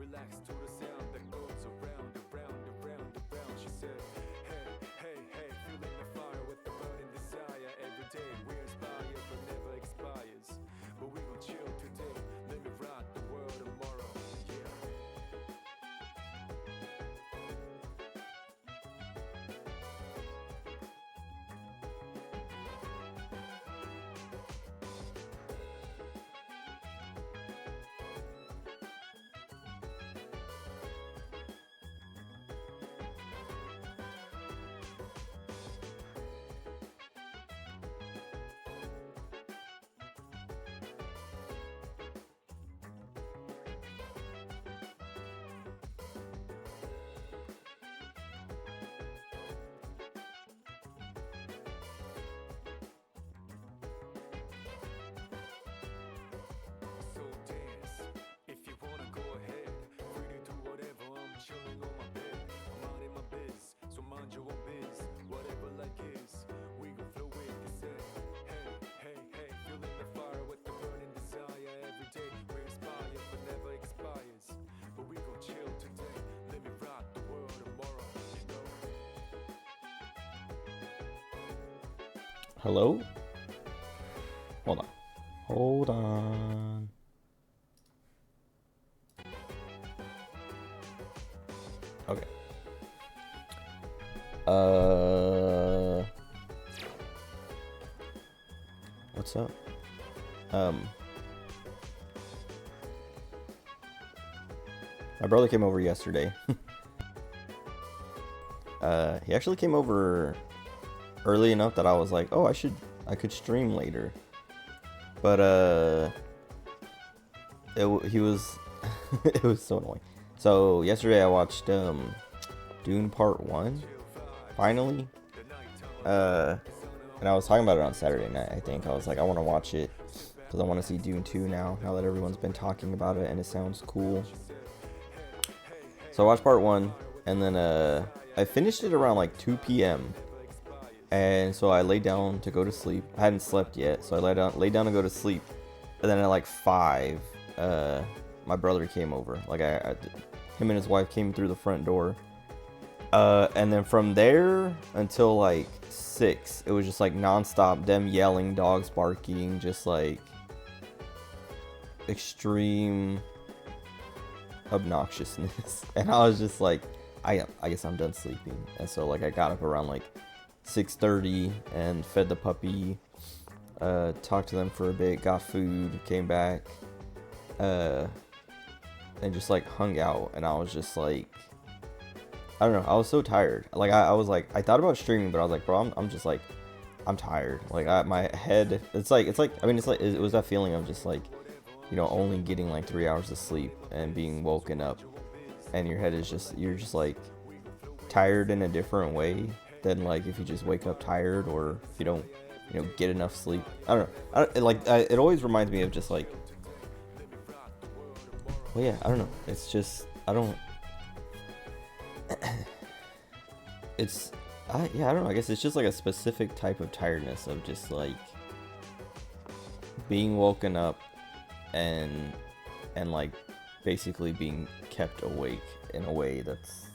relax to the sound that goes around, around, around, around. She said, hey, hey, hey, feeling the fire with the burning desire. Every day we inspire but never expires. But we gon' chill today, let me rock the world tomorrow. Yeah. So dance, if you wanna go ahead. Free to do whatever, I'm chilling on my bed. I'm minding my biz, so mind your own biz. Whatever like is, we gon' flow with this head. Hey, hey, hey, feeling the fire with the burning desire. Every day we inspire but never expires. But we gon' chill today, let me rock the world tomorrow, you know? Hello? Hold on. Hold on. Okay. What's up? My brother came over yesterday. He actually came over early enough that I was like, oh, I could stream later. But he was it was so annoying. So yesterday I watched Dune Part 1 finally. And I was talking about it on Saturday night. I think I was like, I want to watch it because I want to see Dune 2 now that everyone's been talking about it and it sounds cool. So I watched Part 1 and then I finished it around like 2 p.m. And so I laid down to go to sleep. I hadn't slept yet, so I laid down to go to sleep. And then at like 5, my brother came over. Like him and his wife came through the front door. And then from there until like 6, it was just like nonstop, them yelling, dogs barking, just like extreme obnoxiousness. And I was just like, I guess I'm done sleeping. And so like I got up around like 6:30 and fed the puppy, talked to them for a bit, got food, came back, and just like hung out. And I was just like, I don't know, I was so tired. Like I was like, I thought about streaming, but I was like, bro, I'm just like, I'm tired. Like my head, it was that feeling of just like, you know, only getting like 3 hours of sleep and being woken up, and your head is just, you're just like tired in a different way than like if you just wake up tired or if you don't, you know, get enough sleep. I don't know. It always reminds me of just like, well, yeah, I don't know. It's just, I don't. I don't know. I guess it's just like a specific type of tiredness of just like being woken up and like basically being kept awake in a way that's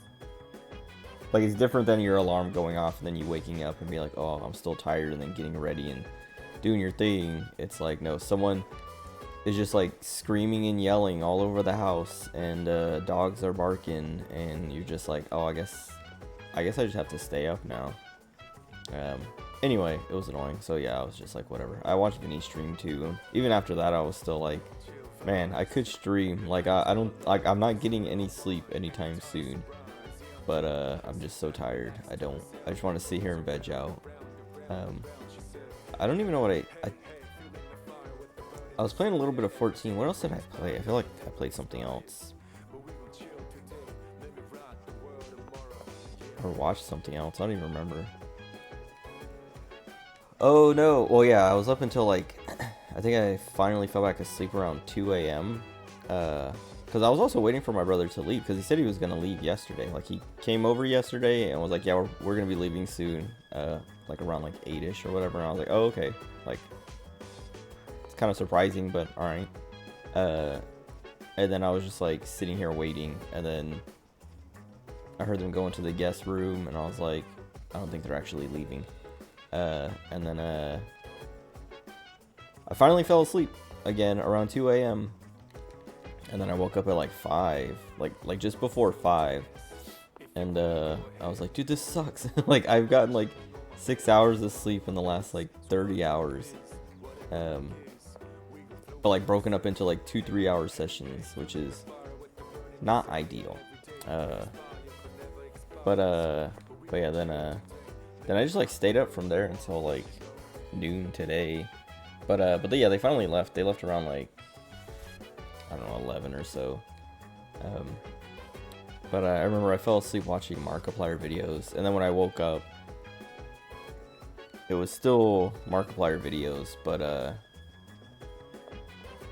like, it's different than your alarm going off and then you waking up and be like, oh, I'm still tired, and then getting ready and doing your thing. It's like, no, someone is just like screaming and yelling all over the house, and dogs are barking, and you're just like, oh, I guess I just have to stay up now. Anyway, it was annoying. So yeah, I was just like, whatever. I watched Vinny stream too. Even after that, I was still like, man, I could stream. Like I don't, like, I'm not getting any sleep anytime soon. But I'm just so tired. I just want to sit here and veg out. I don't even know what I was playing a little bit of 14. What else did I play? I feel like I played something else. Or watched something else. I don't even remember. Oh no. Well, yeah, I was up until like, I think I finally fell back asleep around 2 a.m. Because I was also waiting for my brother to leave, because he said he was going to leave yesterday. Like, he came over yesterday and was like, yeah, we're going to be leaving soon. Like, around, like, 8-ish or whatever. And I was like, oh, okay. Like, it's kind of surprising, but alright. and then I was just like sitting here waiting, and then I heard them go into the guest room, and I was like, I don't think they're actually leaving. And then I finally fell asleep again around 2 a.m. And then I woke up at like 5, like just before 5. And I was like, dude, this sucks. Like, I've gotten like 6 hours of sleep in the last like 30 hours. But like broken up into like 2-3 hour sessions, which is not ideal. But yeah, then I just like stayed up from there until like noon today. But yeah, they finally left. They left around like, I don't know, 11 or so. But I remember I fell asleep watching Markiplier videos, and then when I woke up, it was still Markiplier videos, but I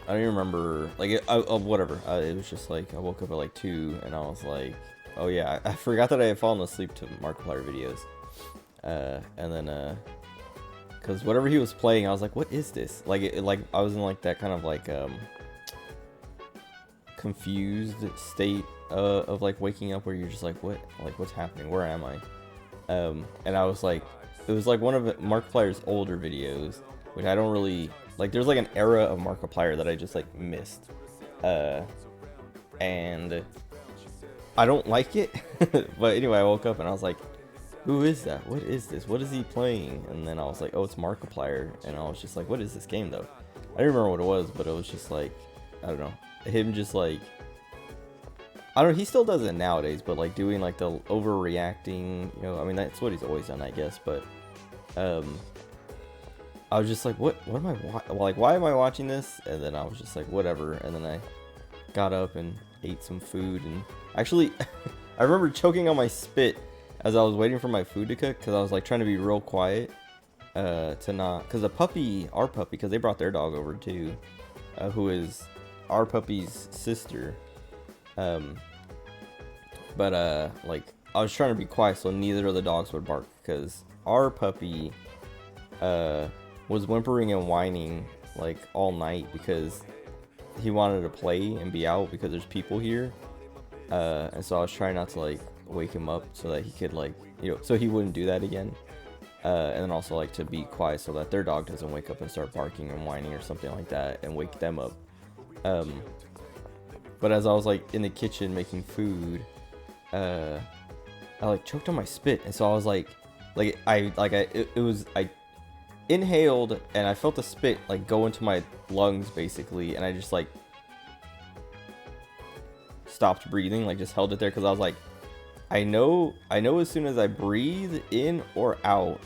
don't even remember, like, whatever. It was just like, I woke up at like 2, and I was like, oh yeah, I forgot that I had fallen asleep to Markiplier videos. And then, cause whatever he was playing, I was like, what is this? Like, like I was in like that kind of like, confused state of like waking up where you're just like, what, like, what's happening? Where am I? And I was like, it was like one of Markiplier's older videos, which I don't really like. There's like an era of Markiplier that I just like missed, and I don't like it. But anyway, I woke up and I was like, who is that? What is this? What is he playing? And then I was like, oh, it's Markiplier. And I was just like, what is this game though? I didn't remember what it was, but it was just like, I don't know, him just like, I don't know, he still does it nowadays, but like doing like the overreacting, you know, I mean, that's what he's always done, I guess, but I was just like, what am I like, why am I watching this? And then I was just like, whatever. And then I got up and ate some food, and actually I remember choking on my spit as I was waiting for my food to cook, because I was like trying to be real quiet, to not, because our puppy, because they brought their dog over too, who is our puppy's sister, but like I was trying to be quiet so neither of the dogs would bark, because our puppy was whimpering and whining like all night because he wanted to play and be out because there's people here, and so I was trying not to like wake him up so that he could, like, you know, so he wouldn't do that again, and then also like to be quiet so that their dog doesn't wake up and start barking and whining or something like that and wake them up. But as I was like in the kitchen making food, I like choked on my spit, and so I was like I inhaled and I felt the spit like go into my lungs basically, and I just like stopped breathing, like just held it there, because I was like, I know as soon as I breathe in or out,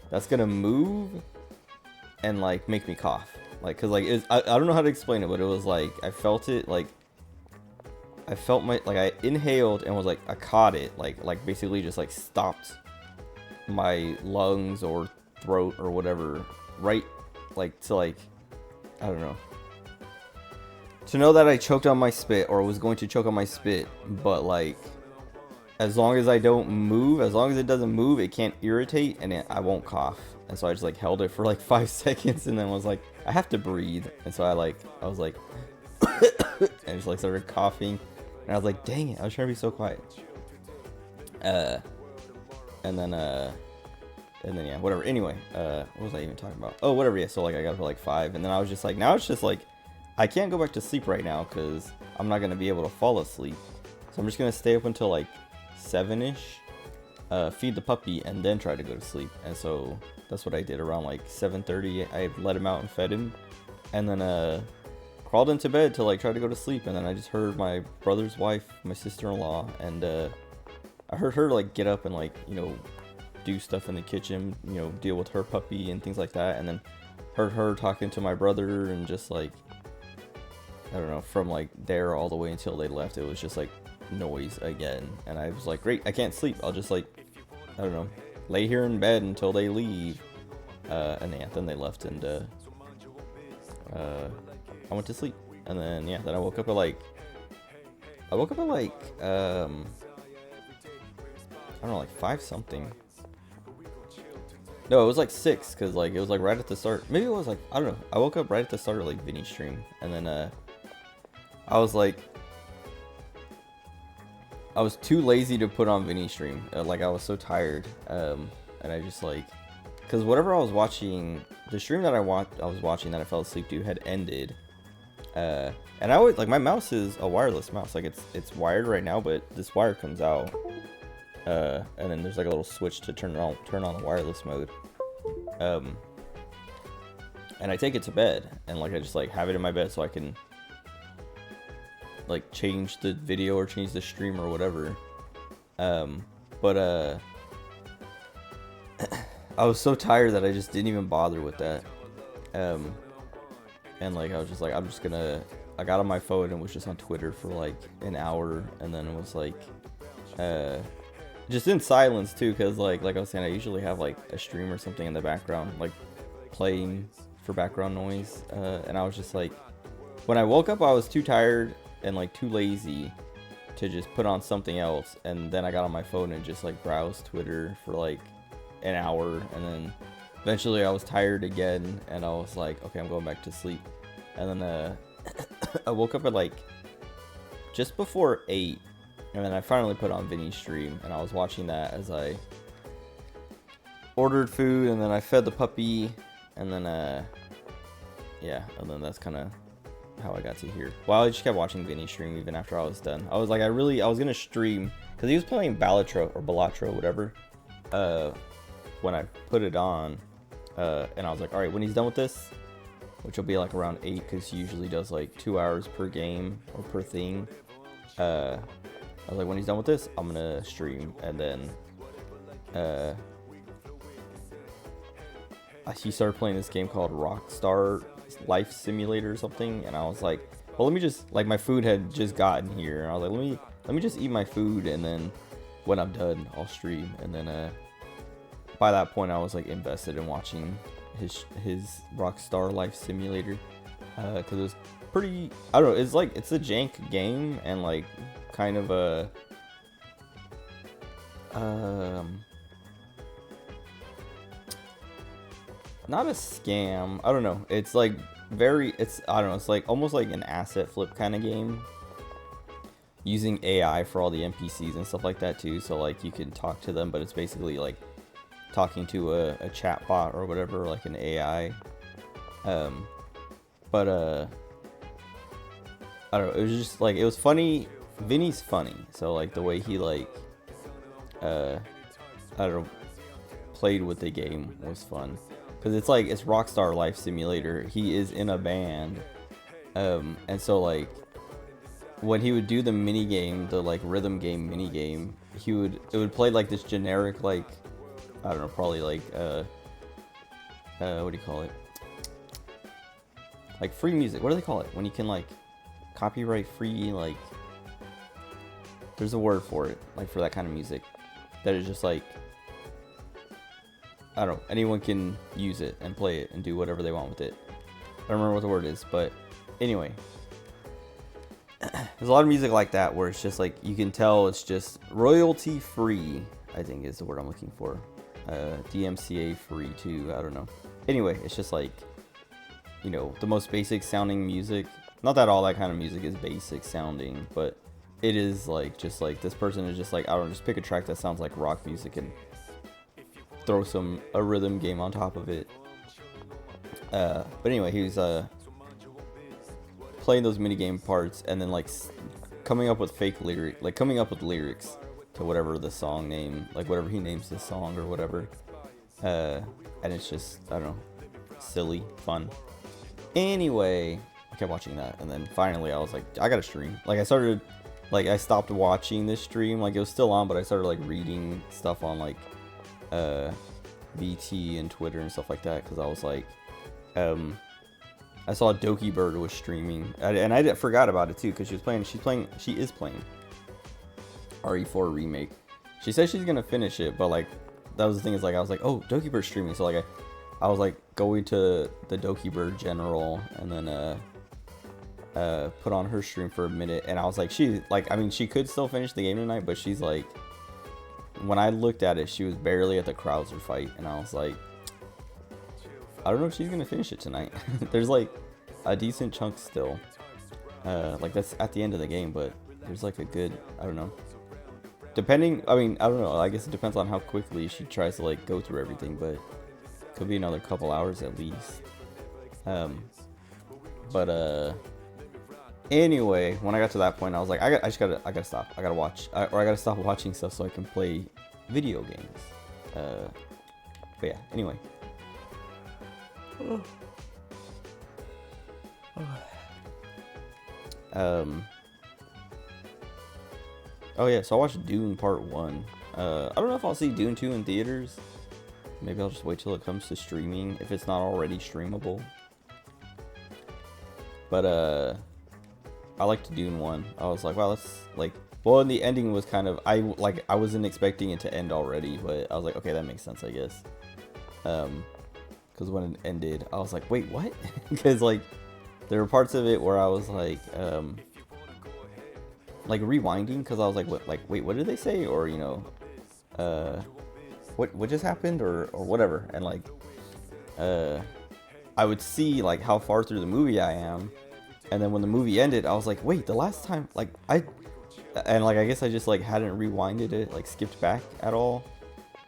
that's gonna move and like make me cough, like, because like I don't know how to explain it, but it was like I felt it, like I felt my, like I inhaled and was like, I caught it, like basically just like stopped my lungs or throat or whatever, right, like to like, I don't know, to know that I choked on my spit or was going to choke on my spit, but like as long as I don't move, as long as it doesn't move, it can't irritate, and I won't cough. And so I just like held it for like 5 seconds, and then was like, I have to breathe, and so I was like and just like started coughing, and I was like, dang it, I was trying to be so quiet. And then yeah, whatever. Anyway, what was I even talking about? Oh, whatever. Yeah, so like I got up for like 5, and then I was just like, now it's just like, I can't go back to sleep right now because I'm not gonna be able to fall asleep. So I'm just gonna stay up until like 7ish, feed the puppy, and then try to go to sleep. And so that's what I did around like 7:30. I let him out and fed him, and then crawled into bed to like try to go to sleep. And then I just heard my brother's wife, my sister-in-law, and I heard her like get up and like, you know, do stuff in the kitchen, you know, deal with her puppy and things like that. And then heard her talking to my brother, and just like, I don't know, from like there all the way until they left, it was just like noise again. And I was like, great, I can't sleep, I'll just like, I don't know, lay here in bed until they leave. And yeah, then they left, and I went to sleep. And then yeah, then I woke up at like I don't know, like 5 something. No, it was like 6, because like it was like right at the start. Maybe it was like, I don't know, I woke up right at the start of like Vinny's stream, and then I was like, I was too lazy to put on Vinny stream. Like I was so tired, and I just like, cause whatever I was watching, the stream that I was watching that I fell asleep to had ended. And I always like, my mouse is a wireless mouse. Like it's wired right now, but this wire comes out, and then there's like a little switch to turn on the wireless mode. And I take it to bed, and like I just like have it in my bed so I can like change the video or change the stream or whatever. But I was so tired that I just didn't even bother with that. And like I was just like, I got on my phone and was just on Twitter for like an hour, and then it was like just in silence too, because like I was saying, I usually have like a stream or something in the background like playing for background noise, and I was just like, when I woke up I was too tired and like too lazy to just put on something else, and then I got on my phone and just like browsed Twitter for like an hour, and then eventually I was tired again and I was like, okay, I'm going back to sleep. And then I woke up at like just before 8, and then I finally put on Vinny's stream, and I was watching that as I ordered food, and then I fed the puppy, and then yeah, and then that's kind of how I got to here. Well, I just kept watching Vinny stream even after I was done. I was like, I was gonna stream because he was playing Balatro, whatever, when I put it on, and I was like, all right, when he's done with this, which will be like around 8, because he usually does like 2 hours per game or per thing, I was like, when he's done with this, I'm gonna stream. And then he started playing this game called Rockstar Life Simulator or something, and I was like, well, let me just, like, my food had just gotten here, and I was like, let me just eat my food, and then when I'm done, I'll stream. And then by that point, I was like invested in watching his Rockstar Life Simulator, because it was pretty, I don't know, it's like, it's a jank game, and like kind of a not a scam, I don't know, it's like I don't know, it's like almost like an asset flip kind of game, using AI for all the NPCs and stuff like that too, so like you can talk to them, but it's basically like talking to a chat bot or whatever, like an AI. But I don't know, it was just like, it was funny. Vinny's funny, so like the way he like I don't know, played with the game was fun, because it's like, it's Rockstar Life Simulator, he is in a band, and so like when he would do the mini game, the like rhythm game mini game, it would play like this generic, like, I don't know, probably like what do you call it, like free music, what do they call it when you can like copyright free, like, there's a word for it, like for that kind of music that is just like, I don't know, anyone can use it and play it and do whatever they want with it. I don't remember what the word is, but anyway, there's a lot of music like that where it's just like, you can tell it's just royalty free, I think is the word I'm looking for. DMCA free too, I don't know. Anyway, it's just like, you know, the most basic sounding music. Not that all that kind of music is basic sounding, but it is like, just like, this person is just like, I don't know, just pick a track that sounds like rock music and throw a rhythm game on top of it. But anyway, he was playing those mini game parts, and then like coming up with lyrics to whatever the song name, like whatever he names the song or whatever. And it's just, I don't know, silly, fun. Anyway, I kept watching that, and then finally I was like, I gotta stream. Like I stopped watching this stream, like it was still on, but I started like reading stuff on like VT and Twitter and stuff like that, because I was like, I saw Doki Bird was streaming, and I forgot about it too, because she is playing RE4 remake. She said she's gonna finish it, but like, that was the thing, is like, I was like, oh, Doki Bird's streaming, so like I was like going to the Doki Bird general, and then put on her stream for a minute, and I was like, I mean, she could still finish the game tonight, but she's like, when I looked at it, she was barely at the Krauser fight, and I was like, I don't know if she's gonna finish it tonight. There's like a decent chunk still. Like that's at the end of the game, but there's like a good, I don't know. Depending, I mean, I don't know. I guess it depends on how quickly she tries to like go through everything, but could be another couple hours at least. But anyway, when I got to that point, I was like, I gotta stop. I gotta stop watching stuff so I can play video games. But yeah, anyway. Oh yeah, so I watched Dune Part 1. I don't know if I'll see Dune 2 in theaters. Maybe I'll just wait till it comes to streaming, if it's not already streamable. But I liked Dune 1. I was like, wow, that's like, well, and the ending was kind of, I wasn't expecting it to end already, but I was like, okay, that makes sense, I guess. Because when it ended, I was like, wait, what? Because like, there were parts of it where I was like rewinding, because I was like, what, like, wait, what did they say? Or, you know, what just happened, or whatever. And like, I would see like how far through the movie I am, and then when the movie ended, I was like, wait, the last time, like, I guess I just like hadn't rewinded it, like skipped back at all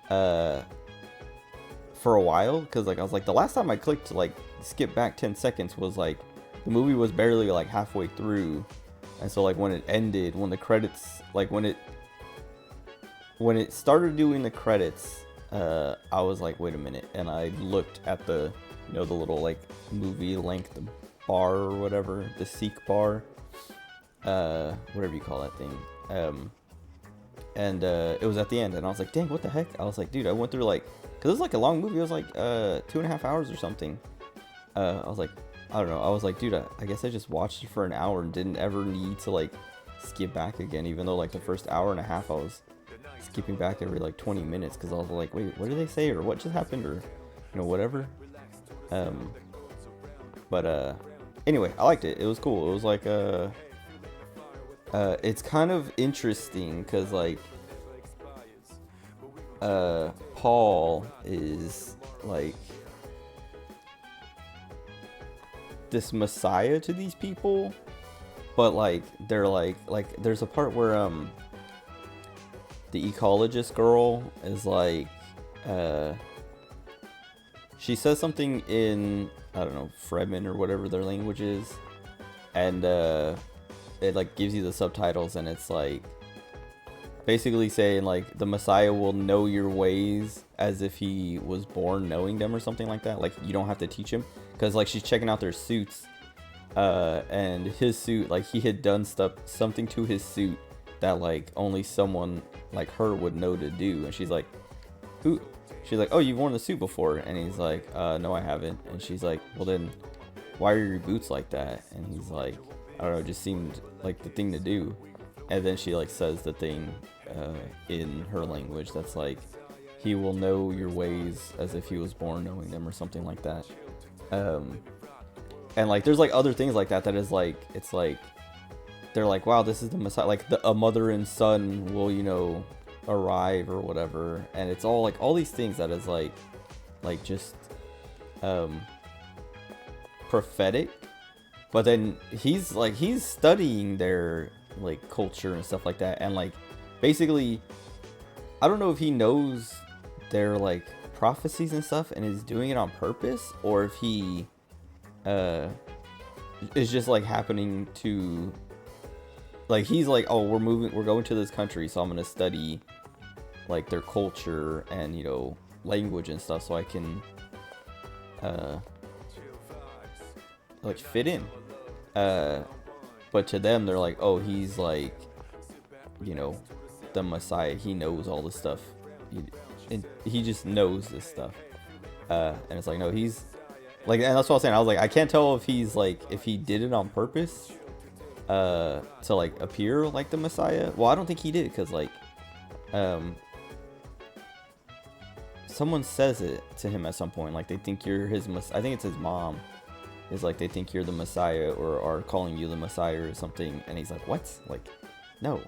for a while, because like I was like, the last time I clicked to like skip back 10 seconds was like the movie was barely like halfway through. And so like when it ended, when the credits, like when it started doing the credits, I was like, wait a minute. And I looked at the, you know, the little like movie length bar or whatever, the seek bar, whatever you call that thing. And it was at the end, and I was like, dang, what the heck? I was like, dude, I went through like, cause it was like a long movie. It was like 2.5 hours or something. I was like, I don't know. I was like, dude, I guess I just watched it for an hour and didn't ever need to like skip back again, even though like the first hour and a half I was skipping back every like 20 minutes, because I was like, wait, what did they say, or what just happened, or you know, whatever. But anyway, I liked it. It was cool. It was like it's kind of interesting because like Paul is like this messiah to these people, but like they're like there's a part where the ecologist girl is like she says something in, I don't know, Fremen or whatever their language is, and it like gives you the subtitles, and it's like basically saying like the Messiah will know your ways as if he was born knowing them or something like that. Like you don't have to teach him, because like she's checking out their suits, and his suit, like he had done something to his suit that like only someone like her would know to do, and she's like, who? She's like, oh, you've worn the suit before, and he's like, no, I haven't. And she's like, well then, why are your boots like that? And he's like, I don't know, it just seemed like the thing to do. And then she like says the thing in her language that's like, he will know your ways as if he was born knowing them or something like that. And like there's like other things like that is like, it's like they're like, wow, this is the Messiah, like a mother and son will, you know, arrive or whatever. And it's all like all these things that is like just prophetic. But then he's studying their like culture and stuff like that, and like basically I don't know if he knows their like prophecies and stuff and is doing it on purpose, or if he is just like happening to, like he's like, oh, we're going to this country, so I'm gonna study like their culture and, you know, language and stuff so I can like fit in. But to them they're like, oh, he's like, you know, the Messiah, he knows all this stuff, he just knows this stuff. And it's like, no, he's like, and that's what I was saying, I was like, I can't tell if he's like, if he did it on purpose to like appear like the Messiah. Well, I don't think he did, because like someone says it to him at some point, like they think you're his I think it's his mom, is like, they think you're the Messiah or are calling you the Messiah or something, and he's like, what? Like, no.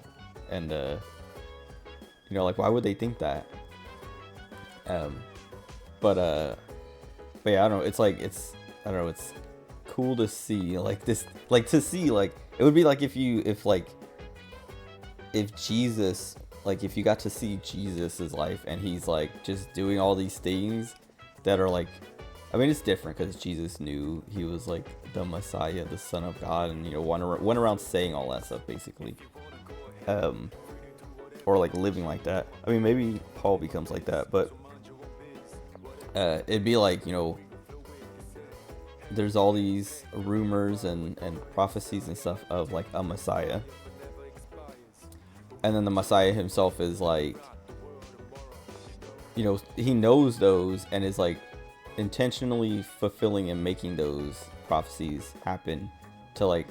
And you know, like, why would they think that? But yeah, I don't know, it's like, it's, I don't know, it's cool to see like this, like to see like It would be like if Jesus, like if you got to see Jesus's life and he's like just doing all these things that are like, I mean, it's different because Jesus knew he was like the Messiah, the Son of God, and went around saying all that stuff basically, or like living like that. I mean, maybe Paul becomes like that, but it'd be like, there's all these rumors and prophecies and stuff of like a Messiah, and then the Messiah himself is like, he knows those and is like intentionally fulfilling and making those prophecies happen to like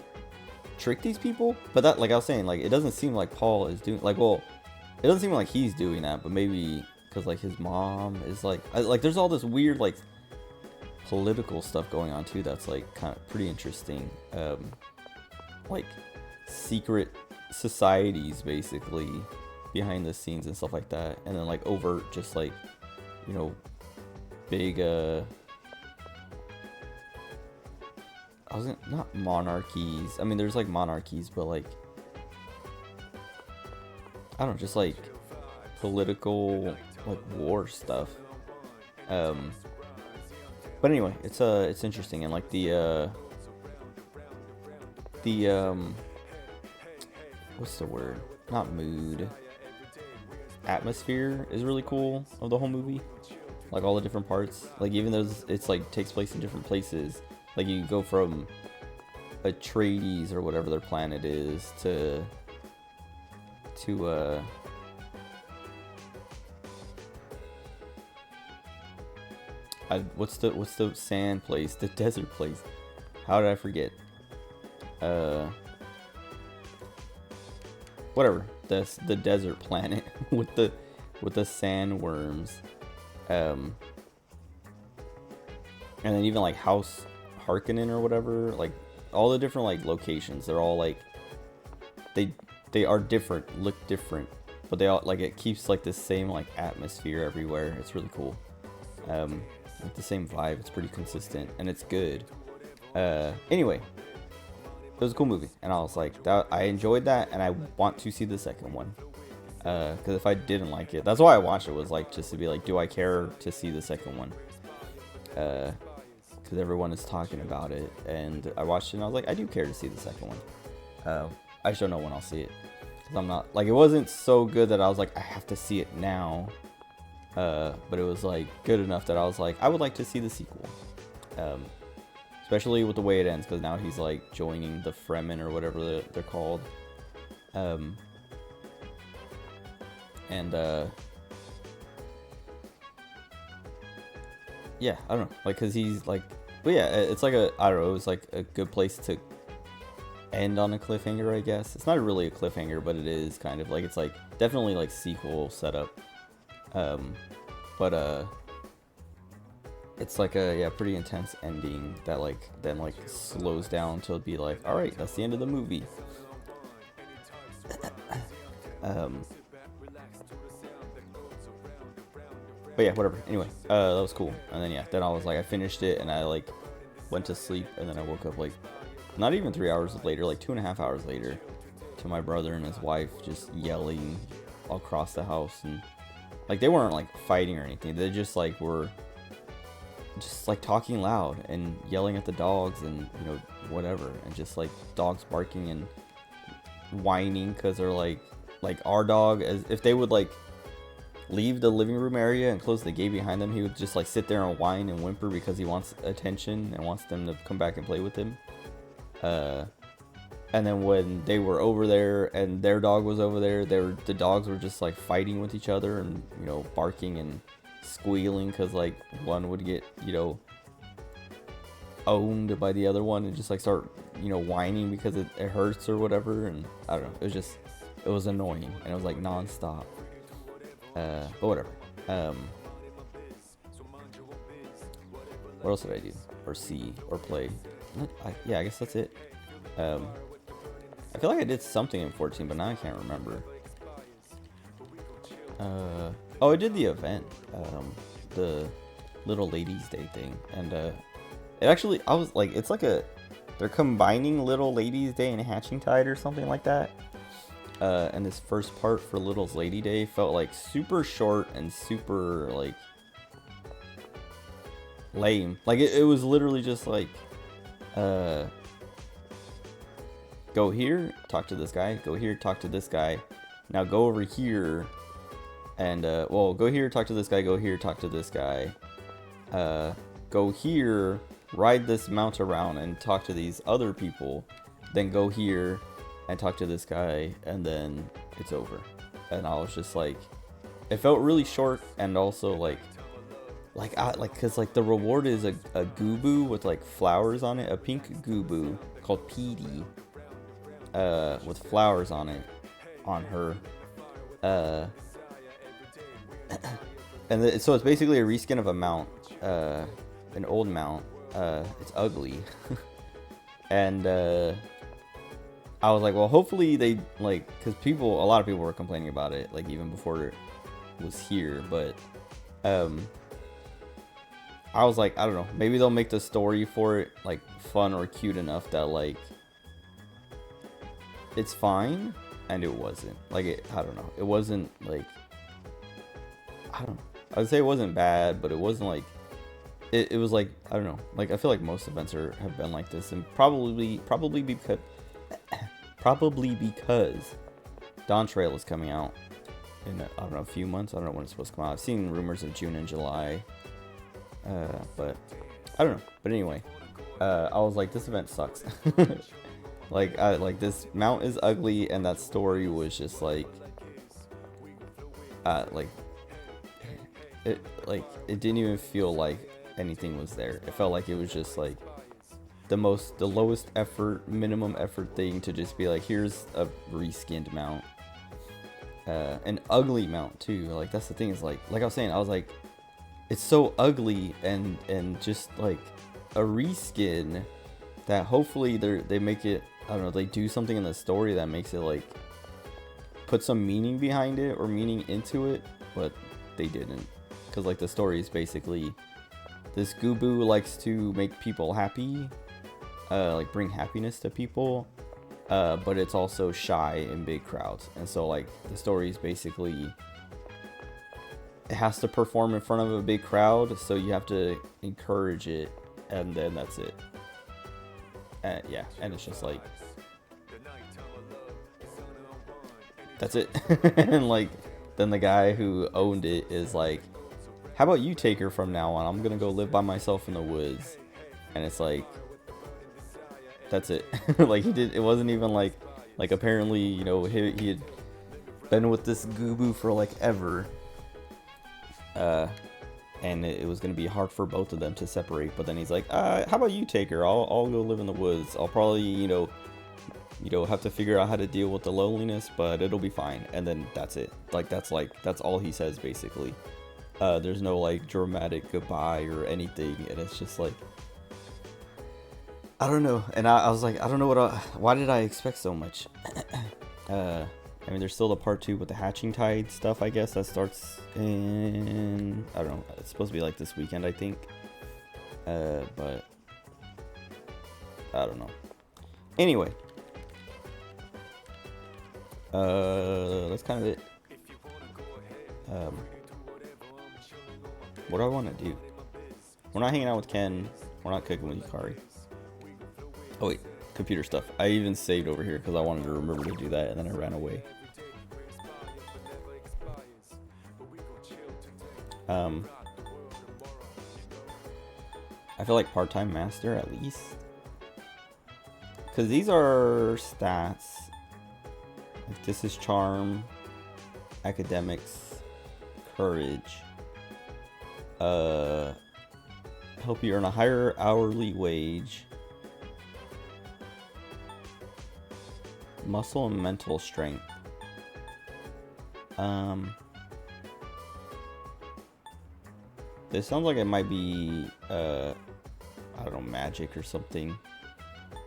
trick these people. But that, like I was saying, like it doesn't seem like Paul is doing, like, well, it doesn't seem like he's doing that, but maybe because like his mom is like there's all this weird like political stuff going on too that's like kind of pretty interesting, like secret societies basically behind the scenes and stuff like that, and then like overt just like big not monarchies. I mean, there's like monarchies, but like I don't know, just like political like war stuff. But anyway, it's interesting, and like the what's the word? Not mood. Atmosphere is really cool of the whole movie. Like all the different parts. Like even though it's like takes place in different places. Like you go from Atreides or whatever their planet is to what's the sand place? The desert place. How did I forget? Whatever. That's the desert planet with the sandworms. And then even like House Harkonnen or whatever, like all the different like locations, they're all like they are different, look different, but they all like, it keeps like the same like atmosphere everywhere. It's really cool. Like the same vibe. It's pretty consistent and it's good. Anyway, it was a cool movie, and I was like, I enjoyed that, and I want to see the second one. Because if I didn't like it, that's why I watched it, was like just to be like, do I care to see the second one? Because everyone is talking about it, and I watched it and I was like, I do care to see the second one. I just don't know when I'll see it, because I'm not like, it wasn't so good that I was like, I have to see it now. But it was like good enough that I was like, I would like to see the sequel. Especially with the way it ends, because now he's like joining the Fremen or whatever they're called. Yeah, I don't know, like, because he's like, but yeah, it's like I don't know, it was like a good place to end on a cliffhanger, I guess. It's not really a cliffhanger, but it is kind of like, it's like definitely like sequel setup. But it's like a pretty intense ending that like then like slows down to be like, all right, that's the end of the movie. But yeah, whatever. Anyway, that was cool. And then then I was like, I finished it and I like went to sleep, and then I woke up like not even 3 hours later, like 2.5 hours later, to my brother and his wife just yelling across the house, and like they weren't like fighting or anything. They just like were just like talking loud and yelling at the dogs and whatever, and just like dogs barking and whining because they're like our dog, as if they would like leave the living room area and close the gate behind them, he would just like sit there and whine and whimper because he wants attention and wants them to come back and play with him. And then when they were over there and their dog was over there, the dogs were just like fighting with each other and barking and squealing because like one would get owned by the other one and just like start whining because it hurts or whatever. And I don't know, it was annoying, and it was like non-stop. But whatever. What else did I do or see or play? I guess that's it. I feel like I did something in 14, but now I can't remember. I did the event, the Little Ladies Day thing, and it actually, I was like, it's like they're combining Little Ladies Day and Hatching Tide or something like that. And this first part for Little's Lady Day felt like super short and super like lame. Like it was literally just like go here, talk to this guy, go here, talk to this guy. Now go over here and well, go here, talk to this guy, go here, talk to this guy. Go here, ride this mount around and talk to these other people. Then go here and talk to this guy, and then it's over. And I was just like, it felt really short, and also cause like the reward is a Goobbue with like flowers on it, a pink Goobbue called Petey, with flowers on it, on her, and so it's basically a reskin of a mount, an old mount. It's ugly, and I was like, well, hopefully they like, because a lot of people were complaining about it, like even before it was here, but I was like, I don't know, maybe they'll make the story for it like fun or cute enough that like it's fine. And it wasn't like I don't know, it wasn't like, I don't know, I would say it wasn't bad, but it wasn't like it was like, I don't know, like I feel like most events have been like this, and probably because Dawntrail is coming out in I don't know, a few months. I don't know when it's supposed to come out. I've seen rumors of June and July, but I don't know. But anyway, I was like, this event sucks. Like this mount is ugly, and that story was just like it didn't even feel like anything was there. It felt like it was just like the lowest effort, minimum effort thing to just be like, here's a reskinned mount, an ugly mount too. Like that's the thing, is like I was saying, I was like, it's so ugly, and just like a reskin that hopefully they make it, I don't know, they do something in the story that makes it like put some meaning behind it or meaning into it, but they didn't. Because like the story is basically, this Goobbue likes to make people happy, like bring happiness to people, but it's also shy in big crowds. And so like the story is basically, it has to perform in front of a big crowd, so you have to encourage it, and then that's it. Yeah, and it's just like, that's it. And like then the guy who owned it is like, how about you take her from now on? I'm gonna go live by myself in the woods. And it's like, that's it. Like it wasn't even like apparently, you know, he had been with this Goobbue for like ever, and it was gonna be hard for both of them to separate. But then he's like, how about you take her? I'll go live in the woods. I'll probably, you know, have to figure out how to deal with the loneliness, but it'll be fine. And then that's it. That's all he says basically. There's no like dramatic goodbye or anything, and it's just like, I don't know. And I was like, I don't know why did I expect so much? I mean, there's still the part 2 with the Hatching Tide stuff, I guess, that starts in, I don't know, it's supposed to be like this weekend, I think. But I don't know. Anyway, that's kind of it. What do I want to do? We're not hanging out with Ken. We're not cooking with Yukari. Oh wait, computer stuff. I even saved over here because I wanted to remember to do that, and then I ran away. I feel like part-time master at least, because these are stats. Like this is charm, academics, courage. Help you earn a higher hourly wage. Muscle and mental strength. This sounds like it might be, I don't know, magic or something.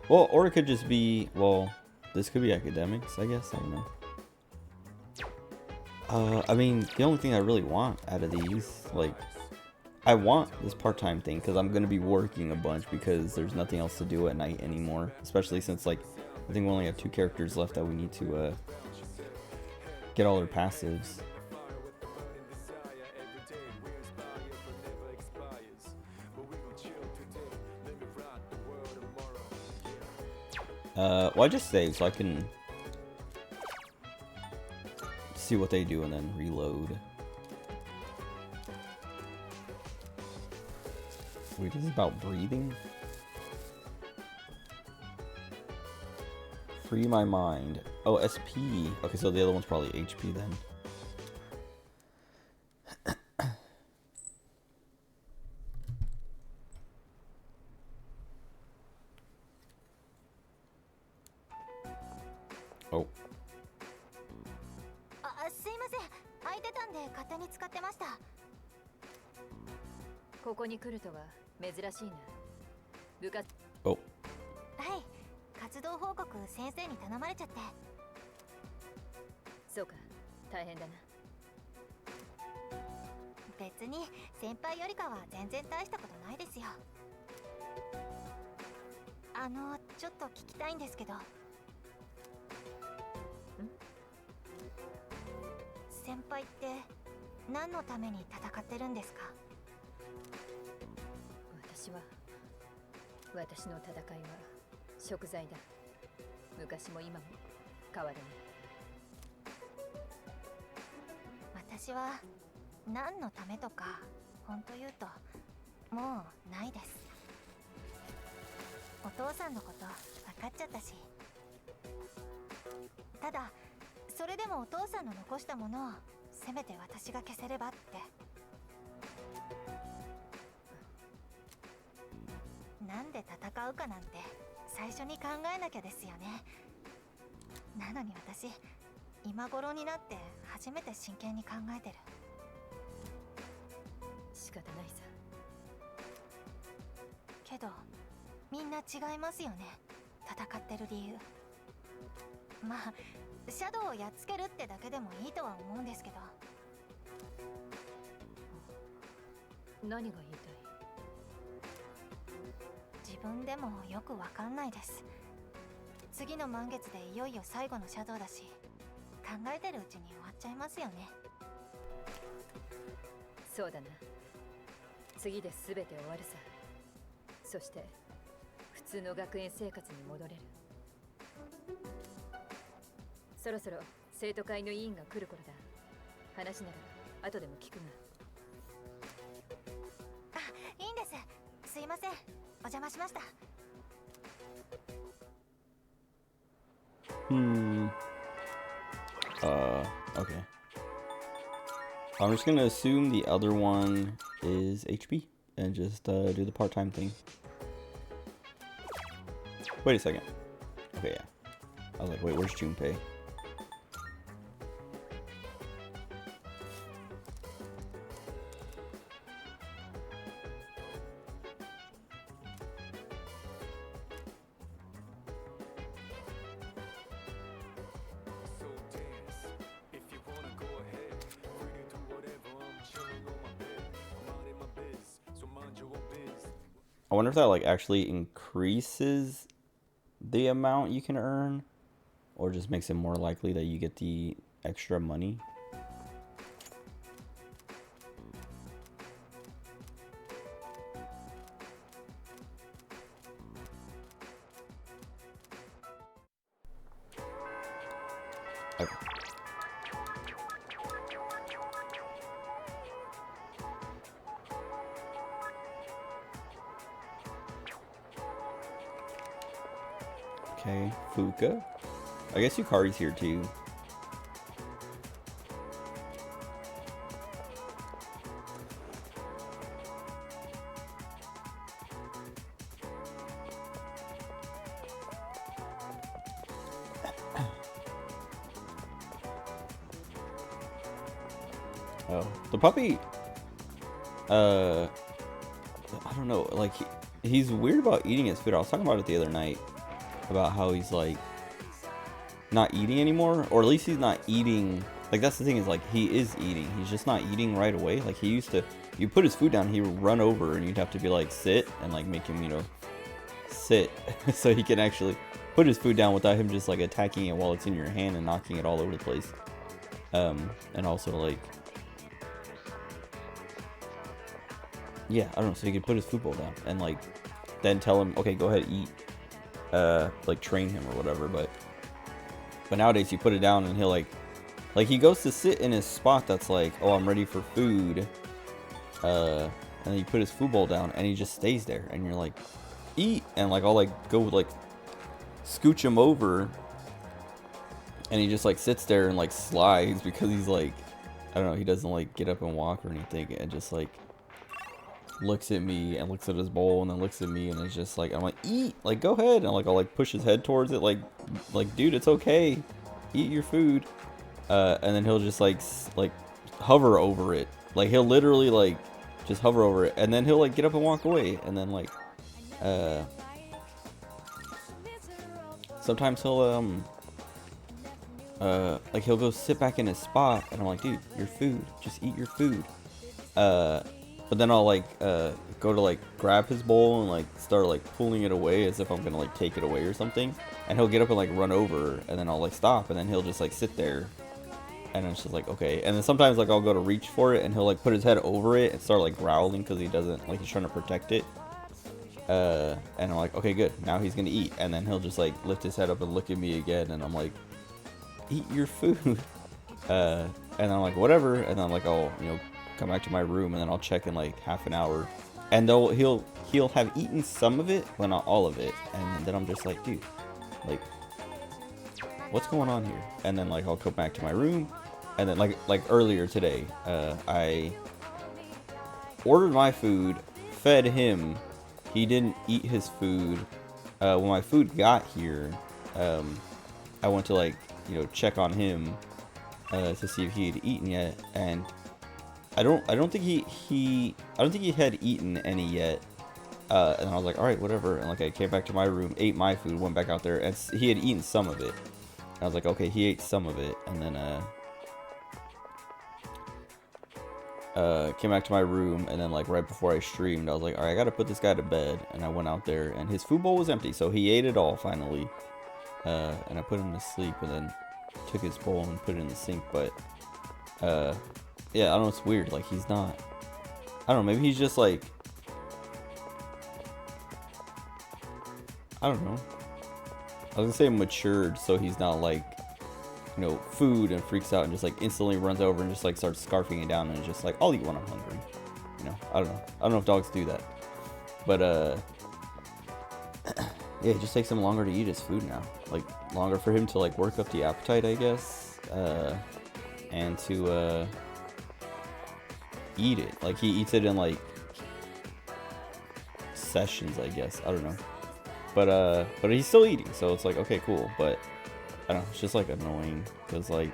Well, or it could just be, well, this could be academics, I guess, I don't know. I mean, the only thing I really want out of these, like, I want this part-time thing because I'm gonna be working a bunch because there's nothing else to do at night anymore. Especially since like I think we only have 2 characters left that we need to get all their passives. Well, I just save so I can see what they do and then reload. Wait, this is about breathing? Free my mind. Oh, SP. Okay, so the other one's probably HP then. Oh. すいません。空いてたんで勝手に使ってました。ここに来るとは珍しいな。部活。Oh. はい。活動報告先生に頼まれちゃって。そうか。大変だな。別に先輩よりかは全然大したことないですよ。ちょっと聞きたいんですけど。先輩って何のために戦ってるんですか？私の戦いは食材だ。昔も今も変わらない。私は何のためとか本当言うともうないです。お父さんのこと分かっちゃったし。ただそれでもお父さんの残したものをせめて私が消せればって。なんで戦うかなんて最初に考えなきゃですよね。なのに私今頃になって初めて真剣に考えてる。仕方ないさ。けどみんな違いますよね、戦ってる理由。まあシャドウをやっつけるってだけでもいいとは思うんですけど。何が言いたい？自分でもよくわかんないです。次の満月でいよいよ最後のシャドウだし、考えてるうちに終わっちゃいますよね。そうだな。次で全て終わるさ。そして普通の学園生活に戻れる。そろそろ生徒会の委員が来る頃だ。話なら後でも聞くが。あ、いいんです。すいません。お邪魔しました。Okay. I'm just gonna assume the other one is HP and just do the part-time thing. Wait a second. Okay, yeah. I was like, wait, where's Junpei? I wonder if that like actually increases the amount you can earn or just makes it more likely that you get the extra money. Okay. Okay, Fuka. I guess Yukari's here too. Oh, the puppy. I don't know. Like he's weird about eating his food. I was talking about it the other night. About how he's like not eating anymore, or at least he's not eating like that's the thing is like he is eating. He's just not eating right away. Like he used to, you put his food down, he would run over and you'd have to be like sit and like make him, you know, sit so he can actually put his food down without him just like attacking it while it's in your hand and knocking it all over the place. And also like, yeah, I don't know, so he could put his food bowl down and like then tell him, okay, go ahead, eat, like train him or whatever. But nowadays you put it down and he'll like he goes to sit in his spot that's like, oh, I'm ready for food, and then you put his food bowl down and he just stays there and you're like, eat, and like I'll like go like scooch him over and he just like sits there and like slides because he's like, I don't know, he doesn't like get up and walk or anything, and just like looks at me and looks at his bowl and then looks at me and it's just like, I'm like, eat, like go ahead, and like I'll like push his head towards it, like dude, it's okay, eat your food, and then he'll just like hover over it, like he'll literally like just hover over it, and then he'll like get up and walk away, and then like sometimes he'll like he'll go sit back in his spot and I'm like, dude, your food, just eat your food, but then I'll like go to like grab his bowl and like start like pulling it away as if I'm gonna like take it away or something, and he'll get up and like run over, and then I'll like stop, and then he'll just like sit there, and it's just like, okay. And then sometimes like I'll go to reach for it and he'll like put his head over it and start like growling because he doesn't like, he's trying to protect it, and I'm like, okay, good, now he's gonna eat, and then he'll just like lift his head up and look at me again, and I'm like, eat your food, and I'm like, whatever, and then like I'll, you know, come back to my room, and then I'll check in like half an hour, and he'll have eaten some of it but not all of it, and then I'm just like, dude, like what's going on here? And then like I'll come back to my room, and then like earlier today, I ordered my food, fed him, he didn't eat his food. When my food got here, I went to like, you know, check on him to see if he had eaten yet, and I don't think he had eaten any yet, and I was like, all right, whatever, and like I came back to my room, ate my food, went back out there, and he had eaten some of it. I was like, okay, he ate some of it, and then came back to my room, and then like right before I streamed, I was like, all right, I gotta put this guy to bed, and I went out there, and his food bowl was empty, so he ate it all finally, and I put him to sleep, and then took his bowl and put it in the sink. But yeah, I don't know, it's weird, like he's not, I don't know, maybe he's just like, I don't know, I was gonna say matured, so he's not like, you know, food and freaks out and just like instantly runs over and just like starts scarfing it down and is just like, I'll eat when I'm hungry, you know. I don't know if dogs do that, but yeah, it just takes him longer to eat his food now, like longer for him to like work up the appetite, I guess, and to eat it. Like he eats it in like sessions, I guess, I don't know, but he's still eating, so it's like, okay, cool. But I don't know, it's just like annoying because like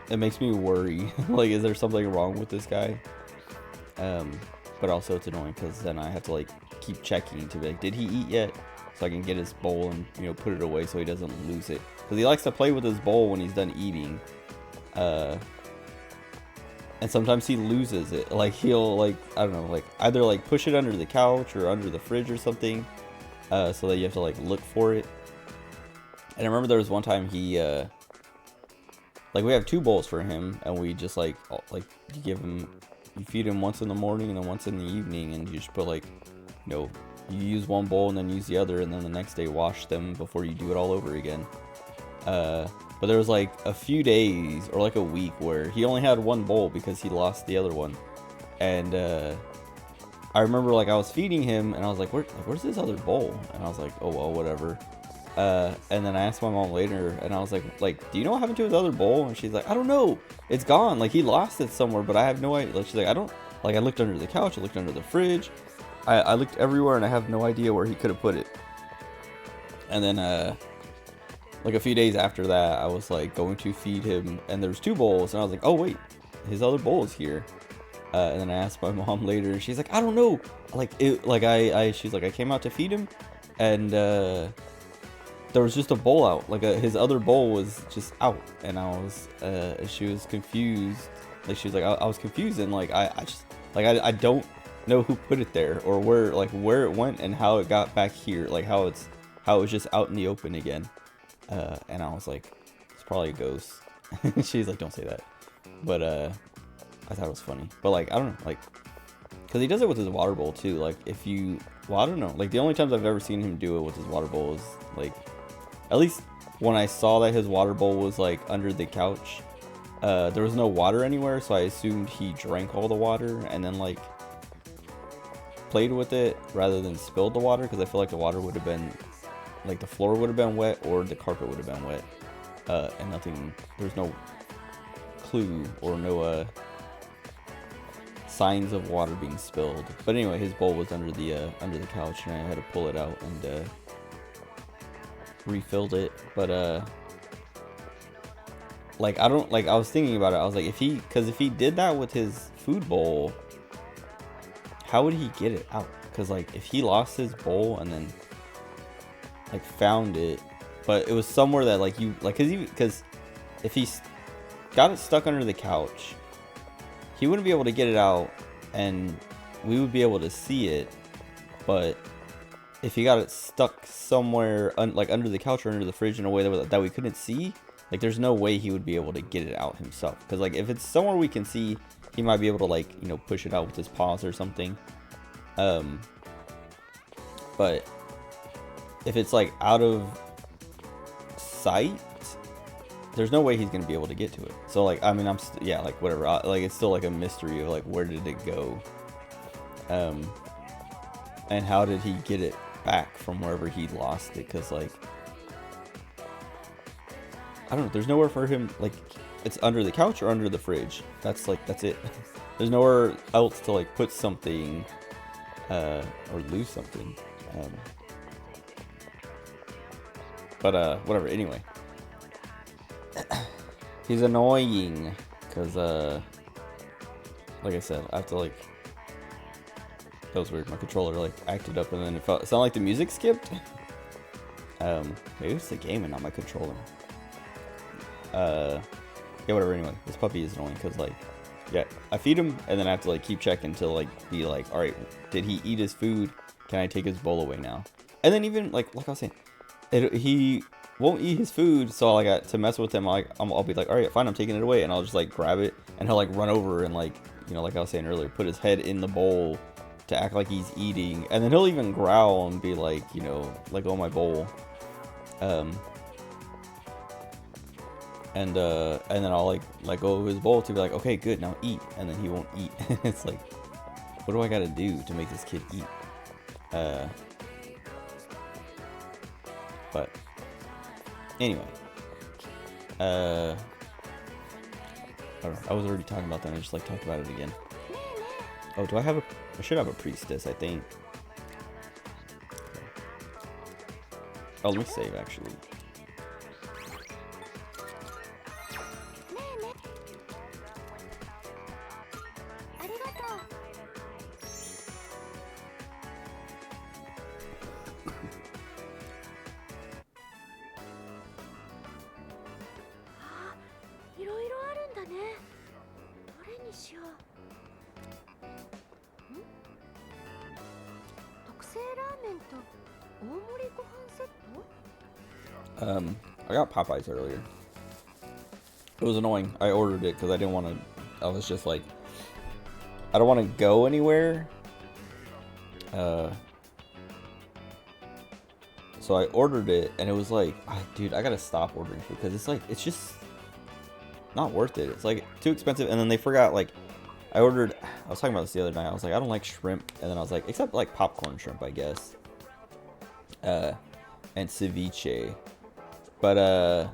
it makes me worry like, is there something wrong with this guy? But also it's annoying because then I have to like keep checking to be like, did he eat yet, so I can get his bowl and, you know, put it away so he doesn't lose it, because he likes to play with his bowl when he's done eating, and sometimes he loses it. Like he'll like, I don't know, like either like push it under the couch or under the fridge or something, so that you have to like look for it. And I remember there was one time he like, we have 2 bowls for him, and we just like you feed him once in the morning and then once in the evening, and you just put like, you know, you use one bowl and then use the other, and then the next day wash them before you do it all over again. But there was like a few days or like a week where he only had one bowl because he lost the other one, and I remember like I was feeding him and I was like, where's this other bowl? And I was like, oh well, whatever. And then I asked my mom later, and I was like, do you know what happened to his other bowl? And she's like, I don't know, it's gone, like he lost it somewhere, but I have no idea. Like she's like, I don't, like I looked under the couch, I looked under the fridge, I looked everywhere, and I have no idea where he could have put it. And then like a few days after that, I was like going to feed him, and there's 2 bowls, and I was like, oh wait, his other bowl is here. And then I asked my mom later, and she's like, I don't know, like it, like she's like, I came out to feed him, and there was just a bowl out. Like his other bowl was just out, and she was confused. Like she was like, I was confused, and like I just like I don't know who put it there or where it went and how it got back here. Like how it was just out in the open again. And I was like, it's probably a ghost. She's like, don't say that. But I thought it was funny. But like I don't know, like because he does it with his water bowl too. Like I don't know. Like the only times I've ever seen him do it with his water bowl is like, at least when I saw that his water bowl was like under the couch, there was no water anywhere, so I assumed he drank all the water and then like played with it rather than spilled the water, because I feel like the water would have been like the floor would have been wet or the carpet would have been wet, and there's no clue or no signs of water being spilled. But anyway, his bowl was under the couch, and I had to pull it out and refilled it. But like I was thinking about it. I was like, if he did that with his food bowl, how would he get it out? Because like if he lost his bowl and then like found it, but it was somewhere that like you like, because if he got it stuck under the couch, he wouldn't be able to get it out, and we would be able to see it. But if he got it stuck somewhere like under the couch or under the fridge in a way that we couldn't see, like there's no way he would be able to get it out himself. Because like if it's somewhere we can see, he might be able to like, you know, push it out with his paws or something. But if it's like out of sight, there's no way he's gonna be able to get to it. So like, I mean, yeah, like whatever. Like it's still like a mystery of like where did it go, and how did he get it back from wherever he lost it? Because like, I don't know. There's nowhere for him. Like, it's under the couch or under the fridge. That's it. There's nowhere else to like put something, or lose something. But whatever. Anyway. He's annoying because like I said, I have to like, that was weird, my controller like acted up and then it sounded like the music skipped. Maybe it's the game and not my controller. Yeah, whatever. Anyway, this puppy is annoying because like, yeah, I feed him and then I have to like keep checking to like be like, all right, did he eat his food? Can I take his bowl away now? And then even like I was saying, he won't eat his food, so like to mess with him, I'll be like, all right, fine, I'm taking it away, and I'll just like grab it, and he'll like run over and like, you know, like I was saying earlier, put his head in the bowl to act like he's eating, and then he'll even growl and be like, you know, let go of my bowl, and then I'll like let go of his bowl to be like, okay, good, now eat, and then he won't eat. It's like, what do I gotta do to make this kid eat? But anyway, I was already talking about that. I just like talked about it again. Oh, I should have a priestess, I think. Oh, let me save actually. I got Popeyes earlier. It was annoying. I ordered it because I didn't want to. I was just like, I don't want to go anywhere. So I ordered it, and it was like, dude, I gotta stop ordering food because it's like, it's just not worth it. It's like too expensive. And then they forgot, like, I was talking about this the other night. I was like, I don't like shrimp, and then I was like, except like popcorn shrimp, I guess. And ceviche. But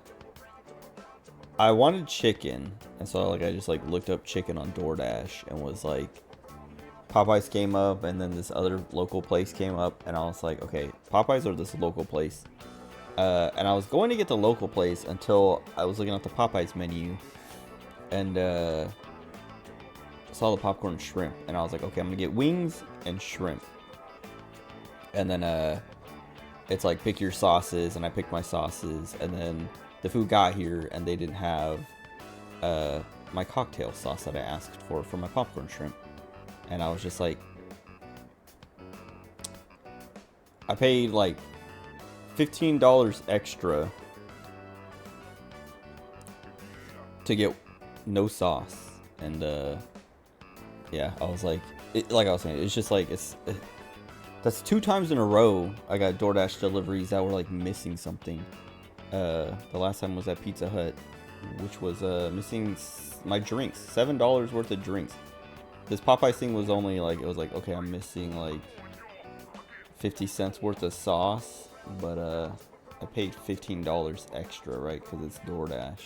I wanted chicken, and so like I just like looked up chicken on DoorDash and was like, Popeyes came up, and then this other local place came up, and I was like, okay, Popeyes or this local place. And I was going to get the local place until I was looking at the Popeyes menu and saw the popcorn shrimp, and I was like, okay, I'm gonna get wings and shrimp. And then it's like pick your sauces, and I picked my sauces, and then the food got here and they didn't have my cocktail sauce that I asked for my popcorn shrimp. And I was just like, I paid like $15 extra to get no sauce. And yeah, I was like, like I was saying, it's just like, that's 2 times in a row I got DoorDash deliveries that were like missing something. The last time was at Pizza Hut, which was missing my drinks, $7 worth of drinks. This Popeyes thing was only like, it was like, okay, I'm missing like 50 cents worth of sauce, but I paid $15 extra, right? Because it's DoorDash.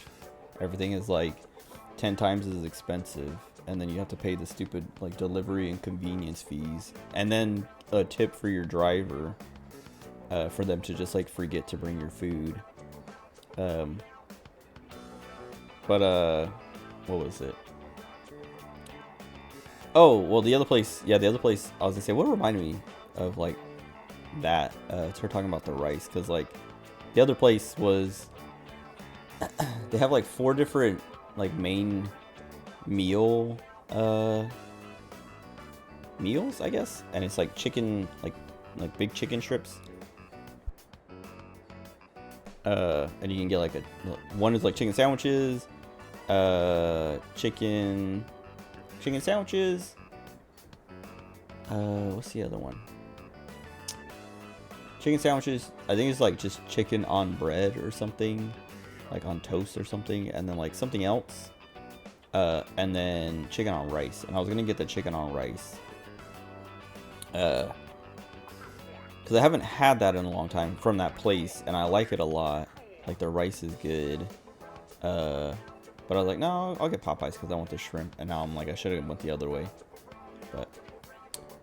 Everything is like 10 times as expensive, and then you have to pay the stupid like delivery and convenience fees, and then a tip for your driver for them to just like forget to bring your food. But what was it? Oh, well, the other place, I was gonna say, what reminded me of like that, it's her talking about the rice, because like the other place was they have like 4 different like main meals, I guess, and it's like chicken, like big chicken strips, and you can get like one is like chicken sandwiches, chicken sandwiches, what's the other one? Chicken sandwiches, I think it's like just chicken on bread or something, like on toast or something, and then like something else, and then chicken on rice. And I was gonna get the chicken on rice, because I haven't had that in a long time from that place, and I like it a lot. Like the rice is good, but I was like, no, I'll get Popeyes because I want the shrimp. And now I'm like, I should have went the other way, but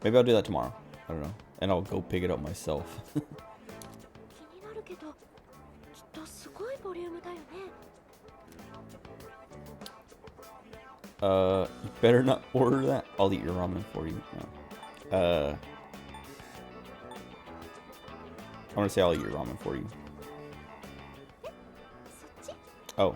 maybe I'll do that tomorrow. I don't know, and I'll go pick it up myself. You better not order that. I'll eat your ramen for you. No. I want to say I'll eat your ramen for you. Oh.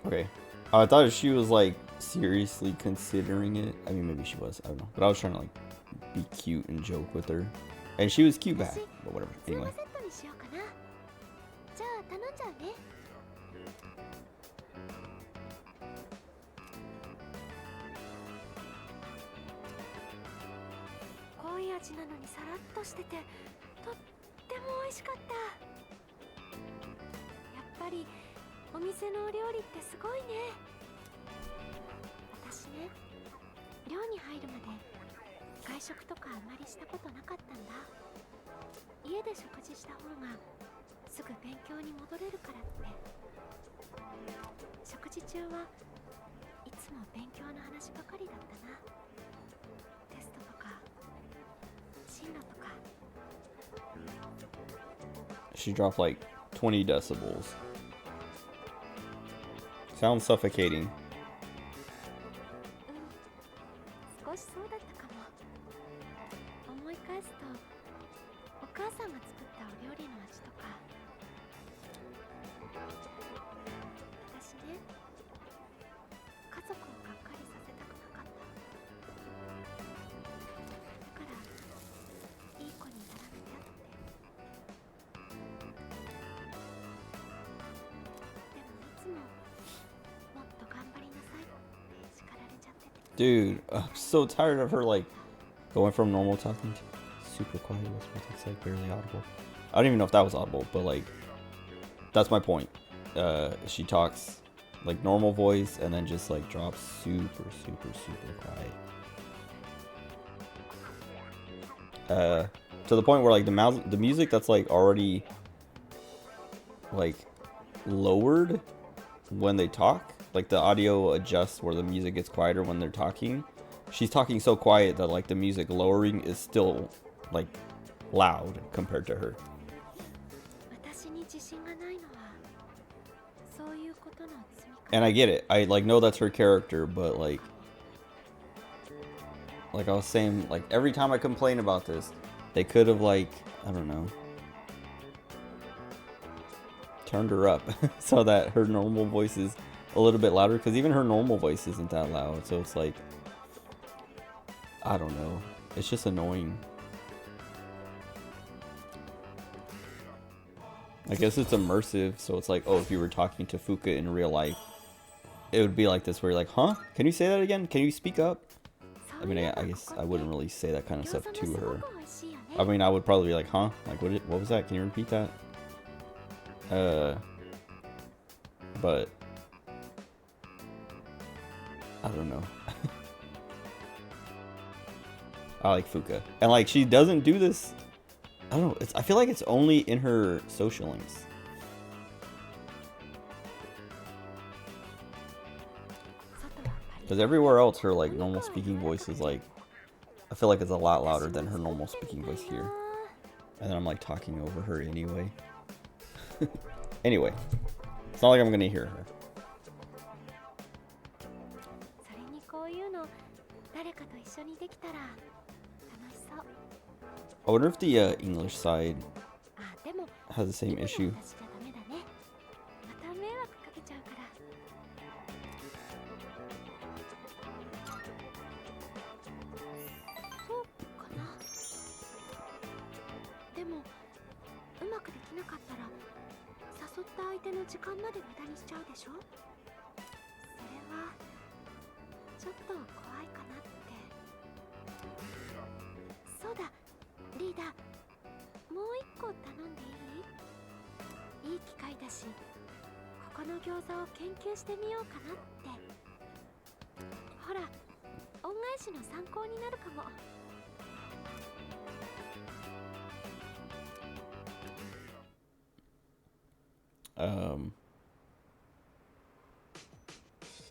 Okay. I thought she was like seriously considering it. I mean, maybe she was. I don't know. But I was trying to like be cute and joke with her. And she was cute back. But whatever. Anyway. She dropped like 20 decibels. Sounds suffocating. Dude, I'm so tired of her like going from normal talking to super quiet whispers. It's like barely audible. I don't even know if that was audible, but like that's my point. She talks like normal voice and then just like drops super quiet. To the point where like the music that's like already like lowered when they talk. Like the audio adjusts where the music gets quieter when they're talking. She's talking so quiet that like the music lowering is still like loud compared to her. And I get it. I like know that's her character, but like I was saying, like every time I complain about this, they could have like, I don't know, turned her up so that her normal voice is a little bit louder, because even her normal voice isn't that loud. So it's like, I don't know. It's just annoying. I guess it's immersive, so it's like, oh, if you were talking to Fuka in real life, it would be like this, where you're like, huh? Can you say that again? Can you speak up? I mean, I guess I wouldn't really say that kind of stuff to her. I mean, I would probably be like, huh? Like, what was that? Can you repeat that? But I don't know. I like Fuka. And like, she doesn't do this. I don't know. I feel like it's only in her social links. Because everywhere else, her like normal speaking voice is like, I feel like it's a lot louder than her normal speaking voice here. And then I'm like talking over her anyway. Anyway, it's not like I'm gonna hear her. I wonder if the English side has the same issue.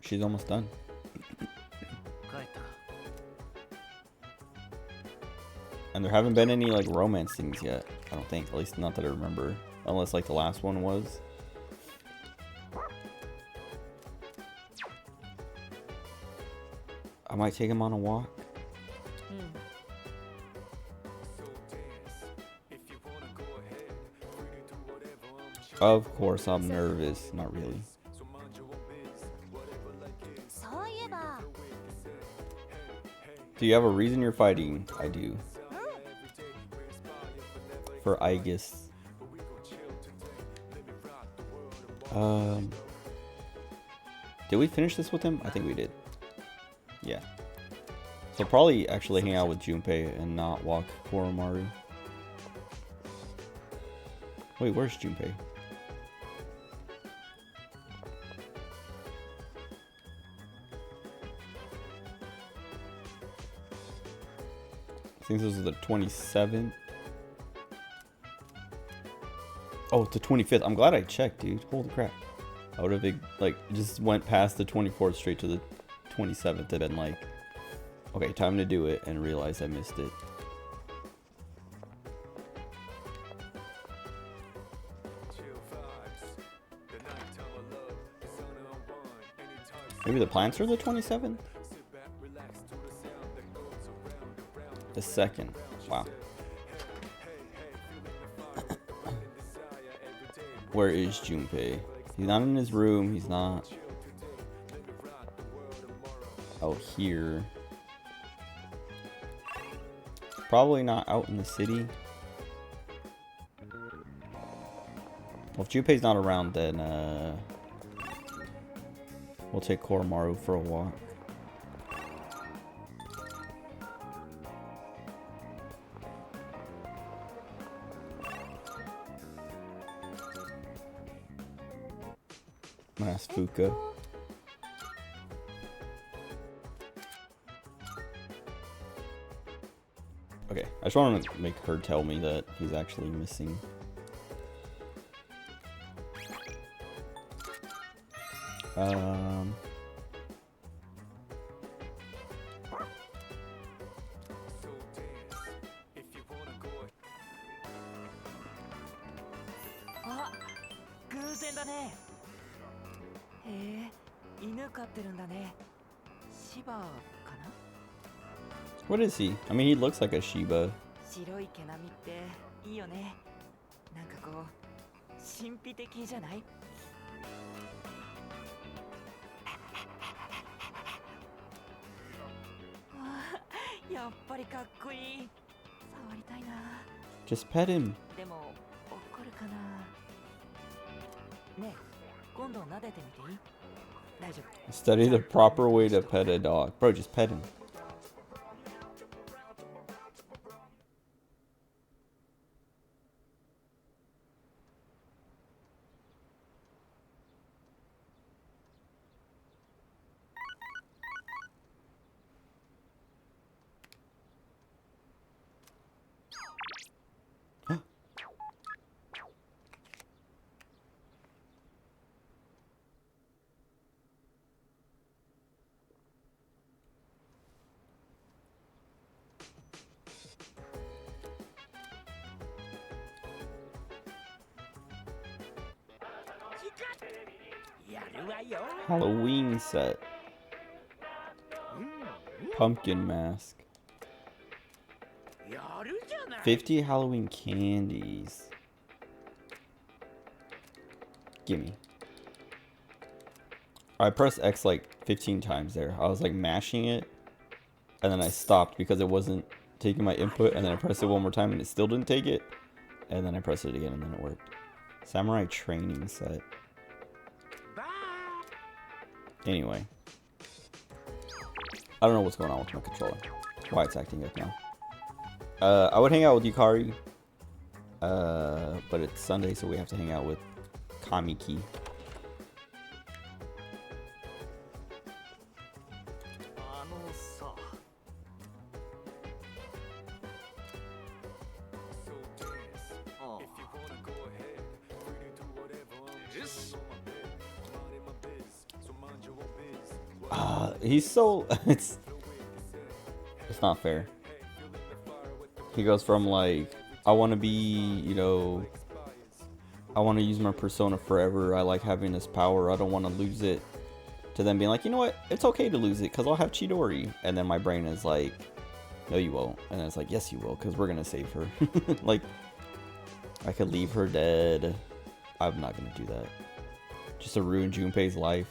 She's almost done. And there haven't been any like romance things yet, I don't think. At least not that I remember. Unless like the last one was. I might take him on a walk. Of course I'm nervous. Not really. Do you have a reason you're fighting? I do. For Aegis. Did we finish this with him? I think we did. Yeah. So probably actually hang out with Junpei and not walk Koromaru. Wait, where's Junpei? I think this is the 27th. Oh, it's the 25th. I'm glad I checked, dude. Holy crap. I would have, like, just went past the 24th straight to the 27th and been like, okay, time to do it, and realized I missed it. Maybe the plants are the 27th? The 2nd. Wow. Where is Junpei? He's not in his room. He's not out here. Probably not out in the city. Well, if Junpei's not around, then we'll take Koromaru for a walk. I'm gonna ask Fuka. Okay, I just want to make her tell me that he's actually missing. へえ、犬飼ってるんだね。シバかな？ What is he? I mean, he looks like a Shiba. 白い毛並みっていいよね。なんかこう神秘的じゃない？あー、やっぱりかっこいい。触りたいな。 Just pet him. でも怒るかな。ねえ、今度撫でてみていい？大丈夫。 Study the proper way to pet a dog. Bro, just pet him. Halloween set. Pumpkin mask. 50 Halloween candies. Gimme. I pressed X like 15 times there. I was like mashing it, and then I stopped because it wasn't taking my input, and then I pressed it one more time and it still didn't take it, and then I pressed it again and then it worked. Samurai training set. Anyway. I don't know what's going on with my controller. Why it's acting up now. I would hang out with Yukari. But it's Sunday, so we have to hang out with Kamiki. He's so it's not fair. He goes from like, I want to be, you know, I want to use my persona forever, I like having this power, I don't want to lose it, to then being like, you know what, it's okay to lose it because I'll have Chidori. And then my brain is like, no you won't. And then it's like, yes you will, because we're gonna save her. Like, I could leave her dead. I'm not gonna do that just to ruin Junpei's life.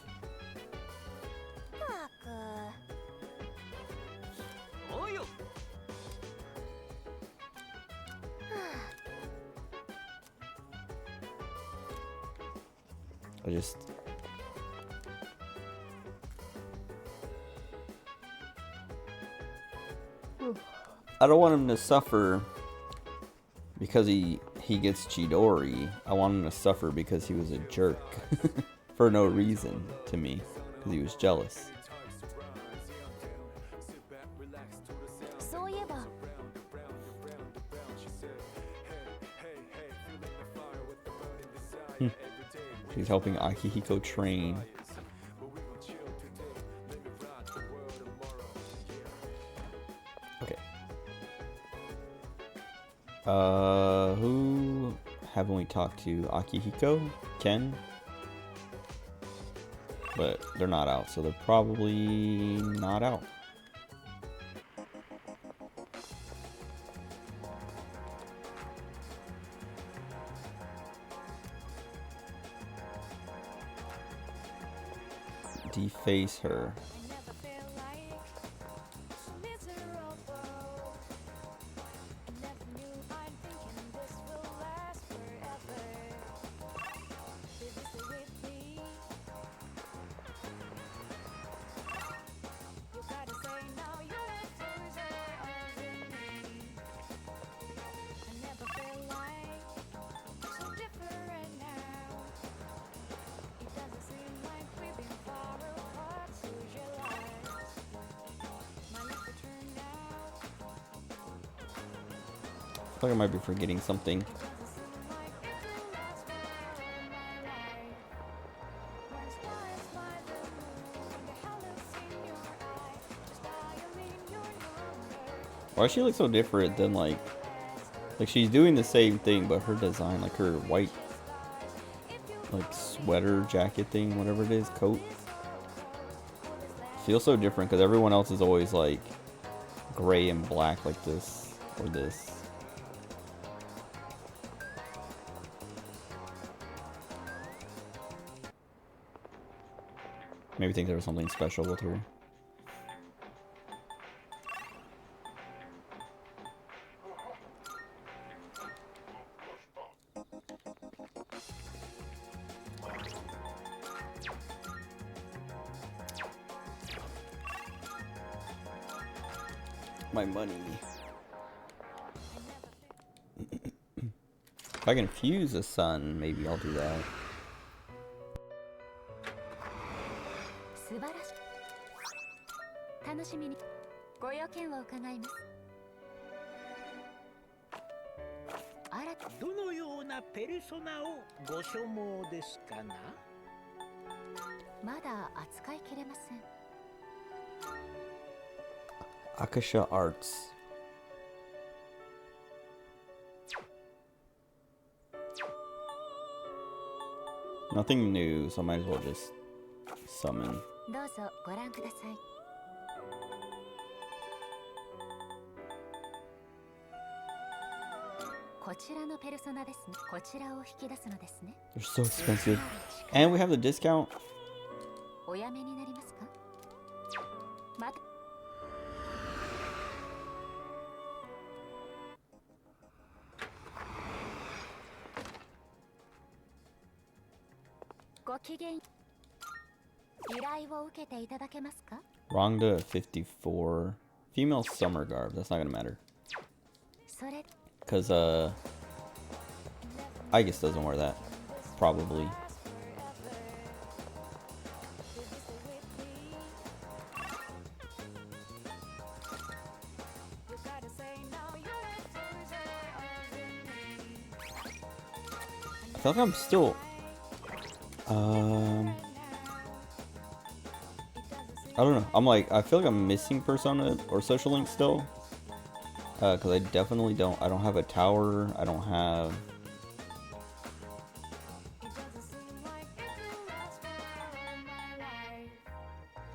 I don't want him to suffer because he gets Chidori. I want him to suffer because he was a jerk for no reason to me, because he was jealous. She's helping Akihiko train. Okay. Who haven't we talked to? Akihiko? Ken? But they're not out, so they're probably not out. Deface her. I think I might be forgetting something. Why does she look so different than like she's doing the same thing, but her design, like her white like sweater jacket thing, whatever it is, coat. Feels so different because everyone else is always like gray and black like this or this. Maybe think there was something special with her. My money. If I can fuse a sun, maybe I'll do that. 素晴らしい。楽しみにご用件を伺います。どのようなペルソナをご所望ですかな。まだ扱いきれません。Akasha Arts. Nothing new, so I might as well just summon. どうぞご覧ください。こちらのペルソナですね。こちらを引き出すのですね。 They're so expensive. And we have the discount. おやめになりますか。また。ご機嫌。依頼を受けていただけますか。 Rhonda 54. Female summer garb. That's not gonna matter. それ。 Because, I guess doesn't wear that. Probably. I feel like I'm still... I don't know. I'm like, I feel like I'm missing Persona or Social Link still. Because I definitely don't. I don't have a tower. I don't have...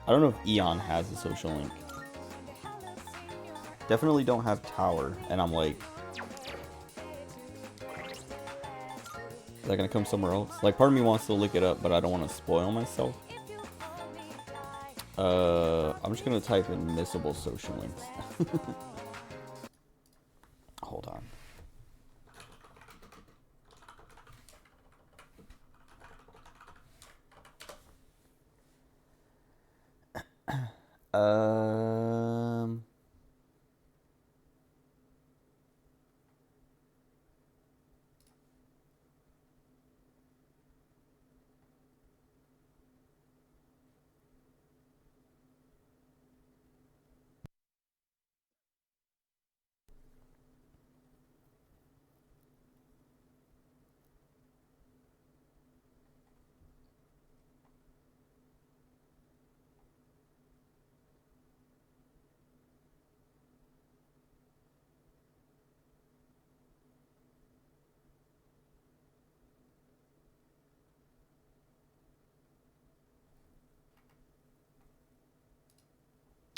I don't know if Eon has a Social Link. Definitely don't have tower. And I'm like... Is that gonna come somewhere else? Like, part of me wants to look it up, but I don't want to spoil myself. I'm just gonna type in missable social links. Hold on.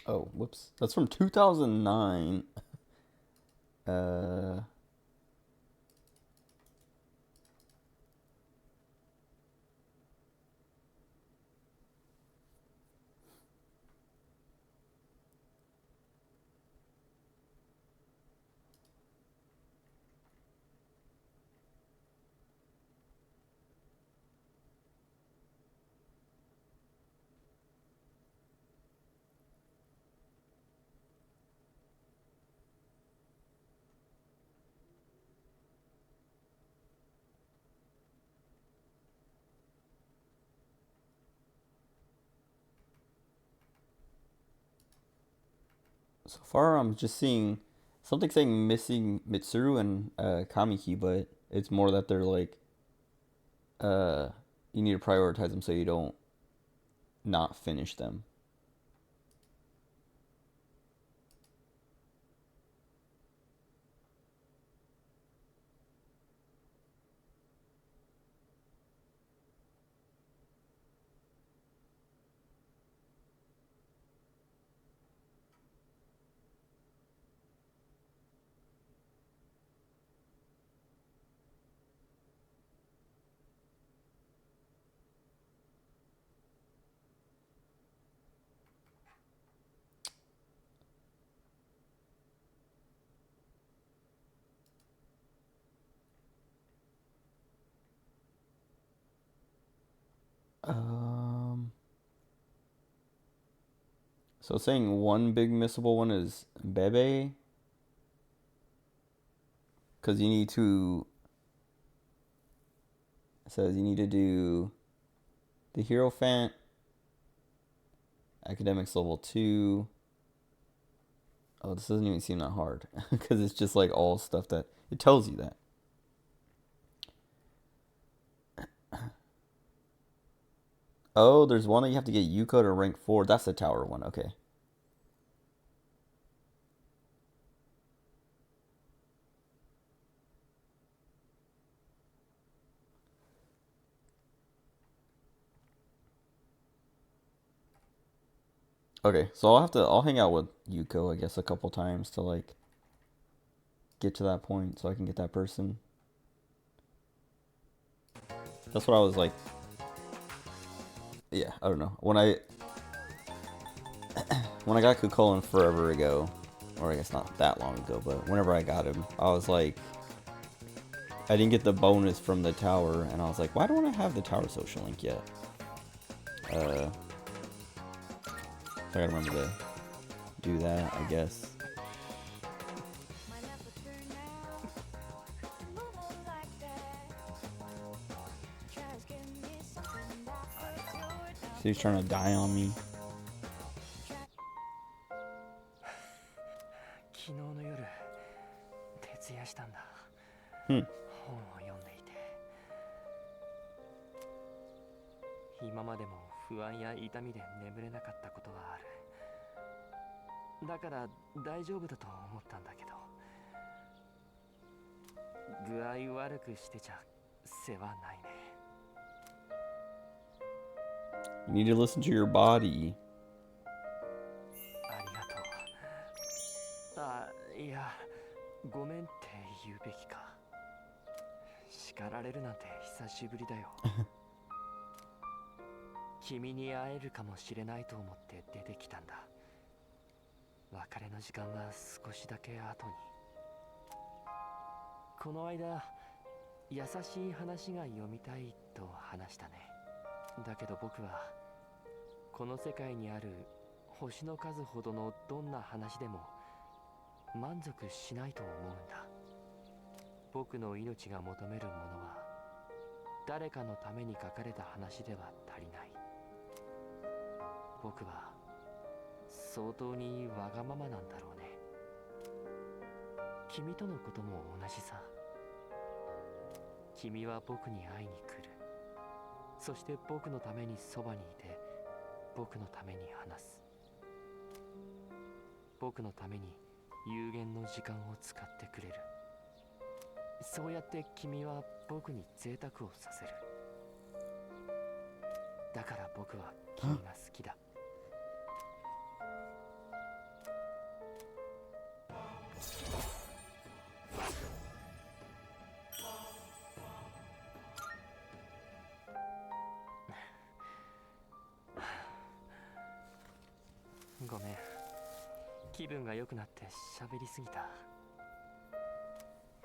Oh, whoops. That's from 2009. So far, I'm just seeing something saying missing Mitsuru and Kamiki, but it's more that they're like, you need to prioritize them so you don't not finish them. So saying one big missable one is Bebe. Because you need to... It says you need to do the Hierophant, Academics level 2. Oh, this doesn't even seem that hard. Because it's just like all stuff that... It tells you that. Oh, there's one that you have to get Yuko to rank 4. That's the tower one. Okay. Okay, so I'll hang out with Yuko, I guess, a couple times to like get to that point so I can get that person. That's what I was like. Yeah, I don't know. When I got Kukulin forever ago, or I guess not that long ago, but whenever I got him, I was like, I didn't get the bonus from the tower, and I was like, why don't I have the tower social link yet? I gotta remember to do that, I guess. So he's trying to die on me. 昨日の夜徹夜したんだ。本を読んでいて、今までも不安や痛みで眠れなかったことはある。だから大丈夫だと思ったんだけど、具合悪くしてちゃ世話ないね。You need to listen to your body. ありがとう。あ、いや、ごめんって言うべきか。叱られるなんて久しぶりだよ。君に会えるかもしれないと思って出てきたんだ。別れの時間は少しだけ後に。この間、優しい話が読みたいと話したね。だけど僕はこの世界にある星の数ほどのどんな話でも満足しないと思うんだ。僕の命が求めるものは誰かのために書かれた話では足りない。僕は相当にわがままなんだろうね。君とのことも同じさ。君は僕に会いに来る。そして僕のためにそばにいて、僕のために話す。僕のために有限の時間を使ってくれる。そうやって君は僕に贅沢をさせる。だから僕は君が好きだ。ごめん、気分が良くなって喋りすぎた。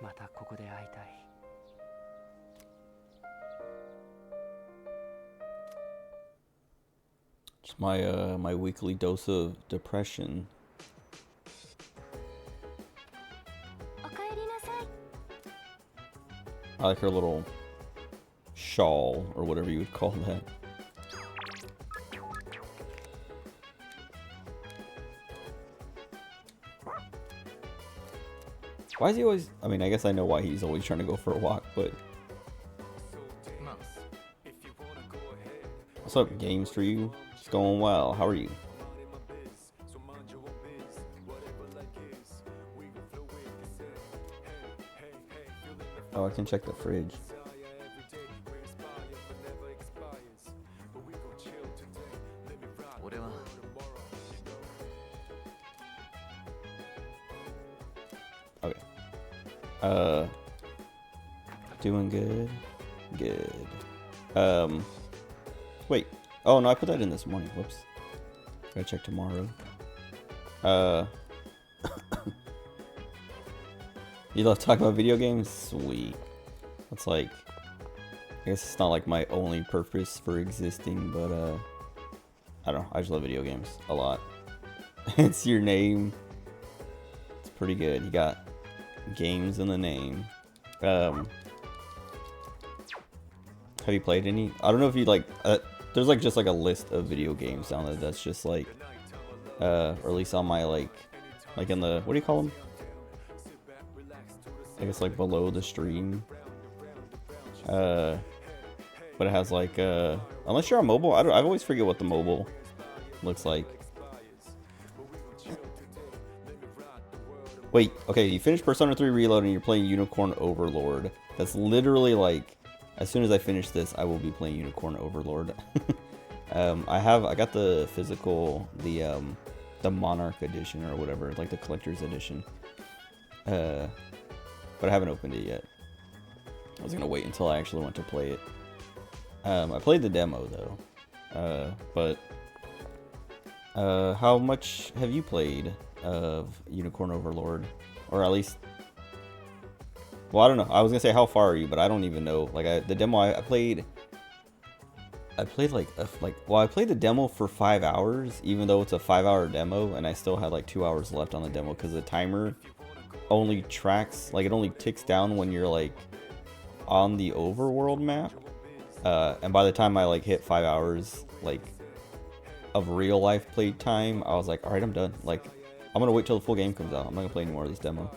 またここで会いたい。Just my weekly dose of depression. おかえりなさい。 I like her little shawl or whatever you would call that. Why is he always... I mean, I guess I know why he's always trying to go for a walk, but... What's up, Games for you? It's going well. How are you? Oh, I can check the fridge. Okay. Doing good. Good. Wait. Oh, no, I put that in this morning. Whoops. Gotta check tomorrow. You love talking about video games? Sweet. That's like... I guess it's not like my only purpose for existing, but I don't know. I just love video games a lot. It's your name. It's pretty good. You got games in the name. Have you played any? I don't know if you like. There's like just like a list of video games down there that's just like, or at least on my like in the, what do you call them? I guess like below the stream. But it has like unless you're on mobile, I always forget what the mobile looks like. Wait, okay, you finished Persona 3 Reload and you're playing Unicorn Overlord. That's literally like, as soon as I finish this, I will be playing Unicorn Overlord. I got the physical, the Monarch edition or whatever, like the collector's edition. But I haven't opened it yet. I was gonna wait until I actually went to play it. I played the demo though. But how much have you played of Unicorn Overlord? Or at least, well, I don't know. I was gonna say how far are you, but I don't even know. Like the demo I played well, I played the demo for 5 hours, even though it's a 5-hour demo, and I still had like 2 hours left on the demo because the timer only tracks, like it only ticks down when you're like on the overworld map. And by the time I like hit 5 hours like of real life play time, I was like, all right, I'm done. Like, I'm gonna wait till the full game comes out. I'm not gonna play any more of this demo.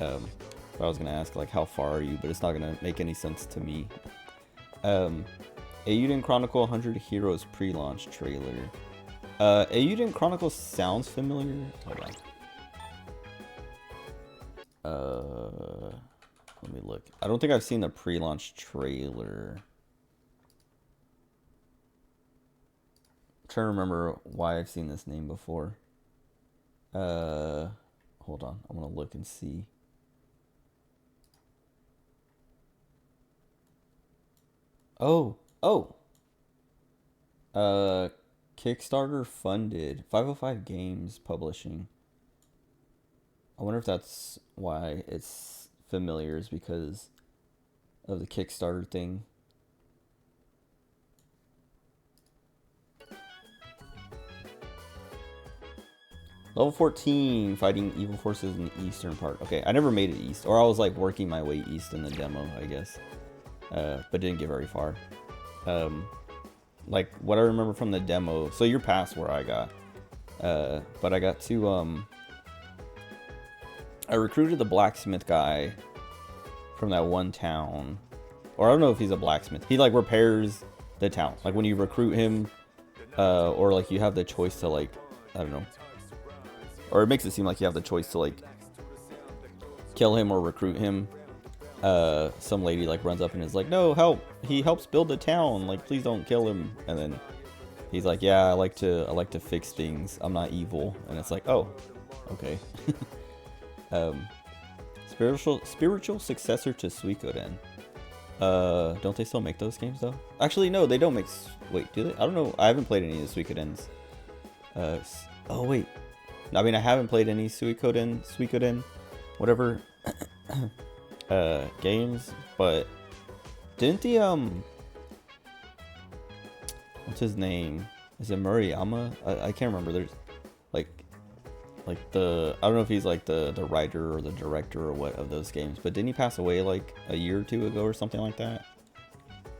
I was gonna ask like how far are you, but it's not gonna make any sense to me. Eiyuden Chronicle 100 Heroes pre-launch trailer. Eiyuden Chronicle sounds familiar. Hold on. Let me look. I don't think I've seen the pre-launch trailer. I'm trying to remember why I've seen this name before. Hold on. I'm gonna look and see. Oh. Kickstarter funded. 505 Games Publishing. I wonder if that's why it's familiar, is because of the Kickstarter thing. Level 14, fighting evil forces in the eastern part. Okay, I never made it east, or I was like working my way east in the demo, I guess. But didn't get very far. Like what I remember from the demo, so you're past where I got. But I got to, I recruited the blacksmith guy from that one town. Or I don't know if he's a blacksmith. He like repairs the town. Like when you recruit him, or like you have the choice to like, I don't know. Or it makes it seem like you have the choice to like kill him or recruit him. Some lady like runs up and is like, no, help, he helps build the town, like please don't kill him. And then he's like, yeah, I like to fix things, I'm not evil. And it's like, oh, okay. Spiritual successor to Suikoden. Don't they still make those games though? Actually no, they don't make, wait, do they? I don't know, I haven't played any of the Suikodens. Oh wait, I mean I haven't played any Suikoden, whatever games, but didn't the what's his name? Is it Murayama? I can't remember. There's like the, I don't know if he's like the writer or the director or what of those games, but didn't he pass away like a year or two ago or something like that?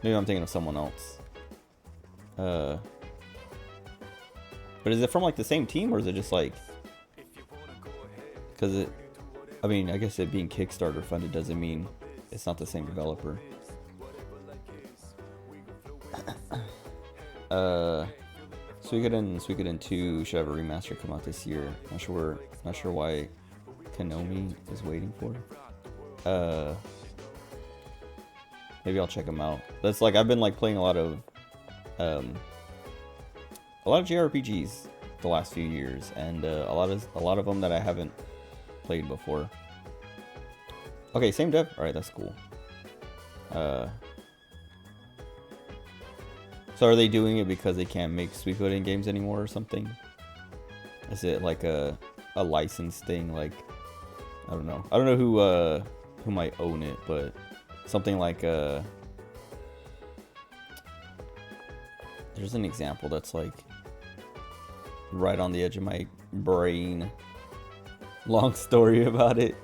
Maybe I'm thinking of someone else. But is it from like the same team, or is it just like, because it, I mean, I guess it being Kickstarter funded doesn't mean it's not the same developer. Suikoden 2 should have a remaster come out this year. Not sure why Konami is waiting for it. Maybe I'll check them out. That's like, I've been like playing a lot of JRPGs the last few years, and a lot of them that I haven't played before. Okay, same dev. All right, that's cool. So are they doing it because they can't make Suikoden games anymore or something? Is it like a license thing? Like, I don't know. I don't know who might own it, but something like There's an example that's like right on the edge of my brain. Long story about it.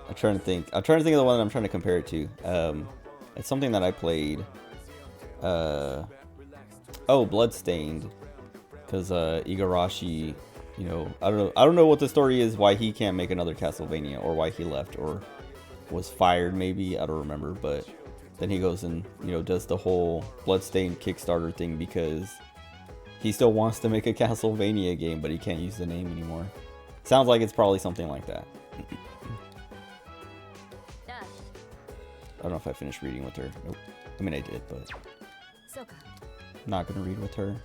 I'm trying to think of the one that I'm trying to compare it to. It's something that I played. Bloodstained. Because Igarashi, you know, I don't know what the story is, why he can't make another Castlevania, or why he left, or was fired maybe, I don't remember, but then he goes and, you know, does the whole Bloodstained Kickstarter thing because he still wants to make a Castlevania game, but he can't use the name anymore. Sounds like it's probably something like that. I don't know if I finished reading with her. Nope. I mean, I did, but not gonna read with her.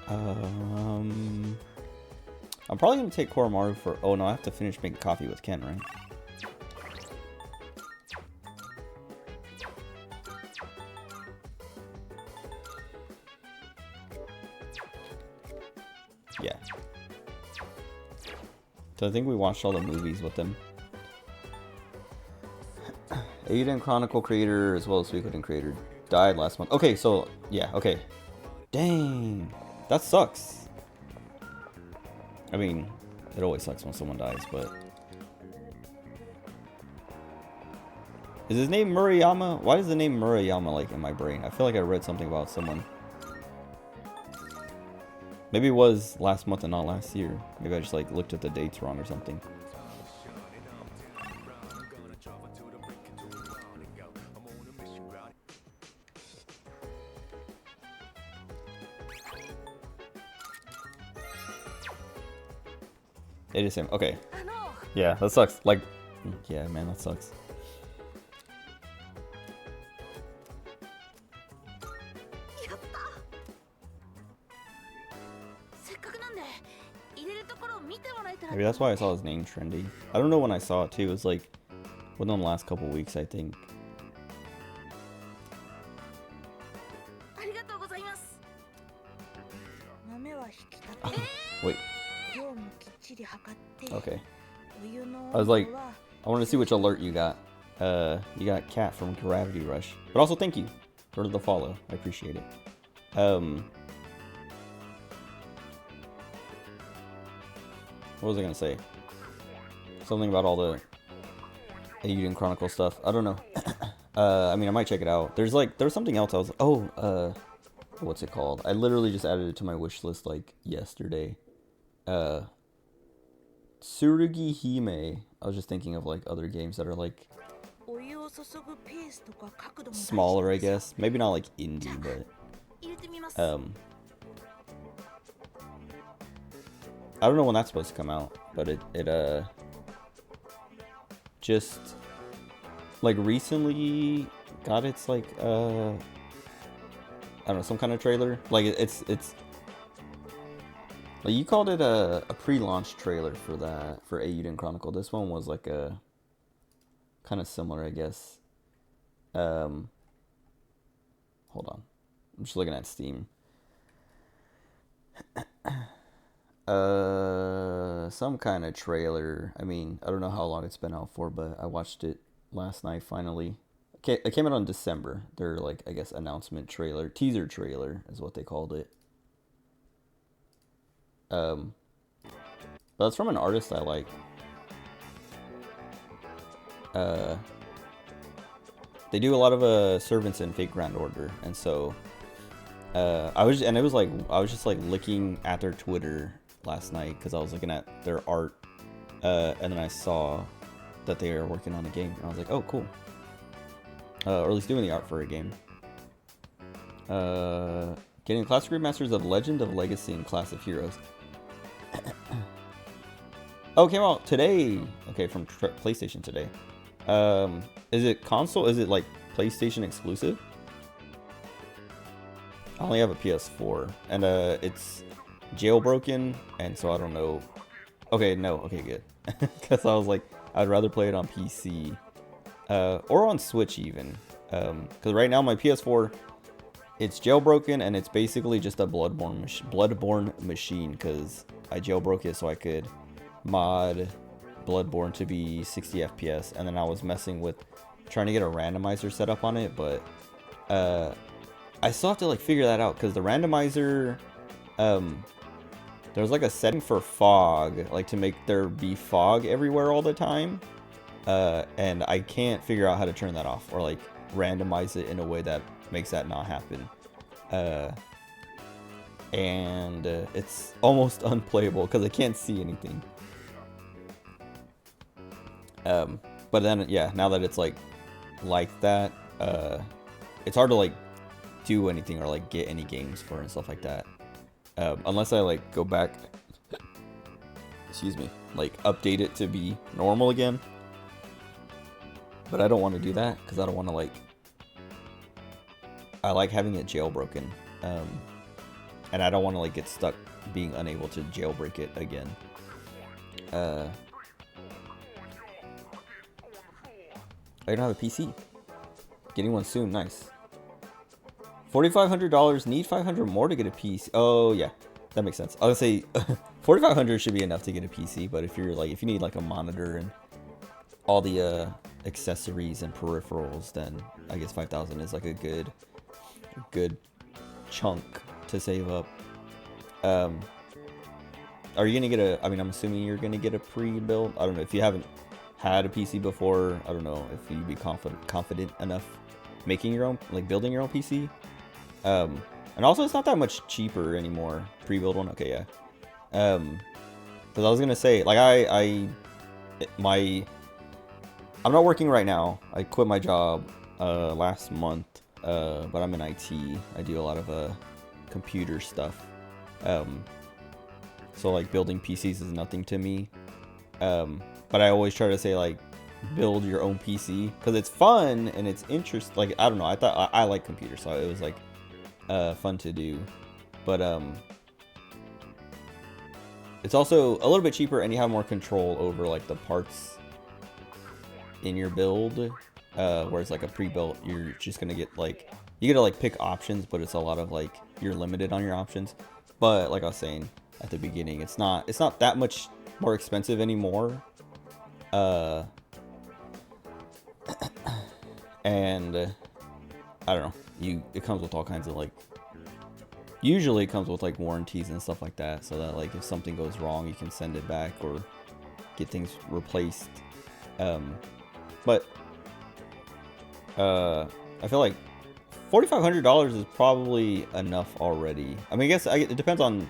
I'm probably gonna take Koromaru for. Oh no, I have to finish making coffee with Ken, right? Yeah. So I think we watched all the movies with them. Eiyuden Chronicle creator as well as Suikoden creator died last month. Okay, so yeah, okay. Dang, that sucks. I mean, it always sucks when someone dies, but is his name Murayama? Why is the name Murayama like in my brain? I feel like I read something about someone. Maybe it was last month and not last year. Maybe I just like looked at the dates wrong or something. It is him. Okay. Yeah, that sucks. Like, yeah, man, that sucks. Maybe that's why I saw his name trending. I don't know when I saw it too. It was like within the last couple weeks, I think. Oh, wait. Okay. I was like, I want to see which alert you got. You got Cat from Gravity Rush. But also thank you for the follow. I appreciate it. What was I gonna say? Something about all the Eiyuden Chronicle stuff. I don't know. I mean, I might check it out. There's something else I was. What's it called? I literally just added it to my wish list like yesterday. Tsurugi Hime. I was just thinking of like other games that are like smaller, I guess. Maybe not like indie, but I don't know when that's supposed to come out, but it just like recently got its like I don't know, some kind of trailer. Like it's like you called it a pre-launch trailer for that, for Eiyuden Chronicle. This one was like a kind of similar, I guess. Hold on, I'm just looking at Steam. Some kind of trailer. I mean, I don't know how long it's been out for, but I watched it last night finally. Okay, it came out in December. Their like, I guess, announcement trailer, teaser trailer is what they called it. But it's from an artist I like. They do a lot of Servants in Fate Grand Order, and so I was just like looking at their Twitter last night because I was looking at their art, and then I saw that they are working on a game, and I was like, oh, cool. Or at least doing the art for a game. Getting classic remasters of Legend of Legacy and Class of Heroes. Oh, it came out today. Okay, from PlayStation today. Is it console? Is it like PlayStation exclusive? I only have a PS4, and it's jailbroken, and so I don't know. Okay, no, okay, good. Because I was like, I'd rather play it on PC, or on Switch even. Because right now my PS4, it's jailbroken, and it's basically just a Bloodborne machine. Because I jailbroke it so I could mod Bloodborne to be 60 FPS, and then I was messing with trying to get a randomizer set up on it, but I still have to like figure that out because the randomizer, there's like a setting for fog, like to make there be fog everywhere all the time, and I can't figure out how to turn that off or like randomize it in a way that makes that not happen. And it's almost unplayable because I can't see anything. But then yeah, now that it's like that, it's hard to like do anything or like get any games for it and stuff like that, unless I like go back, excuse me, like update it to be normal again. But I don't want to do that because I don't want to like, I like having it jailbroken, and I don't want to like get stuck being unable to jailbreak it again. I don't have a PC. Getting one soon. Nice. $4,500. Need 500 more to get a PC. Oh yeah, that makes sense. I would say 4,500 should be enough to get a PC. But if you're like, if you need like a monitor and all the accessories and peripherals, then I guess 5,000 is like a good chunk to save up. Are you gonna get a? I mean, I'm assuming you're gonna get a pre-built. I don't know if you haven't had a PC before. I don't know if you'd be confident enough making your own, like building your own PC. And also it's not that much cheaper anymore. Pre-built one, okay, yeah. Because I was gonna say, like I'm not working right now. I quit my job last month, but I'm in IT. I do a lot of computer stuff. So like building PCs is nothing to me. But I always try to say like build your own PC because it's fun and it's interesting. Like I don't know, I thought I like computers, so it was like fun to do. But it's also a little bit cheaper and you have more control over like the parts in your build. Whereas like a pre-built, you're just gonna get like, you get to like pick options, but it's a lot of like, you're limited on your options. But like I was saying at the beginning, it's not that much more expensive anymore. And I don't know, it comes with all kinds of like, usually it comes with like warranties and stuff like that, so that like if something goes wrong you can send it back or get things replaced. But I feel like $4,500 is probably enough already. I mean, I guess it depends on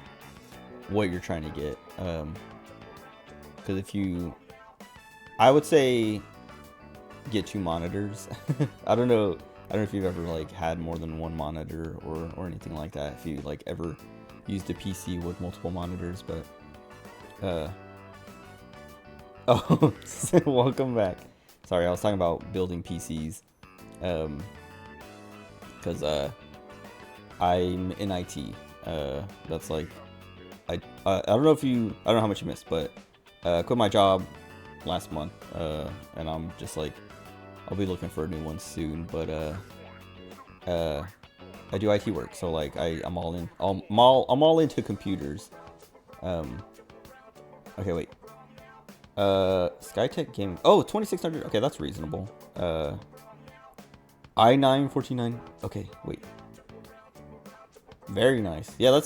what you're trying to get. Because I would say get 2 monitors. I don't know if you've ever like had more than one monitor or anything like that. If you like ever used a PC with multiple monitors, but oh, welcome back. Sorry, I was talking about building PCs. Because I'm in IT. That's like, I don't know how much you missed, but quit my job last month, and I'm just like, I'll be looking for a new one soon. But I do IT work, so like I'm all in. I'm all into computers. Okay, wait. Skytech Gaming. Oh, 2,600. Okay, that's reasonable. i9-149. Okay, wait. Very nice. Yeah,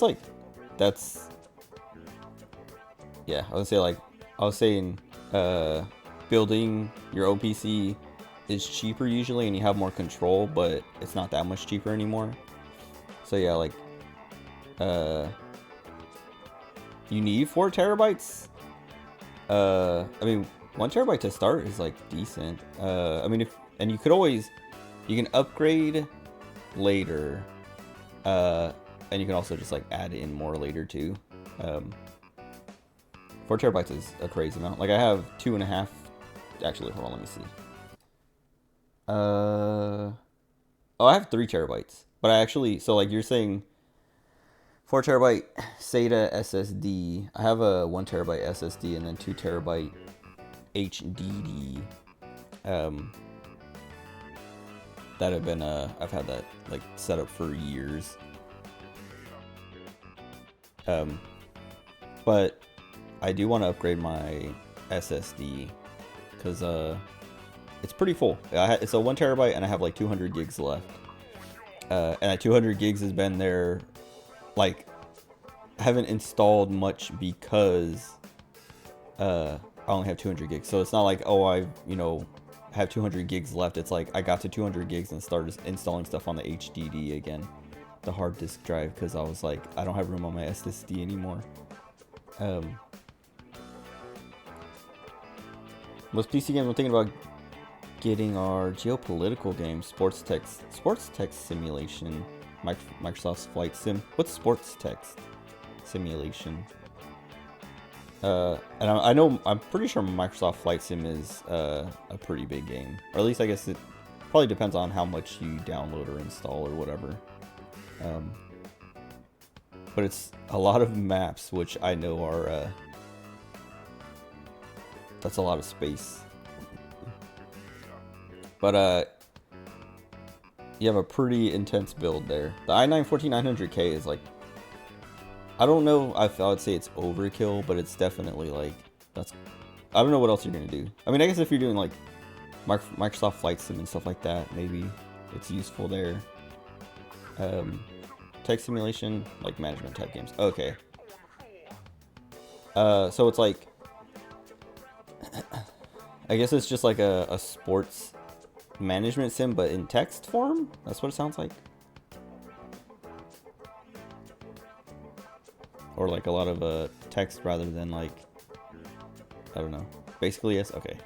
yeah, I was saying building your own PC is cheaper usually and you have more control, but it's not that much cheaper anymore. So yeah, like you need 4 terabytes. I mean, 1 terabyte to start is like decent. I mean, you can upgrade later, and you can also just like add in more later too. 4 terabytes is a crazy amount. Like I have 2.5. Actually, hold on, let me see. Oh, I have 3 terabytes. But I actually, so like you're saying 4 terabyte SATA SSD. I have a 1 terabyte SSD and then 2 terabyte HDD. That have been I've had that like set up for years. But I do want to upgrade my SSD because it's pretty full. It's a 1 terabyte and I have like 200 gigs left. and that 200 gigs has been there. Like, I haven't installed much because I only have 200 gigs. So it's not like, oh, I have 200 gigs left. It's like I got to 200 gigs and started installing stuff on the HDD again, the hard disk drive, because I was like, I don't have room on my SSD anymore. Most PC games I'm thinking about getting are geopolitical games, sports text simulation, Microsoft's Flight Sim. What's sports text simulation? And I'm pretty sure Microsoft Flight Sim is a pretty big game, or at least I guess it probably depends on how much you download or install or whatever. But it's a lot of maps, which I know are that's a lot of space. But you have a pretty intense build there. The i9-14900K is like, I don't know if I would say it's overkill, but it's definitely like, I don't know what else you're gonna do. I mean, I guess if you're doing like Microsoft Flight Sim and stuff like that, maybe it's useful there. Text simulation, like management type games. Okay. So it's like, I guess it's just like a sports management sim, but in text form? That's what it sounds like. Or like a lot of text rather than like, I don't know. Basically, yes. Okay.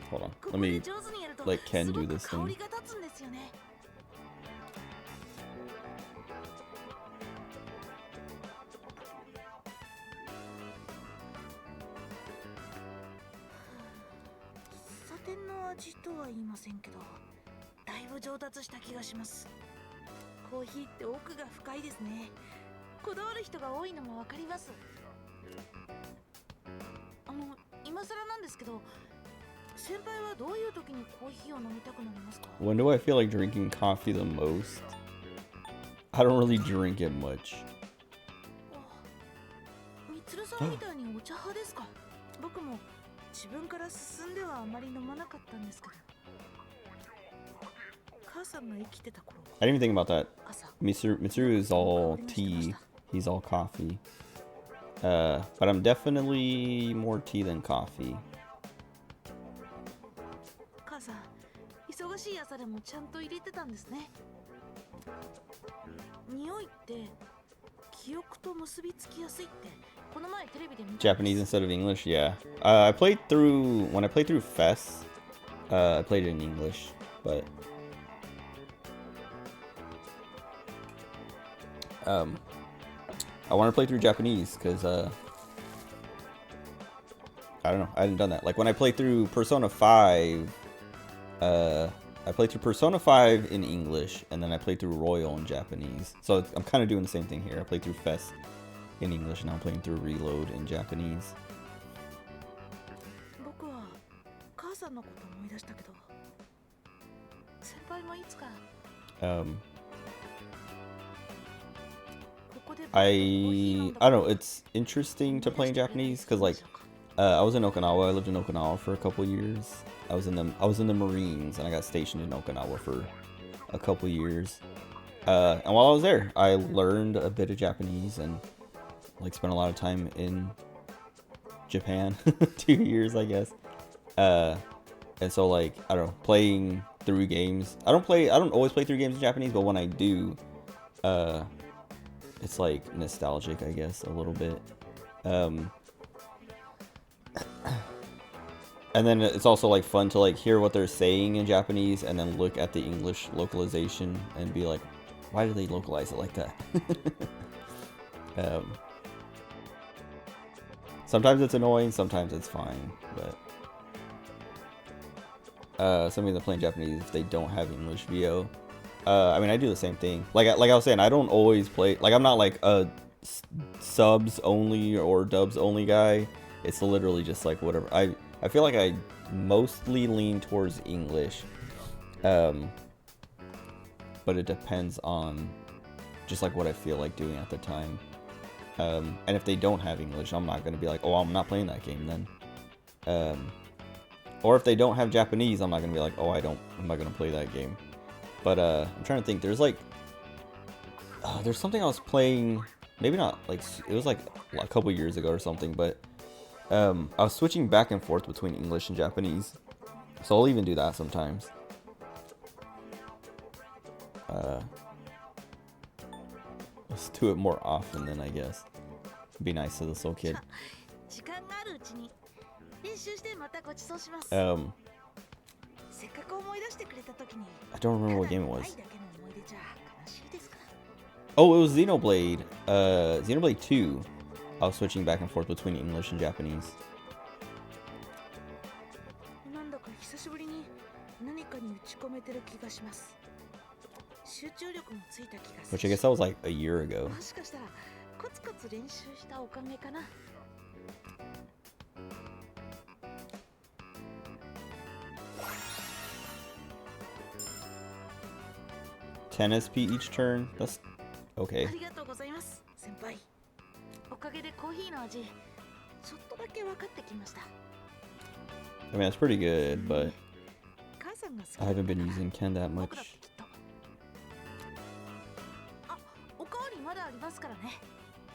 Hold on. Let me let Ken do this thing. When do I feel like drinking coffee the most? I don't really drink it much. I didn't even think about that. Mitsuru is all tea. He's all coffee. But I'm definitely more tea than coffee. Japanese instead of English, yeah. When I played through Fest, I played it in English, but I want to play through Japanese because I don't know, I hadn't done that. Like when I played through Persona 5, I played through Persona 5 in English, and then I played through Royal in Japanese. So I'm kind of doing the same thing here. I played through Fest in English, and now I'm playing through Reload in Japanese. I don't know, it's interesting to play in Japanese because like I was in Okinawa. I lived in Okinawa for a couple years. I was in the Marines, and I got stationed in Okinawa for a couple years. And while I was there, I learned a bit of Japanese and like spent a lot of time in Japan. 2 years, I guess. And so like, I don't know, playing through games. I don't always play through games in Japanese, but when I do, it's like nostalgic, I guess, a little bit. And then it's also like fun to like hear what they're saying in Japanese and then look at the English localization and be like, why do they localize it like that? Sometimes it's annoying, sometimes it's fine, but somebody that playing Japanese, if they don't have English VO, I mean, I do the same thing. Like I was saying, I don't always play, like I'm not like a subs only or dubs only guy. It's literally just like whatever. I feel like I mostly lean towards English, but it depends on just like what I feel like doing at the time. And if they don't have English, I'm not gonna be like, oh, I'm not playing that game then. Or if they don't have Japanese, I'm not gonna be like, oh, I'm not gonna play that game. But I'm trying to think. There's like, there's something I was playing. Maybe not like it was like a couple years ago or something. But I was switching back and forth between English and Japanese, so I'll even do that sometimes. Let's do it more often then, I guess. Be nice to this little kid. 時間があるうちに練習してまたごちそうします。せっかく思い出してくれた時に I don't remember what game it ない was. だけの思い出じゃ悲しいですから。 Oh, it was Xenoblade. Xenoblade 2. I was switching back and forth between English and Japanese. なんだか久しぶりに何かに打ち込めてる気がします。集中力もついた気がする。 Which I guess that was like a year ago. もしかしたらコツコツ練習したおかげかな。 10 SP each turn? That's okay. ありがとうございます、先輩。おかげでコーヒーの味、ちょっとだけ分かってきました。 I mean, that's pretty good, but 母さんが好き I haven't been using Ken that 僕 much. だってきっと。あ、おかわりまだありますからね。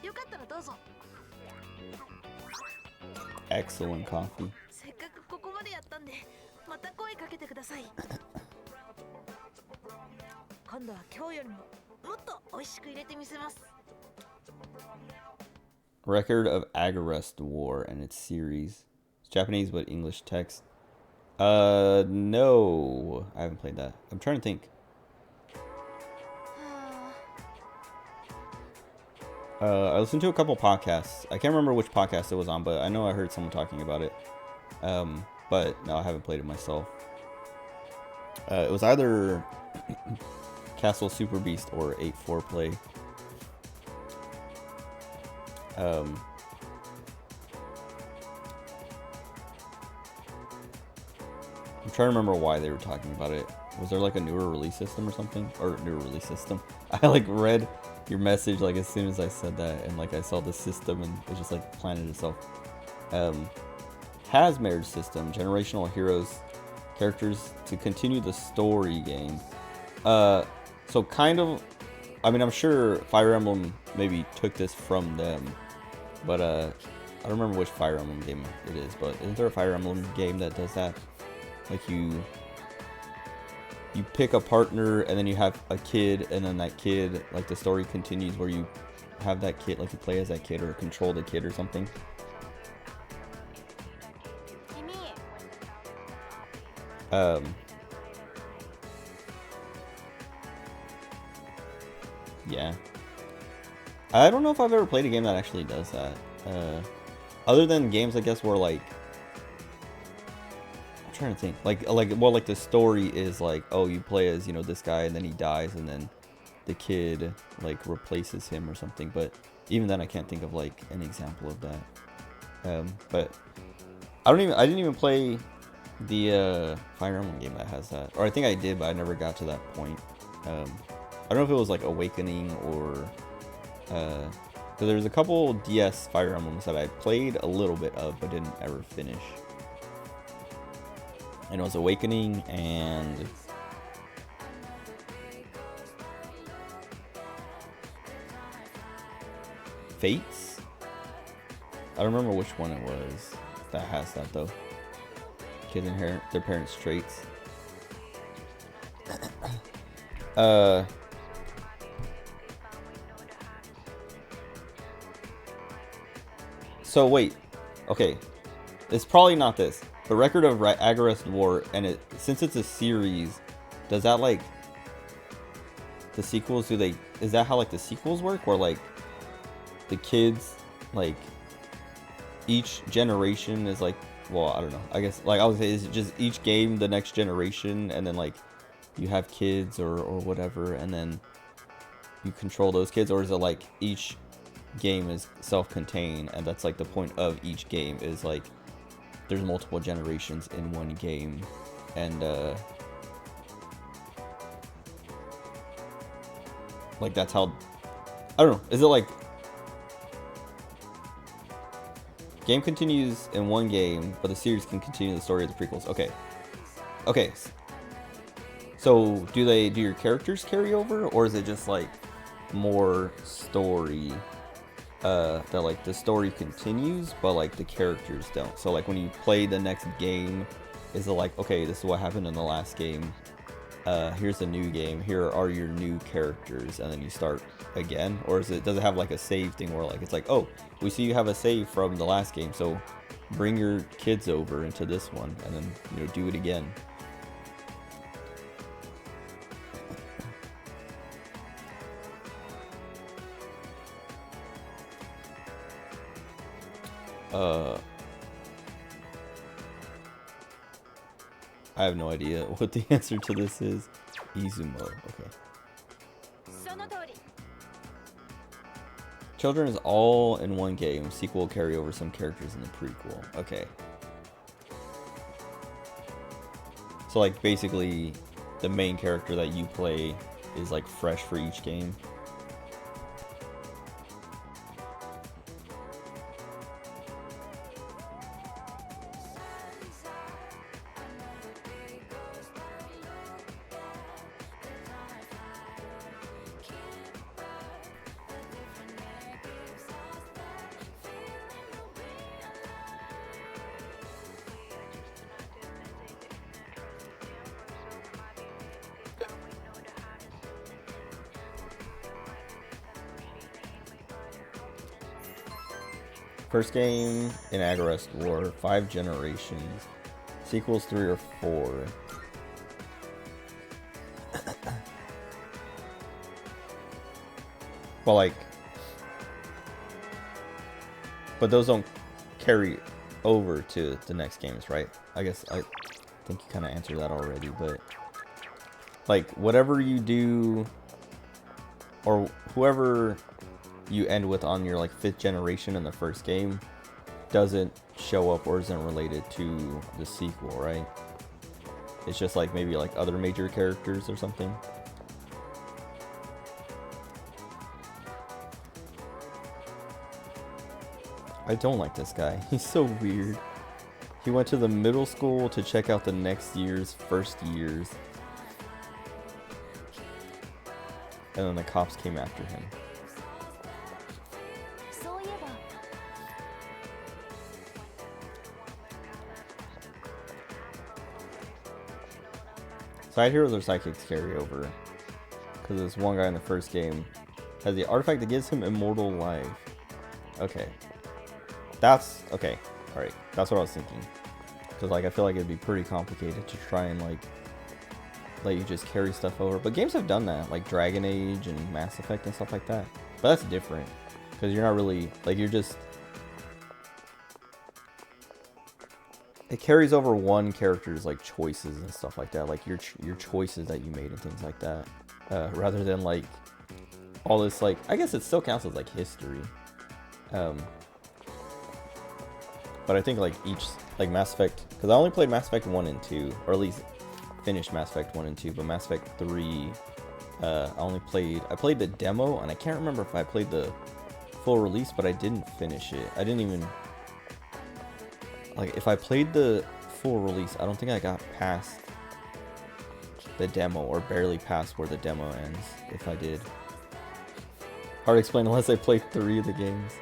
よかったらどうぞ。 Excellent coffee. せっかくここまでやったんで、また声かけてください。今度は今日よりももっと美味しく入れてみせます。 Record of Agarest War and its series. It's Japanese but English text. No. I haven't played that. I'm trying to think. I listened to a couple podcasts. I can't remember which podcast it was on, but I know I heard someone talking about it. But no, I haven't played it myself. It was either Castle Super Beast or 8-4 Play. I'm trying to remember why they were talking about it. Was there like a newer release system or something? Or newer release system? I like read your message like as soon as I said that, and like I saw the system and it just like planted itself. Has marriage system, generational heroes, characters to continue the story game. So kind of, I mean, I'm sure Fire Emblem maybe took this from them, but I don't remember which Fire Emblem game it is, but isn't there a Fire Emblem game that does that? Like you pick a partner and then you have a kid, and then that kid, like the story continues where you have that kid, like you play as that kid or control the kid or something. Yeah. I don't know if I've ever played a game that actually does that. Other than games, I guess, where like, I'm trying to think, like the story is like, oh, you play as, you know, this guy and then he dies and then the kid like replaces him or something. But even then, I can't think of like an example of that. But I didn't even play the Fire Emblem game that has that, or I think I did, but I never got to that point. I don't know if it was like Awakening or so there's a couple DS Fire Emblems that I played a little bit of but didn't ever finish. And it was Awakening and Fates. I don't remember which one it was that has that though. Kids inherit their parents' traits. So wait, okay, it's probably not this, but Record of Agarest War, and since it's a series, does that like the sequels? Is that how like the sequels work, where like the kids, like each generation is like, well, I don't know. I guess like I would say, is it just each game the next generation, and then like you have kids or whatever, and then you control those kids, or is it like each game is self-contained, and that's like the point of each game is like there's multiple generations in one game, and like that's how, I don't know, is it like Game continues in one game, but the series can continue the story of the prequels. Okay. Okay. So, do your characters carry over, or is it just like more story? That like the story continues, but like the characters don't. So like when you play the next game, is it like, okay, this is what happened in the last game. Here's a new game. Here are your new characters, and then you start again, or does it have like a save thing where like it's like, oh, we see you have a save from the last game, so bring your kids over into this one, and then do it again. I have no idea what the answer to this is. Izumo, okay. Children is all in one game. Sequel will carry over some characters in the prequel. Okay. So like basically the main character that you play is like fresh for each game. First game in Agarest War, 5 generations. Sequels 3 or 4. Well, like, but those don't carry over to the next games, right? I guess I think you kind of answered that already, but like whatever you do, or whoever you end with on your like 5th generation in the first game doesn't show up or isn't related to the sequel, right? It's just like maybe like other major characters or something. I don't like this guy. He's so weird. He went to the middle school to check out the next year's first years. And then the cops came after him. Side heroes or psychics carry over. Because this one guy in the first game has the artifact that gives him immortal life. Okay. That's okay. Alright. That's what I was thinking. Because like I feel like it'd be pretty complicated to try and like let you just carry stuff over. But games have done that, like Dragon Age and Mass Effect and stuff like that. But that's different. Because you're not really like you're just it carries over one character's like choices and stuff like that, like your choices that you made and things like that, rather than like all this like I guess it still counts as like history, but I think like each like Mass Effect, because I only played Mass Effect 1 and 2, or at least finished Mass Effect 1 and 2, but Mass Effect 3 I played the demo, and I can't remember if I played the full release, but I didn't finish it. I didn't even like, if I played the full release, I don't think I got past the demo, or barely past where the demo ends, if I did. Hard to explain unless I played 3 of the games.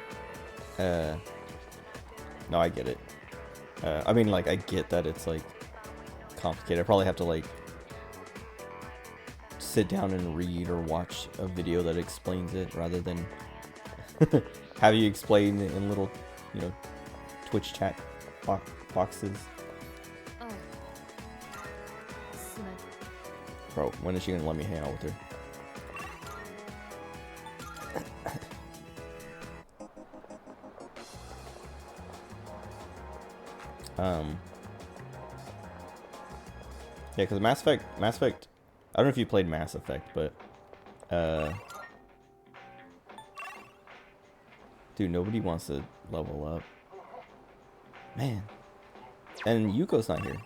No, I get it. I mean, like, I get that it's, like, complicated. I probably have to, like, sit down and read or watch a video that explains it, rather than have you explain in little, Twitch chat boxes. Bro, when is she gonna let me hang out with her? Yeah, because Mass Effect, I don't know if you played Mass Effect, but dude, nobody wants to level up. Man. And Yuko's not here.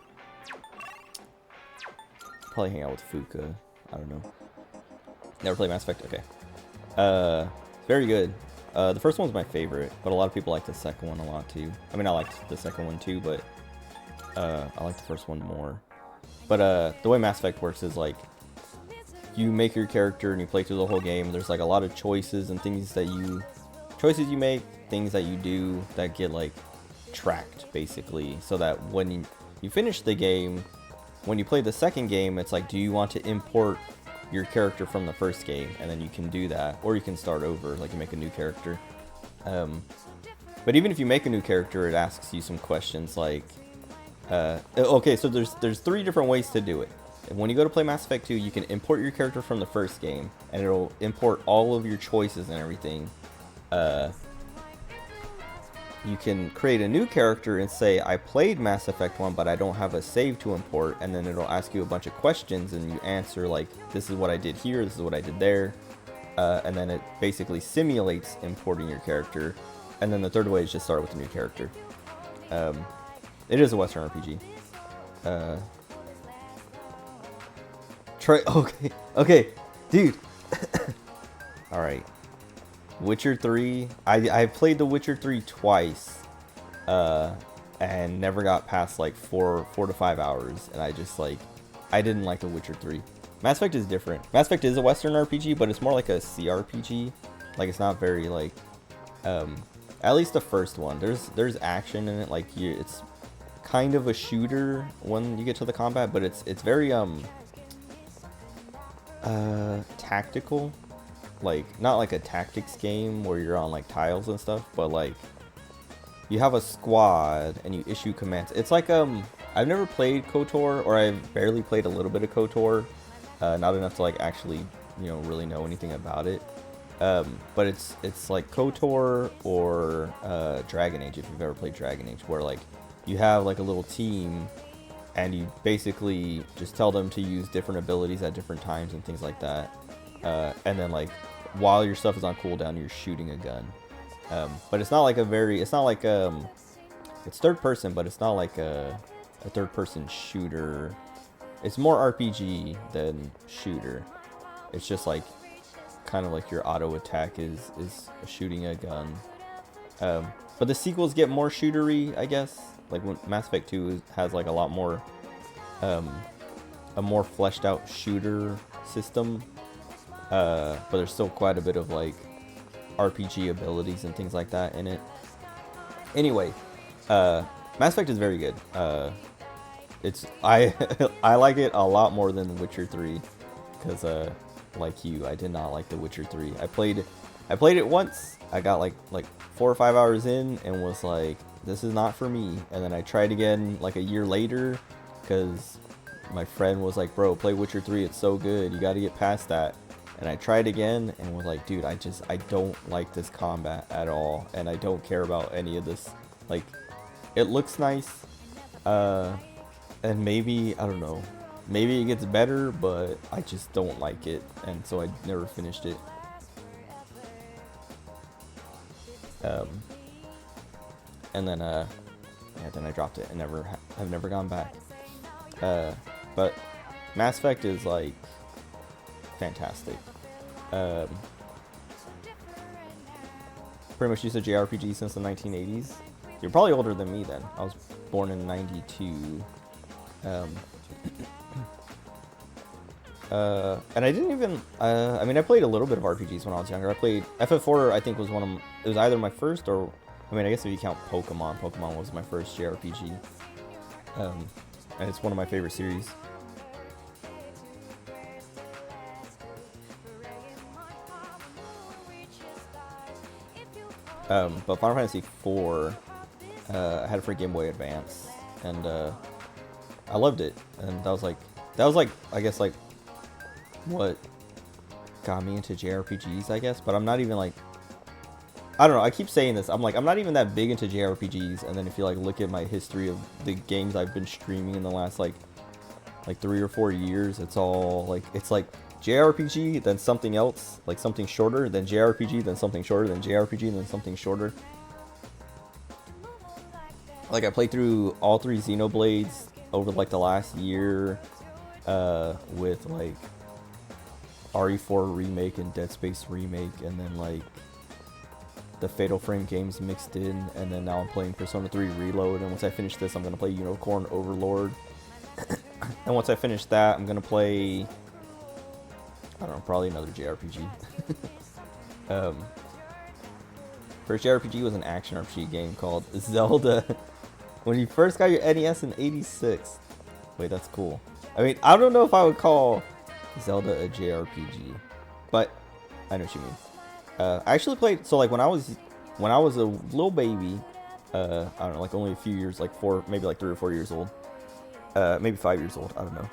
Probably hang out with Fuka. I don't know. Never played Mass Effect? Okay. Very good. The first one's my favorite, but a lot of people like the second one a lot too. I mean, I liked the second one too, but I like the first one more. But the way Mass Effect works is like you make your character and you play through the whole game. There's like a lot of choices and things that you make, things that you do that get like tracked basically, so that when you finish the game, when you play the second game, it's like, do you want to import your character from the first game? And then you can do that, or you can start over, like you make a new character. But even if you make a new character, it asks you some questions like, okay, so there's 3 different ways to do it. When you go to play Mass Effect 2, you can import your character from the first game, and it'll import all of your choices and everything. You can create a new character and say, I played Mass Effect 1, but I don't have a save to import, and then it'll ask you a bunch of questions, and you answer like, this is what I did here, this is what I did there, and then it basically simulates importing your character. And then the third way is just start with a new character. It is a Western RPG. Okay, dude. All right. Witcher 3. I played The Witcher 3 twice, and never got past like 4 to 5 hours, and I just like, I didn't like The Witcher 3. Mass Effect is different. Mass Effect is a Western RPG, but it's more like a CRPG. Like, it's not very like, at least the first one. There's action in it. Like, it's kind of a shooter when you get to the combat, but it's very tactical. Like, not like a tactics game where you're on like tiles and stuff, but like you have a squad and you issue commands. It's like I've never played KOTOR, or I've barely played a little bit of KOTOR, not enough to like actually, you know, really know anything about it. But it's like KOTOR or Dragon Age, if you've ever played Dragon Age, where like you have like a little team and you basically just tell them to use different abilities at different times and things like that. And then like while your stuff is on cooldown, you're shooting a gun. But it's not like it's not like it's third person, but it's not like a third person shooter. It's more RPG than shooter. It's just like kind of like your auto attack is shooting a gun. But the sequels get more shootery, I guess. Like when Mass Effect 2 has like a lot more a more fleshed out shooter system. But there's still quite a bit of like RPG abilities and things like that in it. Anyway, Mass Effect is very good. I like it a lot more than The Witcher 3, because like you, I did not like The Witcher 3. I played it once. I got like 4 or 5 hours in and was like, this is not for me. And then I tried again like a year later, because my friend was like, bro, play Witcher 3, it's so good, you got to get past that. And I tried again and was like, dude, I don't like this combat at all, and I don't care about any of this. Like, it looks nice, and maybe, I don't know, maybe it gets better, but I just don't like it, and so I never finished it. And then then I dropped it and I've never gone back. But Mass Effect is like fantastic. Pretty much used a JRPG since the 1980s. You're probably older than me then. I was born in 92. And I didn't even, I mean, I played a little bit of RPGs when I was younger. I played FF4, I think was it was either my first, or, I mean, I guess if you count Pokemon was my first JRPG. And it's one of my favorite series. But Final Fantasy IV, I had it for Game Boy Advance, and I loved it. And that was like, I guess, like, what got me into JRPGs, I guess. But I'm not even like, I don't know, I keep saying this, I'm not even that big into JRPGs. And then if you like look at my history of the games I've been streaming in the last like 3 or 4 years, it's all like, it's like JRPG, then something else, like something shorter, then JRPG, then something shorter, then JRPG, then something shorter. Like, I played through all 3 Xenoblades over like the last year, with like RE4 remake and Dead Space remake, and then like the Fatal Frame games mixed in, and then now I'm playing Persona 3 Reload, and once I finish this, I'm gonna play Unicorn Overlord. And once I finish that, I'm gonna play, I don't know, probably another JRPG. First JRPG was an action RPG game called Zelda. When you first got your NES in '86. Wait, that's cool. I mean, I don't know if I would call Zelda a JRPG, but I know what you mean. I actually played, so like when I was a little baby, I don't know, like only a few years, like maybe like 3 or 4 years old, maybe 5 years old, I don't know.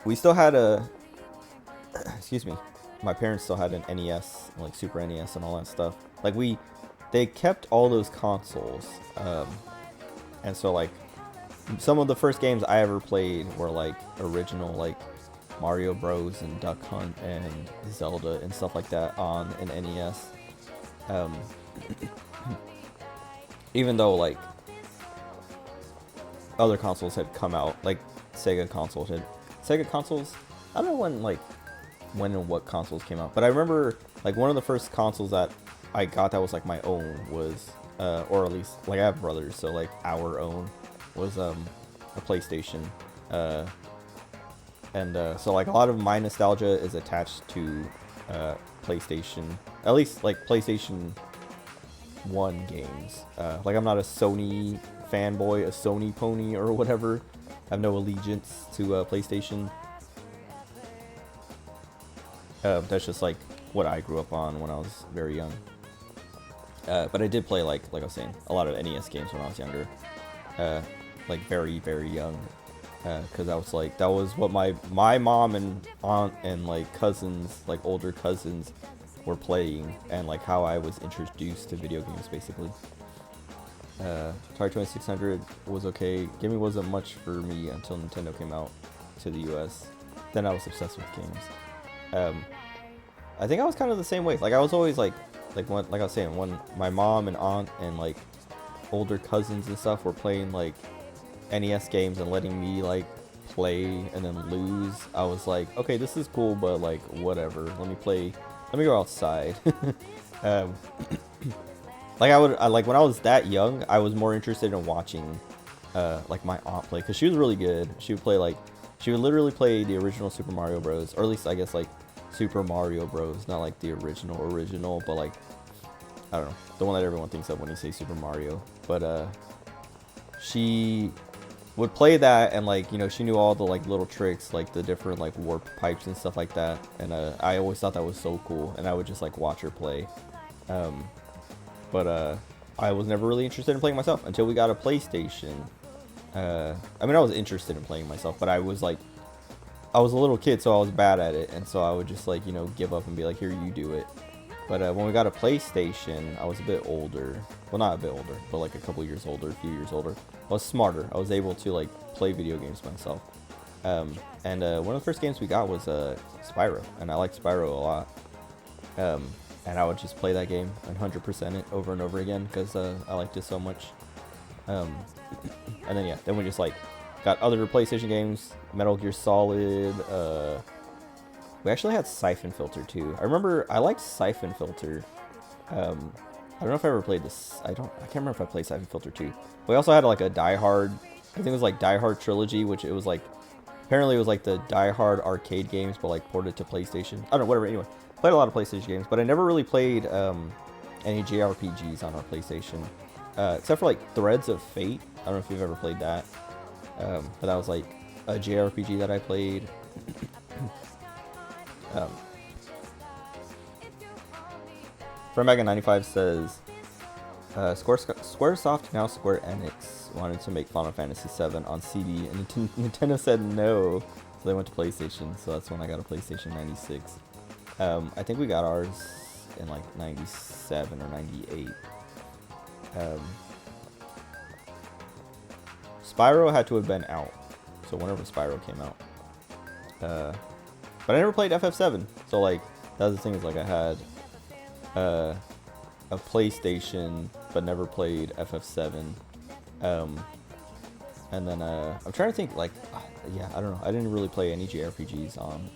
We still had excuse me, my parents still had an NES, like Super NES and all that stuff. Like they kept all those consoles, and so like some of the first games I ever played were like original, like Mario Bros and Duck Hunt and Zelda and stuff like that on an NES. Even though like other consoles had come out, like Sega consoles, I don't know when and what consoles came out, but I remember like one of the first consoles that I got that was like my own was, or at least like I have brothers, so like our own was a PlayStation, and so like a lot of my nostalgia is attached to PlayStation, at least like PlayStation 1 games. Like I'm not a Sony fanboy, a Sony pony or whatever. I have no allegiance to PlayStation. That's just like what I grew up on when I was very young. But I did play like I was saying, a lot of NES games when I was younger, like very, very young, because that was what my mom and aunt and like cousins, like older cousins, were playing, and like how I was introduced to video games basically. Atari 2600 was okay. Gaming wasn't much for me until Nintendo came out to the US. Then I was obsessed with games. I think I was kind of the same way. Like I was always like I was saying, when my mom and aunt and like older cousins and stuff were playing like NES games and letting me like play and then lose, I was like, okay, this is cool, but like whatever. Let me go outside. Like when I was that young, I was more interested in watching like my aunt play, because she was really good. She would literally play the original Super Mario Bros, or at least I guess like Super Mario Bros, not like the original, but like, I don't know, the one that everyone thinks of when you say Super Mario. But she would play that, and like, you know, she knew all the like little tricks, like the different like warp pipes and stuff like that, and I always thought that was so cool, and I would just like watch her play. But I was never really interested in playing myself until we got a PlayStation. I mean, I was interested in playing myself, but I was a little kid, so I was bad at it, and so I would just like, you know, give up and be like, here, you do it. But when we got a PlayStation, I was a bit older. Well, not a bit older, but like a couple years older, a few years older. I was smarter. I was able to like play video games myself. And one of the first games we got was Spyro, and I liked Spyro a lot. And I would just play that game and 100% it over and over again because I liked it so much. And then then we just like got other PlayStation games, Metal Gear Solid. We actually had Siphon Filter too. I remember I liked Siphon Filter. I don't know if I ever played this. I can't remember if I played Siphon Filter 2. We also had like a Die Hard. I think it was like Die Hard Trilogy, which it was like, apparently it was like the Die Hard arcade games, but like ported to PlayStation. I don't know, whatever. Anyway, played a lot of PlayStation games, but I never really played any JRPGs on our PlayStation, except for like Threads of Fate. I don't know if you've ever played that, but that was like a JRPG that I played. FromBack95 says, Squaresoft, now Square Enix, wanted to make Final Fantasy VII on CD, and Nintendo said no, so they went to PlayStation, so that's when I got a PlayStation 96. I think we got ours in like 97 or 98. Spyro had to have been out, so whenever Spyro came out. But I never played FF7, so like, that was the thing, is like I had a PlayStation, but never played FF7. And then I'm trying to think, like, yeah, I don't know, I didn't really play any JRPGs on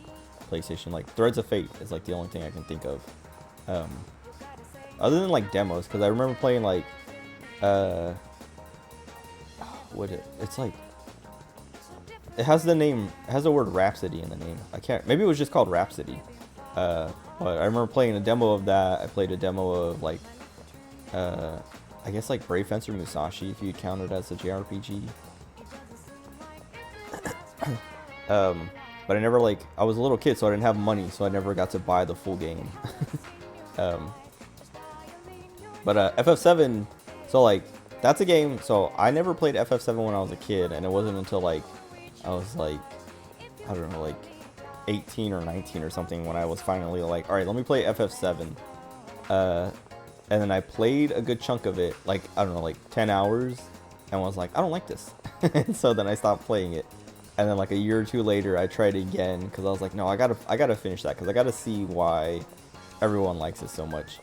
PlayStation. Like Threads of Fate is like the only thing I can think of. other than like demos, because I remember playing like it's like, it has the name, it has the word Rhapsody in the name. I can't, maybe it was just called Rhapsody. But I remember playing a demo of that. I played a demo of like I guess like Brave Fencer Musashi, if you count it as a JRPG. But I never, like, I was a little kid, so I didn't have money, so I never got to buy the full game. But FF7, so like, that's a game, so I never played FF7 when I was a kid, and it wasn't until like, I was like, I don't know, like 18 or 19 or something when I was finally like, alright, let me play FF7. And then I played a good chunk of it, like, I don't know, like 10 hours, and was like, I don't like this. And so then I stopped playing it. And then like a year or two later, I tried it again, because I was like, no, I gotta finish that, because I gotta see why everyone likes it so much.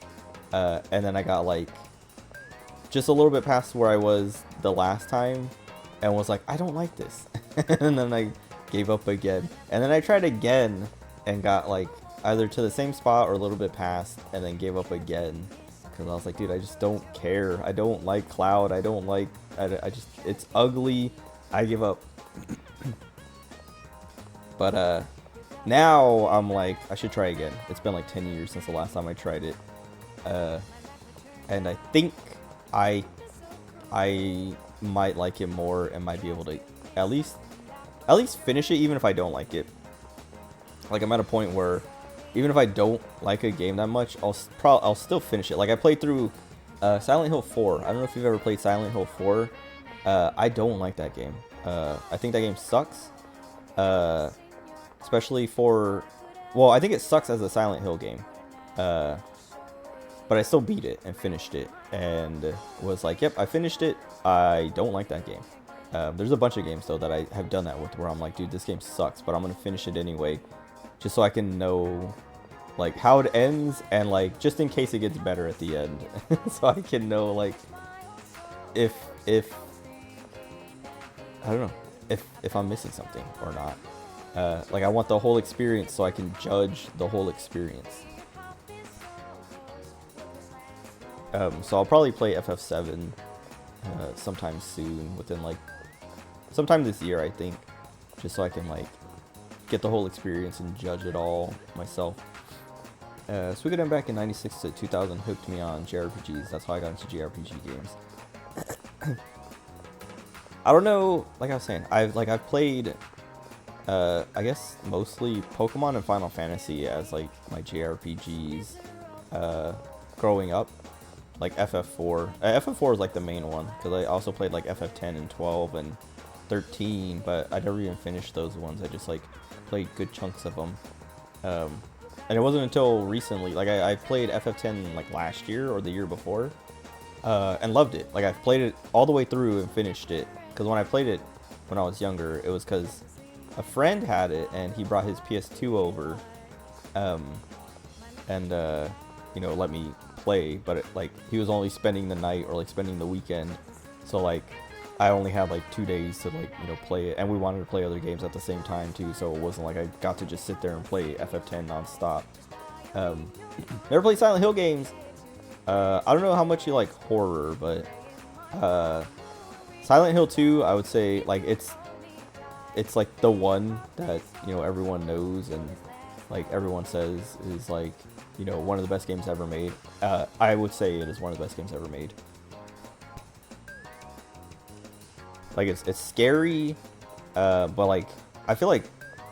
And then I got like, just a little bit past where I was the last time, and was like, I don't like this. And then I gave up again. And then I tried again, and got like, either to the same spot or a little bit past, and then gave up again. Because I was like, dude, I just don't care. I don't like Cloud. I don't like, I just, it's ugly. I give up. But now I'm like, I should try again. It's been like 10 years since the last time I tried it. And I think I might like it more and might be able to at least finish it, even if I don't like it. Like, I'm at a point where even if I don't like a game that much, I'll still finish it. Like, I played through Silent Hill 4. I don't know if you've ever played Silent Hill 4. I don't like that game. I think that game sucks. Especially for, well, I think it sucks as a Silent Hill game. But I still beat it and finished it, and was like, yep, I finished it. I don't like that game. There's a bunch of games though that I have done that with, where I'm like, dude, this game sucks, but I'm gonna finish it anyway, just so I can know like how it ends, and like just in case it gets better at the end. So I can know like if I don't know if I'm missing something or not. Like, I want the whole experience so I can judge the whole experience. So I'll probably play FF7 sometime soon, within like sometime this year, I think, just so I can like get the whole experience and judge it all myself. Suikoden back in 96 to 2000 hooked me on JRPGs. That's how I got into JRPG games. I don't know, like I was saying, I've played I guess mostly Pokemon and Final Fantasy as like my JRPGs growing up. Like FF4. FF4 is like the main one, because I also played like FF10 and 12 and 13, but I never even finished those ones. I just like played good chunks of them. And it wasn't until recently, like I played FF10 like last year or the year before, and loved it. Like, I've played it all the way through and finished it, because when I played it when I was younger, it was because a friend had it and he brought his PS2 over, and you know, let me play, but it, like, he was only spending the night or like spending the weekend, so like I only had like 2 days to like, you know, play it, and we wanted to play other games at the same time too, so it wasn't like I got to just sit there and play FF10 non-stop. Never played Silent Hill games. I don't know how much you like horror, but Silent Hill 2, I would say, like, it's like the one that, you know, everyone knows and like everyone says is like, you know, one of the best games ever made. I would say it is one of the best games ever made. Like, it's scary, but like, I feel like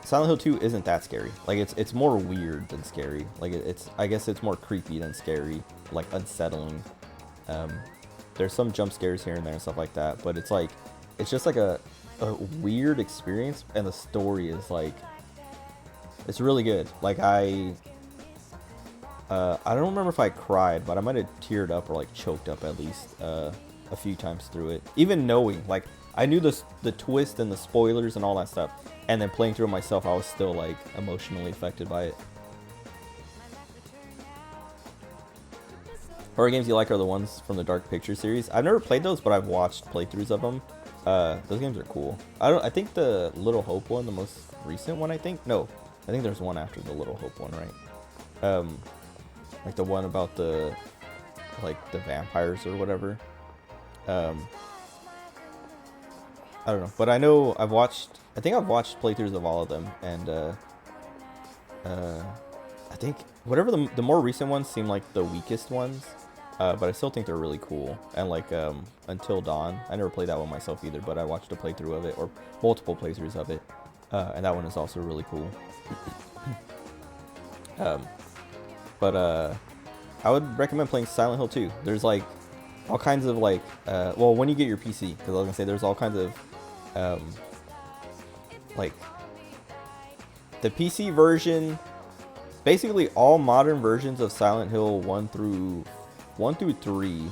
Silent Hill 2 isn't that scary. Like, it's more weird than scary. Like, I guess it's more creepy than scary, like unsettling. There's some jump scares here and there and stuff like that, but it's like, it's just like a weird experience, and the story is like, it's really good. Like, I don't remember if I cried, but I might have teared up or like choked up at least a few times through it. Even knowing, like, I knew the twist and the spoilers and all that stuff, and then playing through it myself, I was still like emotionally affected by it. Horror games you like are the ones from the Dark Pictures series. I've never played those, but I've watched playthroughs of them. Those games are cool. I think the Little Hope one, the most recent one, I think there's one after the Little Hope one, right? Like the one about the like the vampires or whatever. I don't know, but I know I think I've watched playthroughs of all of them, and I think whatever the more recent ones seem like the weakest ones, but I still think they're really cool. And like Until Dawn, I never played that one myself either, but I watched a playthrough of it, or multiple playthroughs of it, and that one is also really cool. But I would recommend playing Silent Hill 2. There's like all kinds of like, well, when you get your PC, because I was gonna say there's all kinds of like the PC version. Basically, all modern versions of Silent Hill 1 through 3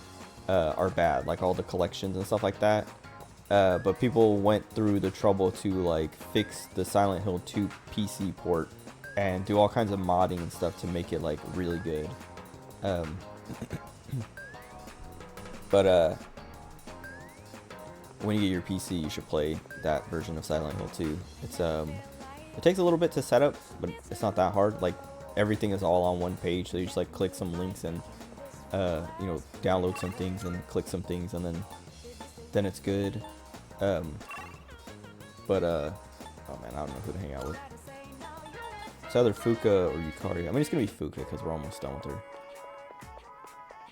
are bad, like all the collections and stuff like that. But people went through the trouble to like fix the Silent Hill 2 PC port and do all kinds of modding and stuff to make it like really good. But when you get your PC, you should play that version of Silent Hill 2. It's it takes a little bit to set up, but it's not that hard. Like everything is all on one page, so you just like click some links and you know, download some things and click some things, and then it's good. But oh man, I don't know who to hang out with. It's either Fuka or Yukari. I mean, it's gonna be Fuka because we're almost done with her.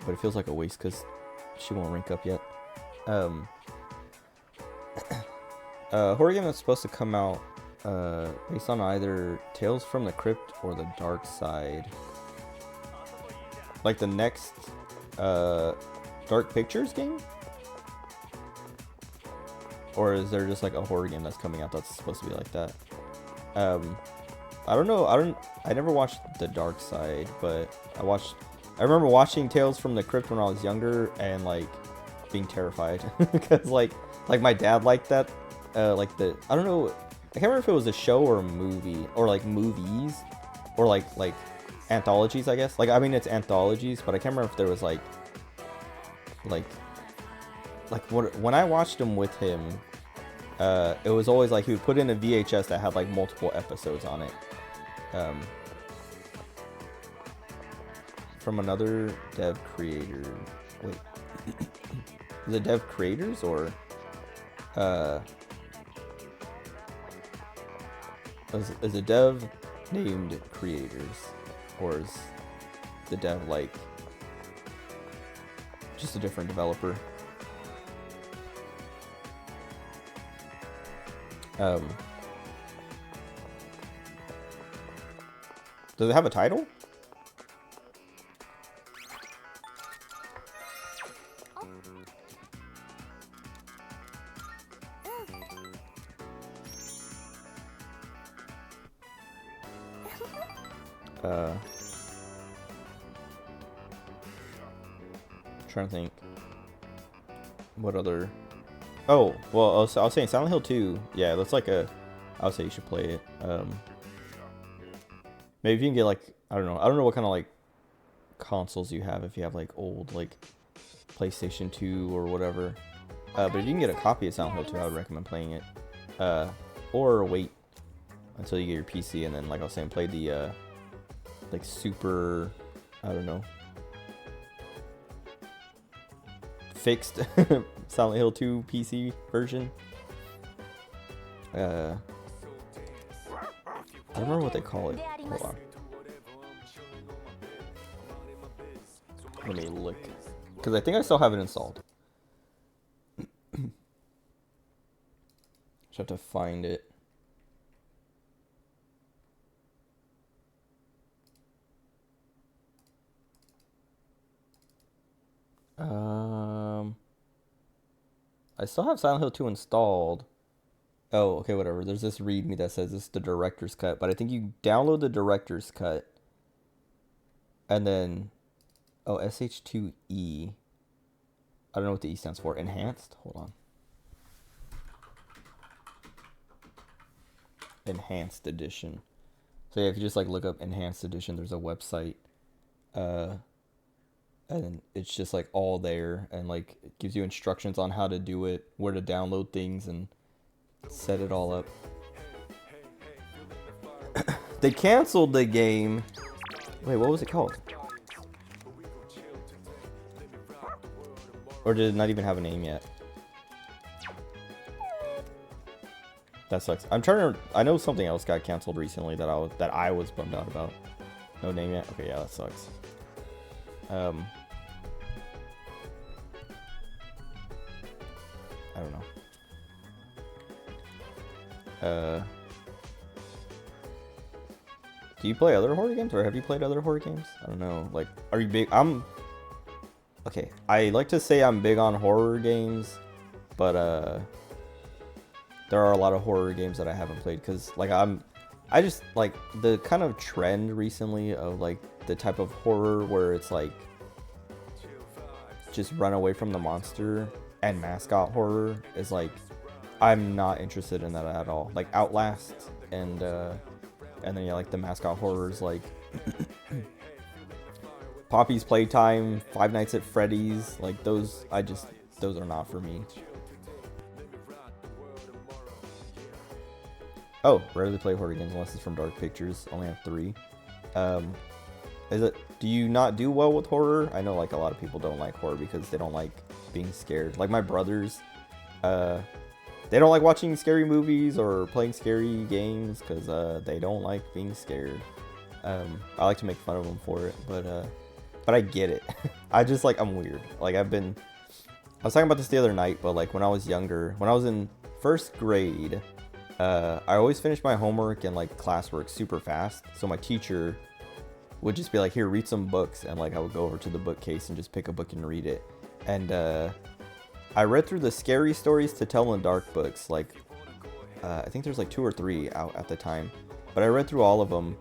But it feels like a waste because she won't rank up yet. Horror game that's supposed to come out based on either Tales from the Crypt or the Dark Side. Like the next Dark Pictures game? Or is there just like a horror game that's coming out that's supposed to be like that? I don't know. I never watched The Dark Side, but I remember watching Tales from the Crypt when I was younger and like being terrified because like my dad liked that. I don't know. I can't remember if it was a show or a movie or like movies or like anthologies, I guess. Like, I mean, it's anthologies, but I can't remember if there was like what, when I watched them with him, it was always like he would put in a VHS that had like multiple episodes on it. From another dev creator. Wait. Is it dev creators or is a dev named creators, or is the dev like just a different developer? Does it have a title? Trying to think what other. Oh, well, I was saying Silent Hill 2. Yeah, that's like a. I would say you should play it. Maybe if you can get like, I don't know what kind of like consoles you have. If you have like old like PlayStation 2 or whatever. But if you can get a copy of Silent Hill 2, I would recommend playing it. Or wait until you get your PC and then, like I was saying, play the like super, I don't know, fixed Silent Hill 2 PC version. I don't remember what they call it. Hold on. Let me look, because I think I still have it installed. Just have to find it. I still have Silent Hill 2 installed. Oh, okay, whatever. There's this README that says it's the director's cut, but I think you download the director's cut, and then, oh, SH2E. I don't know what the E stands for. Enhanced? Hold on. Enhanced edition. So yeah, if you just like look up enhanced edition, there's a website. And it's just like all there, and like it gives you instructions on how to do it, where to download things, and set it all up. They canceled the game. Wait, what was it called? Or did it not even have a name yet? That sucks. I'm trying to. I know something else got canceled recently that I was bummed out about. No name yet. Okay, yeah, that sucks. I don't know. Do you play other horror games, or have you played other horror games? I don't know. Like, are you big? Okay, I like to say I'm big on horror games, but there are a lot of horror games that I haven't played because like I just like the kind of trend recently of like the type of horror where it's like just run away from the monster and mascot horror is like I'm not interested in that at all. Like Outlast and then yeah, like the mascot horrors like Poppy's Playtime, Five Nights at Freddy's, like those are not for me. Oh, rarely play horror games unless it's from Dark Pictures. Only have 3. Do you not do well with horror? I know like a lot of people don't like horror because they don't like being scared. Like my brothers, they don't like watching scary movies or playing scary games because they don't like being scared. I like to make fun of them for it, but I get it. I'm weird. Like I was talking about this the other night, but like when I was younger, when I was in 1st grade, I always finished my homework and like classwork super fast. So my teacher would just be like, here, read some books. And like I would go over to the bookcase and just pick a book and read it. And I read through the Scary Stories to Tell in the Dark books. Like I think there's like 2 or 3 out at the time. But I read through all of them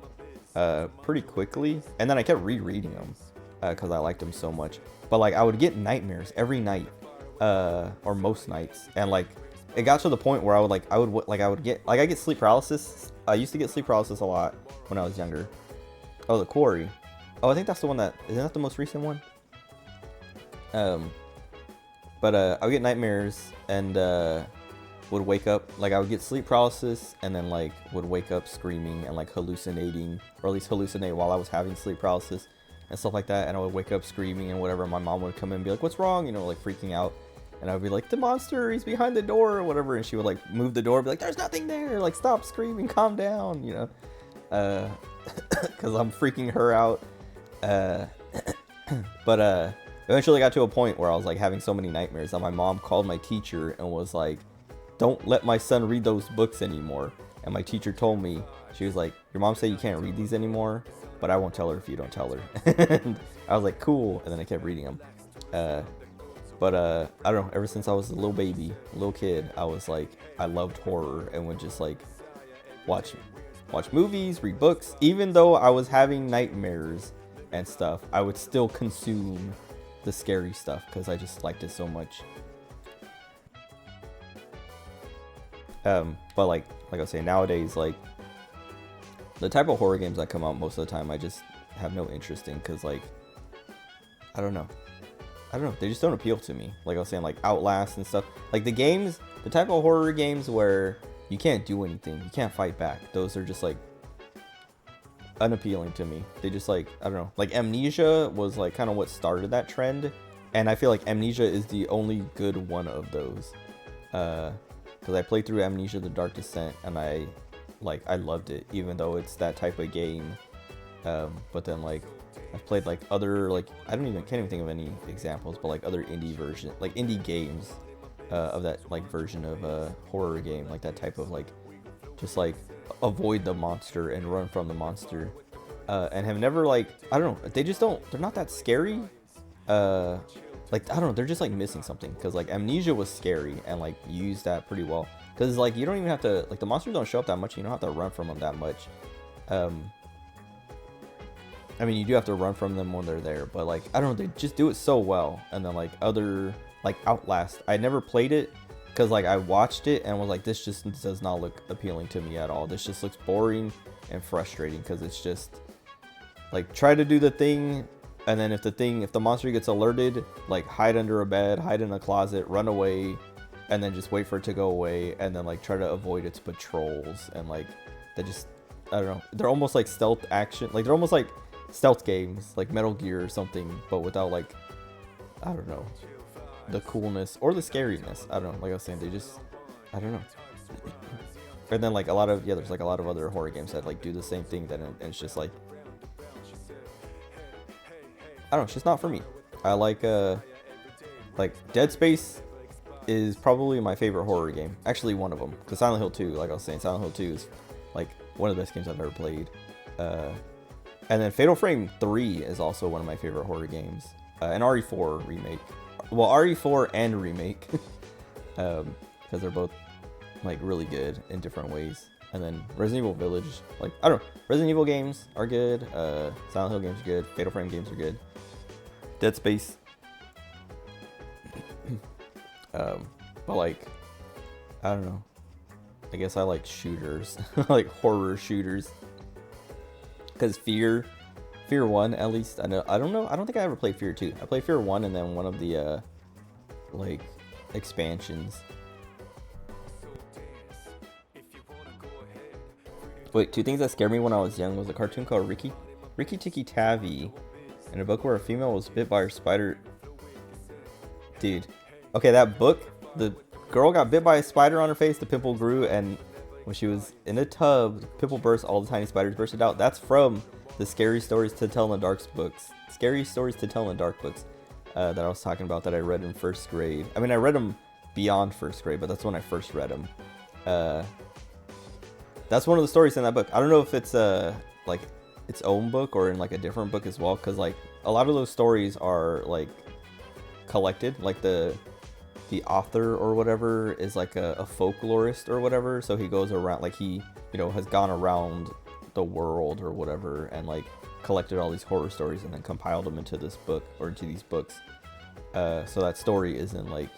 pretty quickly. And then I kept rereading them because I liked them so much. But like I would get nightmares every night or most nights. And like it got to the point where I get sleep paralysis. I used to get sleep paralysis a lot when I was younger. Oh, The Quarry. Oh, I think that's the one isn't that the most recent one? But I would get nightmares and would wake up, like I would get sleep paralysis and then like would wake up screaming and like hallucinating, or at least hallucinate while I was having sleep paralysis and stuff like that. And I would wake up screaming and whatever. My mom would come in and be like, what's wrong? You know, like freaking out. And I would be like, the monster, he's behind the door or whatever. And she would like move the door, be like, there's nothing there. Like, stop screaming, calm down, you know. Because I'm freaking her out. But eventually got to a point where I was like having so many nightmares that my mom called my teacher and was like, don't let my son read those books anymore. And my teacher told me, she was like, your mom said you can't read these anymore, but I won't tell her if you don't tell her. And I was like, cool. And then I kept reading them. But I don't know, ever since I was a little baby, a little kid, I was like, I loved horror and would just like watch movies, read books. Even though I was having nightmares and stuff, I would still consume the scary stuff because I just liked it so much. But like I was saying, nowadays, like the type of horror games that come out most of the time, I just have no interest in because like, I don't know, they just don't appeal to me. Like I was saying, like Outlast and stuff, like the type of horror games where you can't do anything, you can't fight back, those are just like unappealing to me. They just like, I don't know, like Amnesia was like kind of what started that trend, and I feel like Amnesia is the only good one of those, because I played through Amnesia The Dark Descent and I loved it, even though it's that type of game. But then like I've played like other, like can't even think of any examples, but like other indie games of that like version of a horror game, like that type of like just like avoid the monster and run from the monster, and have never like, I don't know, they're not that scary. Like I don't know, they're just like missing something, because like Amnesia was scary and like used that pretty well, because like you don't even have to, like the monsters don't show up that much, you don't have to run from them that much. I mean, you do have to run from them when they're there, but like, I don't know, they just do it so well. And then like other, like Outlast, I never played it because like I watched it and was like, this just does not look appealing to me at all. This just looks boring and frustrating, because it's just like, try to do the thing, and then if the monster gets alerted, like hide under a bed, hide in a closet, run away, and then just wait for it to go away, and then like try to avoid its patrols. And like, they just, I don't know, they're almost like stealth action, like they're almost like stealth games, like Metal Gear or something, but without like, I don't know, the coolness or the scariness. I don't know. Like I was saying, they just, I don't know. And then like a lot of, there's like a lot of other horror games that like do the same thing. Then and it's just like, I don't know. It's just not for me. I like Dead Space is probably my favorite horror game. Actually, one of them. Because Silent Hill 2, like I was saying, Silent Hill 2 is like one of the best games I've ever played. And then Fatal Frame 3 is also one of my favorite horror games. And RE4 remake. Well, RE4 and remake. Because they're both like really good in different ways. And then Resident Evil Village, like, I don't know. Resident Evil games are good. Silent Hill games are good. Fatal Frame games are good. Dead Space. But like, I don't know. I guess I like shooters. Like horror shooters. Because Fear 1, at least, I don't know. I don't think I ever played Fear 2. I played Fear 1 and then one of the, like, expansions. Wait, two things that scared me when I was young was a cartoon called Rikki Tikki Tavi, and a book where a female was bit by her spider. Dude. Okay, that book, the girl got bit by a spider on her face, the pimple grew, and when she was in a tub, the pimple burst, all the tiny spiders bursted out. That's from the Scary Stories to Tell in the Dark books. Scary Stories to Tell in the Dark books that I was talking about that I read in first grade. I mean, I read them beyond first grade, but that's when I first read them. That's one of the stories in that book. I don't know if it's like its own book or in like a different book as well, because like a lot of those stories are like collected. Like the author or whatever is like a folklorist or whatever, so he goes around, like he, you know, has gone around the world or whatever and like collected all these horror stories and then compiled them into this book or into these books. So that story isn't like,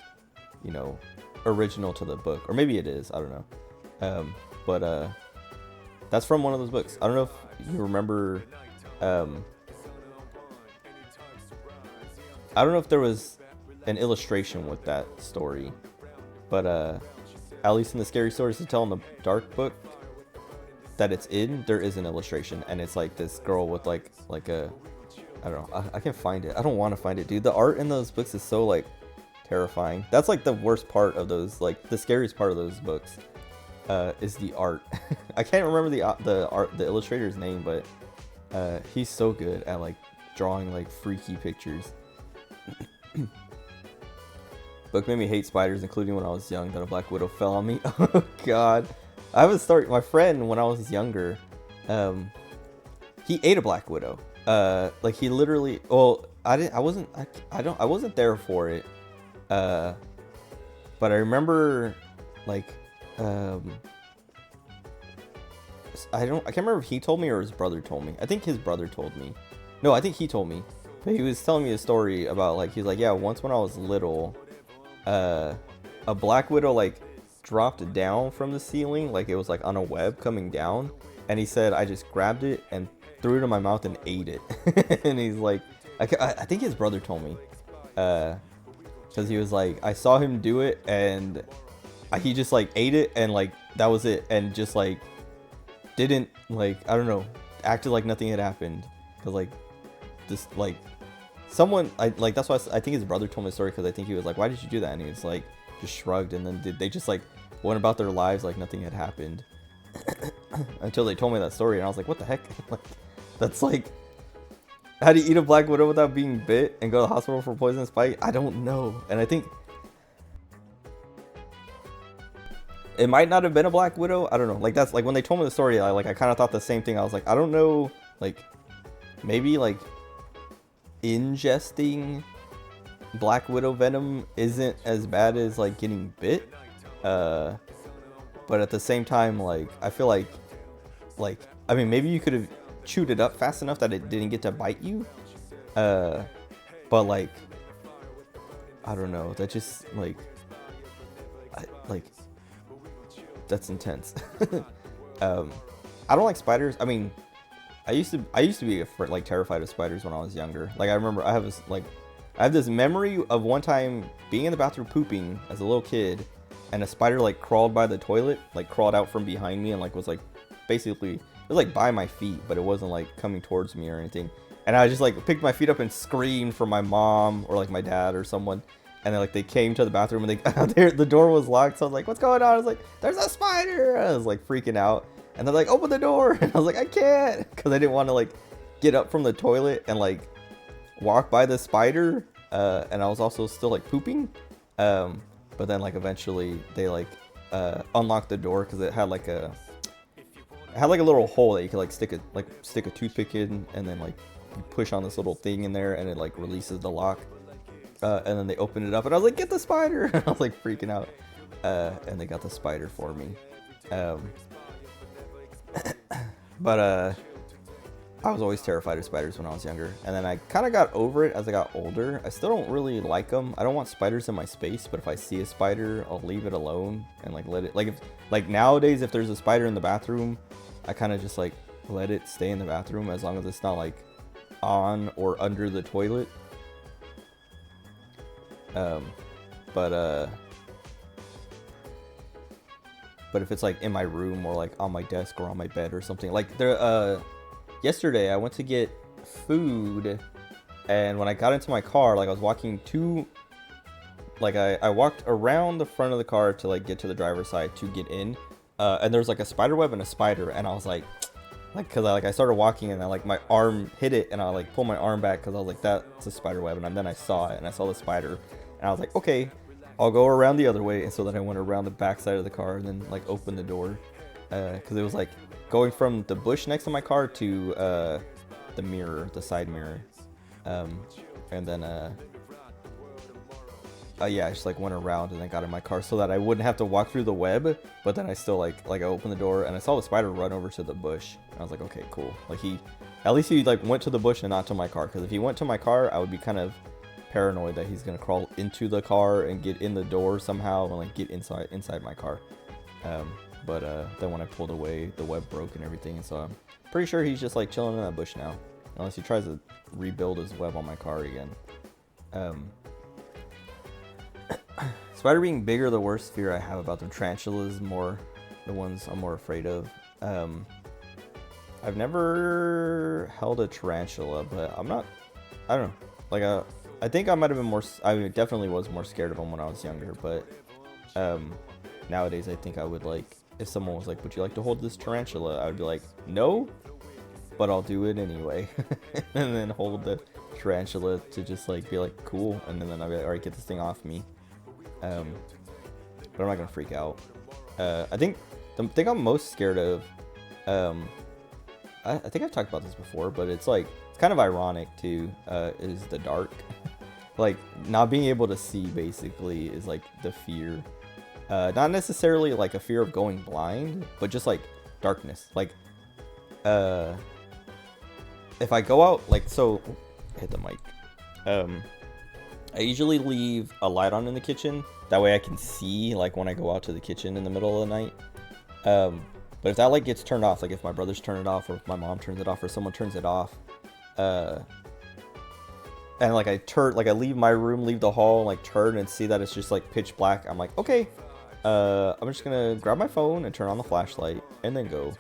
you know, original to the book, or maybe it is, I don't know. But that's from one of those books. I don't know if you remember. I don't know if there was an illustration with that story, but at least in the Scary Stories to Tell in the Dark book that it's in, there is an illustration, and it's like this girl with like a, I don't know, I can't find it. I don't want to find it, dude. The art in those books is so like terrifying. That's like the worst part of those, like the scariest part of those books. Is the art. I can't remember the illustrator's name, but he's so good at like drawing like freaky pictures. Book made me hate spiders, including when I was young, that a black widow fell on me. Oh god. I have a story. My friend, when I was younger, he ate a black widow. Like he literally, well, I wasn't there for it. But I remember like, I can't remember if he told me or his brother told me. I think his brother told me. No, I think he told me. But he was telling me a story about like, he's like, yeah, once when I was little, a black widow like dropped down from the ceiling, like it was like on a web coming down, and he said I just grabbed it and threw it in my mouth and ate it. And he's like, I think his brother told me, because he was like, I saw him do it and he just like ate it and like that was it, and just like didn't, like, I don't know, acted like nothing had happened, because like just like someone, that's why I think his brother told me the story, because I think he was like, why did you do that? And he was like, just shrugged, and then they just like went about their lives like nothing had happened. Until they told me that story, and I was like, what the heck? Like, that's like, how do you eat a black widow without being bit and go to the hospital for poisonous bite? I don't know. And I think it might not have been a black widow. I don't know. Like, that's like when they told me the story, I kind of thought the same thing. I was like, I don't know, like maybe like ingesting black widow venom isn't as bad as like getting bit, but at the same time, like I feel like I mean, maybe you could have chewed it up fast enough that it didn't get to bite you, but like I don't know, that just like that's intense. I don't like spiders. I mean, I used to be like terrified of spiders when I was younger. Like I remember I have this memory of one time being in the bathroom pooping as a little kid, and a spider like crawled by the toilet, like crawled out from behind me, and like was like basically, it was like by my feet, but it wasn't like coming towards me or anything. And I just like picked my feet up and screamed for my mom or like my dad or someone. and then like they came to the bathroom and the door was locked. So I was like, what's going on? I was like, there's a spider. I was like freaking out, and they're like, open the door, and I was like, I can't, because I didn't want to like get up from the toilet and like walk by the spider, and I was also still like pooping, but then like eventually they like unlocked the door because it had like a little hole that you could like stick a toothpick in, and then like you push on this little thing in there and it like releases the lock, and then they opened it up and I was like, get the spider. And I was like freaking out, and they got the spider for me, but I was always terrified of spiders when I was younger, and then I kind of got over it as I got older. I still don't really like them. I don't want spiders in my space, but if I see a spider, I'll leave it alone and like let it, like nowadays if there's a spider in the bathroom, I kind of just like let it stay in the bathroom as long as it's not like on or under the toilet. But if it's like in my room or like on my desk or on my bed or something, like there, yesterday I went to get food, and when I got into my car, like I was walking to, like I walked around the front of the car to like get to the driver's side to get in, and there's like a spider web and a spider, and I was like cause I started walking and I like my arm hit it and I like pulled my arm back because I was like, that's a spider web, and then I saw it and I saw the spider and I was like, okay, I'll go around the other way. And so then I went around the back side of the car and then like opened the door, because it was like going from the bush next to my car to the mirror, the side mirror, and then yeah, I just like went around and then got in my car so that I wouldn't have to walk through the web. But then I still like I opened the door and I saw the spider run over to the bush. I was like, okay, cool. Like at least he like went to the bush and not to my car, because if he went to my car, I would be kind of paranoid that he's gonna crawl into the car and get in the door somehow and like get inside my car. But then when I pulled away, the web broke and everything, and so I'm pretty sure he's just like chilling in that bush now, unless he tries to rebuild his web on my car again. Spider being bigger, the worst fear I have about them. Tarantulas more the ones I'm more afraid of. I've never held a tarantula, but I don't know, like I think I might have been more, I definitely was more scared of them when I was younger, but nowadays I think I would like, if someone was like, would you like to hold this tarantula, I would be like, no, but I'll do it anyway. And then hold the tarantula to just like be like, cool, and then I'll be like, alright, get this thing off me. But I'm not gonna freak out. I think the thing I'm most scared of, I think I've talked about this before, but it's like, it's kind of ironic too, is the dark. Like not being able to see basically is like the fear. Not necessarily like a fear of going blind, but just like darkness. Like if I go out, like, so hit the mic. I usually leave a light on in the kitchen, that way I can see like when I go out to the kitchen in the middle of the night. But if that light gets turned off, like if my brothers turn it off or if my mom turns it off or someone turns it off, and like I leave my room, leave the hall, like turn and see that it's just like pitch black, I'm like, okay, I'm just gonna grab my phone and turn on the flashlight and then go,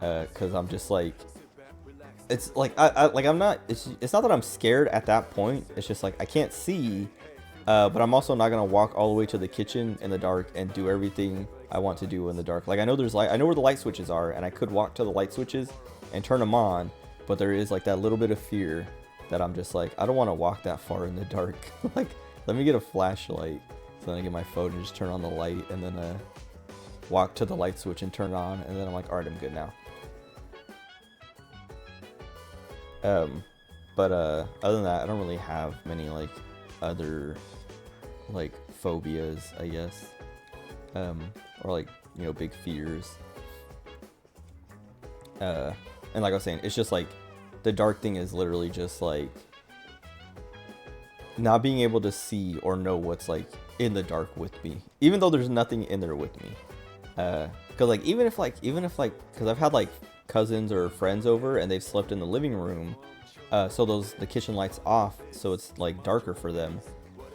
because I'm just like, it's like I'm not, it's not that I'm scared at that point, it's just like I can't see, but I'm also not gonna walk all the way to the kitchen in the dark and do everything I want to do in the dark. Like I know there's light, I know where the light switches are, and I could walk to the light switches and turn them on, but there is like that little bit of fear that I'm just like, I don't want to walk that far in the dark. Like, let me get a flashlight, so then I get my phone and just turn on the light, and then walk to the light switch and turn it on, and then I'm like, alright, I'm good now. But other than that, I don't really have many like other like phobias, I guess, or like, you know, big fears. And like I was saying, it's just like the dark thing is literally just like not being able to see or know what's like in the dark with me, even though there's nothing in there with me. Cause like even if cause I've had like cousins or friends over and they've slept in the living room, so the kitchen lights off, so it's like darker for them.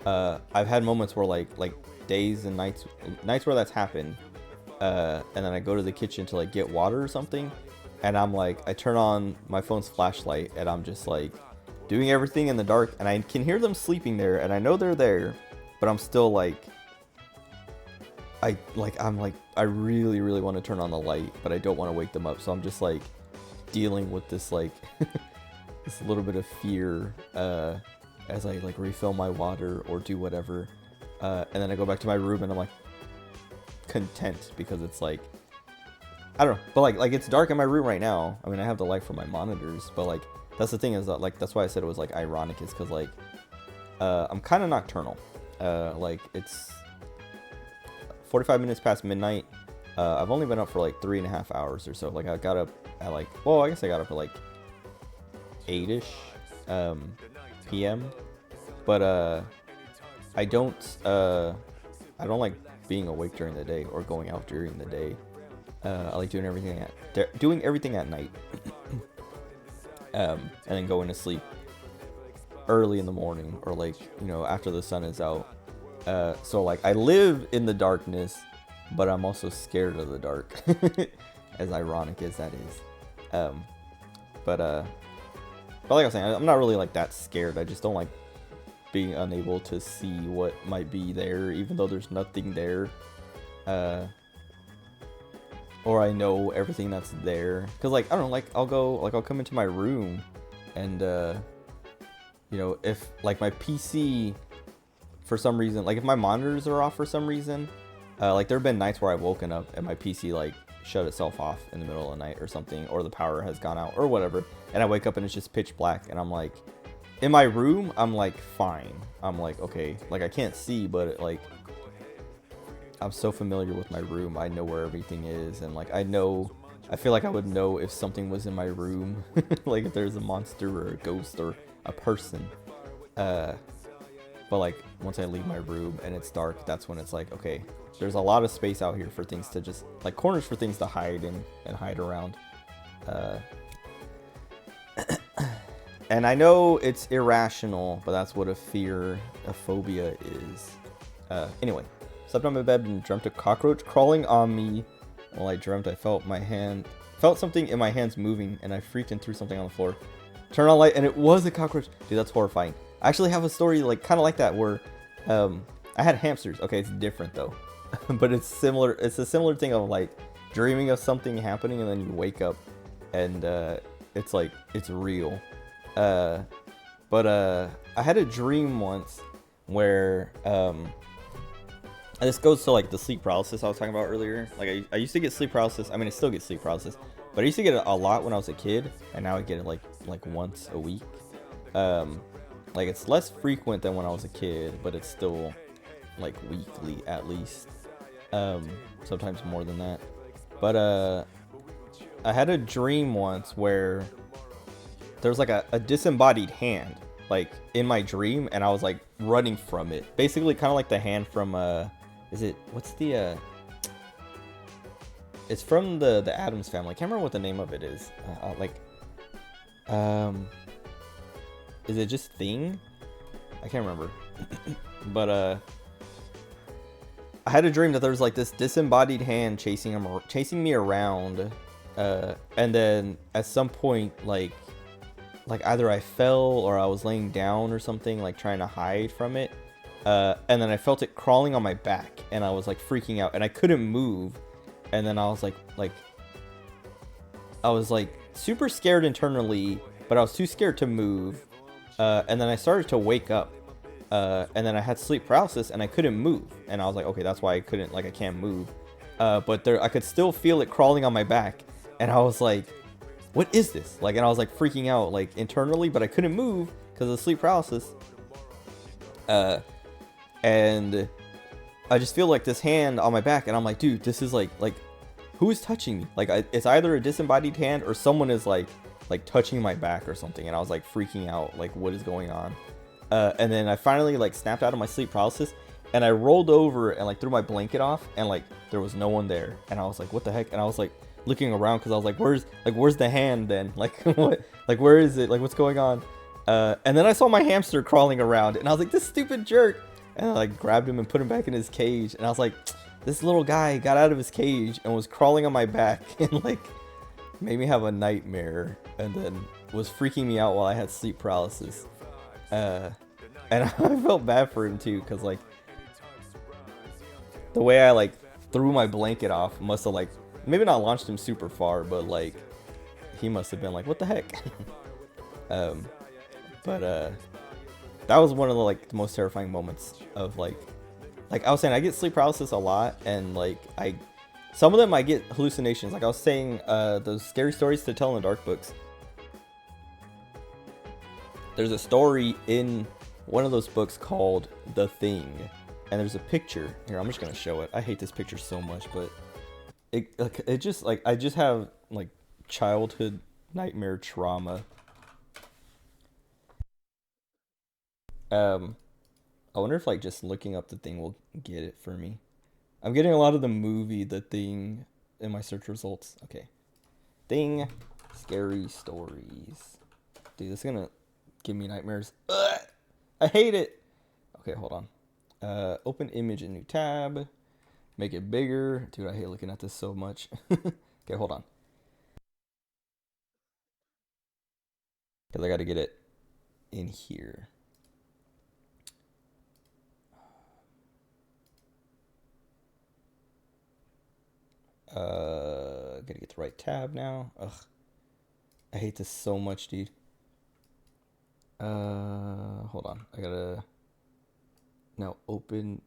I've had moments where like days and nights where that's happened, and then I go to the kitchen to like get water or something, and I'm like, I turn on my phone's flashlight and I'm just like doing everything in the dark, and I can hear them sleeping there and I know they're there, but I'm still like, I really, really want to turn on the light, but I don't want to wake them up. So I'm just like dealing with this like this little bit of fear as I like refill my water or do whatever. And then I go back to my room and I'm like content because it's like, I don't know, but like it's dark in my room right now. I mean, I have the light from my monitors, but like that's the thing is that like that's why I said it was like ironic, is because like I'm kind of nocturnal. Like it's 45 minutes past midnight. I've only been up for like 3.5 hours or so. Like I got up at like, well, I guess I got up at like 8ish p.m. But I don't like being awake during the day or going out during the day. I like doing everything at night, and then going to sleep early in the morning, or like, you know, after the sun is out. So like I live in the darkness, but I'm also scared of the dark, as ironic as that is. But like I was saying, I'm not really like that scared. I just don't like being unable to see what might be there, even though there's nothing there. Or I know everything that's there. Cause like, I don't know, like I'll come into my room and, you know, if like my PC, for some reason, like if my monitors are off for some reason, like there have been nights where I've woken up and my PC like shut itself off in the middle of the night or something, or the power has gone out or whatever, and I wake up and it's just pitch black, and I'm like, in my room, I'm like fine. I'm like, okay, like I can't see, but it, like I'm so familiar with my room. I know where everything is, and like I feel like I would know if something was in my room, like if there's a monster or a ghost or a person. But like once I leave my room and it's dark, that's when it's like, okay, there's a lot of space out here for things to just, like corners for things to hide in and hide around. And I know it's irrational, but that's what a phobia is. Anyway, slept on my bed and dreamt a cockroach crawling on me. While I dreamt, I felt something in my hands moving, and I freaked and threw something on the floor. Turned on light, and it was a cockroach. Dude, that's horrifying. I actually have a story like kind of like that where I had hamsters. Okay, it's different though, but it's similar. It's a similar thing of like dreaming of something happening, and then you wake up and it's like it's real. But I had a dream once where and this goes to like the sleep paralysis I was talking about earlier. Like I used to get sleep paralysis. I mean, I still get sleep paralysis, but I used to get it a lot when I was a kid, and now I get it like once a week. Like it's less frequent than when I was a kid, but it's still like weekly at least. Sometimes more than that. But I had a dream once where there was like a disembodied hand like in my dream, and I was like running from it. Basically kind of like the hand from it's from the Addams Family. I can't remember what the name of it is. Is it just Thing? I can't remember. But I had a dream that there was like this disembodied hand chasing me around, and then at some point like either I fell or I was laying down or something, like trying to hide from it, and then I felt it crawling on my back, and I was like freaking out, and I couldn't move, and then I was like super scared internally, but I was too scared to move. And then I started to wake up, and then I had sleep paralysis and I couldn't move, and I was like, okay, that's why I can't move. But I could still feel it crawling on my back, and I was like, what is this? Like, and I was like freaking out like internally, but I couldn't move because of the sleep paralysis. And I just feel like this hand on my back, and I'm like, dude, this is like who is touching me? Like it's either a disembodied hand or someone is like touching my back or something, and I was like freaking out, like what is going on? And then I finally like snapped out of my sleep paralysis, and I rolled over and like threw my blanket off, and like there was no one there, and I was like, what the heck? And I was like looking around because I was like, where's the hand then? Like what? Like where is it? Like what's going on? And then I saw my hamster crawling around, and I was like, this stupid jerk! And I like grabbed him and put him back in his cage, and I was like, this little guy got out of his cage and was crawling on my back and like made me have a nightmare, and then was freaking me out while I had sleep paralysis. And I felt bad for him too, because like the way I like threw my blanket off must have like maybe not launched him super far, but like he must have been like, what the heck? But that was one of the like the most terrifying moments of like I was saying, I get sleep paralysis a lot, and like some of them I get hallucinations. Like I was saying, those scary stories to tell in the dark books. There's a story in one of those books called The Thing, and there's a picture here. I'm just gonna show it. I hate this picture so much, but it just like I just have like childhood nightmare trauma. I wonder if like just looking up The Thing will get it for me. I'm getting a lot of the movie The Thing in my search results. Okay. Thing scary stories. Dude, this is gonna give me nightmares. Ugh, I hate it. Okay, hold on. Open image in new tab. Make it bigger. Dude, I hate looking at this so much. Okay, hold on. Because I gotta get it in here. Gotta get the right tab now. Ugh. I hate this so much, dude. Hold on. I gotta now open,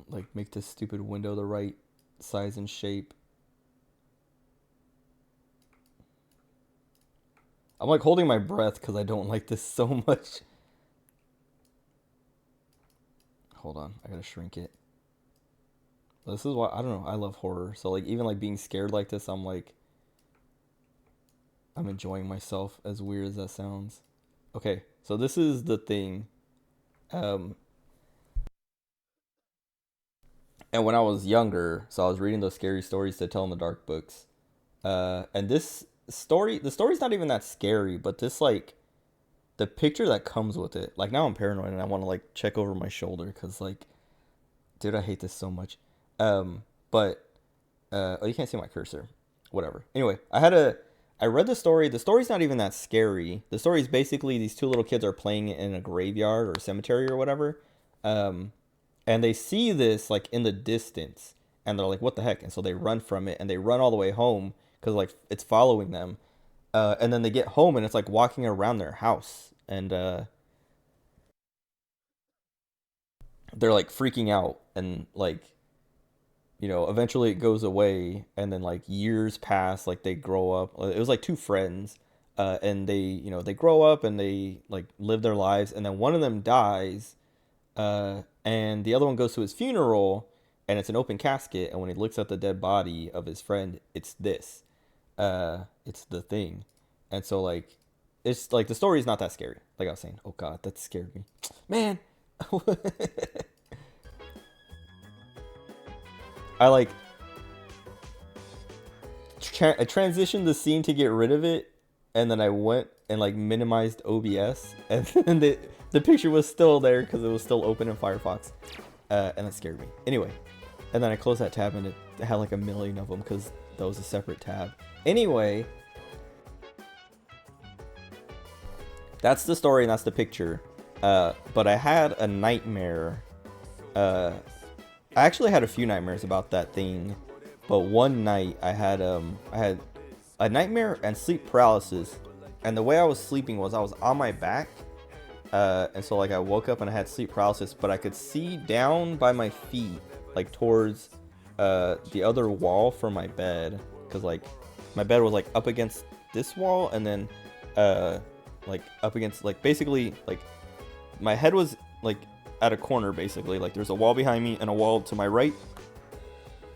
like, make this stupid window the right size and shape. I'm like holding my breath because I don't like this so much. Hold on. I gotta shrink it. This is why, I don't know, I love horror. So like even like being scared like this, I'm like, I'm enjoying myself, as weird as that sounds. Okay, so this is The Thing. And when I was younger, so I was reading those scary stories to tell in the dark books. And this story, the story's not even that scary, but this like, the picture that comes with it, like now I'm paranoid and I want to like check over my shoulder because like, dude, I hate this so much. Oh, you can't see my cursor. Whatever. Anyway, I read the story. The story's not even that scary. The story is basically these two little kids are playing in a graveyard or a cemetery or whatever. And they see this like in the distance and they're like, what the heck? And so they run from it and they run all the way home because like it's following them. And then they get home and it's like walking around their house and, they're like freaking out and like, you know, eventually it goes away and then like years pass, like they grow up. It was like two friends, and they, you know, they grow up and they like live their lives and then one of them dies, and the other one goes to his funeral and it's an open casket, and when he looks at the dead body of his friend, it's this. It's The Thing. And so like it's like the story is not that scary. Like I was saying, oh god, that scared me. Man. I like I transitioned the scene to get rid of it, and then I went and like minimized OBS, and then the picture was still there because it was still open in Firefox, and it scared me. Anyway, and then I closed that tab and it had like a million of them because that was a separate tab. Anyway, that's the story and that's the picture. But I had a nightmare. I actually had a few nightmares about that thing, but one night I had a nightmare and sleep paralysis, and the way I was sleeping was I was on my back, and so like I woke up and I had sleep paralysis, but I could see down by my feet, like towards the other wall from my bed, because like my bed was like up against this wall, and then like up against, like basically like my head was like at a corner, basically like there's a wall behind me and a wall to my right,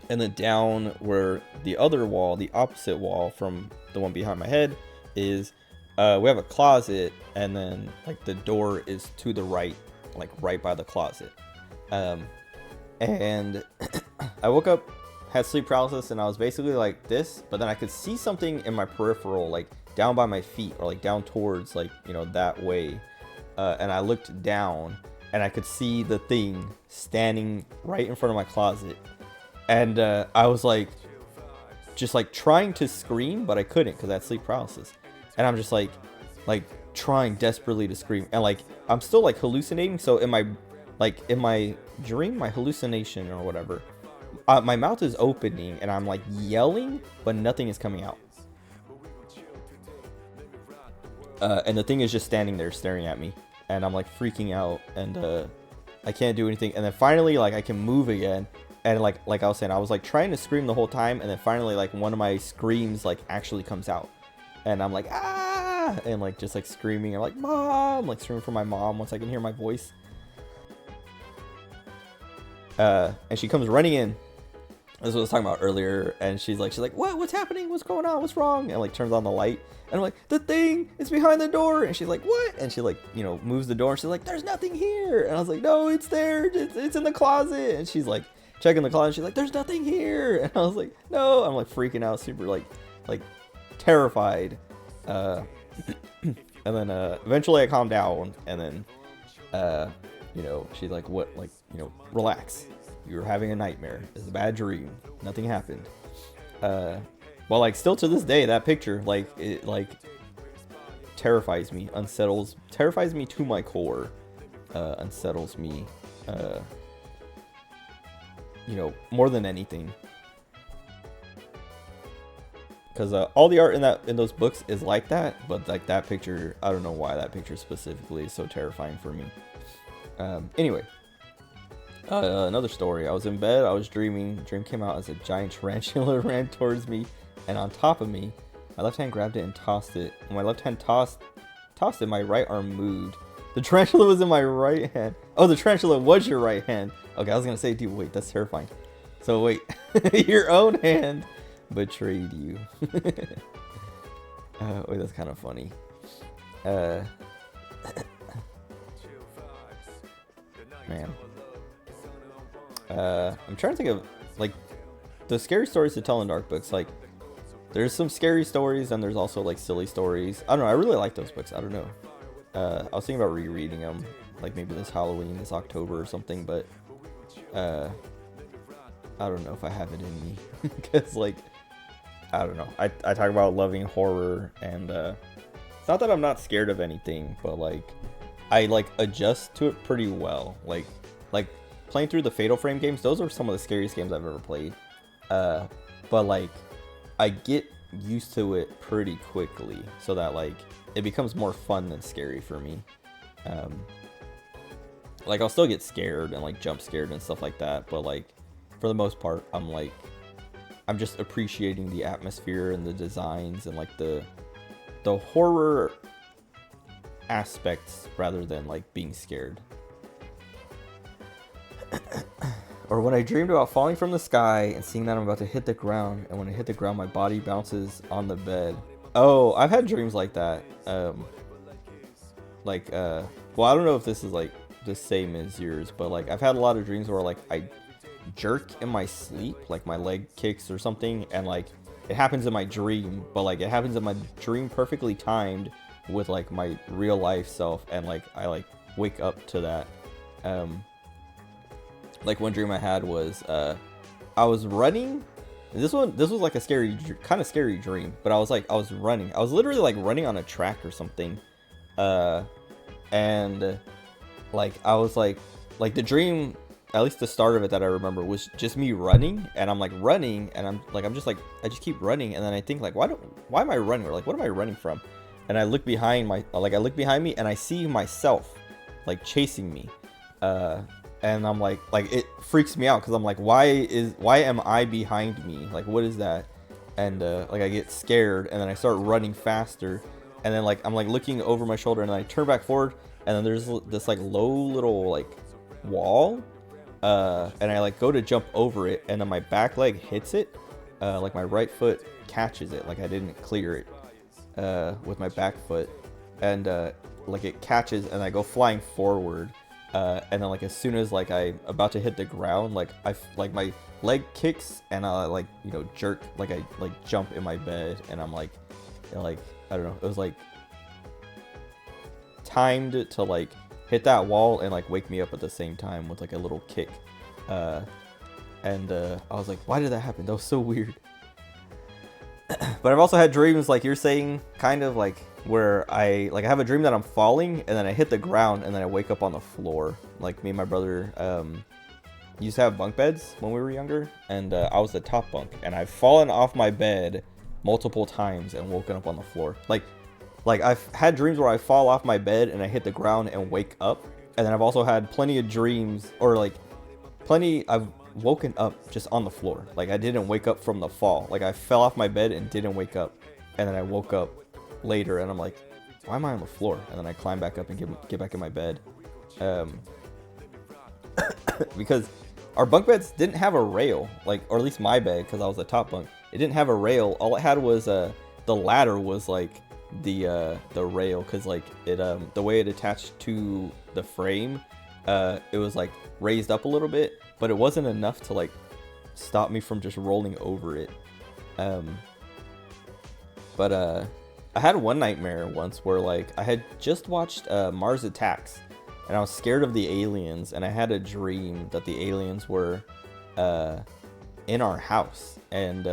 and then down where the other wall, the opposite wall from the one behind my head is, we have a closet, and then like the door is to the right, like right by the closet. And I woke up, had sleep paralysis, and I was basically like this, but then I could see something in my peripheral, like down by my feet, or like down towards, like, you know, that way, and I looked down and I could see the thing standing right in front of my closet. And I was like, just like trying to scream, but I couldn't because I had sleep paralysis. And I'm just like trying desperately to scream. And like, I'm still like hallucinating. So in my dream, my hallucination or whatever, my mouth is opening and I'm like yelling, but nothing is coming out. And the thing is just standing there staring at me, and I'm like freaking out, and I can't do anything. And then finally, like, I can move again, and like I was saying, I was like trying to scream the whole time, and then finally, like, one of my screams like actually comes out, and I'm like, ah, and like just like screaming, and like, mom, like screaming for my mom once I can hear my voice. And she comes running in. This is what I was talking about earlier, and she's like, what's happening? What's going on? What's wrong? And like turns on the light, and I'm like, the thing is behind the door. And she's like, what? And she like, you know, moves the door, and she's like, there's nothing here. And I was like, no, it's there. It's in the closet. And she's like checking the closet. And she's like, there's nothing here. And I was like, no. I'm like freaking out, super like terrified. And then eventually I calmed down, and then you know, she's like, what? Like, you know, relax. You're having a nightmare. It's a bad dream. Nothing happened. Well, like, still to this day, that picture, like, it, like, terrifies me, terrifies me to my core, unsettles me, you know, more than anything. Because all the art in those books is like that, but like that picture, I don't know why that picture specifically is so terrifying for me. Anyway. Another story. I was in bed, I was dreaming. Dream came out as a giant tarantula ran towards me, and on top of me, my left hand grabbed it and tossed it. When my left hand tossed it, my right arm moved. The tarantula was in my right hand. Oh, the tarantula was your right hand. Okay, I was gonna say, dude, wait, that's terrifying. So wait, your own hand betrayed you. Wait, that's kind of funny. Man. I'm trying to think of, like, the scary stories to tell in dark books. Like, there's some scary stories, and there's also, like, silly stories. I don't know, I really like those books. I don't know. I was thinking about rereading them, like, maybe this Halloween, this October or something, but, I don't know if I have it in me. Because, like, I don't know. I talk about loving horror, and, it's not that I'm not scared of anything, but, like, I, like, adjust to it pretty well. Like, playing through the Fatal Frame games, those are some of the scariest games I've ever played. But like, I get used to it pretty quickly, so that like it becomes more fun than scary for me. Like, I'll still get scared and like jump scared and stuff like that, but like for the most part, I'm just appreciating the atmosphere and the designs and like the horror aspects rather than like being scared. Or when I dreamed about falling from the sky and seeing that I'm about to hit the ground, and when I hit the ground, my body bounces on the bed. Oh, I've had dreams like that. Well, I don't know if this is like the same as yours, but like I've had a lot of dreams where like I jerk in my sleep, like my leg kicks or something, and like it happens in my dream, but like it happens in my dream perfectly timed with like my real life self, and like I like wake up to that. Like one dream I had was I was running. This was like a kind of scary dream, but I was running. I was literally like running on a track or something, and like I was like the dream, at least the start of it that I remember, was just me running, and I'm like running, and I'm just like I just keep running, and then I think like why am I running, or like what am I running from? And I look behind me, and I see myself like chasing me, and I'm like it freaks me out, because I'm like, why am I behind me? Like, what is that? And like I get scared, and then I start running faster, and then like I'm like looking over my shoulder, and then I turn back forward, and then there's this like low little like wall, and I like go to jump over it, and then my back leg hits it, like my right foot catches it, like I didn't clear it with my back foot, and like it catches, and I go flying forward. And then like as soon as like I'm about to hit the ground, like my leg kicks, and I like, you know, jerk, like I like jump in my bed, and I'm like, you know, like I don't know, it was like timed to like hit that wall and like wake me up at the same time with like a little kick. And I was like, why did that happen? That was so weird. But I've also had dreams like you're saying, kind of like where I have a dream that I'm falling, and then I hit the ground, and then I wake up on the floor. Like me and my brother, used to have bunk beds when we were younger, and I was the top bunk, and I've fallen off my bed multiple times and woken up on the floor. Like I've had dreams where I fall off my bed and I hit the ground and wake up, and then I've also had plenty of dreams, or like I've woken up just on the floor. Like I didn't wake up from the fall. Like I fell off my bed and didn't wake up, and then I woke up later and I'm like, why am I on the floor? And then I climb back up and get back in my bed. Because our bunk beds didn't have a rail, like, or at least my bed, because I was the top bunk. It didn't have a rail. All it had was the ladder was like the rail, because like it the way it attached to the frame, it was like raised up a little bit, but it wasn't enough to like stop me from just rolling over it. But I had one nightmare once where like I had just watched Mars Attacks, and I was scared of the aliens, and I had a dream that the aliens were in our house, and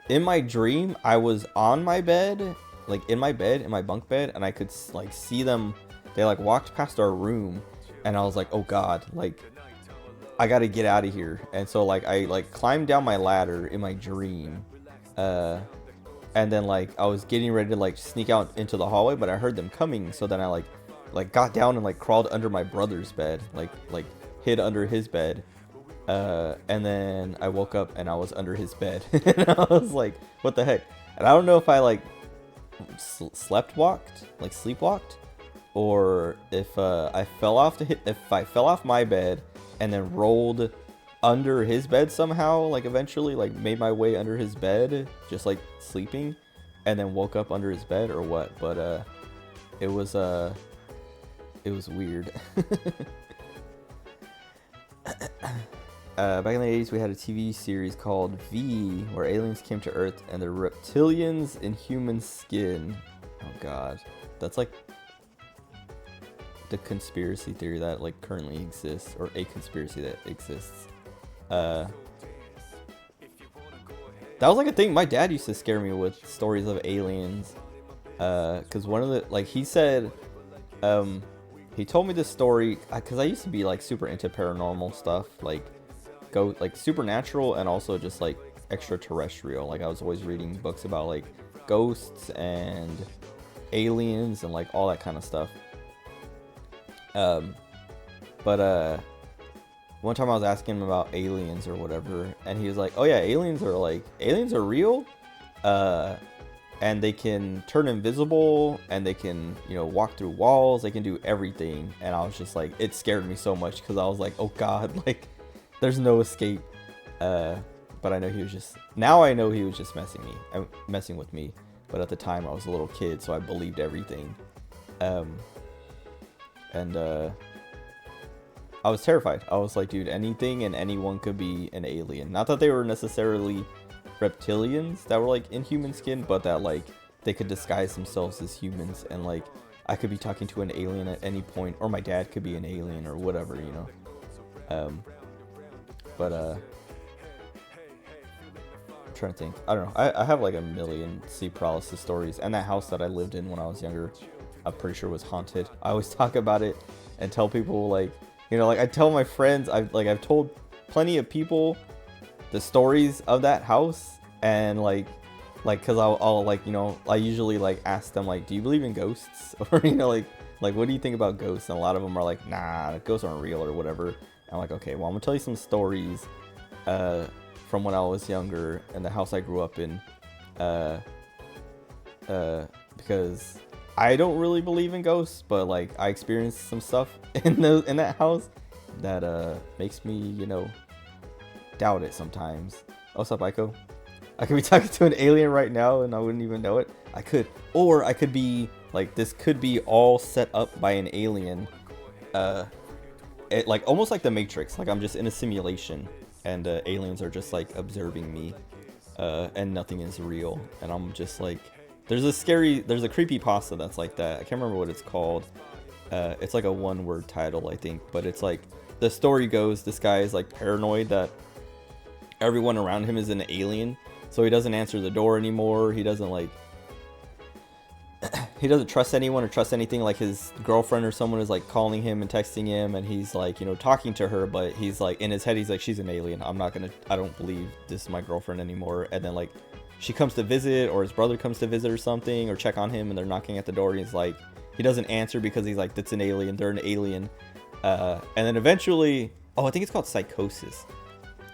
in my dream I was on my bed, like in my bunk bed, and I could like see them. They like walked past our room, and I was like, oh god, like I gotta get out of here. And so like I like climbed down my ladder in my dream, and then like I was getting ready to like sneak out into the hallway, but I heard them coming, so then I like got down and like crawled under my brother's bed, like hid under his bed, and then I woke up and I was under his bed. And I was like, what the heck? And I don't know if I like sleepwalked, or if I fell off my bed and then rolled under his bed somehow, like eventually like made my way under his bed just like sleeping, and then woke up under his bed, or what. But it was weird. Back in the 80s, we had a TV series called V, where aliens came to Earth and they're reptilians in human skin. Oh god, that's like the conspiracy theory that like currently exists, or a conspiracy that exists. That was like a thing. My dad used to scare me with stories of aliens, because one of the, like, he said, he told me this story because I used to be like super into paranormal stuff, like supernatural and also just like extraterrestrial. Like I was always reading books about like ghosts and aliens and like all that kind of stuff. But one time I was asking him about aliens or whatever, and he was like, oh yeah, aliens are real, and they can turn invisible, and they can, you know, walk through walls, they can do everything. And I was just like, it scared me so much, because I was like, oh god, like there's no escape. But I know he was just messing with me. But at the time I was a little kid, so I believed everything. I was terrified. I was like, dude, anything and anyone could be an alien. Not that they were necessarily reptilians that were like in human skin, but that like they could disguise themselves as humans, and like I could be talking to an alien at any point, or my dad could be an alien or whatever, you know. I'm trying to think. I don't know. I have like a million sleep paralysis stories, and that house that I lived in when I was younger, I'm pretty sure was haunted. I always talk about it and tell people, like, you know, like I tell my friends, I've told plenty of people the stories of that house, and like because I'll like, you know, I usually like ask them like, do you believe in ghosts? Or, you know, like what do you think about ghosts? And a lot of them are like, nah, ghosts aren't real or whatever. And I'm like, okay, well, I'm gonna tell you some stories from when I was younger and the house I grew up in, because I don't really believe in ghosts, but like I experienced some stuff in that house that makes me, you know, doubt it sometimes. Oh, what's up, Aiko? I could be talking to an alien right now and I wouldn't even know it. I could, or I could be like, this could be all set up by an alien, like almost like the Matrix. Like I'm just in a simulation, and aliens are just like observing me, and nothing is real, and I'm just like, there's a creepypasta that's like that. I can't remember what it's called. It's like a one-word title, I think, but it's like, the story goes, this guy is like paranoid that everyone around him is an alien, so he doesn't answer the door anymore. He doesn't like he doesn't trust anyone or trust anything. Like his girlfriend or someone is like calling him and texting him, and he's like, you know, talking to her, but he's like in his head he's like, she's an alien. I don't believe this is my girlfriend anymore. And then like she comes to visit, or his brother comes to visit or something, or check on him, and they're knocking at the door, and he's like, he doesn't answer because he's like, that's an alien, they're an alien. And then eventually, I think it's called Psychosis.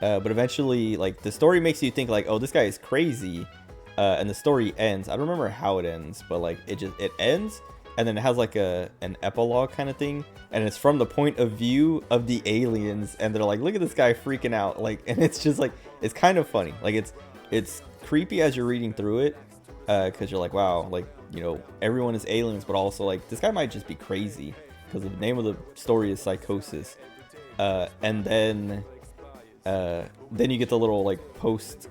But eventually, like, the story makes you think like, oh, this guy is crazy. And the story ends. I don't remember how it ends, but like it ends, and then it has like an epilogue kind of thing, and it's from the point of view of the aliens, and they're like, look at this guy freaking out, like, and it's just like, it's kind of funny. Like it's creepy as you're reading through it, because you're like, wow, like, you know, everyone is aliens, but also like this guy might just be crazy, because the name of the story is Psychosis. And then you get the little like post,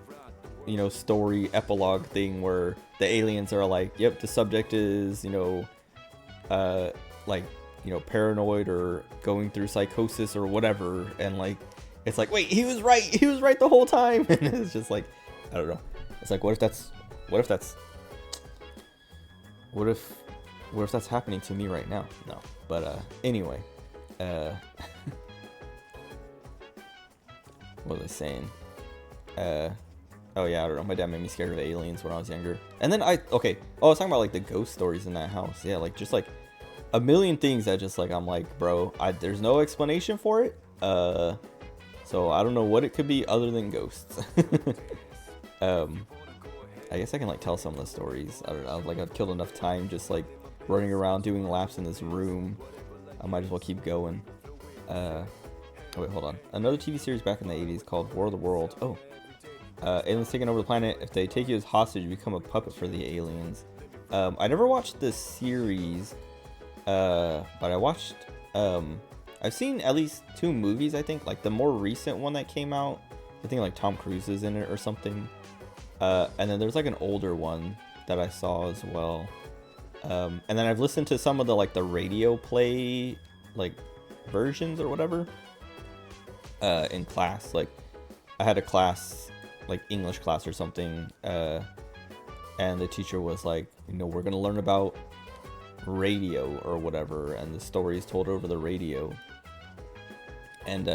you know, story epilogue thing where the aliens are like, yep, the subject is, you know, like, you know, paranoid or going through psychosis or whatever, and like it's like, wait, he was right the whole time. And it's just like, I don't know, it's like, what if that's happening to me right now? No, but anyway, what was I saying? Oh yeah, I don't know. My dad made me scared of aliens when I was younger. And then I was talking about like the ghost stories in that house. Yeah, like just like a million things that just like, I'm like, bro, there's no explanation for it. So I don't know what it could be other than ghosts. I guess I can like tell some of the stories. I don't know. Like I've killed enough time just like running around doing laps in this room. I might as well keep going. Oh wait, hold on. Another TV series back in the 80s called War of the Worlds. Oh. Aliens taking over the planet. If they take you as hostage, you become a puppet for the aliens. I never watched this series, but I watched, I've seen at least 2 movies, I think. Like the more recent one that came out, I think like Tom Cruise is in it or something. And then there's like an older one that I saw as well. And then I've listened to some of the like the radio play like versions or whatever in class. Like I had a class, like English class or something, and the teacher was like, you know, we're gonna learn about radio or whatever, and the story is told over the radio. And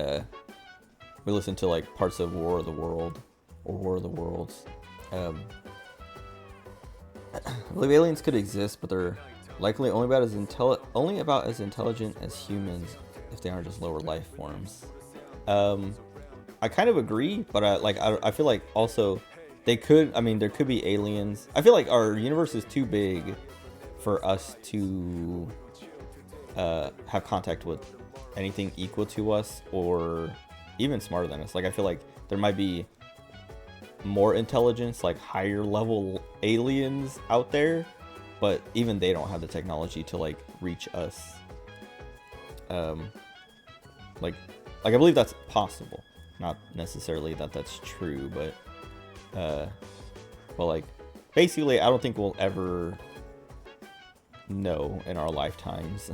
we listened to like parts of War of the World or War of the Worlds. I believe aliens could exist, but they're likely only about as intelligent as humans if they aren't just lower life forms. I kind of agree, but I feel like also they could, I mean, there could be aliens. I feel like our universe is too big for us to have contact with anything equal to us or even smarter than us. Like I feel like there might be more intelligence, like higher level aliens out there, but even they don't have the technology to like reach us. Like I believe that's possible. Not necessarily that that's true, but like basically I don't think we'll ever know in our lifetimes.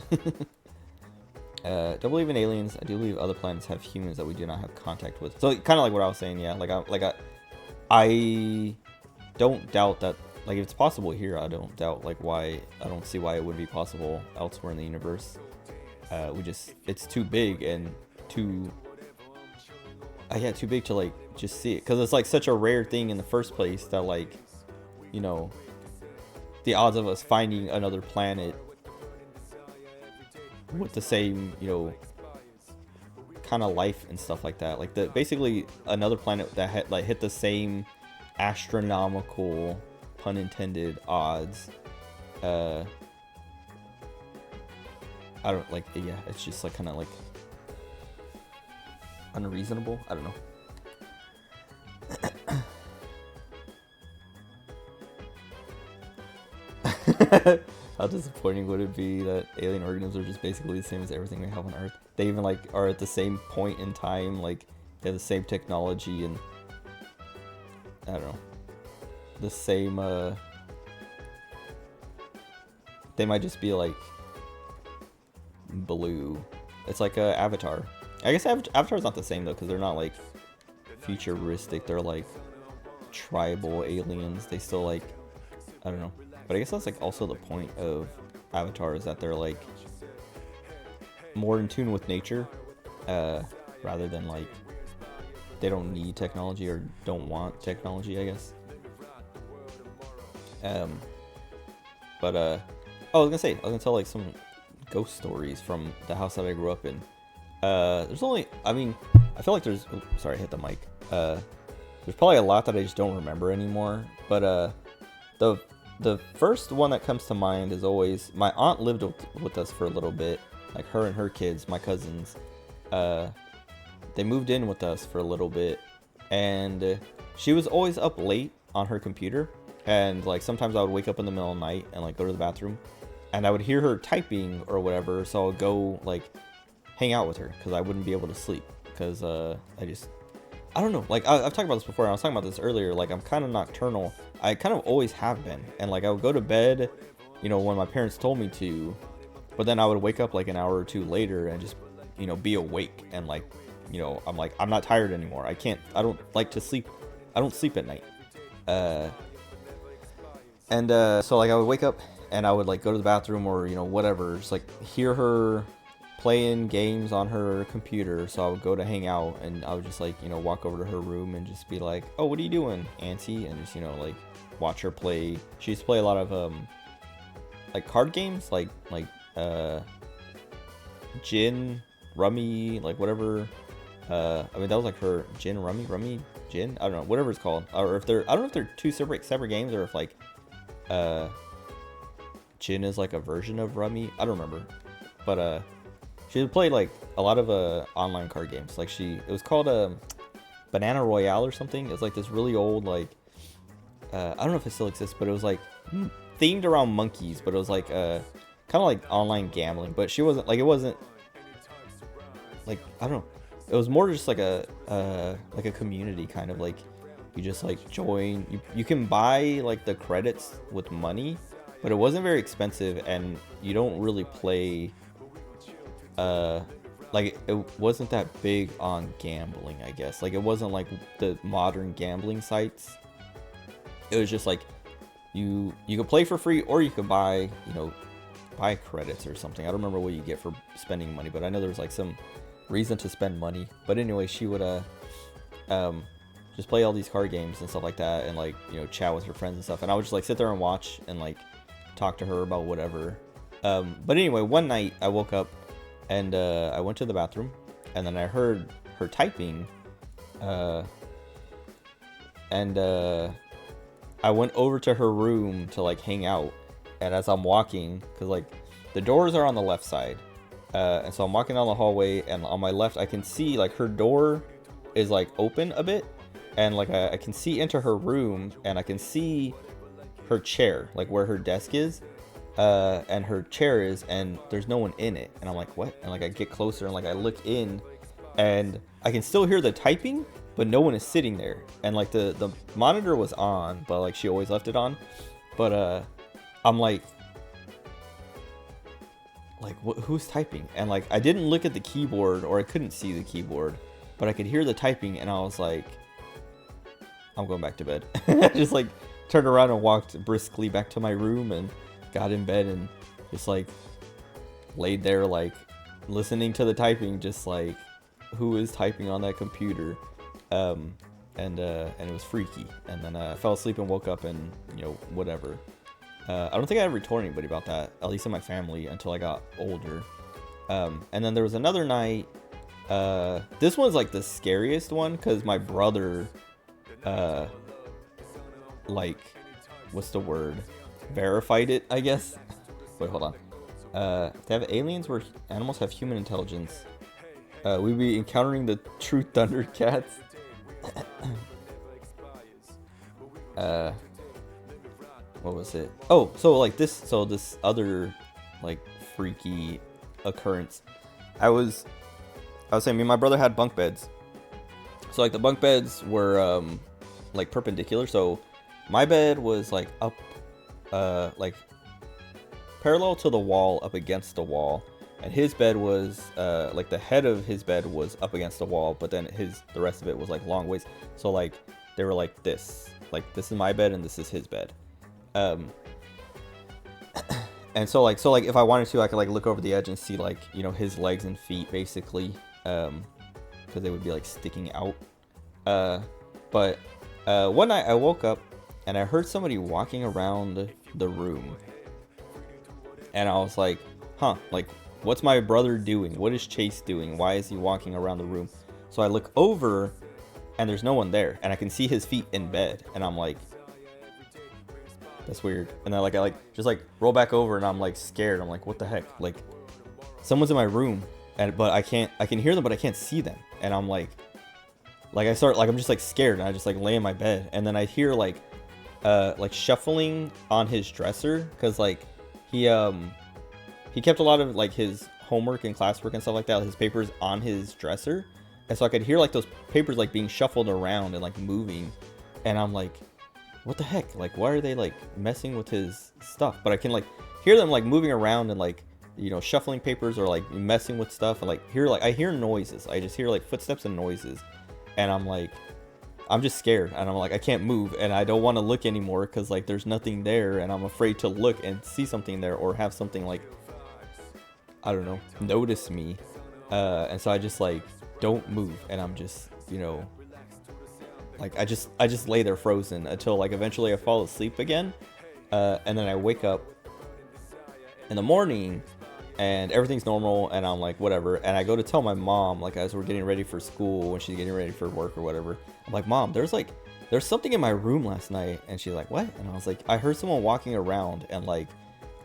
Don't believe in aliens. I do believe other planets have humans that we do not have contact with. So kind of like what I was saying, yeah. I don't doubt that. Like if it's possible here, I don't doubt like why. I don't see why it would be possible elsewhere in the universe. It's too big and too big to like just see it, because it's like such a rare thing in the first place that like, you know, the odds of us finding another planet with the same, you know, kind of life and stuff like that, like basically another planet that had like hit the same astronomical, pun intended, odds. I don't like, yeah, it's just like kind of like unreasonable. I don't know. How disappointing would it be that alien organisms are just basically the same as everything we have on Earth? They even like are at the same point in time, like they have the same technology and I don't know, the same they might just be like blue. It's like Avatar. I guess Avatar's not the same though, because they're not like futuristic. They're like tribal aliens. They still like, I don't know. But I guess that's like also the point of Avatar, is that they're like more in tune with nature, rather than like they don't need technology or don't want technology, I guess. I was gonna tell like some ghost stories from the house that I grew up in. There's only, I mean, I feel like there's, oh, sorry, I hit the mic. There's probably a lot that I just don't remember anymore. But the first one that comes to mind is always, my aunt lived with us for a little bit, like her and her kids, my cousins. They moved in with us for a little bit, and she was always up late on her computer. And like sometimes I would wake up in the middle of the night and like go to the bathroom, and I would hear her typing or whatever, so I would go like hang out with her because I wouldn't be able to sleep because I don't know, like I've talked about this before, and I was talking about this earlier, like I'm kind of nocturnal. I kind of always have been, and like I would go to bed, you know, when my parents told me to, but then I would wake up like an hour or two later and just, you know, be awake, and like, you know, I'm like, I'm not tired anymore. I don't like to sleep. I don't sleep at night. So like I would wake up and I would like go to the bathroom or, you know, whatever, just like hear her playing games on her computer. So I would go to hang out, and I would just like, you know, walk over to her room and just be like, oh, what are you doing, Auntie? And just, you know, like watch her play. She used to play a lot of like card games, like Gin, Rummy, like whatever. I mean, that was like her Gin, Rummy, Gin, I don't know, whatever it's called. Or if they're, I don't know if they're two separate games, or if like Gin is like a version of Rummy. I don't remember. But she would play like a lot of online card games. Like it was called Banana Royale or something. It's like this really old, like I don't know if it still exists, but it was like themed around monkeys, but it was like kind of like online gambling. But she wasn't like, it wasn't like, I don't know. It was more just like a community kind of, like you just like join. You can buy like the credits with money, but it wasn't very expensive, and you don't really play. Like it wasn't that big on gambling, I guess. Like it wasn't like the modern gambling sites. It was just like you could play for free, or you could buy, you know, buy credits or something. I don't remember what you get for spending money, but I know there was like some reason to spend money. But anyway, she would just play all these card games and stuff like that, and like, you know, chat with her friends and stuff, and I would just like sit there and watch and like talk to her about whatever. But anyway, one night I woke up and I went to the bathroom, and then I heard her typing, and I went over to her room to like hang out. And as I'm walking, because like the doors are on the left side, and so I'm walking down the hallway, and on my left I can see like her door is like open a bit, and like I can see into her room, and I can see her chair, like where her desk is, and her chair is, and there's no one in it. And I'm like, what? And like I get closer and like I look in, and I can still hear the typing, but no one is sitting there. And like the monitor was on, but like she always left it on. But I'm like who's typing? And like I didn't look at the keyboard, or I couldn't see the keyboard, but I could hear the typing, and I was like, I'm going back to bed. I just like turned around and walked briskly back to my room and got in bed and just like laid there like listening to the typing, just like who is typing on that computer. And it was freaky. And then I fell asleep and woke up, and you know, whatever. I don't think I ever told anybody about that, at least in my family, until I got older. And then there was another night. This one's like the scariest one, because my brother, like, what's the word? Verified it, I guess. Wait, hold on. They have aliens where animals have human intelligence. We'd be encountering the true Thundercats. What was it? Oh, so like this other like freaky occurrence. I was saying, me and my brother had bunk beds. So like the bunk beds were like perpendicular. So my bed was like up, like parallel to the wall, up against the wall, and his bed was like the head of his bed was up against the wall, but then the rest of it was like long ways. So like they were like this is my bed and this is his bed. And so like if I wanted to, I could like look over the edge and see like, you know, his legs and feet basically, because they would be like sticking out. But one night I woke up and I heard somebody walking around the room, and I was like, huh, like what's my brother doing? What is Chase doing? Why is he walking around the room? So I look over and there's no one there, and I can see his feet in bed, and I'm like, that's weird. And then like I like just like roll back over and I'm like scared. I'm like, what the heck? Like someone's in my room, but I can hear them, but I can't see them. And I'm like I start like I'm just like scared, and I just like lay in my bed, and then I hear like shuffling on his dresser, because like he kept a lot of like his homework and classwork and stuff like that, his papers on his dresser, and so I could hear like those papers like being shuffled around and like moving, and I'm like, what the heck? Like, why are they like messing with his stuff? But I can like hear them like moving around and like, you know, shuffling papers or like messing with stuff, and like I hear noises. I just hear like footsteps and noises, and I'm like, I'm just scared, and I'm like, I can't move, and I don't want to look anymore because like there's nothing there, and I'm afraid to look and see something there or have something like, I don't know, notice me, and so I just like don't move, and I'm just, you know, like I just lay there frozen until like eventually I fall asleep again, and then I wake up in the morning and everything's normal, and I'm like, whatever, and I go to tell my mom, like as we're getting ready for school, when she's getting ready for work or whatever, I'm like, Mom, there's something in my room last night. And she's like, what? And I was like, I heard someone walking around, and like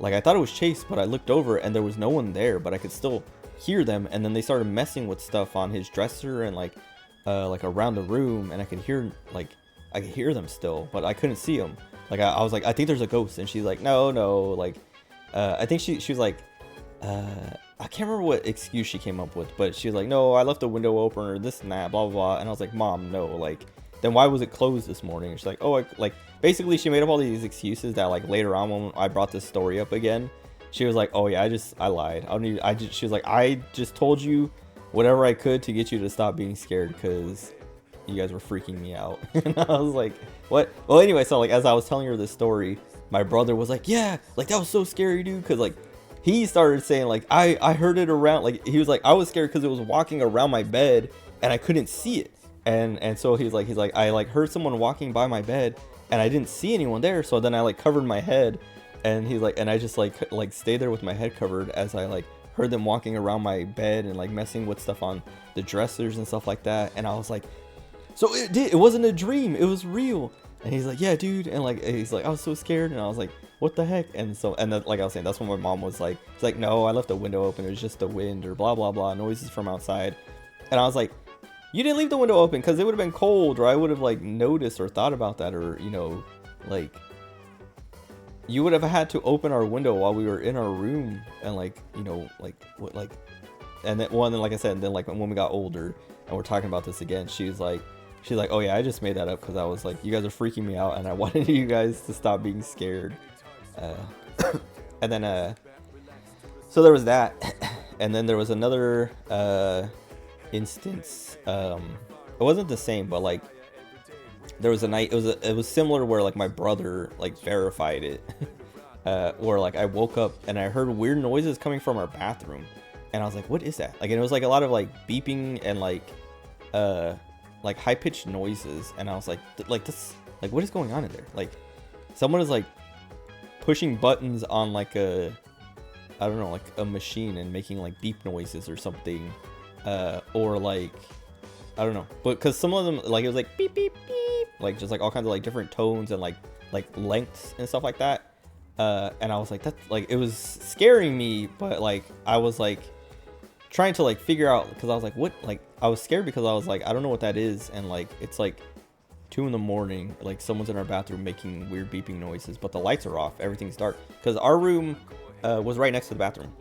I thought it was Chase, but I looked over and there was no one there, but I could still hear them, and then they started messing with stuff on his dresser and like around the room, and I could hear them still, but I couldn't see them. Like I was like, I think there's a ghost, and she's like, no, like I think she was like, I can't remember what excuse she came up with, but she was like, no, I left the window open or this and that, blah blah blah. And I was like, Mom, no, like then why was it closed this morning? And she's like, oh, basically she made up all these excuses that like later on when I brought this story up again, she was like, oh yeah, I lied. She was like, I just told you whatever I could to get you to stop being scared because you guys were freaking me out. And I was like, what? Well, anyway, so like as I was telling her this story, my brother was like, yeah, like that was so scary, dude, because like he started saying like I heard it around, like he was like, I was scared because it was walking around my bed and I couldn't see it, and so he's like I like heard someone walking by my bed and I didn't see anyone there, so then I like covered my head, and he's like, and I just like stayed there with my head covered as I like heard them walking around my bed and like messing with stuff on the dressers and stuff like that. And I was like, so it wasn't a dream, it was real. And he's like, yeah, dude. And like he's like, I was so scared. And I was like, what the heck? And so, and then, like I was saying, that's when my mom was like, she's like, no, I left the window open, it was just the wind or blah blah blah, noises from outside. And I was like, you didn't leave the window open because it would have been cold, or I would have like noticed or thought about that, or you know, like you would have had to open our window while we were in our room, and like, you know, like what, like, and then one, then like I said, and then like when we got older and we're talking about this again, she's like, oh yeah, I just made that up because I was like, you guys are freaking me out and I wanted you guys to stop being scared. And then so there was that, and then there was another instance. It wasn't the same, but like there was a night, it was similar, where like my brother like verified it. Where like I woke up and I heard weird noises coming from our bathroom, and I was like, what is that? Like, and it was like a lot of like beeping and like high-pitched noises, and I was like this, like what is going on in there? Like someone is like pushing buttons on like a, I don't know, like a machine and making like beep noises or something, or like I don't know, but because some of them, like it was like beep beep beep, like just like all kinds of like different tones and like lengths and stuff like that, and I was like, that's like, it was scaring me, but like I was like trying to like figure out, because I was like, what, like I was scared because I was like, I don't know what that is, and like it's like 2 a.m, like someone's in our bathroom making weird beeping noises, but the lights are off, everything's dark, because our room was right next to the bathroom.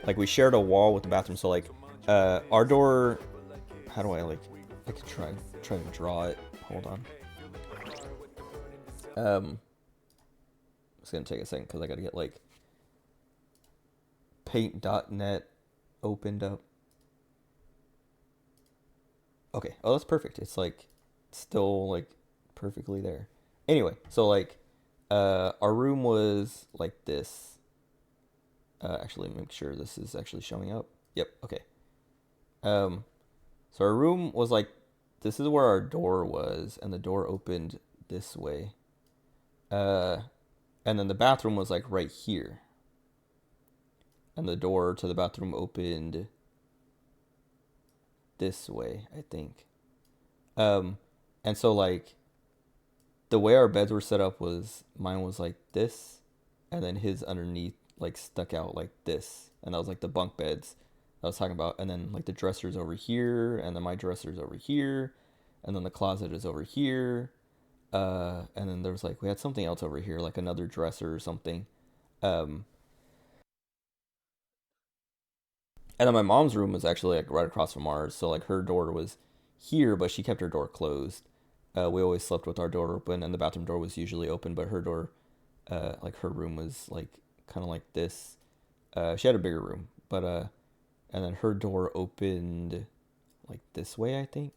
Like we shared a wall with the bathroom, so like our door, how do I like, I could try to draw it, hold on. It's gonna take a second because I gotta get like paint.net opened up. Okay, oh, that's perfect. It's like still like perfectly there. Anyway, so like Our room was like this. Actually, make sure this is actually showing up. Yep. Okay. So our room was like, this is where our door was, and the door opened this way. And then the bathroom was like right here. And the door to the bathroom opened this way, I think. And so like the way our beds were set up was, mine was like this, and then his underneath like stuck out like this, and that was like the bunk beds I was talking about. And then like the dresser's over here, and then my dresser's over here, and then the closet is over here, and then there was like, we had something else over here, like another dresser or something. And then my mom's room was actually like right across from ours, so like her door was here, but she kept her door closed. We always slept with our door open, and the bathroom door was usually open, but her door, like her room was like kind of like this. She had a bigger room, but and then her door opened like this way, I think.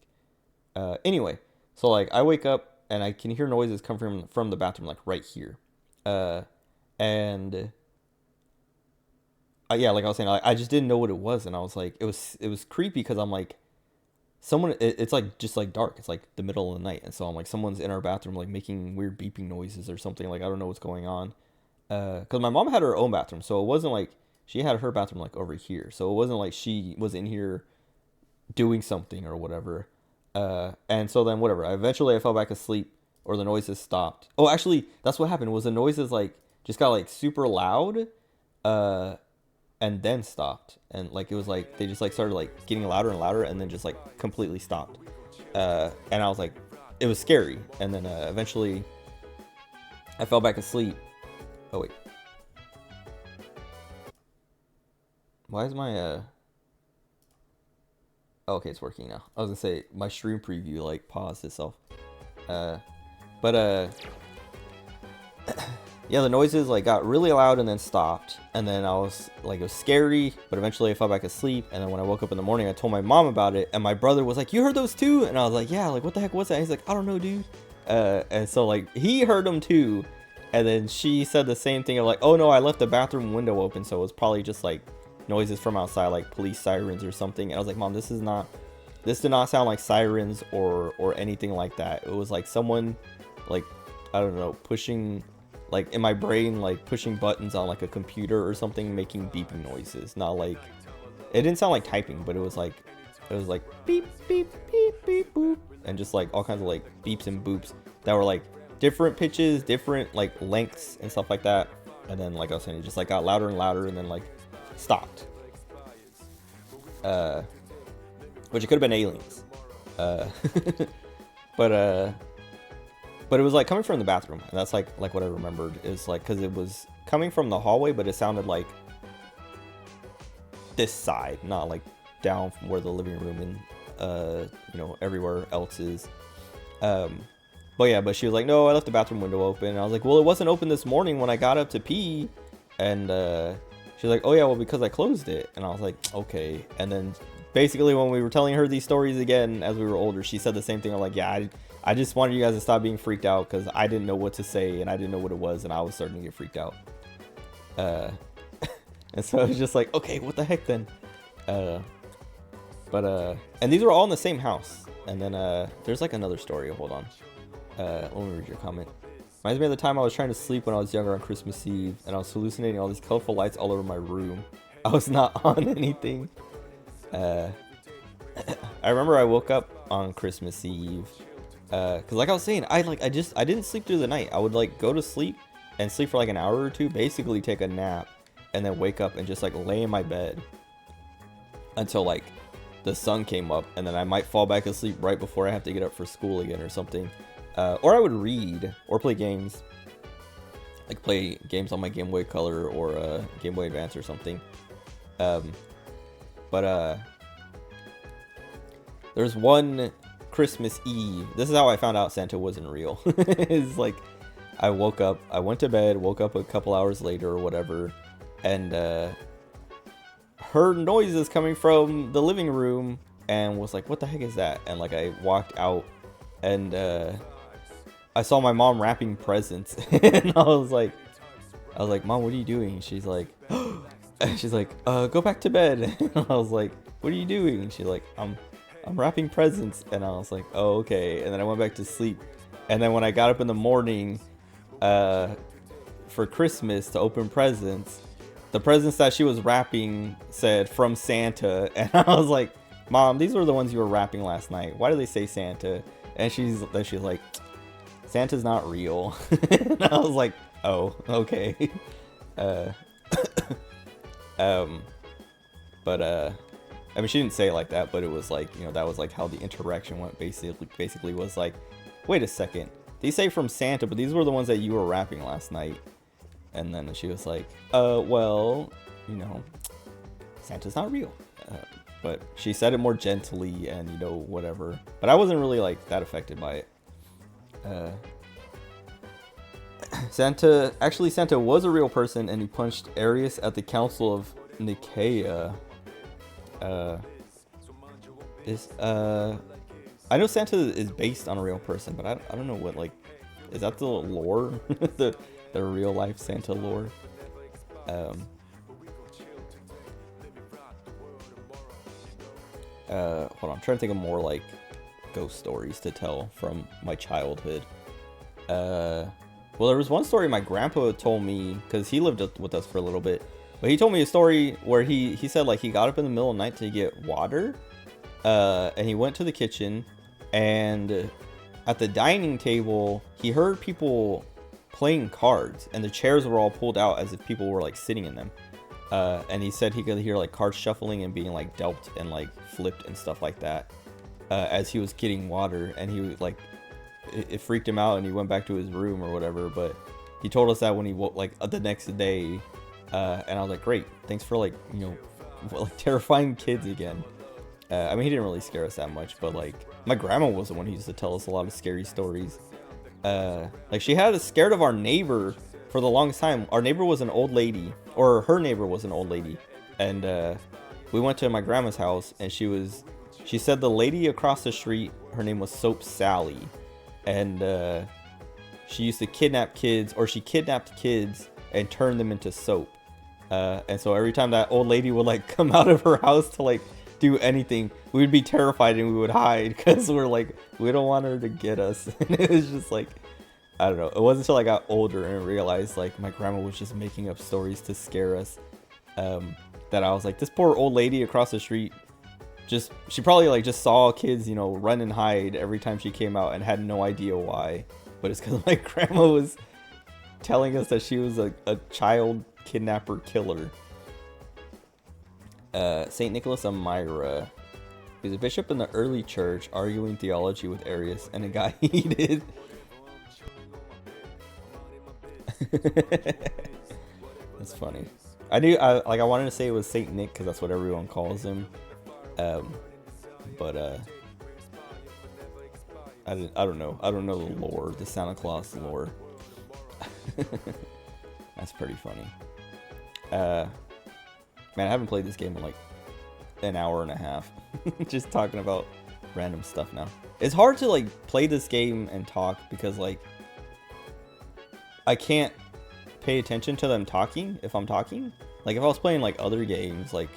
Anyway, so like I wake up and I can hear noises come from the bathroom, like right here. And yeah, like I was saying, I just didn't know what it was, and I was like, it was creepy because I'm like, someone, it's like just like dark, it's like the middle of the night, and so I'm like, someone's in our bathroom like making weird beeping noises or something, like I don't know what's going on. Because my mom had her own bathroom, so it wasn't like she had her bathroom like over here, so it wasn't like she was in here doing something or whatever. And so then whatever, eventually I fell back asleep, or the noises stopped. Oh, actually, that's what happened, was the noises like just got like super loud, and then stopped, and like it was like they just like started like getting louder and louder, and then just like completely stopped. And I was like, it was scary. And then eventually I fell back asleep. Oh wait, why is my oh, okay, it's working now. I was gonna say my stream preview like paused itself. But yeah, the noises like got really loud and then stopped, and then I was like, it was scary, but eventually I fell back asleep. And then when I woke up in the morning, I told my mom about it, and my brother was like, you heard those too? And I was like, yeah, like what the heck was that? And he's like, I don't know, dude. And so like he heard them too, and then she said the same thing of like, oh no, I left the bathroom window open, so it was probably just like noises from outside, like police sirens or something. And I was like, Mom, this did not sound like sirens or anything like that. It was like someone, like, I don't know, pushing, like in my brain, like pushing buttons on like a computer or something, making beeping noises. Not like, it didn't sound like typing, but it was like beep beep beep beep boop, and just like all kinds of like beeps and boops that were like different pitches, different like lengths and stuff like that. And then like I was saying, it just like got louder and louder, and then like stopped. Which it could have been aliens. But it was like coming from the bathroom, and that's like what I remembered is like, because it was coming from the hallway, but it sounded like this side, not like down from where the living room and you know, everywhere else is. But yeah, but she was like, no, I left the bathroom window open. And I was like, well, it wasn't open this morning when I got up to pee. And she was like, oh yeah, well, because I closed it. And I was like, okay. And then basically when we were telling her these stories again as we were older, she said the same thing. I'm like, yeah, I just wanted you guys to stop being freaked out, because I didn't know what to say and I didn't know what it was, and I was starting to get freaked out. And so I was just like, okay, what the heck then? And these were all in the same house. And then there's like another story. Hold on. Let me read your comment. Reminds me of the time I was trying to sleep when I was younger on Christmas Eve, and I was hallucinating all these colorful lights all over my room. I was not on anything. I remember I woke up on Christmas Eve, because like I was saying, I didn't sleep through the night. I would like go to sleep and sleep for like an hour or two, basically take a nap, and then wake up and just like lay in my bed until like the sun came up, and then I might fall back asleep right before I have to get up for school again or something. Or I would read or play games, like play games on my Game Boy Color or Game Boy Advance or something. But there's one Christmas Eve. This is how I found out Santa wasn't real. It's like I woke up, I went to bed, woke up a couple hours later or whatever, and heard noises coming from the living room and was like, what the heck is that? And like I walked out, and I saw my mom wrapping presents, and I was like, Mom, what are you doing? She's like, go back to bed. And I was like, what are you doing? And she's like, I'm wrapping presents. And I was like, oh, okay. And then I went back to sleep. And then when I got up in the morning, for Christmas to open presents, the presents that she was wrapping said from Santa. And I was like, Mom, these were the ones you were wrapping last night. Why do they say Santa? And she's like, Santa's not real. And I was like, oh, okay. But I mean, she didn't say it like that, but it was like, you know, that was like how the interaction went. Basically was like, wait a second, they say from Santa, but these were the ones that you were wrapping last night. And then she was like, well, you know, Santa's not real. But she said it more gently and, you know, whatever. But I wasn't really like that affected by it. Santa was a real person, and he punched Arius at the Council of Nicaea. I know Santa is based on a real person, but I don't know what, like, is that the lore? the real life Santa lore? Hold on, I'm trying to think of more like ghost stories to tell from my childhood. Well, there was one story my grandpa told me, because he lived with us for a little bit, but he told me a story where he said like he got up in the middle of the night to get water, and he went to the kitchen, and at the dining table he heard people playing cards, and the chairs were all pulled out as if people were like sitting in them. And he said he could hear like cards shuffling and being like dealt and like flipped and stuff like that, as he was getting water, and he was like, it freaked him out, and he went back to his room or whatever. But he told us that when he woke, like the next day, and I was like, great, thanks for like, you know, like terrifying kids again. I mean, he didn't really scare us that much, but like my grandma was the one who used to tell us a lot of scary stories. Like she had us scared of our neighbor for the longest time. Our neighbor was an old lady, or her neighbor was an old lady, and we went to my grandma's house, and she said the lady across the street, her name was Soap Sally, and she used to kidnap kids, or she kidnapped kids and turned them into soap. And so every time that old lady would like come out of her house to like do anything, we would be terrified and we would hide, because we're like, we don't want her to get us. And it was just like, I don't know. It wasn't until I got older and realized like my grandma was just making up stories to scare us, that I was like, this poor old lady across the street, she probably like just saw kids, you know, run and hide every time she came out and had no idea why. But it's because my grandma was telling us that she was a child kidnapper killer. St. Nicholas of Myra. He was a bishop in the early church, arguing theology with Arius, and it got heated. That's funny. I wanted to say it was Saint Nick because that's what everyone calls him. But I don't know. I don't know the lore, the Santa Claus lore. That's pretty funny. Man, I haven't played this game in like an hour and a half. Just talking about random stuff now. It's hard to like play this game and talk because like I can't pay attention to them talking if I'm talking. Like if I was playing like other games, like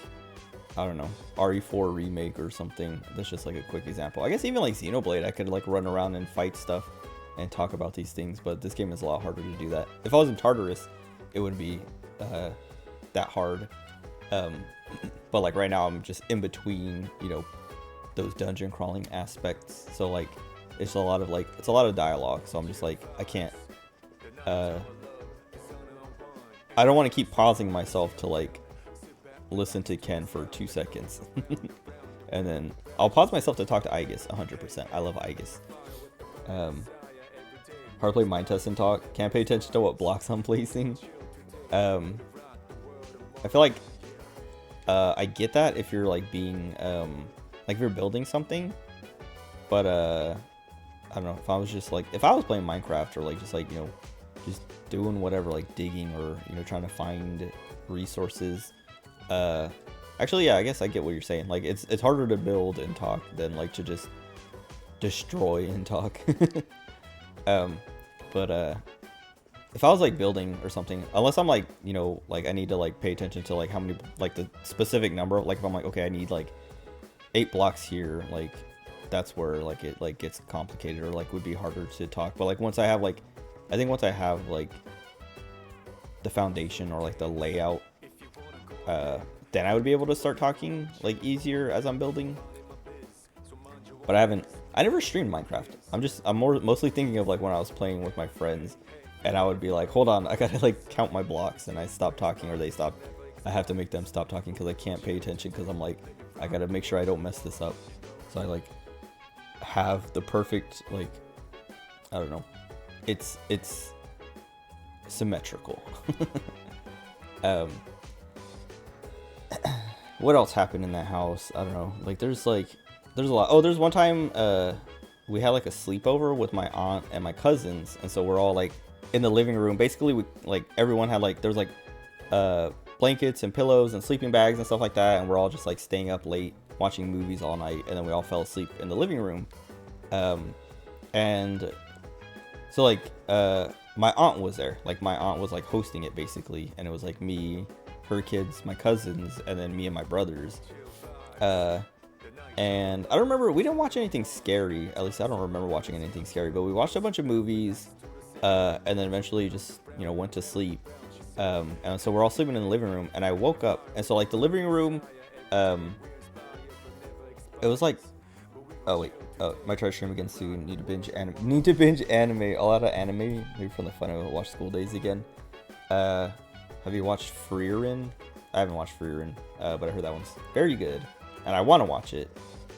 I don't know, RE4 remake or something. That's just like a quick example. I guess even like Xenoblade, I could like run around and fight stuff and talk about these things, but this game is a lot harder to do that. If I was in Tartarus, it would be that hard. But like right now I'm just in between, you know, those dungeon crawling aspects. So like it's a lot of dialogue. So I'm just like, I can't, I don't want to keep pausing myself to like listen to Ken for 2 seconds. And then I'll pause myself to talk to Aegis 100%. I love Aegis. Hard to play mind test and talk. Can't pay attention to what blocks I'm placing. I feel like I get that if you're like being like if you're building something, but I don't know, if I was just like, if I was playing Minecraft or like just like, you know, just doing whatever, like digging or, you know, trying to find resources, actually yeah, I guess I get what you're saying. Like it's harder to build and talk than like to just destroy and talk. But if I was like building or something, unless I'm like, you know, like I need to like pay attention to like how many, like the specific number, like if I'm like, okay, I need like 8 blocks here, like that's where like it like gets complicated or like would be harder to talk. But like once I have like, I think once I have like the foundation or like the layout, then I would be able to start talking like easier as I'm building. But I never streamed Minecraft. I'm mostly thinking of like when I was playing with my friends, and I would be like, hold on, I gotta like count my blocks, and I stop talking or they stop. I have to make them stop talking because I can't pay attention because I'm like, I gotta make sure I don't mess this up. So I like have the perfect like, I don't know, it's symmetrical. What else happened in that house? I don't know. Like there's a lot. Oh, there's one time we had like a sleepover with my aunt and my cousins, and so we're all like in the living room. Basically, we like everyone had like there's like blankets and pillows and sleeping bags and stuff like that, and we're all just like staying up late watching movies all night, and then we all fell asleep in the living room. And so like my aunt was there. Like my aunt was like hosting it basically, and it was like me, her kids, my cousins, and then me and my brothers. And I don't remember, we didn't watch anything scary. At least I don't remember watching anything scary, but we watched a bunch of movies, and then eventually just, you know, went to sleep. And so we're all sleeping in the living room, and I woke up, and so like the living room, it was like, oh wait, might try to stream again soon. Need to binge anime. A lot of anime, maybe from the fun of watch School Days again. Have you watched Frieren? I haven't watched Frieren, but I heard that one's very good, and I want to watch it,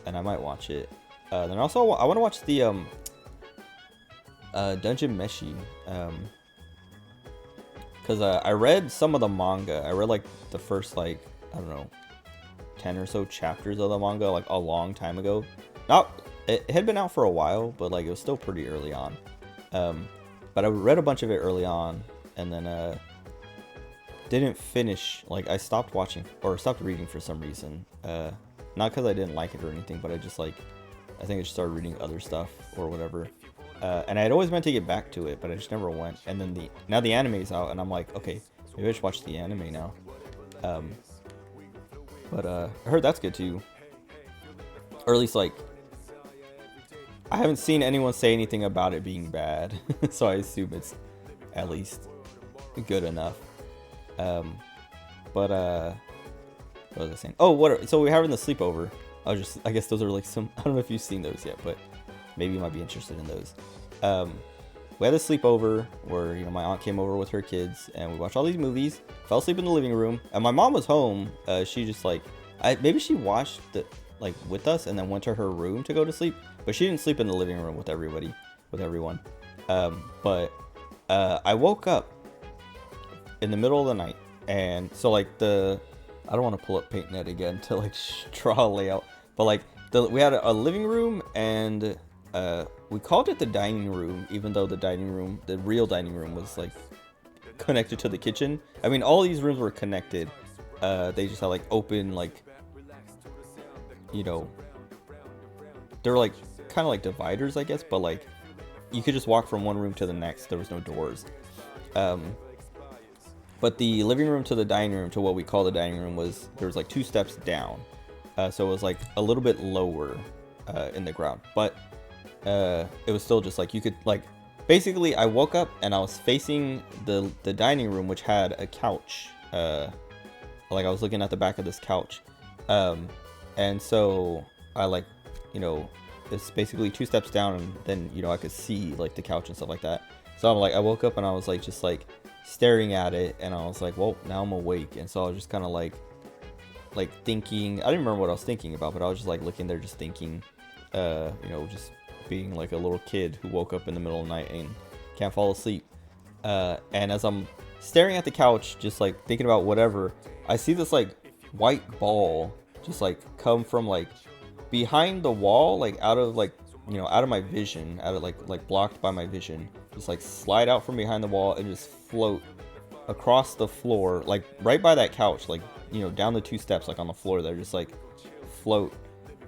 and I might watch it. Then also I want to watch the Dungeon Meshi, because I read some of the manga. I read like the first like, I don't know, 10 or so chapters of the manga like a long time ago. It had been out for a while, but like it was still pretty early on. But I read a bunch of it early on, and then didn't finish. Like I stopped watching or stopped reading for some reason. Not because I didn't like it or anything, but I just like, I think I just started reading other stuff or whatever. And I had always meant to get back to it, but I just never went. And then now the anime's out, and I'm like, okay, maybe I should watch the anime now. But I heard that's good too. Or at least like, I haven't seen anyone say anything about it being bad, so I assume it's at least good enough. But what was I saying? Oh, so we're having the sleepover. I guess those are like some, I don't know if you've seen those yet, but maybe you might be interested in those. We had a sleepover where, you know, my aunt came over with her kids, and we watched all these movies, fell asleep in the living room, and my mom was home. She just like, maybe she watched it like with us and then went to her room to go to sleep, but she didn't sleep in the living room with everyone. But I woke up in the middle of the night, and so like I don't want to pull up PaintNet again to like draw a layout, but like we had a living room, and we called it the dining room, even though the real dining room was like connected to the kitchen. I mean, all these rooms were connected. They just had like open, like, you know, they're like kind of like dividers, I guess, but like you could just walk from one room to the next. There was no doors. But the living room to the dining room, to what we call the dining room, there was like 2 steps down. So it was like a little bit lower in the ground, but it was still just like, you could like, basically I woke up and I was facing the dining room, which had a couch. Like I was looking at the back of this couch. And so I like, you know, it's basically 2 steps down, and then, you know, I could see like the couch and stuff like that. So I'm like, I woke up and I was like, just like staring at it, and I was like, well, now I'm awake. And so I was just kind of like thinking, I didn't remember what I was thinking about, but I was just like looking there, just thinking, you know, just being like a little kid who woke up in the middle of the night and can't fall asleep. And as I'm staring at the couch, just like thinking about whatever, I see this like white ball just like come from like behind the wall, like out of like, you know, out of my vision, out of like blocked by my vision, just like slide out from behind the wall and just float across the floor, like right by that couch, like, you know, down the 2 steps, like on the floor there, just like float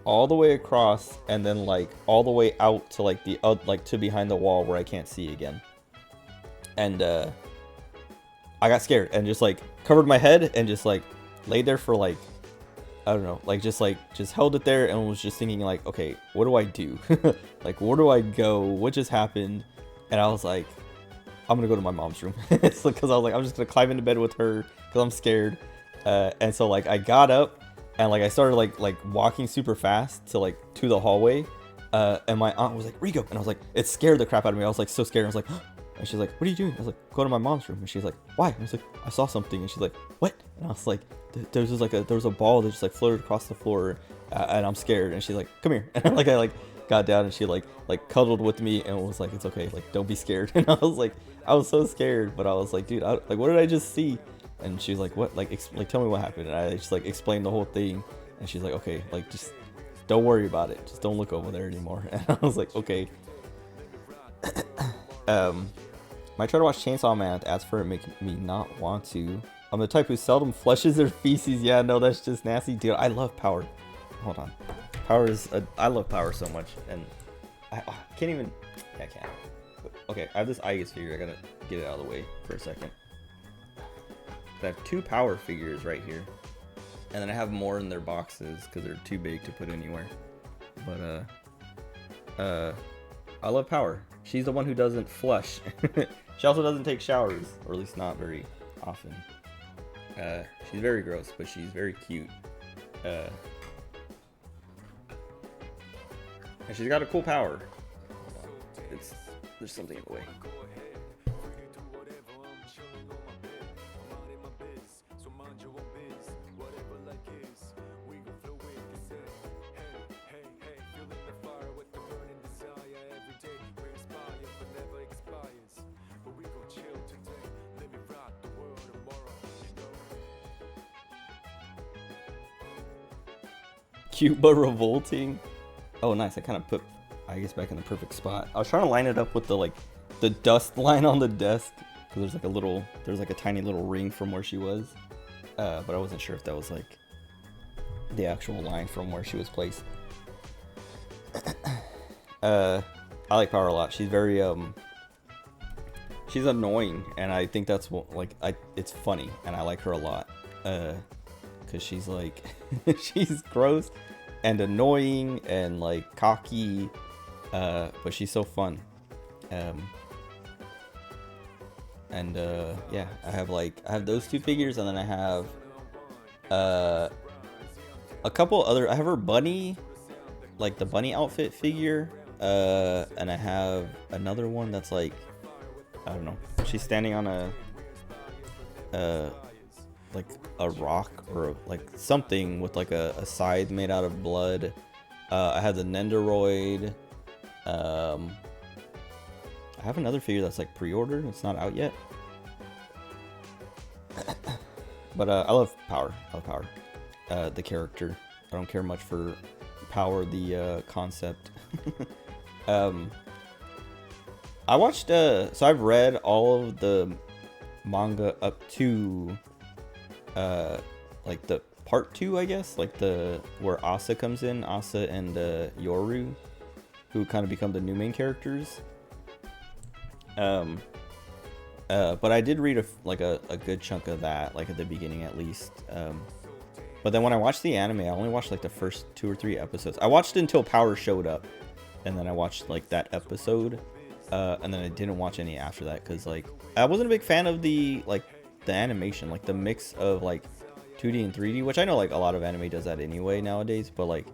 all the way across, and then like all the way out to like like to behind the wall where I can't see again. and I got scared and just like covered my head and just like laid there for like, I don't know, like just held it there and was just thinking like, okay, what do I do? Like, where do I go? What just happened? And I was like, I'm gonna go to my mom's room. It's because I was like, I'm just gonna climb into bed with her because I'm scared. And so like I got up and like I started like walking super fast to the hallway. And my aunt was like, Rigo, and I was like, it scared the crap out of me. I was like so scared. I was like, and she's like, what are you doing? I was like, go to my mom's room. And she's like, why? And I was like, I saw something. And she's like, what? And I was like, there was a ball that just like floated across the floor, and I'm scared. And she's like, come here. And I got down and she like cuddled with me and was like, it's okay, like don't be scared. And I was so scared, but I was like, dude, like what did I just see? And she's like, what? Like tell me what happened. And I just like explained the whole thing, and she's like, okay, like just don't worry about it, just don't look over there anymore. And I was like, okay. Might try to watch Chainsaw Man. Ads for it make me not want to. I'm the type who seldom flushes their feces. Yeah, no, that's just nasty, dude. I love Power. Hold on. Power is I love Power so much, and I can't even. Yeah, I can't. Okay, I have this Aegis figure. I gotta get it out of the way for a second. I have 2 Power figures right here, and then I have more in their boxes because they're too big to put anywhere. But I love Power. She's the one who doesn't flush. She also doesn't take showers, or at least not very often. She's very gross, but she's very cute. And she's got a cool power. There's something in the way. Cute but revolting. Oh, nice. I kind of put Aegis back in the perfect spot. I was trying to line it up with the dust line on the desk, because there's like a tiny little ring from where she was, but I wasn't sure if that was like the actual line from where she was placed. I like Power a lot. She's very she's annoying, and I think that's what it's funny, and I like her a lot, because she's like she's gross and annoying and like cocky, but she's so fun. Yeah, I have those 2 figures, and then I have a couple other. I have her bunny, like the bunny outfit figure, and I have another one that's like, I don't know, she's standing on like a rock or like something with like a scythe made out of blood. I have the Nendoroid. I have another figure that's like pre-ordered. It's not out yet. But I love Power. I love Power. The character. I don't care much for Power, the concept. I watched so I've read all of the manga up to like the part 2, I guess, like where Asa comes in, Asa and Yoru, who kind of become the new main characters. But I did read a good chunk of that, like at the beginning at least. But then when I watched the anime, I only watched like the first 2 or 3 episodes. I watched until Power showed up, and then I watched like that episode, and then I didn't watch any after that because like I wasn't a big fan of the animation, like the mix of like 2D and 3D, which I know like a lot of anime does that anyway nowadays, but like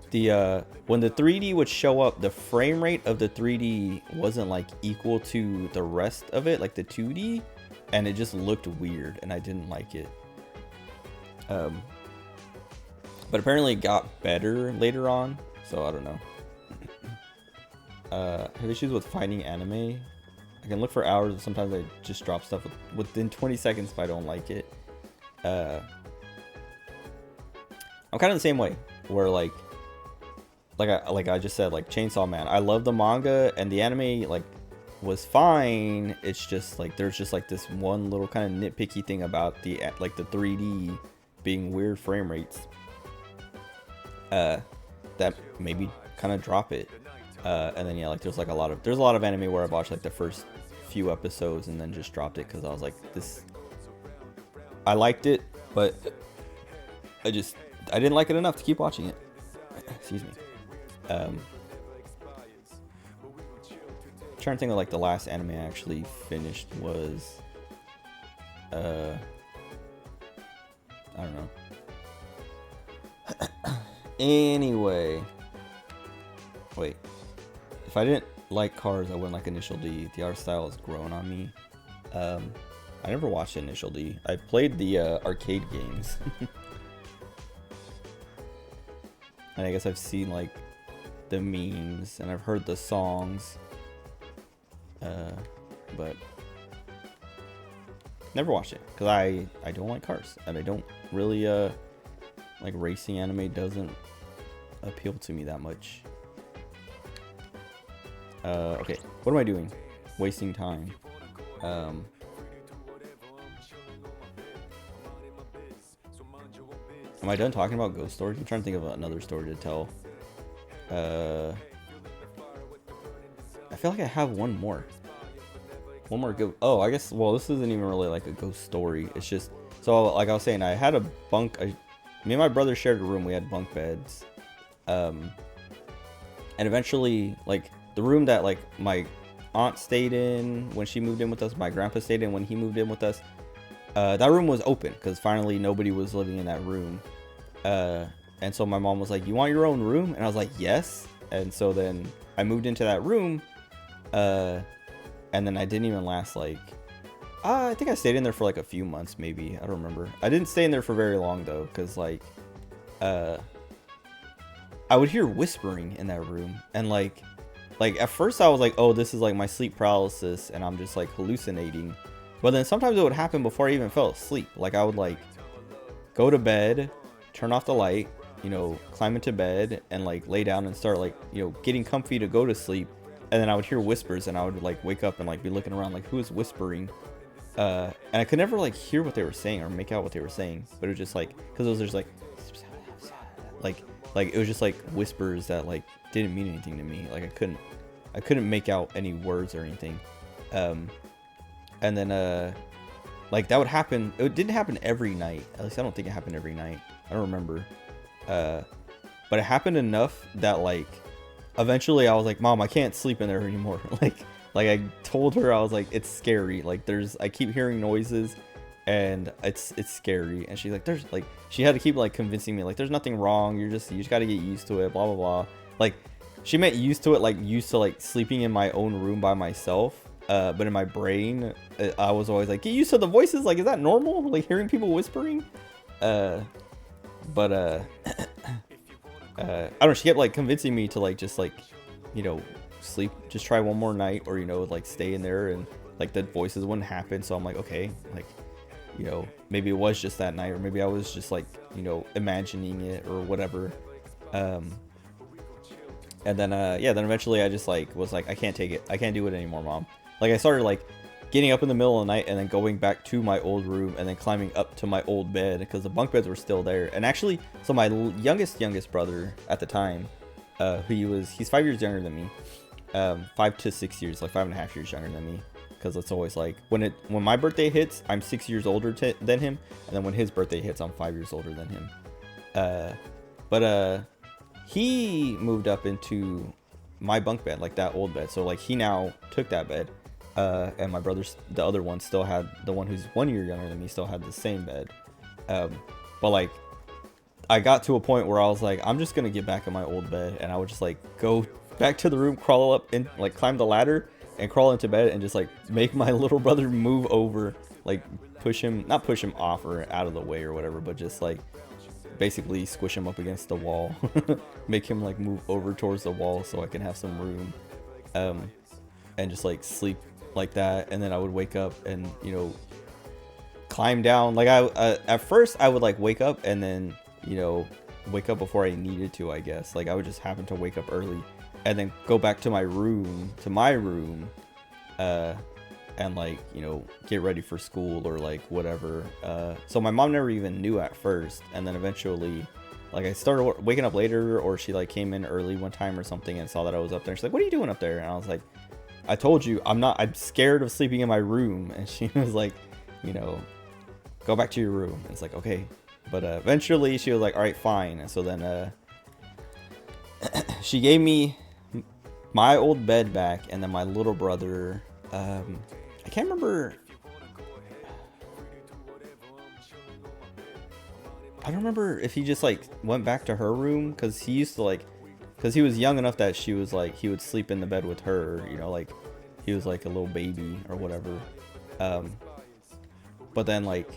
the when the 3D would show up, the frame rate of the 3D wasn't like equal to the rest of it, like the 2D, and it just looked weird, and I didn't like it. But apparently it got better later on, so I don't know. I have issues with finding anime. I can look for hours, and sometimes I just drop stuff within 20 seconds if I don't like it. I'm kind of the same way, where like I just said, like Chainsaw Man, I love the manga, and the anime like was fine. It's just like there's just like this one little kind of nitpicky thing about the 3D being weird frame rates that maybe kind of drop it. And then yeah, like there's a lot of anime where I've watched like the first few episodes and then just dropped it because I was like, I liked it, but I didn't like it enough to keep watching it. Excuse me. Trying to think of like the last anime I actually finished was I don't know. Anyway, wait, if I didn't like Cars, I wouldn't like Initial D. The art style has grown on me. I never watched Initial D. I played the arcade games. And I guess I've seen like the memes and I've heard the songs, but never watched it because I don't like cars and I don't really like racing anime. Doesn't appeal to me that much. Okay, what am I doing? Wasting time. Am I done talking about ghost stories? I'm trying to think of another story to tell. I feel like I have one more. One more go. Oh, I guess. Well, this isn't even really like a ghost story. It's just so like I was saying. I had a bunk. Me and my brother shared a room. We had bunk beds. And eventually, like the room that like my aunt stayed in when she moved in with us, my grandpa stayed in when he moved in with us. That room was open because finally nobody was living in that room. And so my mom was like, "You want your own room?" And I was like, "Yes." And so then I moved into that room. And then I didn't even last like, I think I stayed in there for like a few months, maybe. I don't remember. I didn't stay in there for very long though, because like, I would hear whispering in that room, and like at first I was like, oh, this is like my sleep paralysis, and I'm just like hallucinating. But then sometimes it would happen before I even fell asleep. Like I would like go to bed, turn off the light, you know, climb into bed, and like lay down and start like, you know, getting comfy to go to sleep. And then I would hear whispers, and I would like wake up and like be looking around like, who is whispering? And I could never like hear what they were saying or make out what they were saying. But it was just like, because it was just like it was just like whispers that like didn't mean anything to me. Like I couldn't make out any words or anything. And then like that would happen. It didn't happen every night. At least I don't think it happened every night. I don't remember. But it happened enough that like eventually I was like, "Mom, I can't sleep in there anymore." like I told her, I was like, "It's scary. Like I keep hearing noises and it's scary." And she's like, "There's like," she had to keep like convincing me like, "There's nothing wrong. You just got to get used to it, blah blah blah." Like she meant used to it, like used to like sleeping in my own room by myself. But in my brain, I was always like, "Get used to the voices. Like, is that normal? Like hearing people whispering?" I don't know, she kept like convincing me to like just like, you know, sleep, just try one more night, or you know, like stay in there, and like the voices wouldn't happen. So I'm like, okay, like, you know, maybe it was just that night, or maybe I was just like, you know, imagining it or whatever. And then then eventually I just like was like, I can't take it, I can't do it anymore, Mom. Like I started like getting up in the middle of the night and then going back to my old room and then climbing up to my old bed because the bunk beds were still there. And actually, so my youngest brother at the time, he's 5 years younger than me, 5 to 6 years, like 5.5 years younger than me. Because it's always like when my birthday hits, I'm 6 years older than him, and then when his birthday hits, I'm 5 years older than him. But he moved up into my bunk bed, like that old bed. So like he now took that bed. And my brother's, the other one, still had, the one who's 1 year younger than me, still had the same bed. But like I got to a point where I was like, I'm just gonna get back in my old bed, and I would just like go back to the room, crawl up and like climb the ladder and crawl into bed and just like make my little brother move over, like not push him off or out of the way or whatever, but just like basically squish him up against the wall, make him like move over towards the wall so I can have some room, and just like sleep like that. And then I would wake up and, you know, climb down. Like at first I would like wake up and then, you know, wake up before I needed to, I guess. Like I would just happen to wake up early and then go back to my room, and like, you know, get ready for school or like whatever. So my mom never even knew at first, and then eventually like I started waking up later, or she like came in early one time or something and saw that I was up there. She's like, "What are you doing up there?" And I was like, I told you I'm scared of sleeping in my room. And she was like, you know, go back to your room. And it's like, okay. But eventually she was like, all right, fine. And so then she gave me my old bed back, and then my little brother, I can't remember. I don't remember if he just like went back to her room, because he used to like, because he was young enough that she was like, he would sleep in the bed with her, you know, like he was like a little baby or whatever. But then like,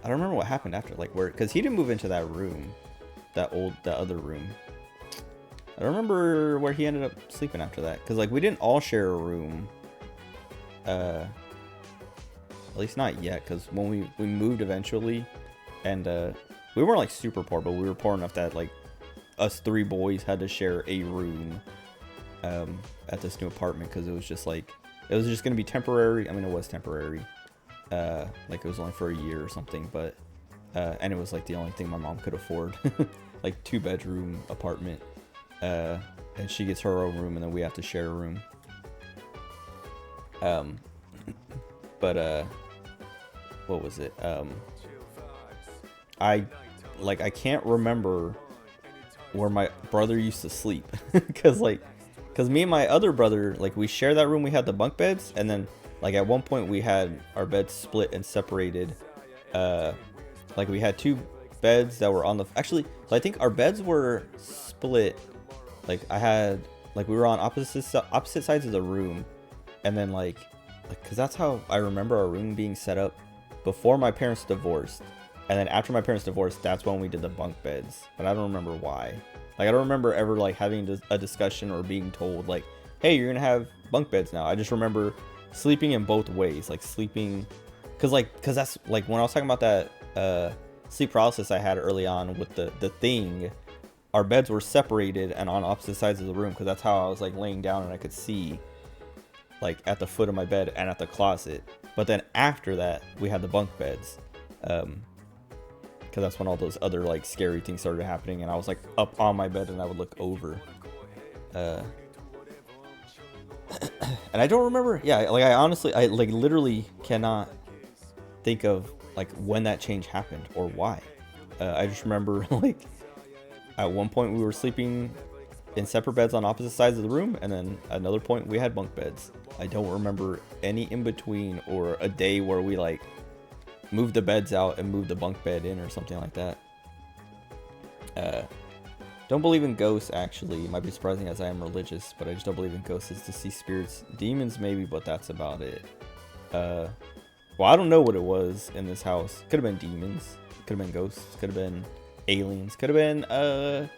I don't remember what happened after, like where, because he didn't move into that room, that other room. I don't remember where he ended up sleeping after that, because like we didn't all share a room. At least not yet, because when we moved eventually, and we weren't like super poor, but we were poor enough that like us 3 boys had to share a room at this new apartment, because it was just like, it was just gonna be temporary. I mean, it was temporary, like it was only for a year or something, but and it was like the only thing my mom could afford, like 2-bedroom apartment, and she gets her own room, and then we have to share a room. But what was it? I can't remember where my brother used to sleep, because me and my other brother, like we share that room. We had the bunk beds, and then like at one point we had our beds split and separated. Like we had 2 beds that were on the, actually, so I think our beds were split. Like I had, like we were on opposite sides of the room, and then like because that's how I remember our room being set up before my parents divorced. And then after my parents divorced, that's when we did the bunk beds. But I don't remember why. Like I don't remember ever like having a discussion or being told like, hey, you're gonna have bunk beds now. I just remember sleeping in both ways, like sleeping, because that's like when I was talking about that sleep paralysis I had early on with the thing. Our beds were separated and on opposite sides of the room, because that's how I was like laying down and I could see like at the foot of my bed and at the closet. But then after that, we had the bunk beds, because that's when all those other like scary things started happening, and I was like up on my bed and I would look over. And I don't remember. Yeah, like I honestly, I like literally cannot think of like when that change happened or why. I just remember like at one point we were sleeping in separate beds on opposite sides of the room, and then at another point we had bunk beds. I don't remember any in between or a day where we like moved the beds out and moved the bunk bed in or something like that. Don't believe in ghosts, actually. It might be surprising as I am religious, but I just don't believe in ghosts. It's to see spirits. Demons maybe, but that's about it. Well, I don't know what it was in this house. Could have been demons. Could have been ghosts. Could have been aliens. Could have been, I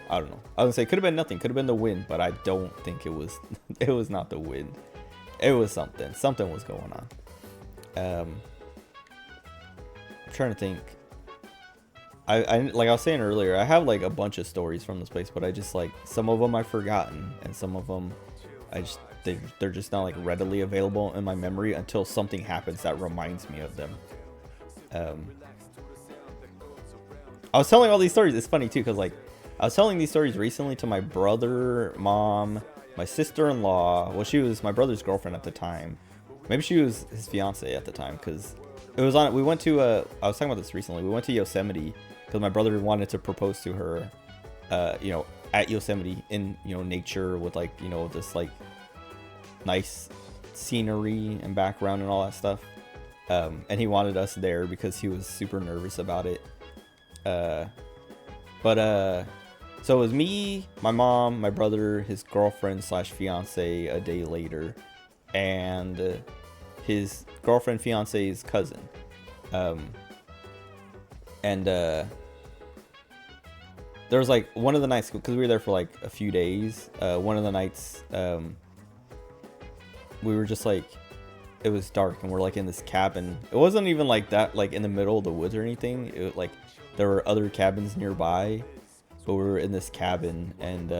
don't know. I was gonna say could have been nothing. Could have been the wind, but I don't think it was. It was not the wind. It was something. Something was going on. I'm trying to think. I like I was saying earlier, I have like a bunch of stories from this place, but I just like some of them I've forgotten, and some of them I just they're just not like readily available in my memory until something happens that reminds me of them. I was telling all these stories. It's funny too, because like I was telling these stories recently to my brother, mom, my sister-in-law. Well, she was my brother's girlfriend at the time. Maybe she was his fiance at the time, because it was on. We went to I was talking about this recently. We went to Yosemite because my brother wanted to propose to her, you know, at Yosemite in, you know, nature with like, you know, this like nice scenery and background and all that stuff. And he wanted us there because he was super nervous about it. So it was me, my mom, my brother, his girlfriend / fiance a day later, and his girlfriend fiance's cousin. There was like one of the nights, because we were there for like a few days, one of the nights we were just like, it was dark and we're like in this cabin. It wasn't even like that like in the middle of the woods or anything. It was like there were other cabins nearby, but we were in this cabin, and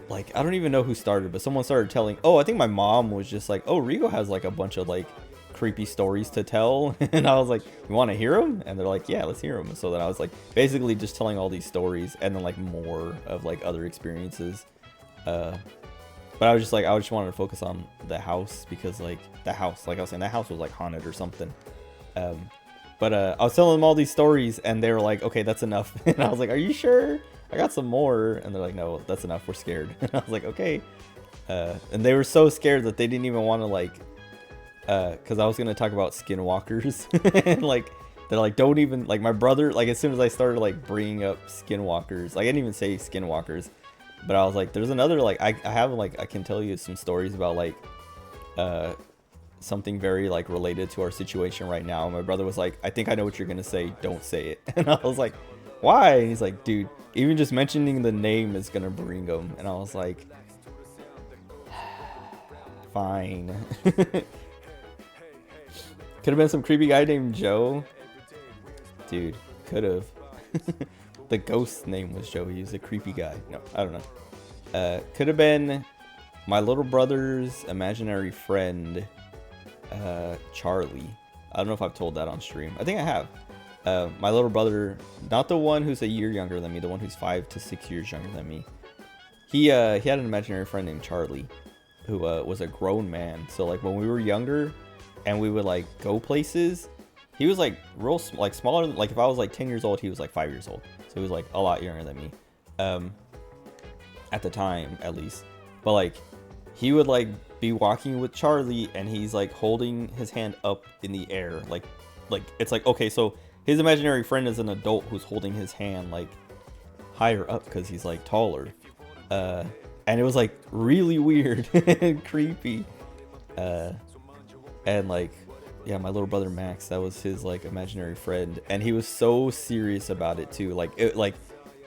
like I don't even know who started, but someone started telling, I think my mom was just like, Rigo has like a bunch of like creepy stories to tell. And I was like, you want to hear them? And they're like, yeah, let's hear them. So then I was like basically just telling all these stories, and then like more of like other experiences. But I just wanted to focus on the house because like the house, like I was saying, that house was like haunted or something. But I was telling them all these stories and they were like, okay, that's enough. And I was like, are you sure? I got some more. And they're like, no, that's enough. We're scared. And I was like, okay. And they were so scared that they didn't even want to like, cause I was going to talk about skinwalkers and like, they're like, don't even, like my brother, like as soon as I started like bringing up skinwalkers, like I didn't even say skinwalkers, but I was like, there's another, like, I have like, I can tell you some stories about like, something very like related to our situation right now. And my brother was like, I think I know what you're going to say. Don't say it. And I was like, why? And he's like, dude, even just mentioning the name is going to bring them. And I was like, fine. Could have been some creepy guy named Joe. Dude, could have. The ghost name was Joe. He was a creepy guy. No, I don't know. Could have been my little brother's imaginary friend, Charlie. I don't know if I've told that on stream. I think I have. My little brother, not the one who's a year younger than me, the one who's 5 to 6 years younger than me. He had an imaginary friend named Charlie, who was a grown man. So like when we were younger, and we would like go places, he was like real like smaller. Like if I was like 10 years old, he was like 5 years old. So he was like a lot younger than me, at the time at least. But like he would like be walking with Charlie, and he's like holding his hand up in the air, like it's like, okay, so his imaginary friend is an adult who's holding his hand like higher up because he's like taller, and it was like really weird and creepy, and like, yeah, my little brother Max, that was his like imaginary friend, and he was so serious about it too. Like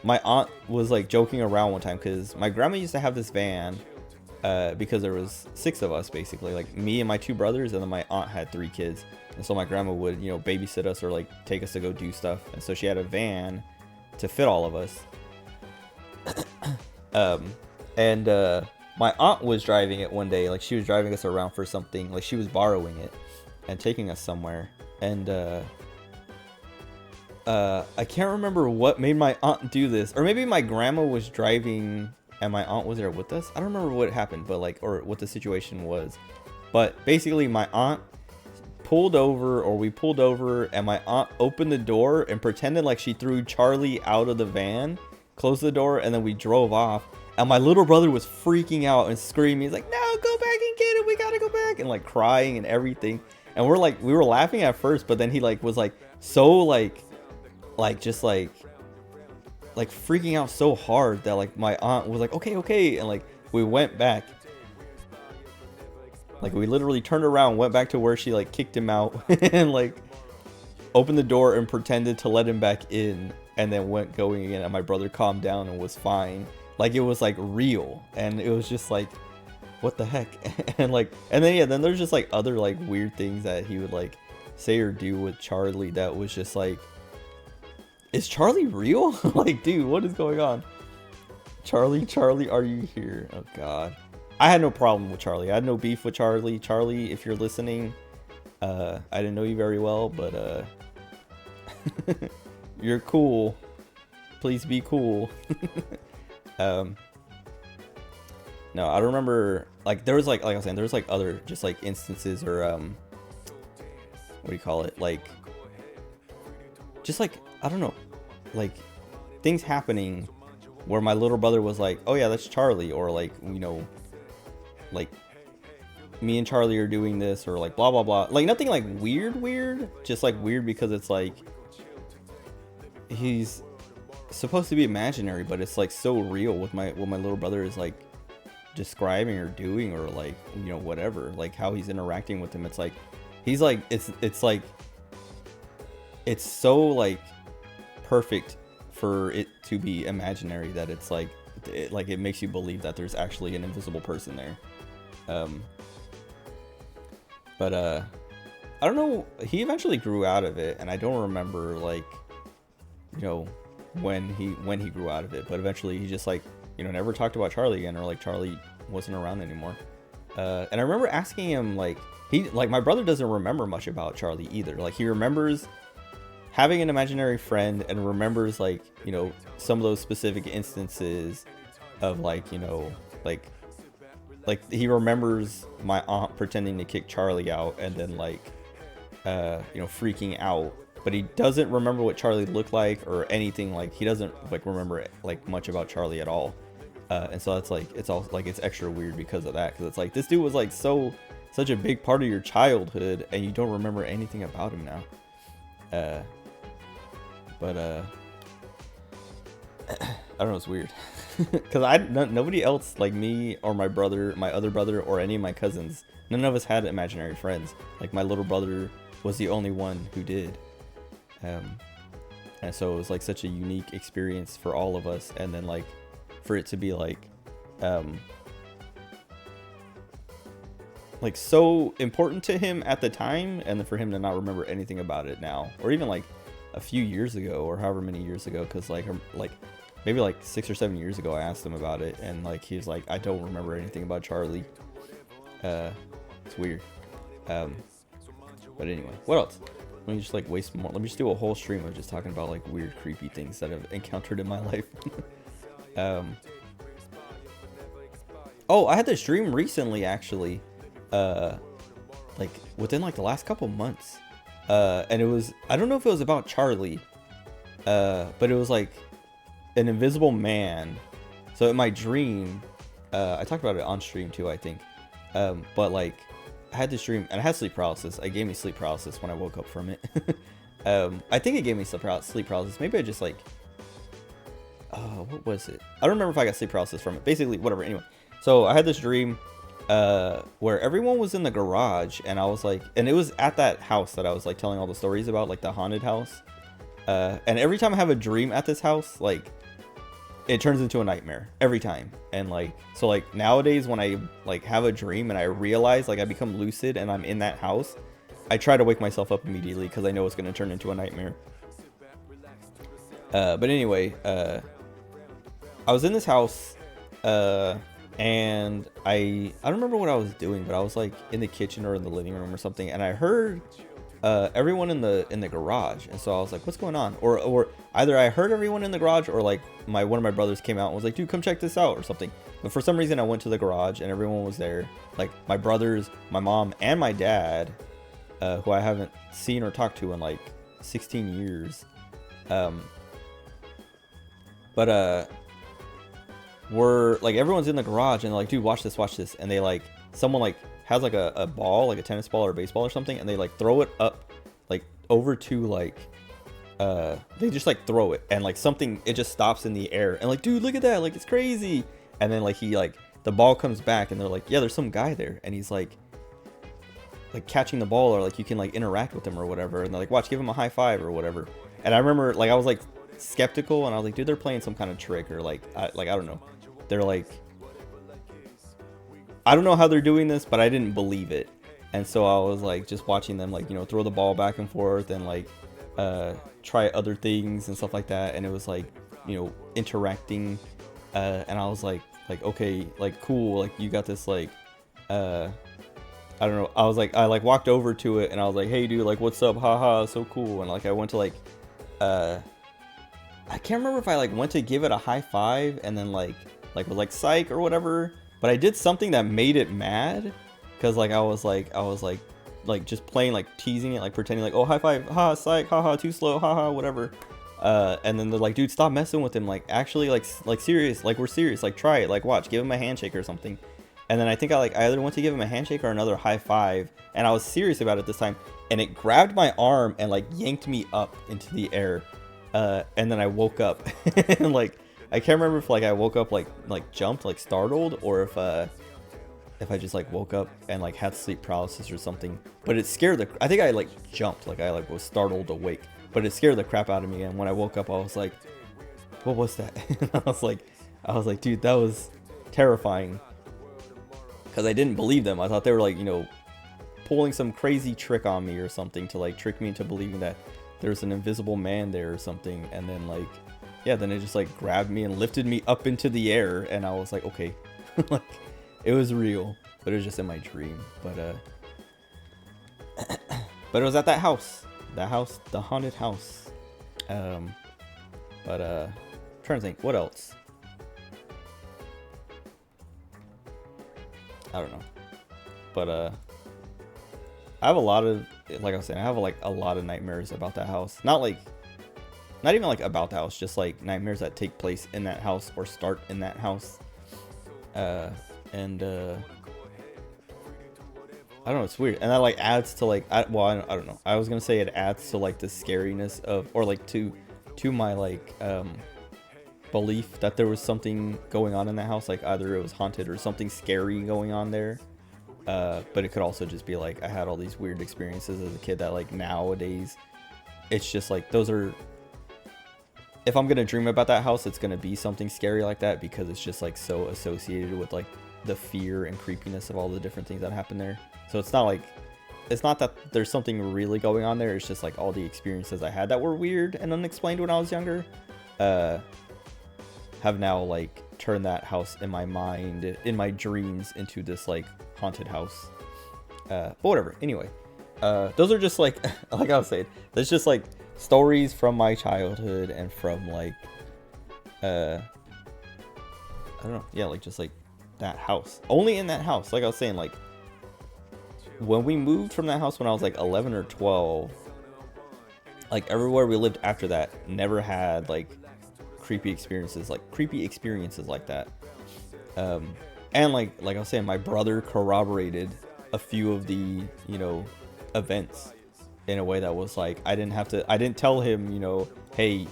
my aunt was like joking around one time because my grandma used to have this van, because there was 6 of us basically, like me and my 2 brothers, and then my aunt had 3 kids, and so my grandma would, you know, babysit us or like take us to go do stuff, and so she had a van to fit all of us. And my aunt was driving it one day, like she was driving us around for something, like she was borrowing it and taking us somewhere, and I can't remember what made my aunt do this, or maybe my grandma was driving and my aunt was there with us. I don't remember what happened, but like, or what the situation was, but basically my aunt pulled over, or we pulled over, and my aunt opened the door and pretended like she threw Charlie out of the van, closed the door, and then we drove off. And my little brother was freaking out and screaming. He's like, no, go back and get it, we gotta go back, and like crying and everything. And we're like, we were laughing at first, but then he like was like so like just like freaking out so hard that like my aunt was like, okay, and like we went back, like we literally turned around, went back to where she like kicked him out, and like opened the door and pretended to let him back in, and then went going again, and my brother calmed down and was fine. Like it was like real, and it was just like, what the heck? And like, and then yeah, then there's just like other like weird things that he would like say or do with Charlie that was just like, is Charlie real? Like, dude, what is going on? Charlie, are you here? Oh god. I had no problem with Charlie. I had no beef with Charlie. Charlie, if you're listening, I didn't know you very well, but you're cool. Please be cool. No, I remember like there was like I was saying, there was like other just like instances, or what do you call it, like just like, I don't know, like things happening where my little brother was like, oh yeah, that's Charlie, or like, you know, like me and Charlie are doing this, or like blah blah blah, like nothing like weird, just like weird because it's like he's supposed to be imaginary, but it's like so real with what my little brother is like describing or doing, or like, you know, whatever, like how he's interacting with him. It's like he's like, it's like it's so like perfect for it to be imaginary that it's like it makes you believe that there's actually an invisible person there. But I don't know, he eventually grew out of it, and I don't remember like, you know, when he grew out of it, but eventually he just like, you know, never talked about Charlie again, or like Charlie wasn't around anymore. And I remember asking him, like, my brother doesn't remember much about Charlie either. Like he remembers having an imaginary friend, and remembers like, you know, some of those specific instances of like, you know, like like he remembers my aunt pretending to kick Charlie out and then like you know, freaking out, but he doesn't remember what Charlie looked like or anything. Like he doesn't like remember like much about Charlie at all, and so that's like it's all like it's extra weird because of that, because it's like this dude was like such a big part of your childhood and you don't remember anything about him now. But I don't know, it's weird. Because nobody else like me or my brother, my other brother, or any of my cousins, none of us had imaginary friends. Like my little brother was the only one who did. And so it was like such a unique experience for all of us. And then like for it to be like so important to him at the time, and then for him to not remember anything about it now, or even like a few years ago or however many years ago, because like maybe like 6 or 7 years ago I asked him about it, and like he was like, I don't remember anything about Charlie. It's weird. But anyway, what else? Let me just like waste more. Let me just do a whole stream of just talking about like weird, creepy things that I've encountered in my life. Oh, I had this dream recently, actually. Like within like the last couple months. And it was, I don't know if it was about Charlie, but it was like an invisible man. So in my dream, I talked about it on stream too, I think. But like I had this dream and I had sleep paralysis. It gave me sleep paralysis when I woke up from it. I think it gave me sleep paralysis. Maybe I just like, what was it? I don't remember if I got sleep paralysis from it. Basically, whatever. Anyway, so I had this dream where everyone was in the garage, and I was like, and it was at that house that I was like telling all the stories about, like the haunted house. And every time I have a dream at this house, like it turns into a nightmare every time. And like, so like nowadays when I like have a dream and I realize like I become lucid and I'm in that house, I try to wake myself up immediately because I know it's going to turn into a nightmare. But anyway, I was in this house, and I don't remember what I was doing, but I was like in the kitchen or in the living room or something, and I heard everyone in the garage, and so I was like, what's going on? Or either I heard everyone in the garage, or like one of my brothers came out and was like, dude, come check this out or something. But for some reason I went to the garage and everyone was there, like my brothers, my mom, and my dad, who I haven't seen or talked to in like 16 years. But we're like, everyone's in the garage and they're like, dude, watch this, and they like, someone like has like a ball, like a tennis ball or a baseball or something, and they like throw it up like over to like they just like throw it, and like something, it just stops in the air, and like, dude, look at that, like it's crazy. And then like he like, the ball comes back and they're like, yeah, there's some guy there, and he's like catching the ball, or like you can like interact with him or whatever, and they're like, watch, give him a high five or whatever. And I remember like I was like skeptical, and I was like, dude, they're playing some kind of trick, or like I don't know, they're like, I don't know how they're doing this, but I didn't believe it. And so I was like just watching them like, you know, throw the ball back and forth and like try other things and stuff like that, and it was like, you know, interacting, and I was like okay, like cool, like you got this, like I don't know, I was like, I like walked over to it and I was like, hey dude, like what's up, haha, so cool. And like I went to like I can't remember if I like went to give it a high five and then like was like psych or whatever, but I did something that made it mad, because like I was like just playing, like teasing it, like pretending like, oh, high five, ha, psych, haha, too slow, haha, whatever. And then they're like, dude, stop messing with him, like actually like serious, like we're serious, like try it, like watch, give him a handshake or something. And then I think I either went to give him a handshake or another high five, and I was serious about it this time, and it grabbed my arm and like yanked me up into the air, and then I woke up and like I can't remember if like I woke up like jumped, like startled, or if I just like woke up and like had sleep paralysis or something. But it scared I think I like jumped, like I like was startled awake, but it scared the crap out of me. And when I woke up, I was like, what was that? And I was like, dude, that was terrifying, because I didn't believe them. I thought they were like, you know, pulling some crazy trick on me or something to like trick me into believing that there's an invisible man there or something. And then like, yeah, then it just like grabbed me and lifted me up into the air, and I was like, okay. Like it was real, but it was just in my dream. But it was at that house, the haunted house. I'm trying to think what else. I don't know. But I have a lot of, like I was saying, I have like a lot of nightmares about that house. Not even like about the house, just like nightmares that take place in that house or start in that house. I don't know, it's weird, and that like adds to like I don't know. I was gonna say it adds to like the scariness of, or like to my like belief that there was something going on in that house, like either it was haunted or something scary going on there. But it could also just be like I had all these weird experiences as a kid that like nowadays it's just like those are, if I'm gonna dream about that house, it's gonna be something scary like that because it's just like so associated with like the fear and creepiness of all the different things that happen there. So it's not that there's something really going on there. It's just like all the experiences I had that were weird and unexplained when I was younger, have now like turned that house in my mind, in my dreams, into this like haunted house. But whatever. Anyway, those are just like like I was saying, there's just like stories from my childhood and from like I don't know, yeah, like just like that house. Only in that house, like I was saying, like when we moved from that house when I was like 11 or 12, like everywhere we lived after that never had like creepy experiences like that. And like I was saying, my brother corroborated a few of the, you know, events in a way that was like I didn't tell him, you know, hey,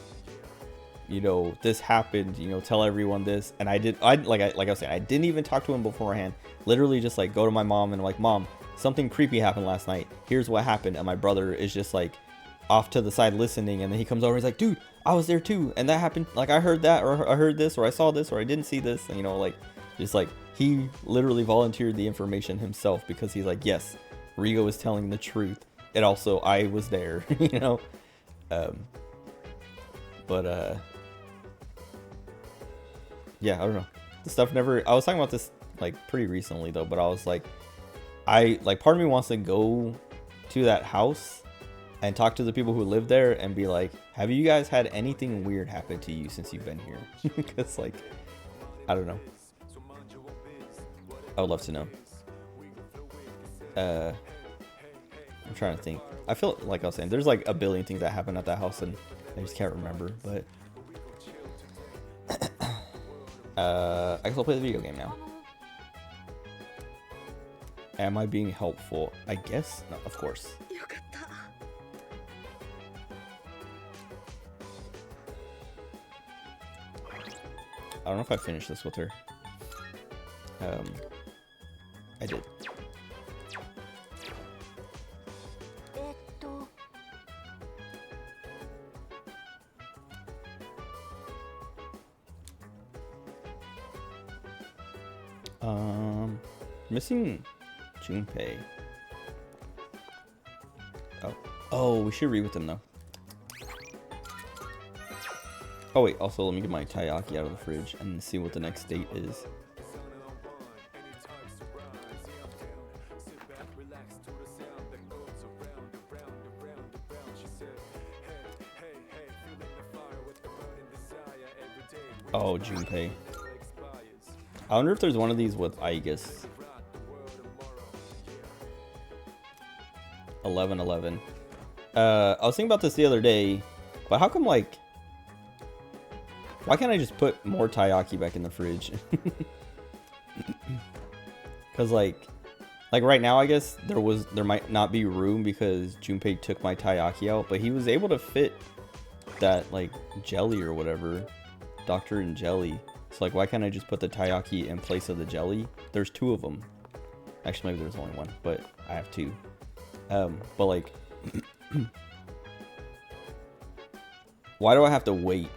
you know, this happened, you know, tell everyone this. And I was saying, I didn't even talk to him beforehand. Literally just like go to my mom and like, Mom, something creepy happened last night. Here's what happened. And my brother is just like off to the side listening. And then he comes over, he's like, dude, I was there too. And that happened. Like I heard that, or I heard this, or I saw this, or I didn't see this. And, you know, like just like he literally volunteered the information himself because he's like, yes, Rigo is telling the truth. And also I was there, you know? Yeah, I don't know. The stuff never, I was talking about this like pretty recently though, but I was like, part of me wants to go to that house and talk to the people who live there and be like, have you guys had anything weird happen to you since you've been here? Because like, I don't know. I would love to know. I'm trying to think. I feel like I was saying, there's like a billion things that happen at that house and I just can't remember, but I guess I'll play the video game now. Am I being helpful? I guess. No, of course. I don't know if I finished this with her. I did. Missing Junpei. Oh, we should read with them though. Oh wait, also let me get my taiyaki out of the fridge and see what the next date is. Oh, Junpei. I wonder if there's one of these with Aegis. 11/11. I was thinking about this the other day, but how come like, why can't I just put more taiyaki back in the fridge? Because like right now I guess there might not be room because Junpei took my taiyaki out, but he was able to fit that like jelly or whatever, Doctor and jelly. So like, why can't I just put the taiyaki in place of the jelly? There's two of them. Actually, maybe there's only one, but I have two. But like, why do I have to wait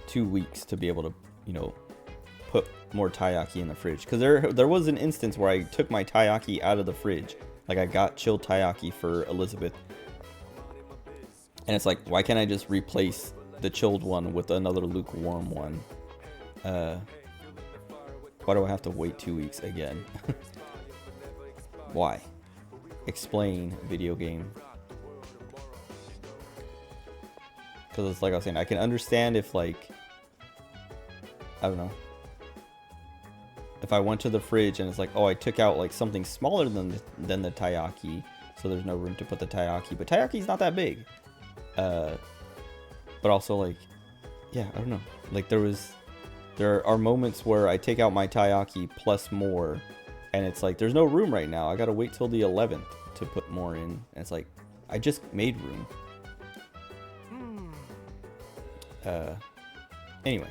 2 weeks to be able to, you know, put more taiyaki in the fridge? Because there was an instance where I took my taiyaki out of the fridge. Like I got chilled taiyaki for Elizabeth. And it's like, why can't I just replace the chilled one with another lukewarm one? Why do I have to wait 2 weeks again? Why? Explain, video game. Because it's like I was saying, I can understand if like, I don't know, if I went to the fridge and it's like, oh, I took out like something smaller than the taiyaki, so there's no room to put the taiyaki. But taiyaki's not that big. But also like, yeah, I don't know. Like there are moments where I take out my taiyaki plus more, and it's like there's no room right now. I gotta wait till the 11th to put more in. And it's like I just made room. Anyway.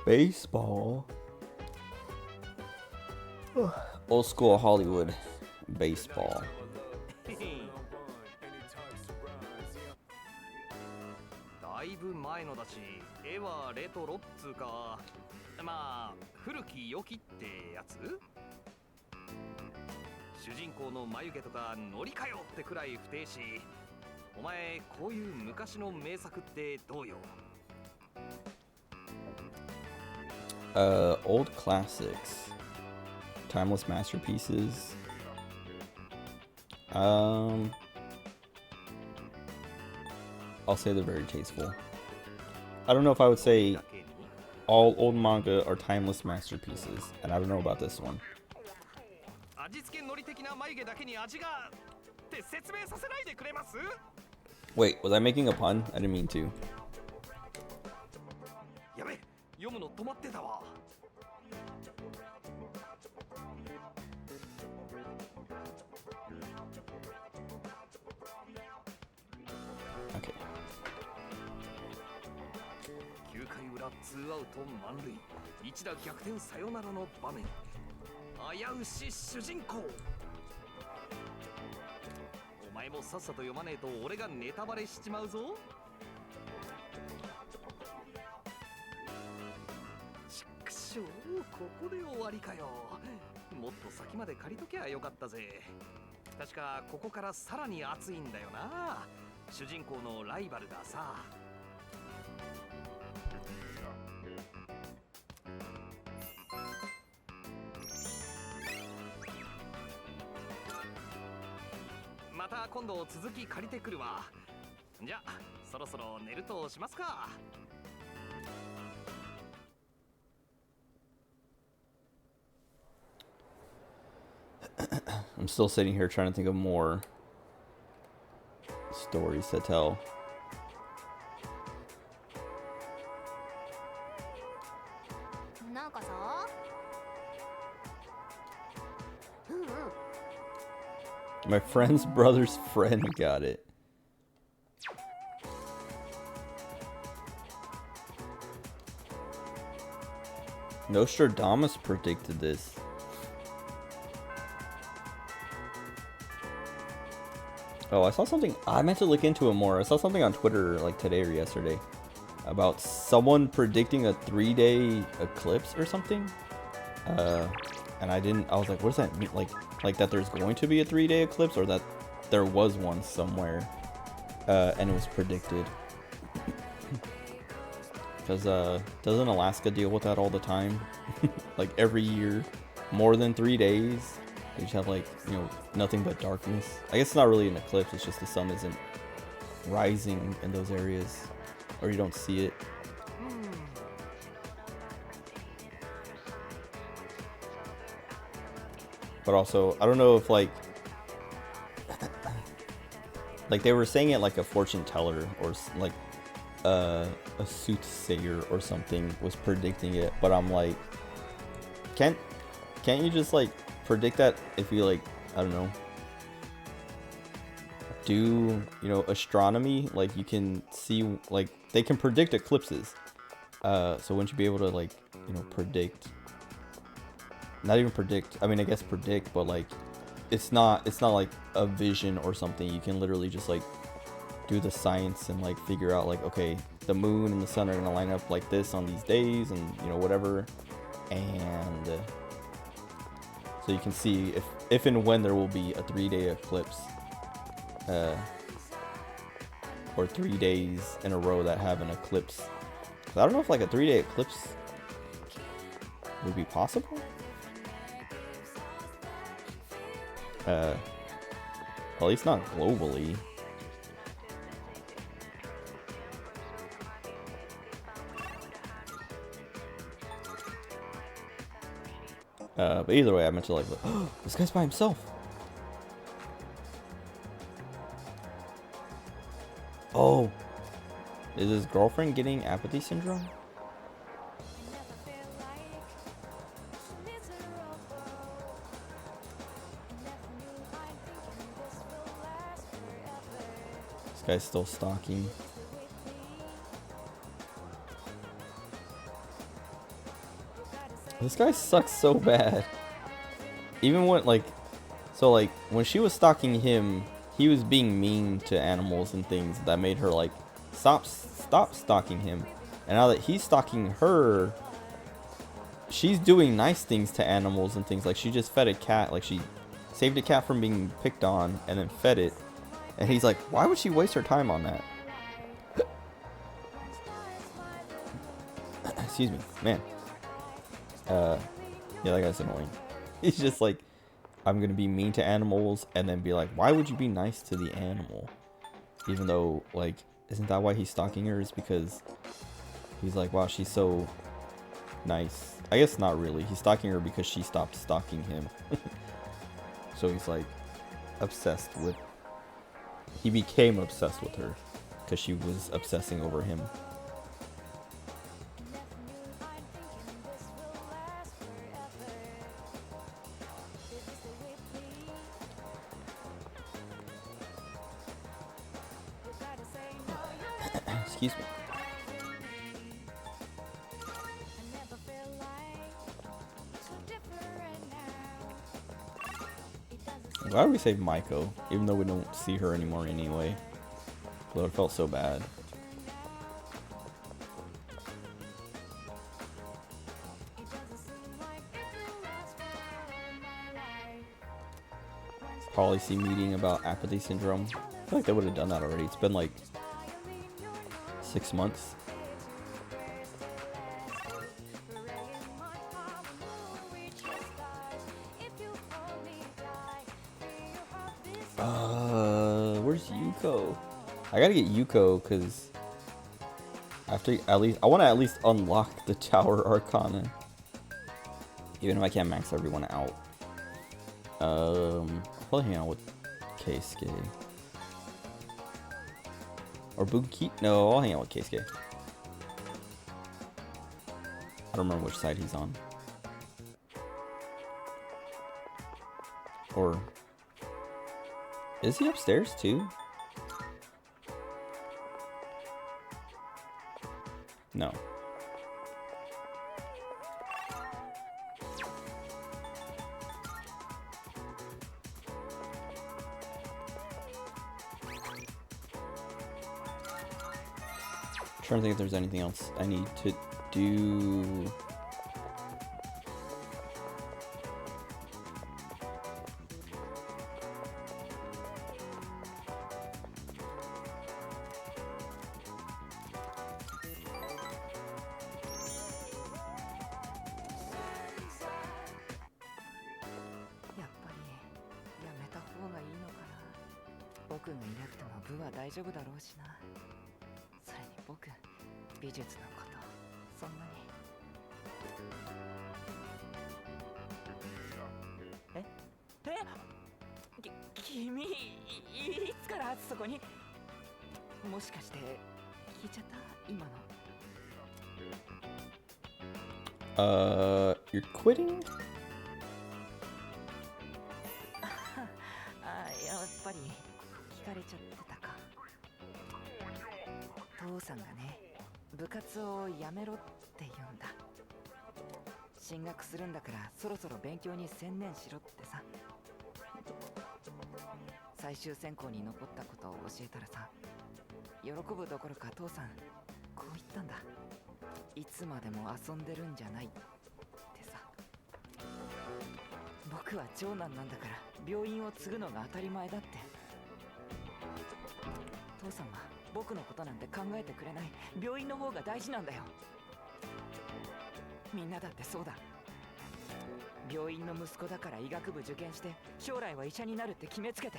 Baseball. Old school Hollywood baseball. だいぶ前のだし、絵はレトロっつうか、まあ古き良きってやつ？主人公の眉毛とかノリかよってくらい不定し、お前こういう昔の名作ってどうよ？Old classics, timeless masterpieces. I'll say they're very tasteful. I don't know if I would say all old manga are timeless masterpieces, and I don't know about this one. 味付けノリ的な眉毛だけに味がって説明させないでくれます？ Wait, was I making a pun? I didn't mean to. やべ、読むの止まってたわ。Okay. 9回裏ツーアウト満塁、一打逆転サヨナラの場面。危うし主人公。お前もさっさと読まねえと俺がネタバレしちまうぞ。ちくしょう、ここで終わりかよ。もっと先まで借りときゃよかったぜ。確かここからさらに熱いんだよな。主人公のライバルがさ。また今度続き借りてくるわ。じゃあそろそろ寝るとしますか。I'm still sitting here trying to think of more stories to tell. My friend's brother's friend got it. Nostradamus predicted this. Oh, I saw something. I meant to look into it more. I saw something on Twitter like today or yesterday about someone predicting a 3-day eclipse or something. And I was like, what does that mean? Like that there's going to be a 3-day eclipse, or that there was one somewhere, and it was predicted. Because doesn't Alaska deal with that all the time? Like every year, more than 3 days, they just have like, you know, nothing but darkness. I guess it's not really an eclipse, it's just the sun isn't rising in those areas, or you don't see it. But also, I don't know if like they were saying it like a fortune teller, or like a soothsayer or something was predicting it. But I'm like, can't you just like predict that if you like, I don't know, do, you know, astronomy? Like you can see, like they can predict eclipses. So wouldn't you be able to like, you know, predict? Not even predict, I mean, I guess predict, but like it's not like a vision or something. You can literally just like do the science and like figure out like, okay, the moon and the sun are gonna line up like this on these days, and you know, whatever. And so you can see if and when there will be a 3-day eclipse, or 3 days in a row that have an eclipse. I don't know if like a 3-day eclipse would be possible. At least not globally. But either way, I meant to like, this guy's by himself. Oh, is his girlfriend getting apathy syndrome? This guy's still stalking. This guy sucks so bad. Even when when she was stalking him, he was being mean to animals and things that made her like stop stalking him. And now that he's stalking her, she's doing nice things to animals and things. Like she just fed a cat, like she saved a cat from being picked on and then fed it. And he's like, why would she waste her time on that? Excuse me, man. Yeah, that guy's annoying. He's just like, I'm gonna be mean to animals and then be like, why would you be nice to the animal? Even though, like, isn't that why he's stalking her? Is because he's like, wow, she's so nice. I guess not really. He's stalking her because she stopped stalking him. So he's like obsessed with, he became obsessed with her because she was obsessing over him. Excuse me. I'm glad we saved Maiko, even though we don't see her anymore anyway. Though it felt so bad. Policy meeting about apathy syndrome. I feel like they would have done that already. It's been like 6 months. Where's Yuko? I gotta get Yuko because after I want to at least unlock the Tower Arcana, even if I can't max everyone out. I'll probably hang out with Keisuke. Or Buki? No, I'll hang out with Keisuke. I don't remember which side he's on. Or is he upstairs too? No. Trying to think if there's anything else I need to do. You're quitting? やっぱり聞かれちゃってたか。父さんがね、部活をやめろって言うんだ。進学するんだからそろそろ勉強に専念しろってさ。最終選考に残ったことを教えたらさ、喜ぶどころか父さんこう言ったんだ。いつまでも遊んでるんじゃないってさ。僕は長男なんだから病院を継ぐのが当たり前だって。父さんは僕のことなんて考えてくれない。病院の方が大事なんだよ。みんなだってそうだ。病院の息子だから医学部受験して将来は医者になるって決めつけて。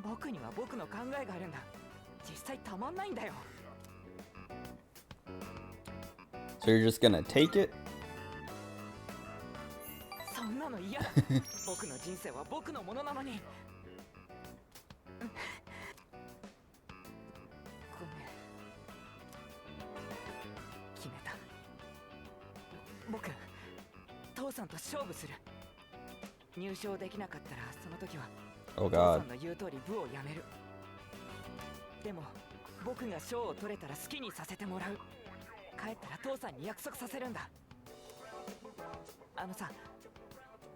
僕には僕の考えがあるんだ。実際たまんないんだよ。So you're just gonna take it? の嫌だ僕の人生は僕のものなのにごめん決めた僕父さんと勝負する入賞できなかったらその時は Oh 父 god. さんの言う通り部を辞めるでも僕が賞を取れたら好きにさせてもらう帰ったら父さんに約束させるんだあのさ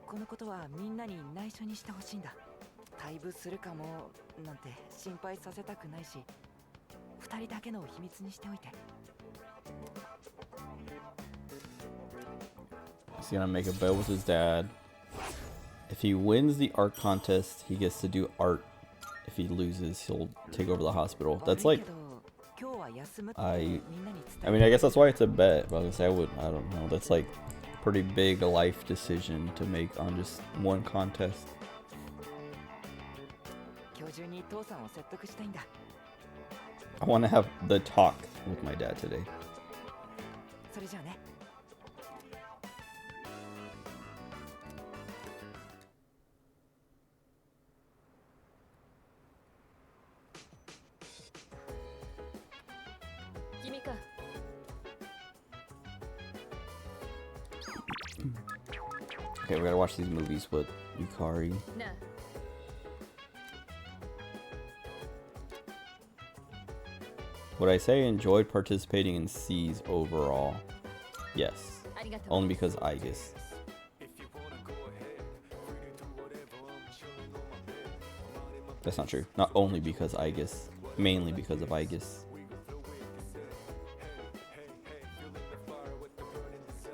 このことはみんなに内緒にしてほしいんだ退部するかもなんて心配させたくないし二人だけの秘密にしておいて He's gonna make a bet with his dad. If he wins the art contest, he gets to do art. If he loses, he'll take over the hospital. That's like, I mean, I guess that's why it's a bet. But I was gonna say, I don't know. That's like a pretty big life decision to make on just one contest. 今日中に父さんを説得したいんだ I want to have the talk with my dad today. それじゃあね 君か Okay, we gotta watch these movies with Yukari. なあ Would I say I enjoyed participating in C's overall? Yes. ありがとう Only because Aigis. That's not true. Not only because Aigis. Mainly because of Aigis.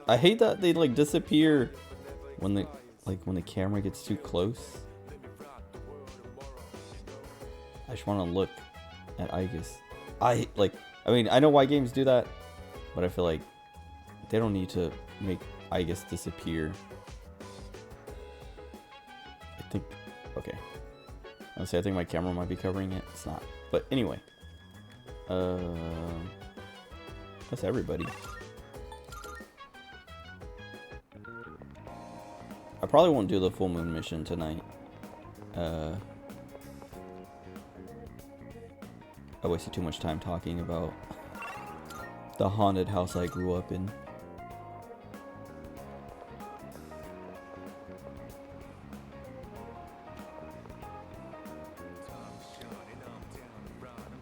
I hate that they like disappear when the camera gets too close. I just want to look at Aigis. I mean, I know why games do that, but I feel like they don't need to make Aigis disappear. I think, okay. I think my camera might be covering it. It's not. But anyway. That's everybody. I probably won't do the full moon mission tonight. I wasted too much time talking about the haunted house I grew up in.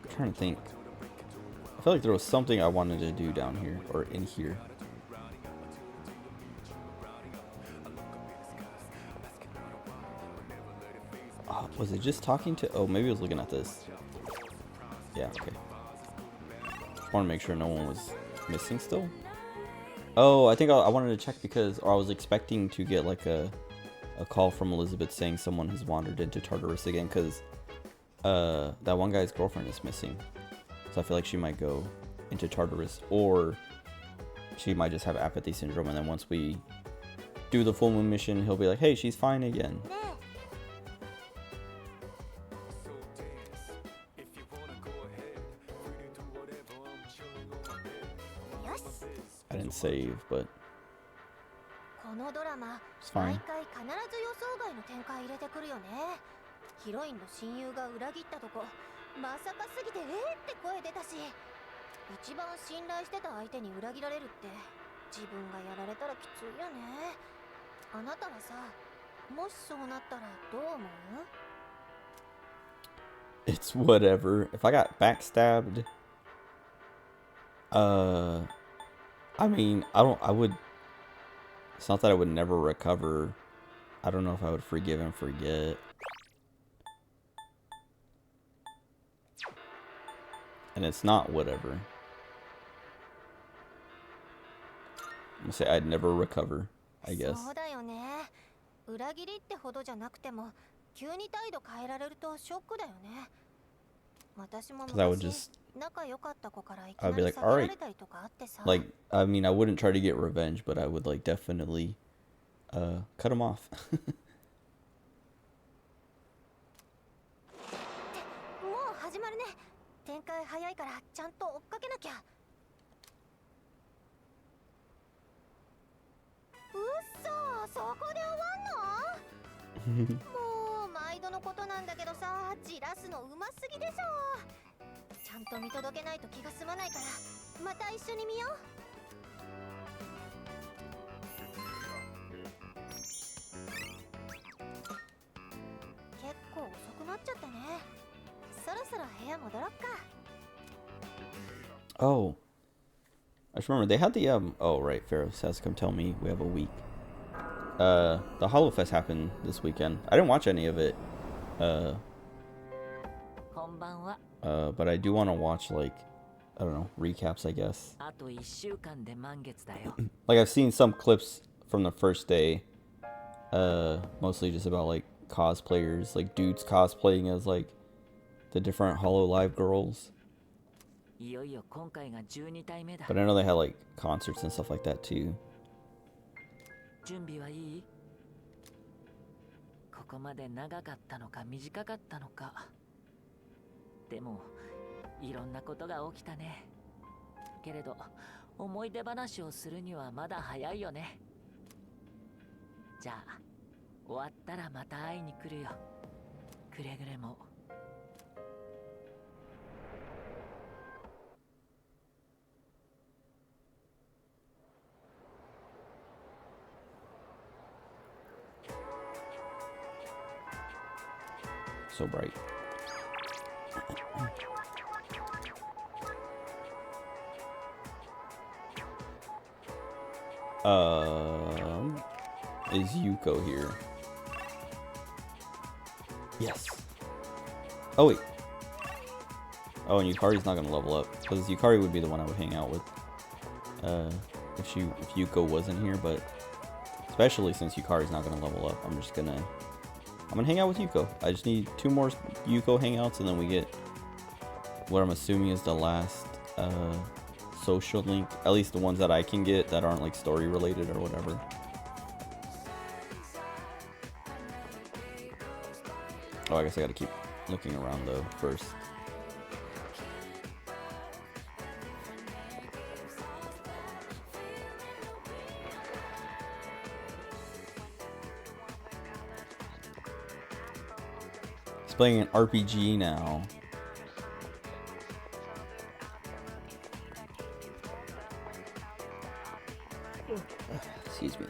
I'm trying to think. I feel like there was something I wanted to do down here or in here. Was it just talking to? Oh, maybe I was looking at this. Yeah, okay. Just want to make sure no one was missing still. Oh, I think I wanted to check because I was expecting to get like a call from Elizabeth saying someone has wandered into Tartarus again because that one guy's girlfriend is missing. So I feel like she might go into Tartarus or she might just have apathy syndrome and then once we do the full moon mission, he'll be like, hey, she's fine again. I didn't save, but このドラマ it's 毎 fine. 回必ず予想外の展開入れてくるよね。ヒロインの親友が裏切ったとこまさかすぎてって声出たし、一番信頼してた相手に裏切られるって自分がやられたらきついよね。あなたはさ、もしそうなったらどう思う？ It's whatever. If I got backstabbed, I mean, I would, it's not that I would never recover. I don't know if I would forgive and forget. And it's not whatever. I'm gonna say I'd never recover, I guess. そうだよね。裏切りってほどじゃなくても、急に態度変えられるとショックだよね。私も Because I would just, 仲良かった子からいき I'd な be り like, 避けら alright. れたりとかあってさ。 Like, I mean, I wouldn't try to get revenge, but I would like definitely, cut him off. もう始まるね。展開早いからちゃんと追っかけなきゃ。うっそー、そこで終わんの？もう毎度のことなんだけどさ、じらすのうますぎでしょ。ちゃんと見届けないと気が済まないから、また一緒に見よう。結構遅くなっちゃったね。そろそろ部屋戻ろっか。 Oh, I just remember they had the Oh right, Pharaoh has to come tell me we have a week. The HoloFest happened this weekend. I didn't watch any of it. こんばんは。 But I do want to watch like I don't know recaps, I guess. あと1週間で満月だよ。 Like I've seen some clips from the first day. Mostly just about like cosplayers, like dudes cosplaying as like the different HoloLive girls. いよいよ今回が12体目だ。 But I know they had like concerts and stuff like that too. 準備はいい？ここまで長かったのか短かったのか。でもいろんなことが起きたね。けれど思い出話をするにはまだ早いよね。じゃあ終わったらまた会いに来るよ。くれぐれも。So bright. Is Yuko here? Yes. Oh wait. Oh, and Yukari's not gonna level up because Yukari would be the one I would hang out with. If Yuko wasn't here, but especially since Yukari's not gonna level up, I'm gonna hang out with Yuko. I just need 2 more Yuko hangouts, and then we get what I'm assuming is the last social link. At least the ones that I can get that aren't like story related or whatever. Oh, I guess I gotta keep looking around though first. He's playing an RPG now. Excuse me.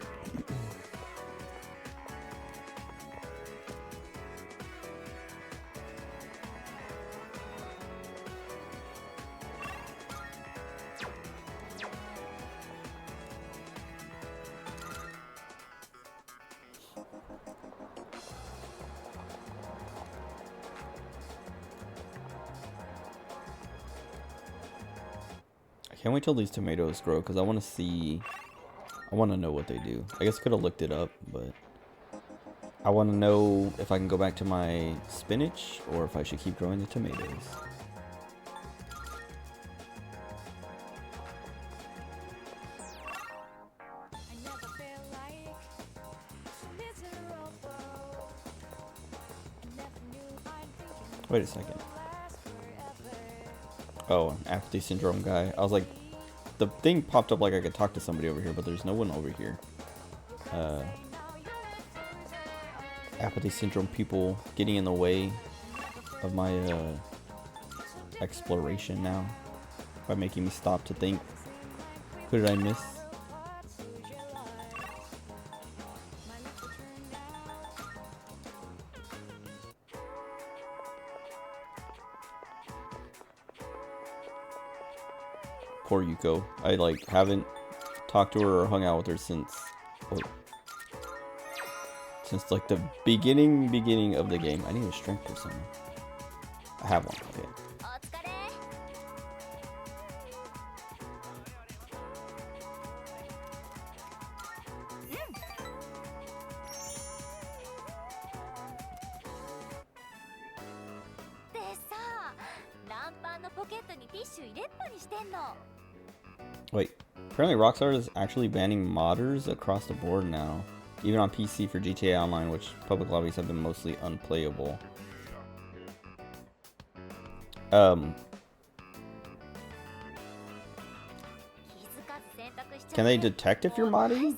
I can't wait till these tomatoes grow because I want to know what they do. I guess I could have looked it up, but I want to know if I can go back to my spinach or if I should keep growing the tomatoes. Wait a second. Oh, an apathy syndrome guy. I was like, the thing popped up like I could talk to somebody over here, but there's no one over here. Apathy syndrome people getting in the way of my exploration now by making me stop to think. Who did I miss? Poor Yuko. I like haven't talked to her or hung out with her since like the beginning of the game. I need a strength or something. I have one. Okay. Wait, apparently Rockstar is actually banning modders across the board now, even on PC for GTA Online, which public lobbies have been mostly unplayable. Can they detect if you're modding?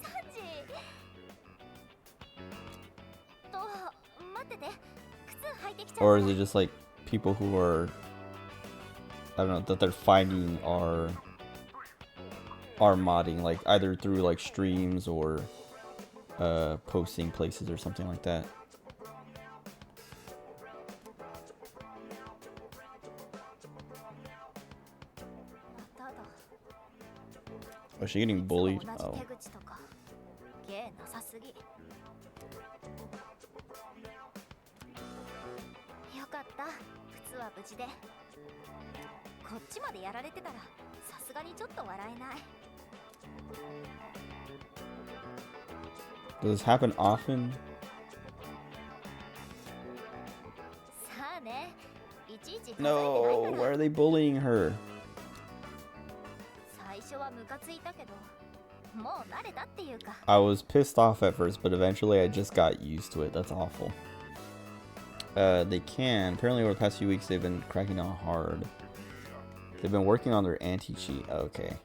or is it just like people who are, I don't know, that they're finding are modding, like either through like streams or posting places or something like that? Oh, is she getting bullied? Oh. 芸なさすぎ。よかった。靴は無事で。こっちまでやられてたらさすがにちょっと笑えない。Does this happen often? さあね。いちいち数えてない No, から。 why are they bullying her? 最初はムカついたけど、もう慣れたっていうか。 I was pissed off at first, but eventually I just got used to it. That's awful. They can. Apparently over the past few weeks they've been cracking down hard. They've been working on their anti-cheat. Okay.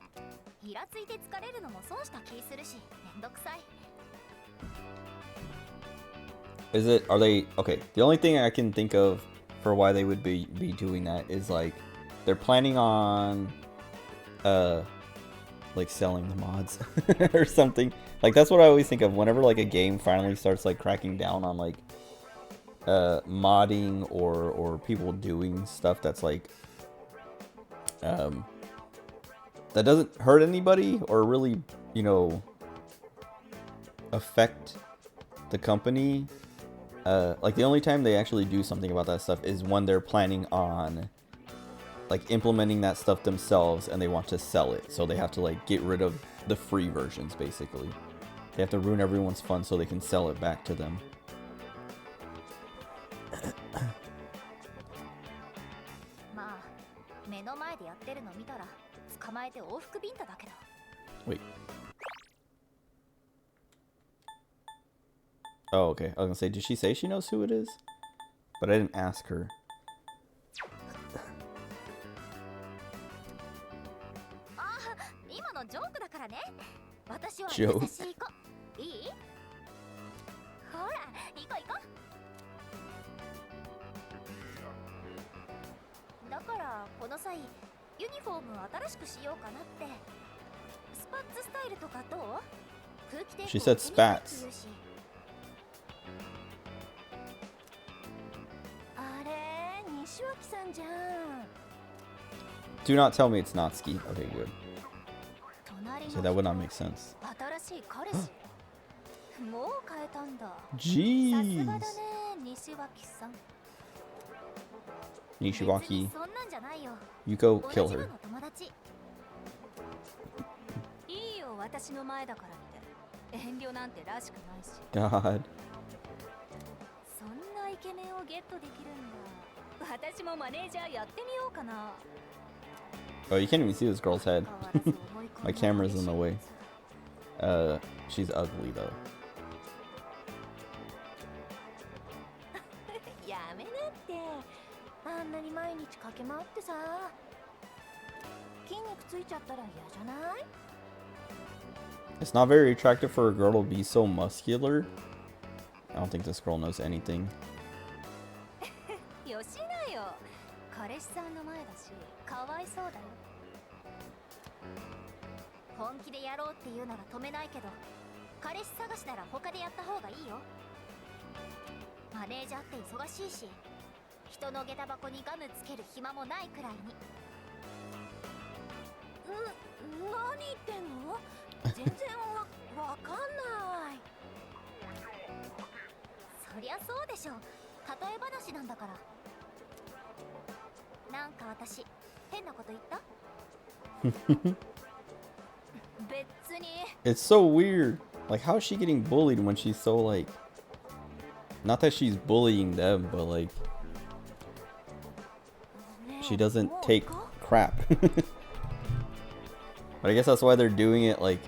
イラついて疲れるのも損した気するし、めんどくさい。 Is it, are they, okay, the only thing I can think of for why they would be doing that is like, they're planning on, like selling the mods or something. Like that's what I always think of whenever like a game finally starts like cracking down on like, modding or people doing stuff that's like, that doesn't hurt anybody or really, you know, affect the company. Like the only time they actually do something about that stuff is when they're planning on like implementing that stuff themselves and they want to sell it. So they have to like get rid of the free versions basically. They have to ruin everyone's fun so they can sell it back to them. まあ、目の前でやってるの見たら捕まえて往復ビンタだけど。 Wait. Oh, okay. I was gonna say, did she say she knows who it is? But I didn't ask her. ああ、今のジョークだからね。私はジョーク優しい子。いい？ほら、行こう行こう。だからこの際ユニフォーム新しくしようかなって。スパッツスタイルとかどう？空気抵抗 She said spats. あれ、西脇さんじゃん。 Do not tell me it's Natsuki. Okay, good. 隣 So の that would not make sense. 新しい彼氏。もう変えたんだ。さす Jeez. がだね、西脇さん。 Nishiwaki. そんなんじゃないよ。 Yuko, 同 kill じ her. ような友達。いいよ、私の前だからって。遠慮なんてらしくないし。 God. そんなイケメンをゲットできるんだ。私もマネージャーやってみようかな。 Oh, you can't even see this girl's head. 変わらず思い込んだ My camera's in the way. She's ugly though. やめなって。あんなに毎日駆け回ってさ。筋肉ついちゃったら嫌じゃない？ It's not very attractive for a girl to be so muscular. I don't think this girl knows anything. よしなよ。彼氏さんの前だし、かわいそうだよ。本気でやろうって言うなら止めないけど、彼氏探しなら他でやった方がいいよ。マネージャーって忙しいし、人の下駄箱にガムつける暇もないくらいに。何言ってんの？全然わかんない。そりゃそうでしょ。例え話なんだから。なんか私変なこと言った？別に。 It's so weird. Like, how is she getting bullied when she's so like... Not that she's bullying them, but like... She doesn't take crap. But I guess that's why they're doing it like...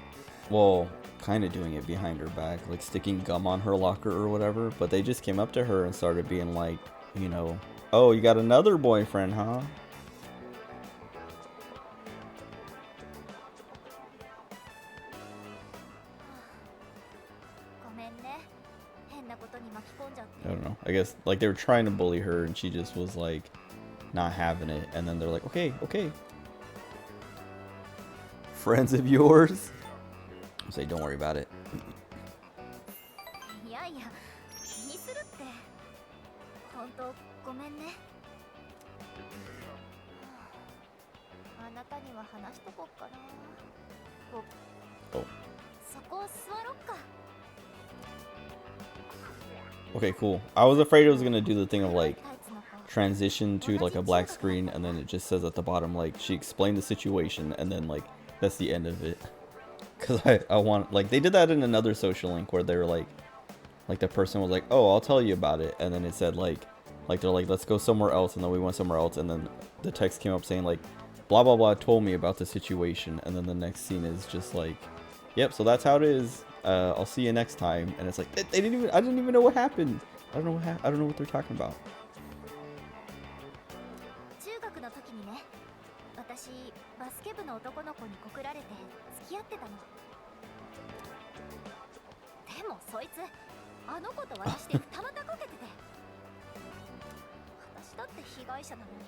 Well, kind of doing it behind her back. Like sticking gum on her locker or whatever. But they just came up to her and started being like, you know... Oh, you got another boyfriend, huh? ごめんね。変なことに巻き込んじゃって。 I don't know. I guess like they were trying to bully her and she just was like not having it, and then they're like, okay, friends of yours. I say, don't worry about it. いやいや、気にするって。本当ごめんね。あなたには話しとこっかな。Oh. そこ座ろっか。 Okay, cool. I was afraid it was gonna do the thing of like transition to like a black screen, and then it just says at the bottom like she explained the situation, and then like that's the end of it. Cause I want, like, they did that in another social link where they were like the person was like, oh, I'll tell you about it, and then it said like they're like, let's go somewhere else, and then we went somewhere else, and then the text came up saying like blah blah blah told me about the situation, and then the next scene is just like, yep, so that's how it is. I'll see you next time, and it's like I didn't even know what happened. I don't know what they're talking about. 中学の時にね、私バスケ部の男の子に告られて付き合ってたの。でもそいつあの子と私で二股かけてて、私だって被害者なのに、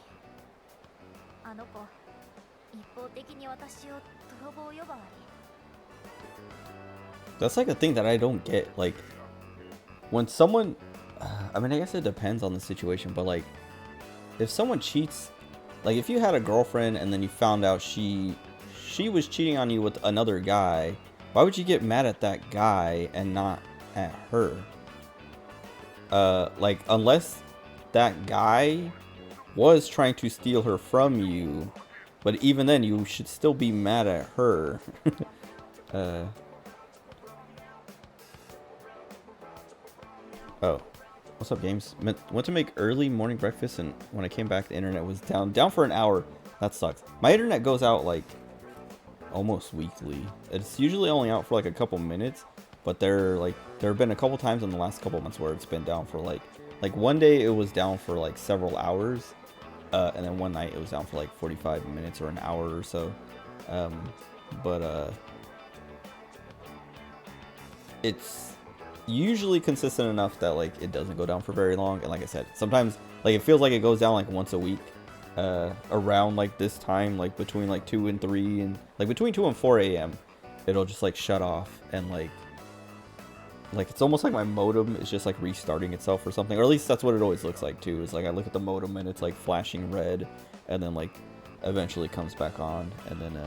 あの子一方的に私を泥棒呼ばわり。 That's like a thing that I don't get. Like when someone, I mean, I guess it depends on the situation, but like if someone cheats, like if you had a girlfriend and then you found out she was cheating on you with another guy, why would you get mad at that guy and not at her? Like unless that guy was trying to steal her from you, but even then you should still be mad at her. Oh, what's up, games? Went to make early morning breakfast, and when I came back, the internet was down for an hour. That sucks. My internet goes out like almost weekly. It's usually only out for like a couple minutes, but there have been a couple times in the last couple months where it's been down for like one day it was down for like several hours, and then one night it was down for like 45 minutes or an hour or so. It's usually consistent enough that like it doesn't go down for very long, and like I said, sometimes like it feels like it goes down like once a week, around like this time, like between like 2 and 3, and like between 2 and 4 a.m. it'll just like shut off, and like it's almost like my modem is just like restarting itself or something, or at least that's what it always looks like too. Is like I look at the modem and it's like flashing red, and then like eventually comes back on, and then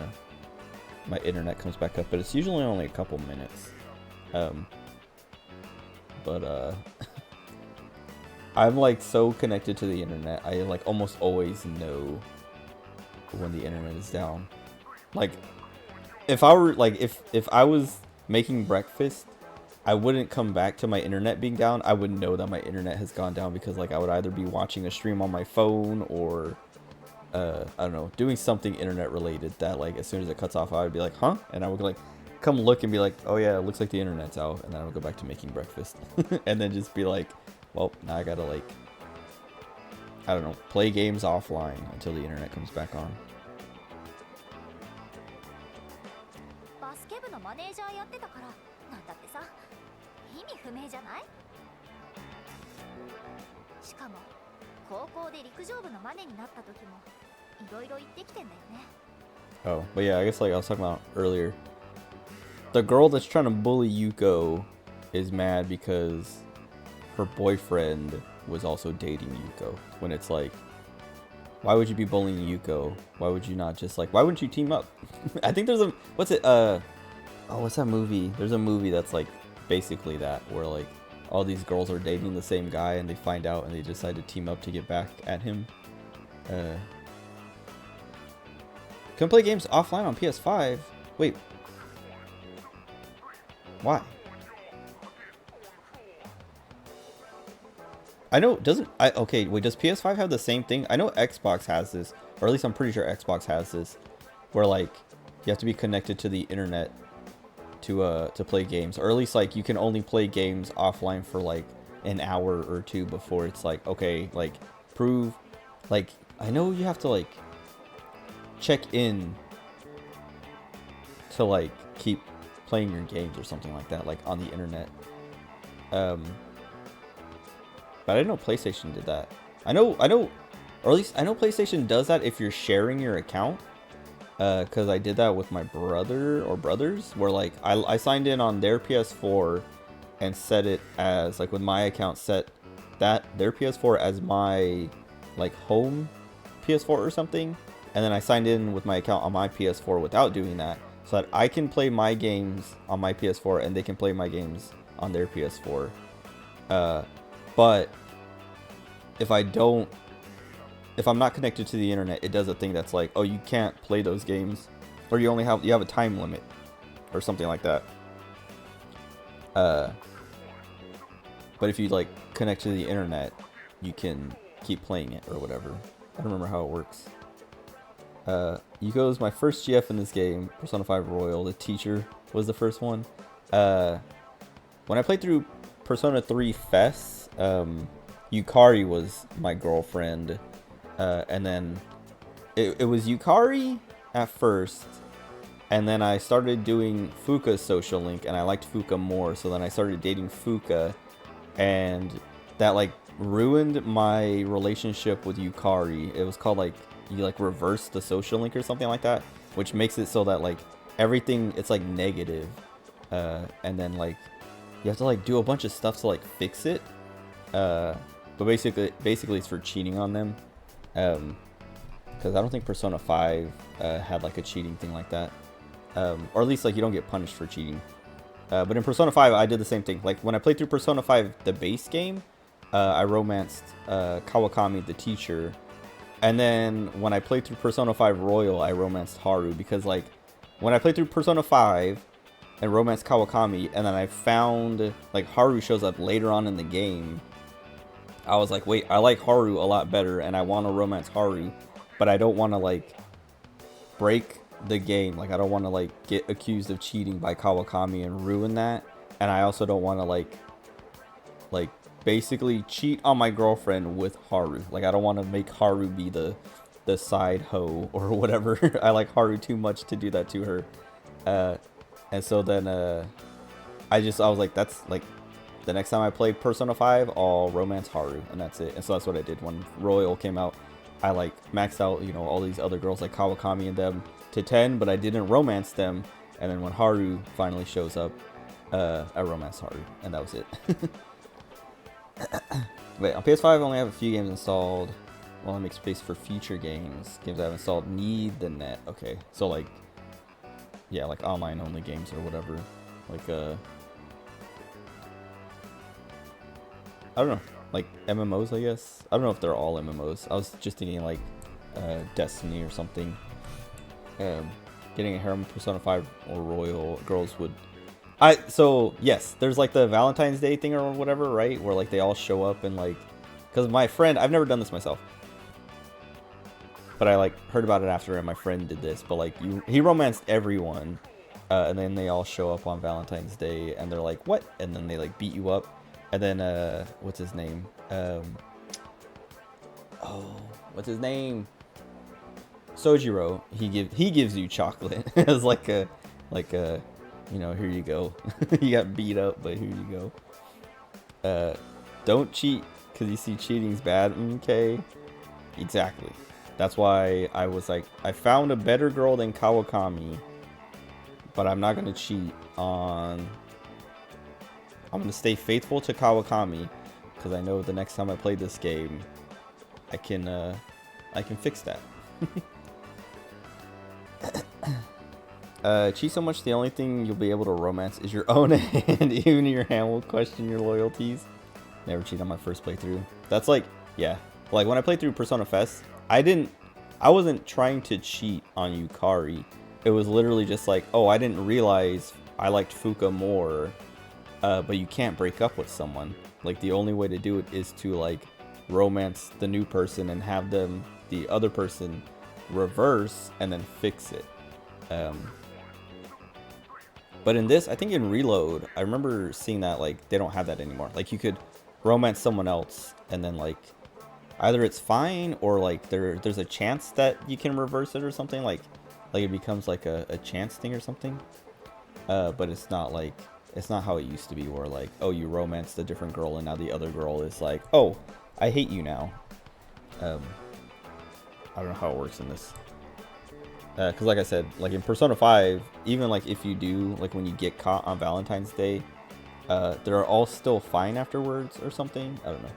my internet comes back up, but it's usually only a couple minutes. But I'm like so connected to the internet. I like almost always know when the internet is down. Like if I were like if I was making breakfast, I wouldn't come back to my internet being down. I would know that my internet has gone down, because like I would either be watching a stream on my phone or I don't know, doing something internet related that like as soon as it cuts off I would be like, huh? And I would like come look and be like, oh yeah, it looks like the internet's out, and then I would go back to making breakfast. And then just be like, well, now I gotta like, I don't know, play games offline until the internet comes back on. バスケ部のマネージャーやってたからなんだってさ、意味不明じゃない？しかも高校で陸上部のマネになった時もいろいろ言ってきてんだよね。 Oh, but yeah, I guess like I was talking about earlier, the girl that's trying to bully Yuko is mad because her boyfriend was also dating Yuko. When it's like, why would you be bullying Yuko? Why would you not just like, why wouldn't you team up? I think there's a, what's that movie? There's a movie that's like basically that, where like all these girls are dating the same guy and they find out and they decide to team up to get back at him. Can play games offline on PS5. Wait. Why? I know, okay, wait, does PS5 have the same thing? I know Xbox has this, or at least I'm pretty sure Xbox has this, where like you have to be connected to the internet to play games, or at least like you can only play games offline for like an hour or two before it's like, okay, like prove, like I know you have to like check in to like keep playing your games or something like that, like on the internet. But I didn't know PlayStation did that. I know, or at least I know PlayStation does that if you're sharing your account. Because I did that with my brother or brothers, where like I signed in on their PS4 and set it as like with my account set that their PS4 as my like home PS4 or something, and then I signed in with my account on my PS4 without doing that, so that I can play my games on my PS4 and they can play my games on their PS4. But if I'm not connected to the internet, it does a thing that's like, oh, you can't play those games, or you have a time limit or something like that. But if you like connect to the internet, you can keep playing it or whatever. I don't remember how it works. Yuko is my first GF in this game. Persona 5 Royal, the teacher was the first one. When I played through Persona 3 FES, Yukari was my girlfriend. And then it was Yukari at first, and then I started doing Fuka's social link, and I liked Fuka more, so then I started dating Fuka, and that like ruined my relationship with Yukari. It was called like, you like reverse the social link or something like that, which makes it so that like everything, it's like negative, and then like you have to like do a bunch of stuff to like fix it, but basically it's for cheating on them. Because I don't think Persona 5 had like a cheating thing like that, or at least like you don't get punished for cheating. But in Persona 5 I did the same thing. Like when I played through Persona 5 the base game, I romanced Kawakami the teacher, and then when I played through Persona 5 Royal I romanced Haru, because like when I played through Persona 5 and romanced Kawakami, and then I found like Haru shows up later on in the game, I was like, wait, I like Haru a lot better, and I want to romance Haru, but I don't want to like break the game. Like I don't want to like get accused of cheating by Kawakami and ruin that, and I also don't want to like basically cheat on my girlfriend with Haru. Like I don't want to make Haru be the side hoe or whatever. I like Haru too much to do that to her, and so then I was like, that's like, the next time I played Persona 5, I'll romance Haru, and that's it. And so that's what I did when Royal came out. I like maxed out, you know, all these other girls like Kawakami and them to 10, but I didn't romance them. And then when Haru finally shows up, I romanced Haru, and that was it. Wait, on PS5 I only have a few games installed. While I make space for future games. Games I've installed need the net. Okay, so like, yeah, like online only games or whatever. Like I don't know, like MMOs, I guess. I don't know if they're all MMOs. I was just thinking like Destiny or something. Getting a harem Persona 5 or Royal girls would... So, yes, there's like the Valentine's Day thing or whatever, right? Where like they all show up and like... Because my friend... I've never done this myself. But I like heard about it after, and my friend did this. But like, he romanced everyone. And then they all show up on Valentine's Day and they're like, what? And then they like beat you up. And then, what's his name? What's his name? Sojiro. He gives you chocolate as like a, you know, here you go. You got beat up, but here you go. Don't cheat because you see cheating's bad. Okay, exactly. That's why I was like, I found a better girl than Kawakami, but I'm not gonna cheat on. I'm going to stay faithful to Kawakami, because I know the next time I play this game, I can fix that. Cheat so much, the only thing you'll be able to romance is your own hand. Even your hand will question your loyalties. Never cheat on my first playthrough. That's like, yeah. Like when I played through Persona FES, I wasn't trying to cheat on Yukari. It was literally just like, oh, I didn't realize I liked Fuka more. But you can't break up with someone. Like the only way to do it is to like romance the new person and have the other person reverse and then fix it. But in this, I think in Reload, I remember seeing that like they don't have that anymore. Like you could romance someone else and then like either it's fine or like there's a chance that you can reverse it or something, like it becomes like a chance thing or something. But it's not like it's not how it used to be, where like, oh, you romanced a different girl and now the other girl is like, oh, I hate you now. I don't know how it works in this. Because like I said, like in Persona 5, even like if you do, like when you get caught on Valentine's Day, they're all still fine afterwards or something. I don't know.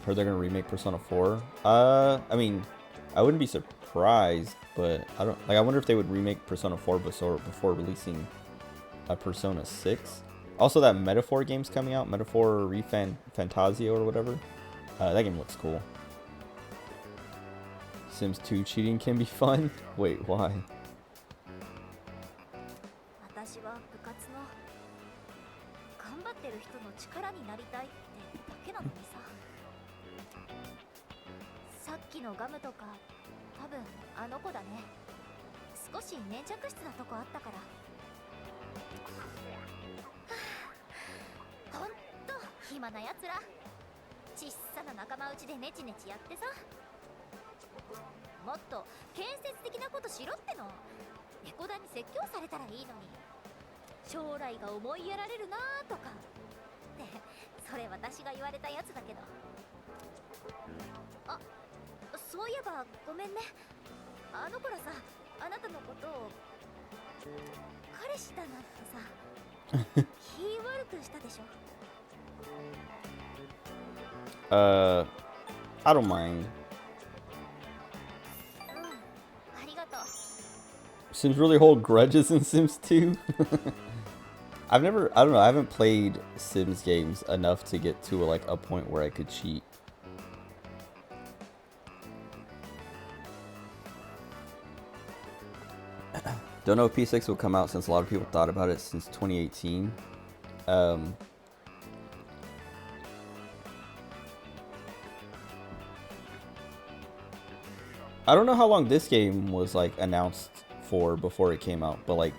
Heard they're gonna remake Persona 4. I mean, I wouldn't be surprised, but I don't like. I wonder if they would remake Persona 4 before releasing a Persona 6. Also, that Metaphor game's coming out, Metaphor Fantasio or whatever. That game looks cool. Sims 2 cheating can be fun. Wait, why? 私は部活の頑張ってる人の力になりたいってだけなのにさ。さっきのガムとか多分あの子だね。少し粘着質なとこあったから。ほんと暇なやつら。ちっさな仲間内でネチネチやってさ。もっと建設的なことしろっての。猫田に説教されたらいいのに。将来が思いやられるなとかってそれ私が言われたやつだけど。あ、そういえばごめんね。あの頃さ、あなたのことを彼氏だなってさ気悪くしたでしょ。I don't mind. Sims really hold grudges in Sims 2? I don't know, I haven't played Sims games enough to get to like a point where I could cheat. Don't know if P6 will come out since a lot of people thought about it since 2018. I don't know how long this game was like announced for before it came out, but like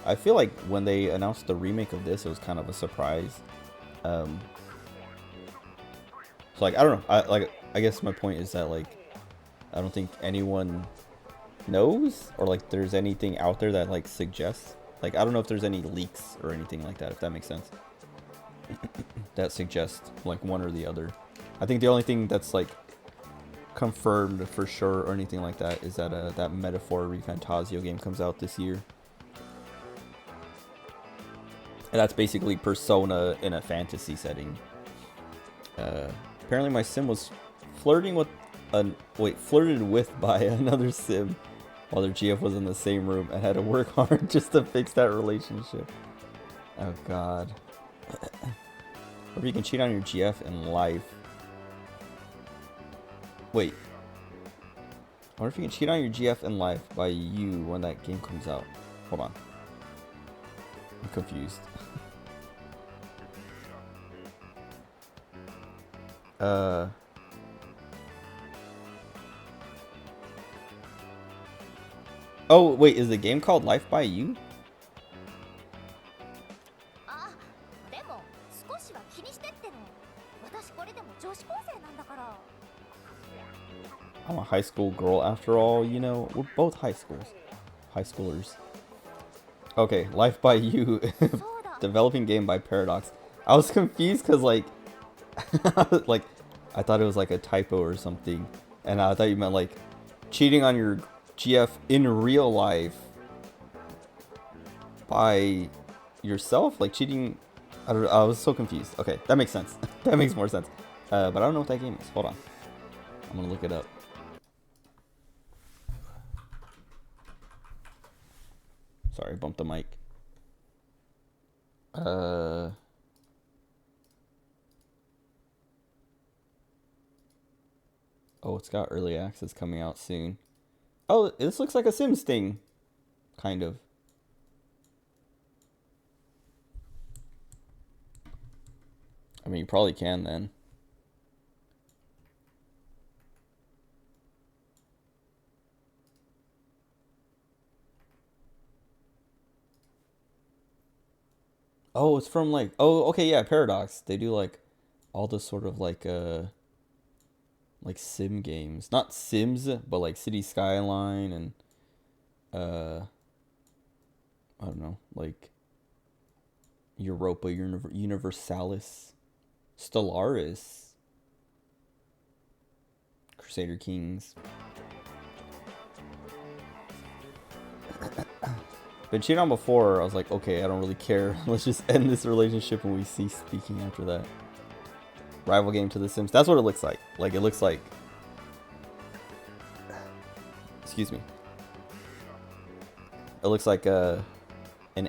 I feel like when they announced the remake of this, it was kind of a surprise. So like I don't know, I guess my point is that like I don't think anyone knows, or like there's anything out there that like suggests, like I don't know if there's any leaks or anything like that, if that makes sense, that suggests like one or the other. I think the only thing that's like confirmed for sure or anything like that is that that Metaphor Fantasio game comes out this year, and that's basically Persona in a fantasy setting. Apparently my sim was flirted with by another sim while their GF was in the same room and had to work hard just to fix that relationship. Oh god. Or you can cheat on your GF in life. Wait. I wonder if you can cheat on your GF in life by you when that game comes out. Hold on. I'm confused. Oh, wait, is the game called Life by You? I'm a high school girl after all, you know. We're both high schoolers. Okay, Life by You. Developing game by Paradox. I was confused because like like I thought it was like a typo or something, and I thought you meant like cheating on your GF in real life by yourself, like cheating. I was so confused. Okay, that makes sense. That makes more sense. But I don't know what that game is. Hold on, I'm gonna look it up. Sorry, bumped the mic. Oh, it's got early access coming out soon. Oh, this looks like a Sims thing. Kind of. I mean, you probably can then. Oh, it's from like, oh, okay, yeah, Paradox. They do like all the sort of like sim games. Not Sims, but like City Skyline and I don't know, like Europa Universalis, Stellaris, Crusader Kings. Been cheated on before. I was like, okay, I don't really care. Let's just end this relationship and we cease speaking after that. Rival game to The Sims. That's what it looks like. Like, it looks like... Excuse me. It looks like an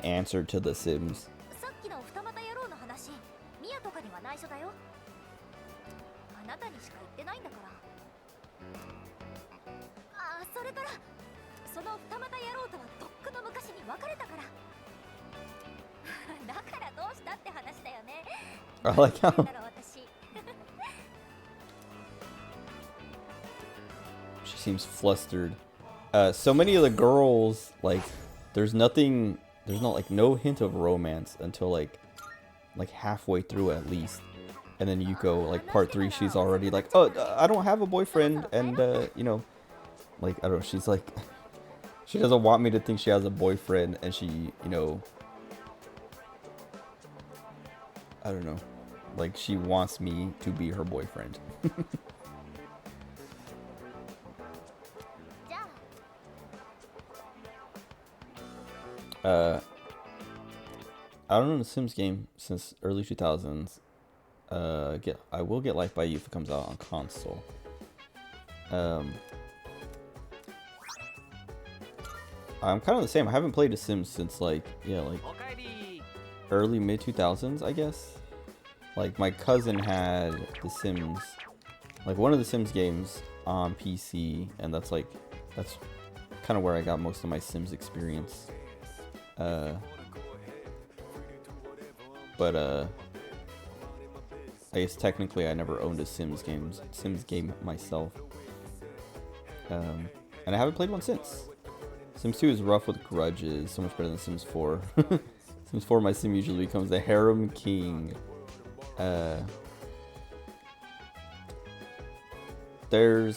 answer to The Sims. さっきの二股野郎の話、ミヤとかには内緒だよ。あなたにしか言ってないんだから。あ、それからその二股野郎とはとっくの昔に別れたから。だからどうしたって話だよね。I like how... She seems flustered. So many of the girls, like, there's not like no hint of romance until like halfway through at least. And then Yuko, like part 3, she's already like, oh, I don't have a boyfriend, and you know, like, I don't know, she's like, she doesn't want me to think she has a boyfriend, and she, you know, I don't know, like, she wants me to be her boyfriend. I don't know the Sims game since early 2000s. I will get Life by You if it comes out on console. I'm kind of the same. I haven't played The Sims since like, yeah, like early mid 2000s, I guess. Like my cousin had The Sims, like one of the Sims games on PC, and that's kind of where I got most of my Sims experience. But I guess technically I never owned a Sims game myself. And I haven't played one since. Sims 2 is rough with grudges, so much better than Sims 4. Sims 4, my sim usually becomes the harem king.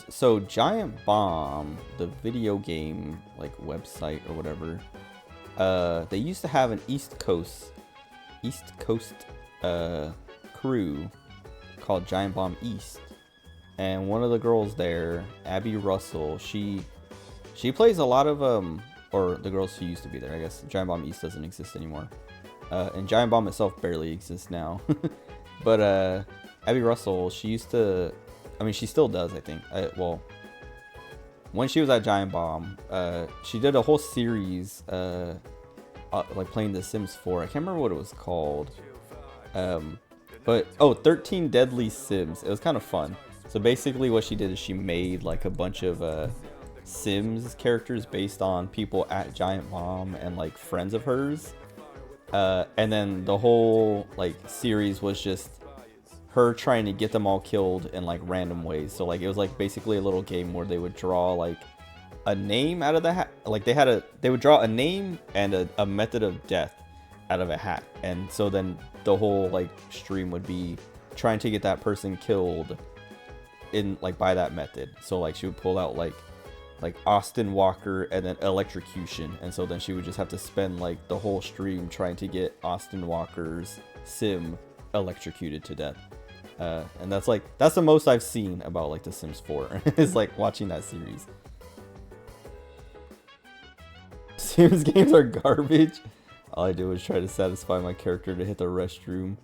So Giant Bomb, the video game like website or whatever, they used to have an East Coast crew called Giant Bomb East, and one of the girls there, Abby Russell, she plays a lot of or the girls who used to be there, I guess. Giant Bomb East doesn't exist anymore, and Giant Bomb itself barely exists now. But Abby Russell, she used to, I mean, she still does, I think. Well, when she was at Giant Bomb, she did a whole series like playing The Sims 4. I can't remember what it was called. But 13 Deadly Sims. It was kind of fun. So basically what she did is she made like a bunch of Sims characters based on people at Giant Bomb and like friends of hers. And then the whole like series was just her trying to get them all killed in like random ways. So like it was like basically a little game where they would draw like a name out of the hat. Like they would draw a name and a method of death out of a hat, and so then the whole like stream would be trying to get that person killed in like by that method. So like she would pull out like Austin Walker and then electrocution, and so then she would just have to spend like the whole stream trying to get Austin Walker's sim electrocuted to death. And that's the most I've seen about like The Sims 4 is like watching that series. Sims games are garbage. All I do is try to satisfy my character to hit the restroom.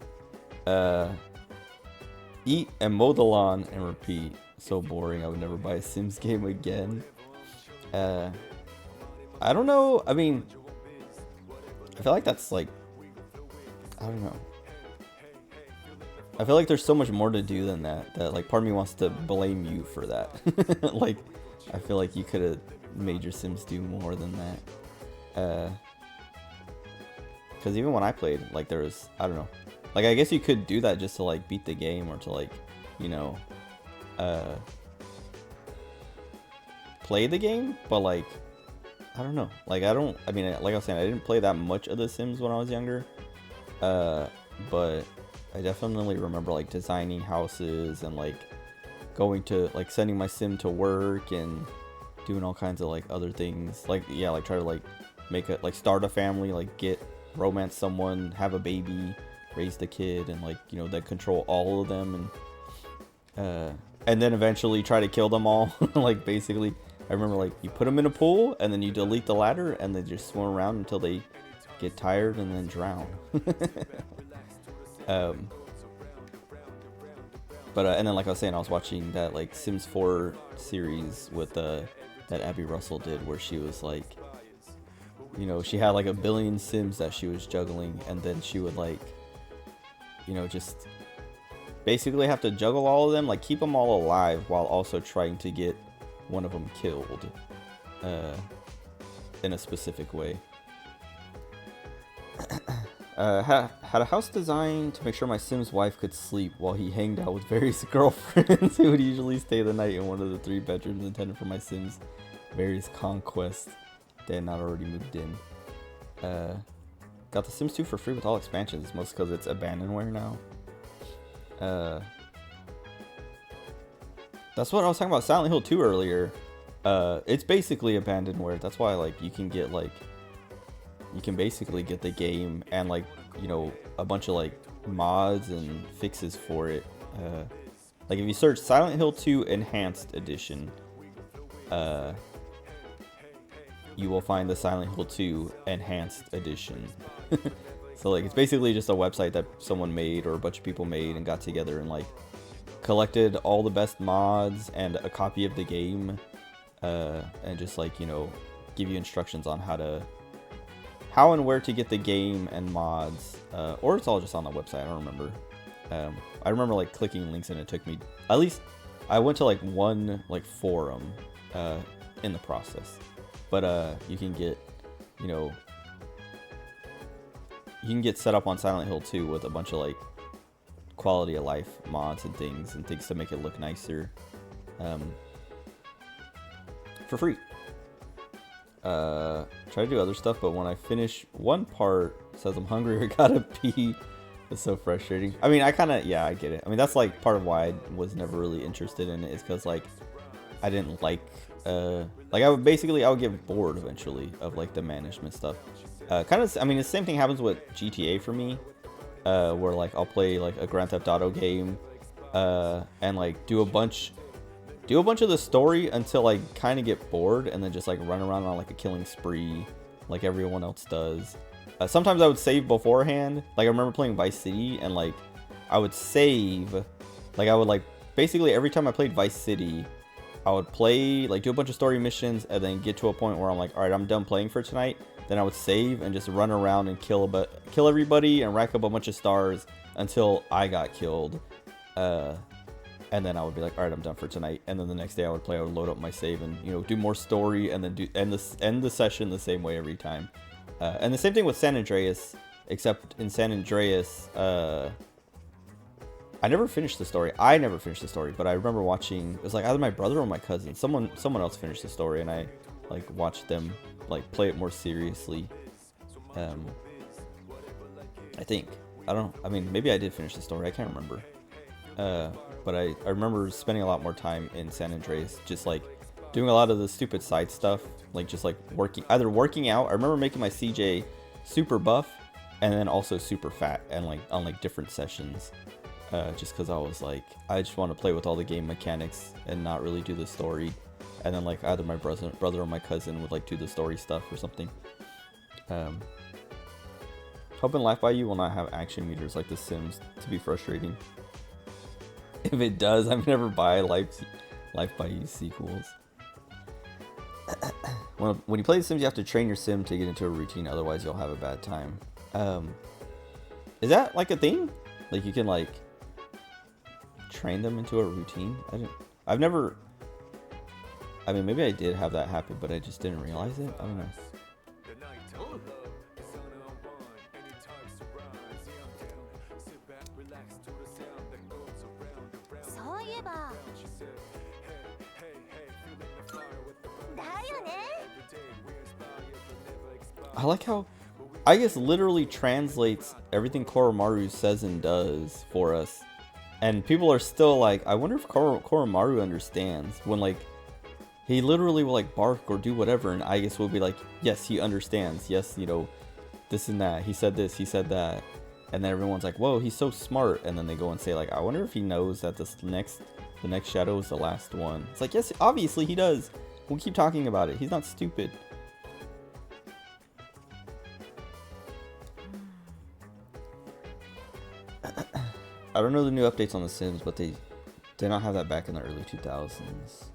Eat and mow the lawn and repeat. So boring. I would never buy a Sims game again. I don't know. I mean, I feel like that's like, I don't know. I feel like there's so much more to do than that like part of me wants to blame you for that. Like, I feel like you could have made your Sims do more than that. Because even when I played, like there was, I don't know, like I guess you could do that just to like beat the game or to like, you know, play the game, but like, I don't know, like I mean, like I was saying, I didn't play that much of The Sims when I was younger, but I definitely remember like designing houses and like going to like sending my sim to work and doing all kinds of like other things, like yeah, like try to like make a like start a family, like get romance someone, have a baby, raise the kid, and like, you know, then control all of them, and then eventually try to kill them all. Like basically, I remember like you put them in a pool and then you delete the ladder and they just swim around until they get tired and then drown. But and then like I was saying, I was watching that like Sims 4 series with that Abby Russell did, where she was like, you know, she had like a billion Sims that she was juggling, and then she would like, you know, just basically have to juggle all of them, like keep them all alive while also trying to get one of them killed in a specific way. Had a house designed to make sure my Sim's wife could sleep while he hanged out with various girlfriends who would usually stay the night in one of the 3 bedrooms intended for my Sim's various conquests they had not already moved in. Got The Sims 2 for free with all expansions, mostly because it's abandonware now. That's what I was talking about Silent Hill 2 earlier. It's basically abandonware. That's why like you can get like, you can basically get the game and like, you know, a bunch of like mods and fixes for it. Like if you search Silent Hill 2 Enhanced Edition, you will find the Silent Hill 2 Enhanced Edition. So like it's basically just a website that someone made or a bunch of people made and got together and like collected all the best mods and a copy of the game, and just like, you know, give you instructions on how and where to get the game and mods, or it's all just on the website. I don't remember. I remember like clicking links and it took me, at least I went to like one like forum in the process. But you can get, you know, you can get set up on Silent Hill 2 with a bunch of like quality of life mods and things to make it look nicer, for free. Try to do other stuff, but when I finish one part, it says I'm hungry or gotta pee. It's so frustrating. I mean, I get it. I mean, that's like part of why I was never really interested in it, is because like I didn't like I would get bored eventually of like the management stuff. I mean, the same thing happens with GTA for me, where like I'll play like a Grand Theft Auto game, and like do a bunch of the story until I kind of get bored, and then just like run around on like a killing spree like everyone else does. Sometimes I would save beforehand. Like I remember playing Vice City, and like I would save, like I would like basically every time I played Vice City, I would play, like do a bunch of story missions, and then get to a point where I'm like, all right, I'm done playing for tonight. Then I would save and just run around and kill everybody and rack up a bunch of stars until I got killed. And then I would be like, all right, I'm done for tonight. And then the next day I would load up my save and, you know, do more story, and then end the session the same way every time. And the same thing with San Andreas, except in San Andreas, I never finished the story. But I remember watching, it was like either my brother or my cousin, someone else finished the story, and I like watched them like play it more seriously. I think, I don't know, I mean, maybe I did finish the story, I can't remember. But I remember spending a lot more time in San Andreas, just like doing a lot of the stupid side stuff, like just like working out. I remember making my CJ super buff and then also super fat, and like on like different sessions, just because I was like, I just want to play with all the game mechanics and not really do the story. And then like either my brother or my cousin would like do the story stuff or something. Hoping Life by You will not have action meters like The Sims to be frustrating. If it does, I'm never buy Life by You sequels. When you play The Sims, you have to train your Sim to get into a routine, otherwise you'll have a bad time. Is that like a thing? Like you can like train them into a routine? I've never, I mean, maybe I did have that happen, but I just didn't realize it. I don't know. I like how I guess literally translates everything Koromaru says and does for us, and people are still like, I wonder if Koromaru understands, when like he literally will like bark or do whatever, and I guess will be like, yes, he understands, yes, you know, this and that. He said this, he said that. And then everyone's like, whoa, he's so smart. And then they go and say like, I wonder if he knows that the next shadow is the last one. It's like, yes, obviously he does. We'll keep talking about it. He's not stupid. I don't know the new updates on The Sims, but they did not have that back in the early 2000s.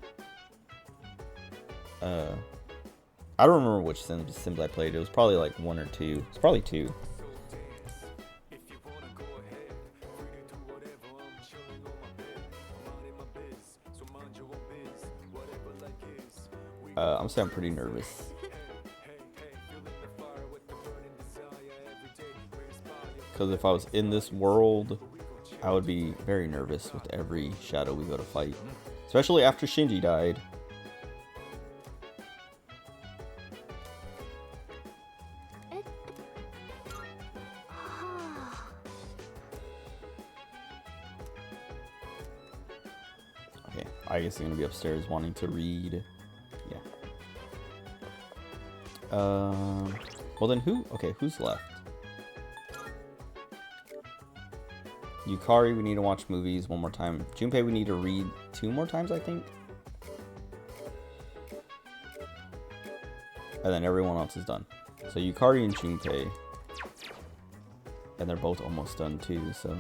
I don't remember which Sims I played. It was probably like 1 or 2. It's probably 2. I'm saying I'm pretty nervous. Because if I was in this world, I would be very nervous with every shadow we go to fight. Especially after Shinji died. Okay, I guess I'm gonna be upstairs wanting to read. Yeah. Well then who's left? Yukari, we need to watch movies 1 more time. Junpei, we need to read 2 more times, I think. And then everyone else is done. So Yukari and Junpei. And they're both almost done too, so.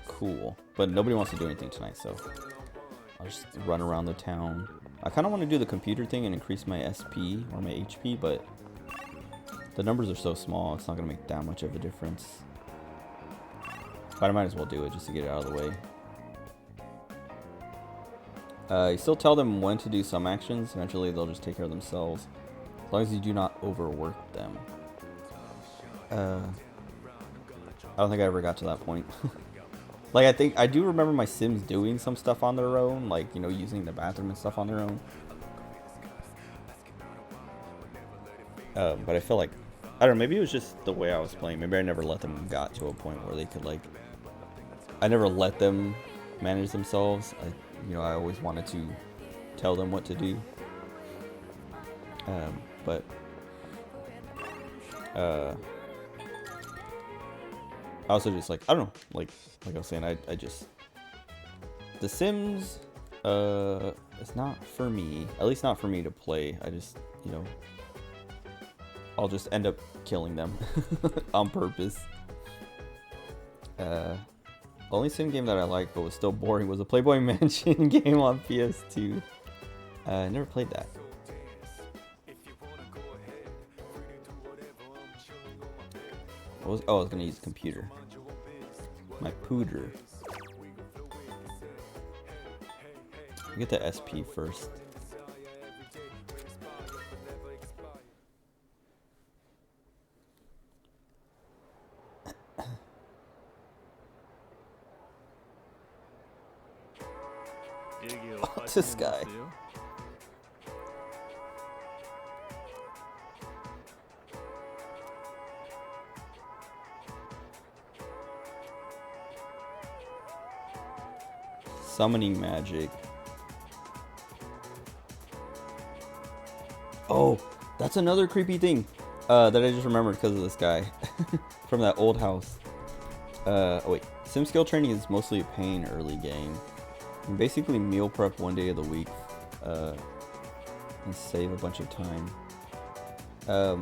Cool. But nobody wants to do anything tonight, so. I'll just run around the town. I kind of want to do the computer thing and increase my SP or my HP, but the numbers are so small, it's not going to make that much of a difference. But I might as well do it just to get it out of the way. You still tell them when to do some actions. Eventually they'll just take care of themselves. As long as you do not overwork them. I don't think I ever got to that point. Like, I do remember my Sims doing some stuff on their own. Like, you know, using the bathroom and stuff on their own. But I feel like, I don't know, maybe it was just the way I was playing. Maybe I never let them got to a point where they could, like, I never let them manage themselves. I always wanted to tell them what to do. But I also just like, I don't know, like I was saying, I just, The Sims, it's not for me, at least not for me to play. I just, I'll just end up killing them on purpose. The only Sim game that I liked but was still boring was a Playboy Mansion game on PS2. I never played that. I was gonna use the computer. My pooter. Get the SP first. Oh, this guy. Summoning magic. Oh, that's another creepy thing that I just remembered because of this guy from that old house. Oh wait, Sim skill training is mostly a pain early game. You basically meal prep 1 day of the week and save a bunch of time. I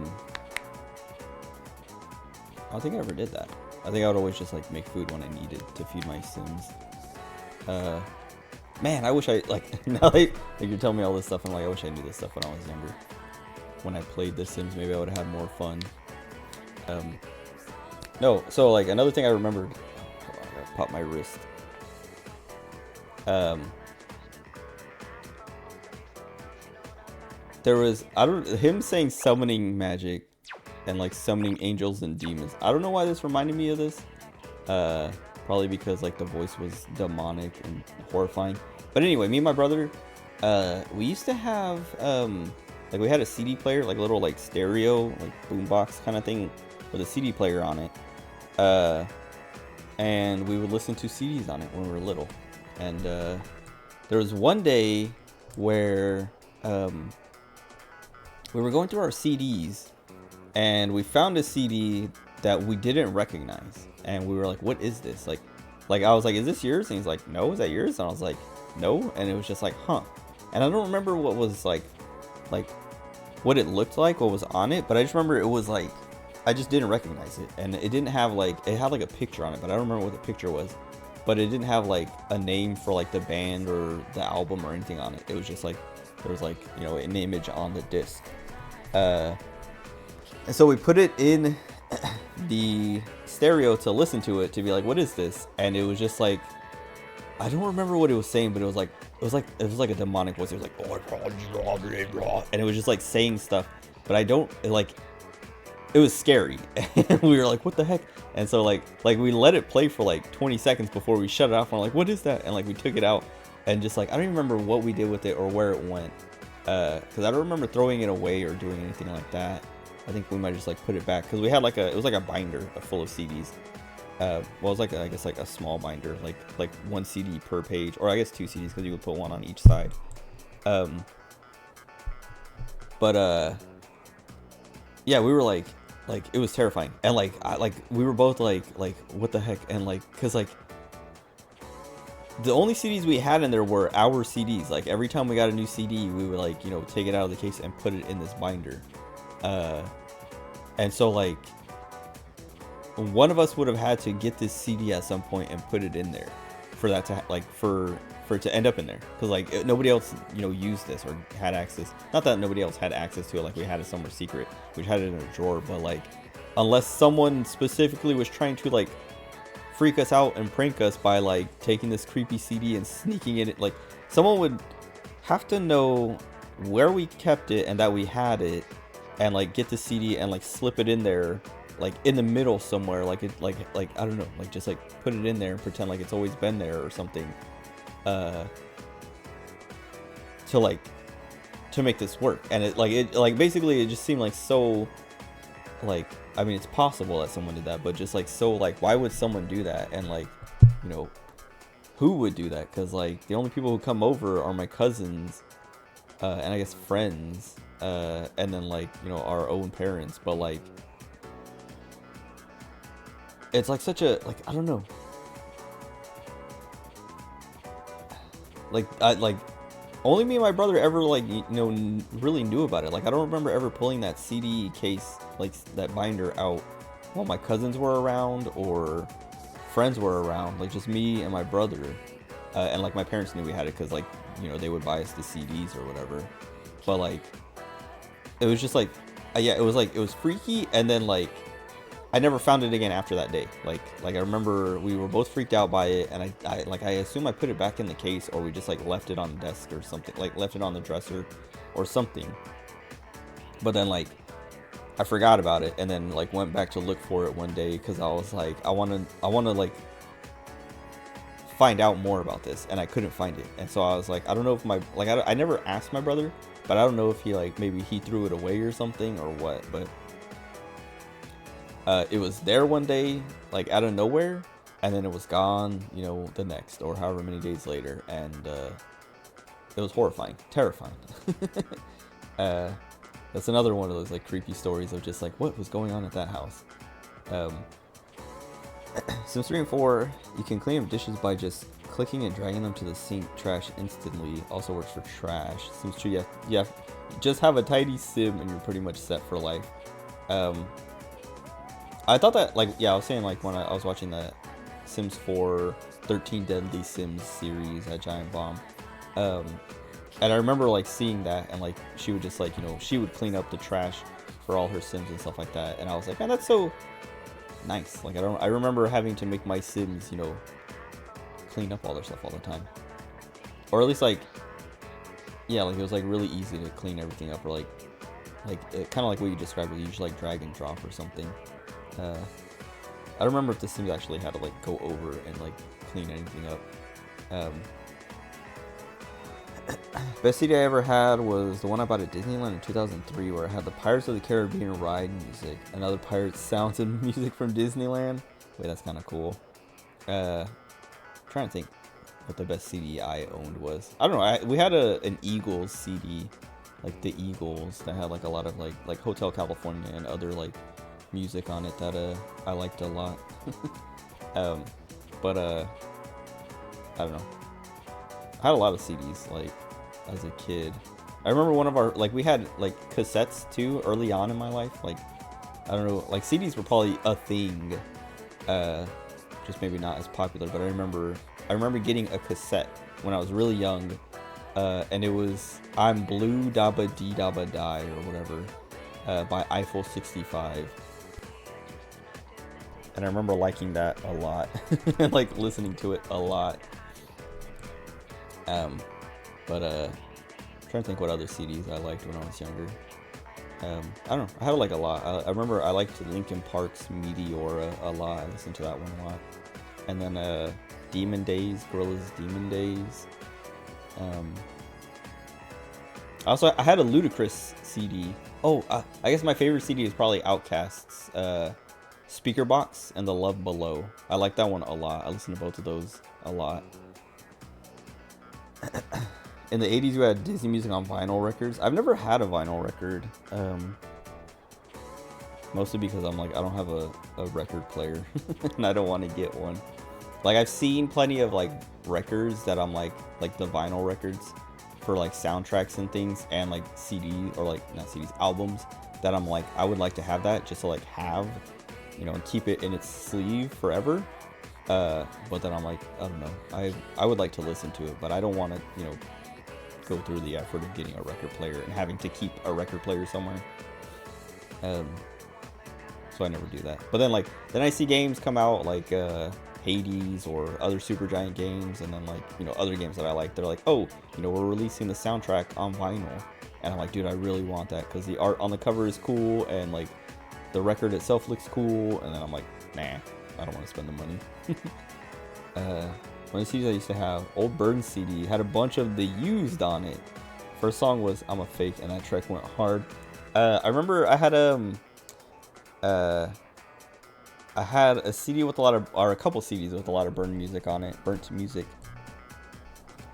don't think I ever did that. I think I would always just like make food when I needed to feed my Sims. Man, I wish I, like, now that you're telling me all this stuff, I'm like, I wish I knew this stuff when I was younger. When I played The Sims, maybe I would have had more fun. No, so, like, another thing I remembered, hold on, I gotta pop my wrist. There was, him saying summoning magic and, like, summoning angels and demons. I don't know why this reminded me of this. Probably because like the voice was demonic and horrifying. But anyway, me and my brother, we used to have like we had a CD player, like a little like stereo, like boombox kind of thing with a CD player on it. And we would listen to CDs on it when we were little. And there was one day where we were going through our CDs and we found a CD that we didn't recognize, and we were like, what is this? Like I was like, is this yours? And he's like, no. Is that yours? And I was like, no. And it was just like, huh. And I don't remember what was like what it looked like, what was on it, but I just remember it was like, I just didn't recognize it, and it didn't have like, it had like a picture on it, but I don't remember what the picture was, but it didn't have like a name for like the band or the album or anything on it. It was just like, there was like, you know, an image on the disc. And so we put it in the stereo to listen to it, to be like, what is this? And it was just like, I don't remember what it was saying, but it was like a demonic voice. It was like, and it was just like saying stuff, but I don't like. It was scary. And we were like, what the heck? And so like we let it play for like 20 seconds before we shut it off. And we're like, what is that? And like we took it out, and just like, I don't even remember what we did with it or where it went, because I don't remember throwing it away or doing anything like that. I think we might just like put it back, because we had like it was like a binder full of CDs. Well, it was like I guess like a small binder, like one CD per page, or I guess two CDs, because you would put one on each side. Yeah, we were like it was terrifying, and we were both like what the heck, and like, because like the only CDs we had in there were our CDs. Like every time we got a new CD, we would like, you know, take it out of the case and put it in this binder, and so like one of us would have had to get this CD at some point and put it in there for that to like for it to end up in there, because like nobody else, you know, used this or had access. Not that nobody else had access to it, like we had it somewhere secret, we had it in a drawer, but like unless someone specifically was trying to like freak us out and prank us by like taking this creepy CD and sneaking it, like someone would have to know where we kept it and that we had it, and like get the CD and like slip it in there, like in the middle somewhere, like it like I don't know, like just like put it in there and pretend like it's always been there or something, to make this work. And it like basically it just seemed like so, like, I mean, it's possible that someone did that, but just like so, like, why would someone do that? And like, you know, who would do that? Because like the only people who come over are my cousins, and I guess friends, and then like, you know, our own parents. But like it's like such a, like, I don't know, like only me and my brother ever, like, you know, really knew about it. Like I don't remember ever pulling that CD case, like that binder out while my cousins were around or friends were around. Like just me and my brother, and like my parents knew we had it because, like, you know, they would buy us the CDs or whatever. But like it was just like, yeah, it was freaky. And then like I never found it again after that day. Like I remember we were both freaked out by it, and I assume I put it back in the case, or we just like left it on the desk or something, like left it on the dresser or something. But then like I forgot about it, and then like went back to look for it one day because I was like, I want to like find out more about this, and I couldn't find it. And so I was like, I don't know if I never asked my brother, but I don't know if he, like, maybe he threw it away or something or what, but it was there one day, like out of nowhere, and then it was gone, you know, the next or however many days later, and it was horrifying, terrifying. That's another one of those like creepy stories of just like what was going on at that house. Sims 3 and 4, you can clean up dishes by just clicking and dragging them to the sink. Trash instantly. Also works for trash. Sims 2, you just have a tidy sim and you're pretty much set for life. I thought that, like, yeah, I was saying, like, when I was watching the Sims 4 13 Deadly Sims series at Giant Bomb, and I remember, like, seeing that, and, like, she would just, like, you know, she would clean up the trash for all her Sims and stuff like that, and I was like, man, that's so nice. Like, I remember having to make my Sims, you know, clean up all their stuff all the time, or at least, like, yeah, like, it was, like, really easy to clean everything up, or, like, kind of like what you described, where you just, like, drag and drop or something. I don't remember if the Sims actually had to, like, go over and, like, clean anything up. Best CD I ever had was the one I bought at Disneyland in 2003, where it had the Pirates of the Caribbean ride music and other Pirates sounds and music from Disneyland. Wait, that's kind of cool. Trying to think what the best CD I owned was. I don't know. We had an Eagles CD like the Eagles that had like a lot of like Hotel California and other like music on it that I liked a lot. But I don't know. I had a lot of CDs like as a kid. I remember one of our like we had like cassettes too early on in my life. Like I don't know, like CDs were probably a thing, just maybe not as popular. But I remember getting a cassette when I was really young, and it was "I'm Blue Dabba Dee Dabba Die" or whatever, by Eiffel 65. And I remember liking that a lot, like listening to it a lot. But I'm trying to think what other CDs I liked when I was younger. I don't know. I had like a lot. I remember I liked Linkin Park's Meteora a lot. I listened to that one a lot. And then Demon Days, Gorillaz Demon Days. Also, I had a Ludacris CD. Oh, I guess my favorite CD is probably Outkast's Speaker Box and The Love Below. I like that one a lot. I listen to both of those a lot. In the 80s, we had Disney music on vinyl records. I've never had a vinyl record. Mostly because I'm like, I don't have a record player. And I don't want to get one. Like, I've seen plenty of like records that I'm like the vinyl records for like soundtracks and things, and like CDs, or like not CDs, albums that I'm like, I would like to have that just to like have, you know, and keep it in its sleeve forever. But then I'm like, I don't know, I would like to listen to it, but I don't want to, you know, go through the effort of getting a record player and having to keep a record player somewhere. So I never do that. But then then I see games come out like Hades or other Supergiant games, and then like, you know, other games that I like, they're like, oh, you know, we're releasing the soundtrack on vinyl, and I'm like, dude, I really want that because the art on the cover is cool and like the record itself looks cool, and then I'm like, nah, I don't want to spend the money. One of the CDs I used to have, Old Burn CD, had a bunch of The Used on it. First song was I'm a Fake, and that track went hard. I remember I had a CD with a lot of, or a couple CDs with a lot of burnt music on it. Burnt music.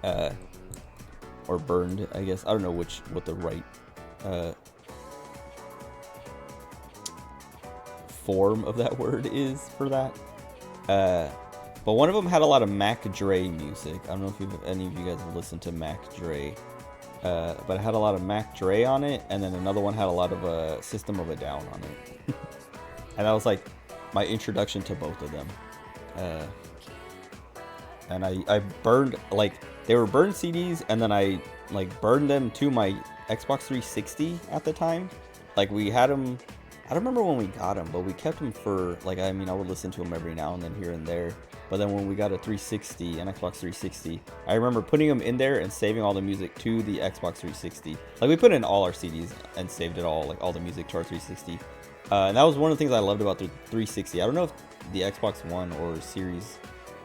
Or burned, I guess. I don't know what the right form of that word is for that. But one of them had a lot of Mac Dre music. I don't know if any of you guys have listened to Mac Dre. But it had a lot of Mac Dre on it, and then another one had a lot of System of a Down on it. And that was like my introduction to both of them. And I burned, like, they were burned CDs, and then I like burned them to my Xbox 360 at the time. Like, we had them, I don't remember when we got them, but we kept them for, like, I mean, I would listen to them every now and then here and there. But then when we got a 360, an Xbox 360, I remember putting them in there and saving all the music to the Xbox 360. Like, we put in all our CDs and saved it all, like all the music to our 360. And that was one of the things I loved about the 360. I don't know if the Xbox One or Series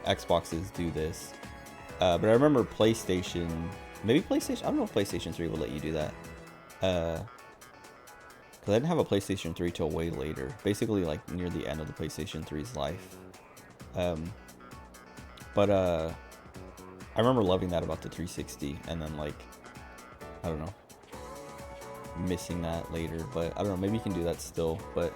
Xboxes do this. But I remember PlayStation, maybe PlayStation, I don't know if PlayStation 3 would let you do that. Because I didn't have a PlayStation 3 till way later. Basically, like, near the end of the PlayStation 3's life. But I remember loving that about the 360, and then, like, I don't know, missing that later. But I don't know, maybe you can do that still. But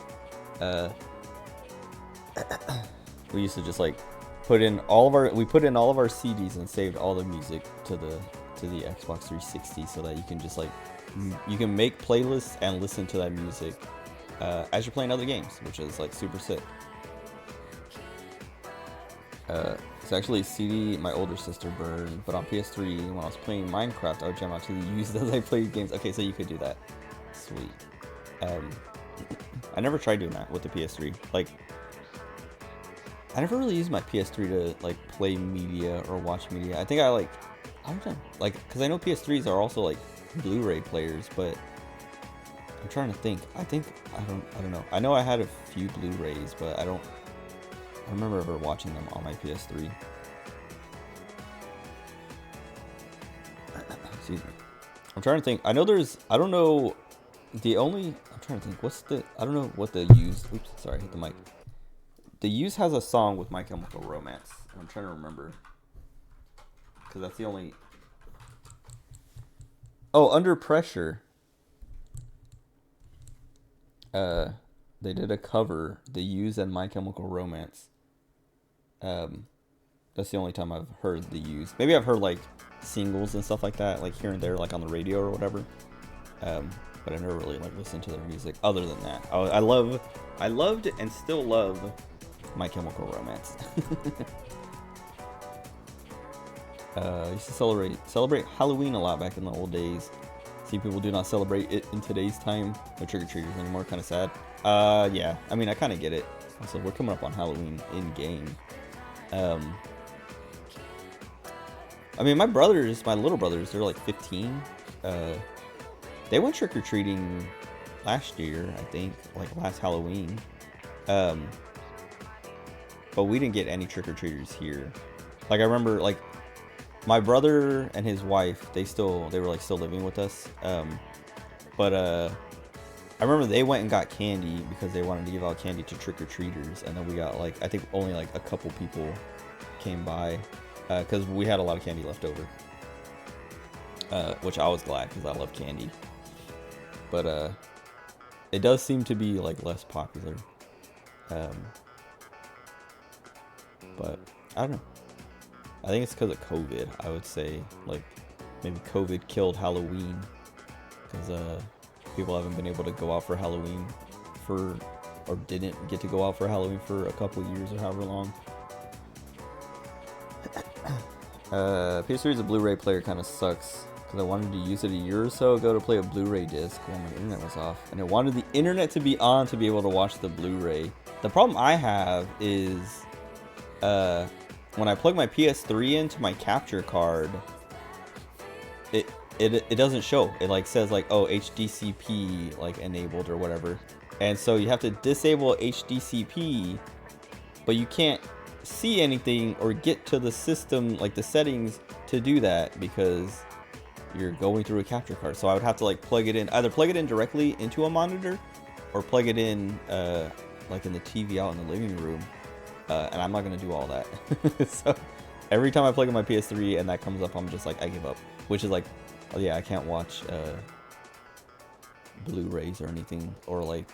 we used to just like put in all of our CDs and saved all the music to the Xbox 360, so that you can just like you can make playlists and listen to that music as you're playing other games, which is like super sick. It's actually a CD my older sister burned, but on PS3 when I was playing Minecraft, I would jam out to the used as I played games. Okay, so you could do that. Sweet. I never tried doing that with the PS3. Like, I never really used my PS3 to like play media or watch media. I think I don't know, like, because I know PS3s are also like Blu-ray players, but I'm trying to think. I don't know. I know I had a few Blu-rays, but I don't remember ever watching them on my PS3. Excuse me. I'm trying to think. I don't know what the Used, oops, sorry, hit the mic. The Used has a song with My Chemical Romance. I'm trying to remember. Because that's the only... Oh, Under Pressure. they did a cover, The Used and My Chemical Romance. That's the only time I've heard The Used. Maybe I've heard like singles and stuff like that, like here and there, like on the radio or whatever. But I never really like listened to their music other than that. I loved and still love My Chemical Romance. I used to celebrate Halloween a lot back in the old days. See, people do not celebrate it in today's time. No trick-or-treaters anymore, kind of sad. Yeah, I mean, I kind of get it. Also, we're coming up on Halloween in-game. I mean, my little brothers, they're like 15. They went trick-or-treating last year, I think, like last Halloween. But we didn't get any trick-or-treaters here. Like, I remember, like, my brother and his wife, they were like still living with us. But I remember they went and got candy because they wanted to give out candy to trick-or-treaters. And then we got like, I think only like a couple people came by because we had a lot of candy left over. Which I was glad because I love candy. But it does seem to be like less popular. But I don't know. I think it's because of COVID, I would say. Like, maybe COVID killed Halloween. Because people haven't been able to go out for Halloween or didn't get to go out for Halloween for a couple years or however long. PS3 as a Blu-ray player kind of sucks. Because I wanted to use it a year or so ago to play a Blu-ray disc while my internet was off. And I wanted the internet to be on to be able to watch the Blu-ray. The problem I have is... when I plug my PS3 into my capture card, it doesn't show. It like says like, oh, HDCP like enabled or whatever. And so you have to disable HDCP, but you can't see anything or get to the system, like the settings to do that because you're going through a capture card. So I would have to like either plug it in directly into a monitor or plug it in like in the TV out in the living room. And I'm not going to do all that. So every time I plug in my PS3 and that comes up, I'm just like, I give up. Which is like, oh yeah, I can't watch Blu-rays or anything. Or like,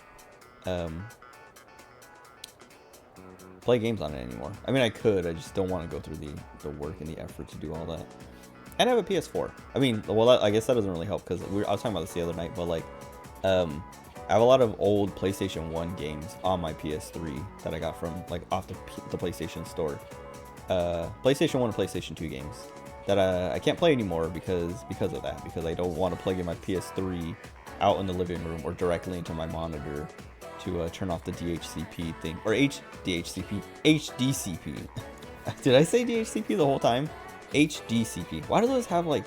play games on it anymore. I mean, I could. I just don't want to go through the work and the effort to do all that. And I have a PS4. I mean, well, I guess that doesn't really help because I was talking about this the other night. But like, I have a lot of old PlayStation 1 games on my PS3 that I got from like off the PlayStation Store. PlayStation 1 and PlayStation 2 games that I can't play anymore because of that. Because I don't want to plug in my PS3 out in the living room or directly into my monitor to turn off the DHCP thing or HDCP. Did I say DHCP the whole time? HDCP. Why do those have like?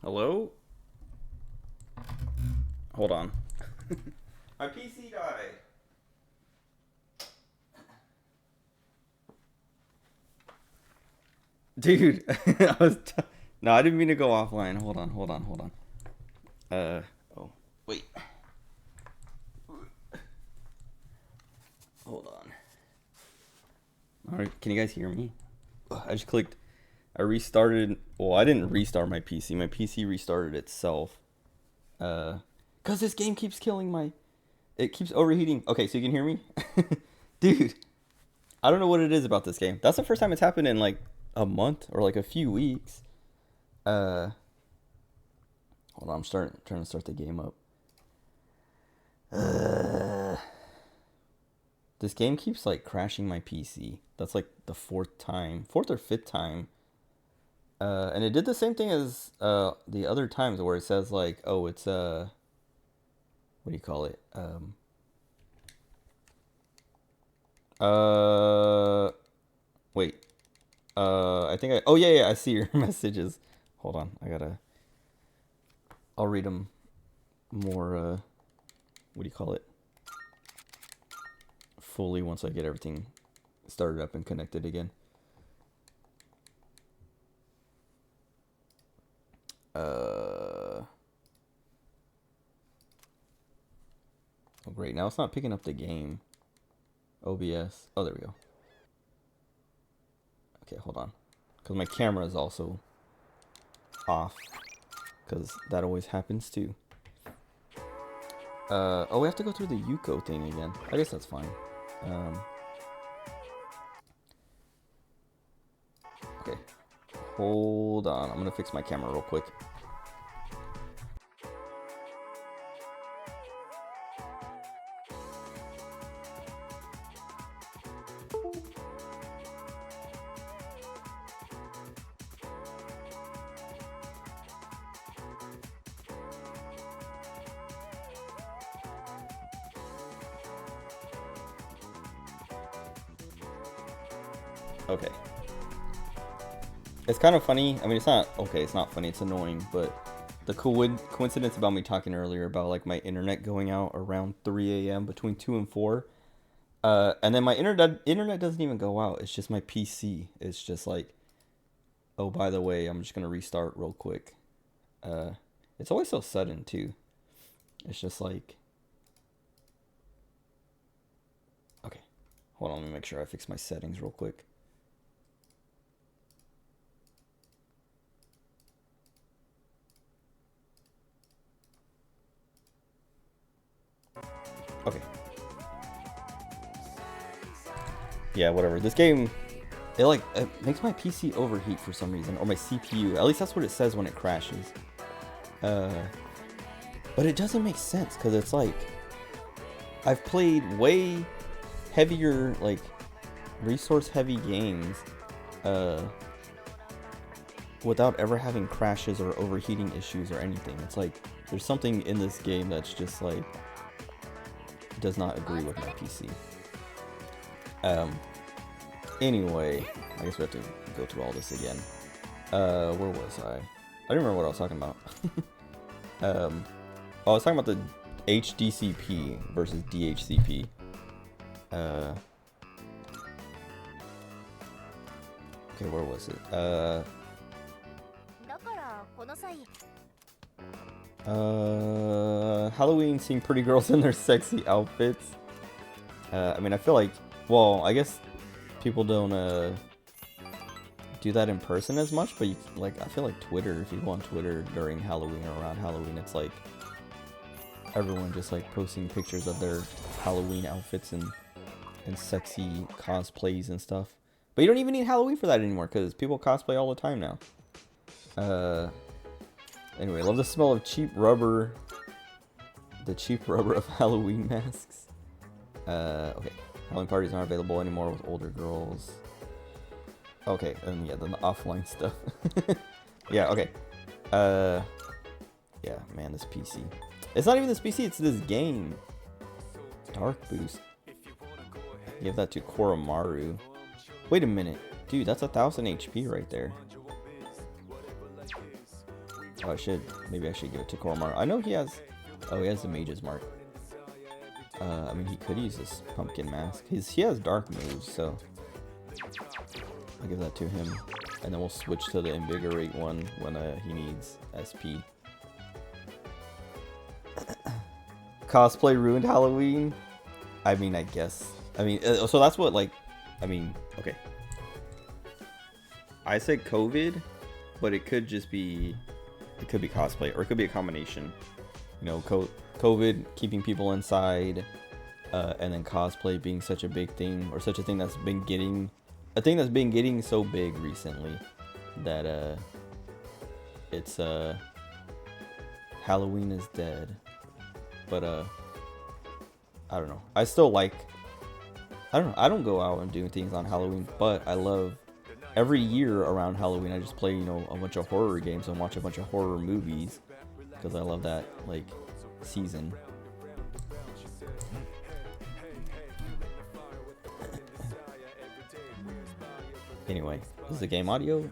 Hello? Hold on. My PC died. Dude, no, I didn't mean to go offline. Hold on. Oh, wait. Hold on. Alright, can you guys hear me? I just clicked. I restarted. Well, I didn't restart my PC. My PC restarted itself. Cause this game keeps killing it keeps overheating. Okay, so you can hear me? Dude, I don't know what it is about this game. That's the first time it's happened in like a month or like a few weeks. Hold on, I'm trying to start the game up. This game keeps like crashing my PC. That's like the fourth or fifth time. And it did the same thing as the other times where it says like, oh, it's what do you call it? Wait. I think I... Oh, yeah, I see your messages. Hold on. I'll read them more, what do you call it? Fully once I get everything started up and connected again. Oh, great. Now it's not picking up the game. OBS. Oh, there we go. Okay, hold on. Because my camera is also off. Because that always happens too. Oh, we have to go through the Yuko thing again. I guess that's fine. Okay. Hold on. I'm going to fix my camera real quick. Okay. It's kind of funny. I mean, it's not okay. It's not funny. It's annoying. But the coincidence about me talking earlier about like my internet going out around 3 a.m. between 2 and 4, and then my internet doesn't even go out. It's just my PC. It's just like, oh, by the way, I'm just gonna restart real quick. It's always so sudden too. It's just like, okay, hold on. Let me make sure I fix my settings real quick. Okay. Yeah, whatever. This game, it makes my PC overheat for some reason, or my CPU. At least that's what it says when it crashes. But it doesn't make sense, because it's like, I've played way heavier, like, resource-heavy games, without ever having crashes or overheating issues or anything. It's like, there's something in this game that's just like, does not agree with my PC. Anyway, I guess we have to go through all this again. Where was I? I don't remember what I was talking about. I was talking about the HDCP versus DHCP. Okay, where was it? Halloween, seeing pretty girls in their sexy outfits. I mean, I feel like, well, I guess people don't do that in person as much, but I feel like Twitter, if you go on Twitter during Halloween or around Halloween, it's like everyone just like posting pictures of their Halloween outfits and sexy cosplays and stuff. But you don't even need Halloween for that anymore, because people cosplay all the time now. Anyway, love the smell of cheap rubber. The cheap rubber of Halloween masks. Okay. Halloween parties aren't available anymore with older girls. Okay, and yeah, then the offline stuff. Yeah, okay. Yeah, man, this PC. It's not even this PC, it's this game. Dark Boost. Give that to Koromaru. Wait a minute. Dude, that's 1000 HP right there. Oh, maybe I should give it to Koromaru. I know he has, he has the Mage's Mark. I mean, he could use this pumpkin mask. He has dark moves, so I'll give that to him. And then we'll switch to the Invigorate one when he needs SP. Cosplay ruined Halloween? I mean, I guess. I mean, so that's what, like, I mean, okay. I said COVID, but it could just be, it could be cosplay, or it could be a combination. You know, COVID keeping people inside, and then cosplay being such a big thing, or such a thing that's been getting, so big recently, that, it's, Halloween is dead. But, I don't know. I still like, I don't go out and do things on Halloween, but I love, every year around Halloween, I just play, you know, a bunch of horror games and watch a bunch of horror movies, because I love that, like, season. Anyway, Is the game audio?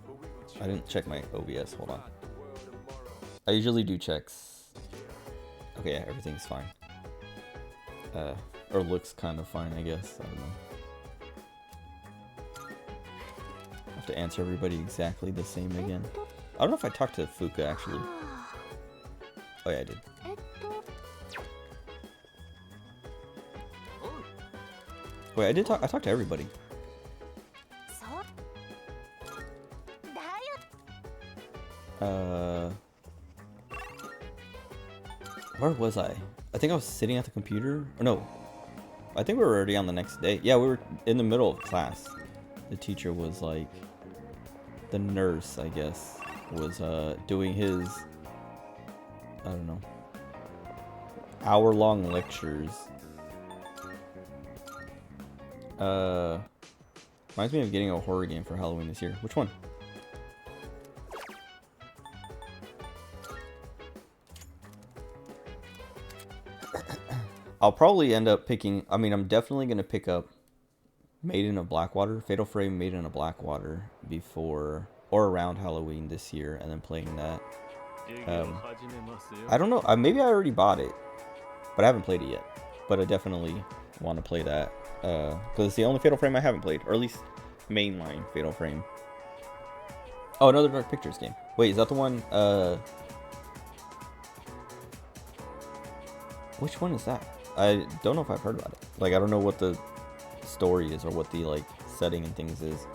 I didn't check my OBS. Hold on. I usually do checks. Okay, yeah, everything's fine. Or looks kind of fine, I guess. I don't know. I have to answer everybody exactly the same again. I don't know if I talked to Fuka actually. Oh yeah, I did. Wait, I talked to everybody. Where was I? I think I was sitting at the computer. Or no, I think we were already on the next day. Yeah, we were in the middle of class. The teacher was like, the nurse, I guess, was doing his, I don't know, hour-long lectures. Reminds me of getting a horror game for Halloween this year. Which one? I'll probably end up picking, I mean, I'm definitely going to pick up Maiden of Blackwater, Fatal Frame Maiden of Blackwater before or around Halloween this year, and then playing that. I don't know, maybe I already bought it, but I haven't played it yet. But I definitely want to play that, because it's the only Fatal Frame I haven't played, or at least mainline Fatal Frame. Oh, another Dark Pictures game. Wait, is that the one, which one is that? I don't know if I've heard about it. Like, I don't know what the story is or what the, like, setting and things is.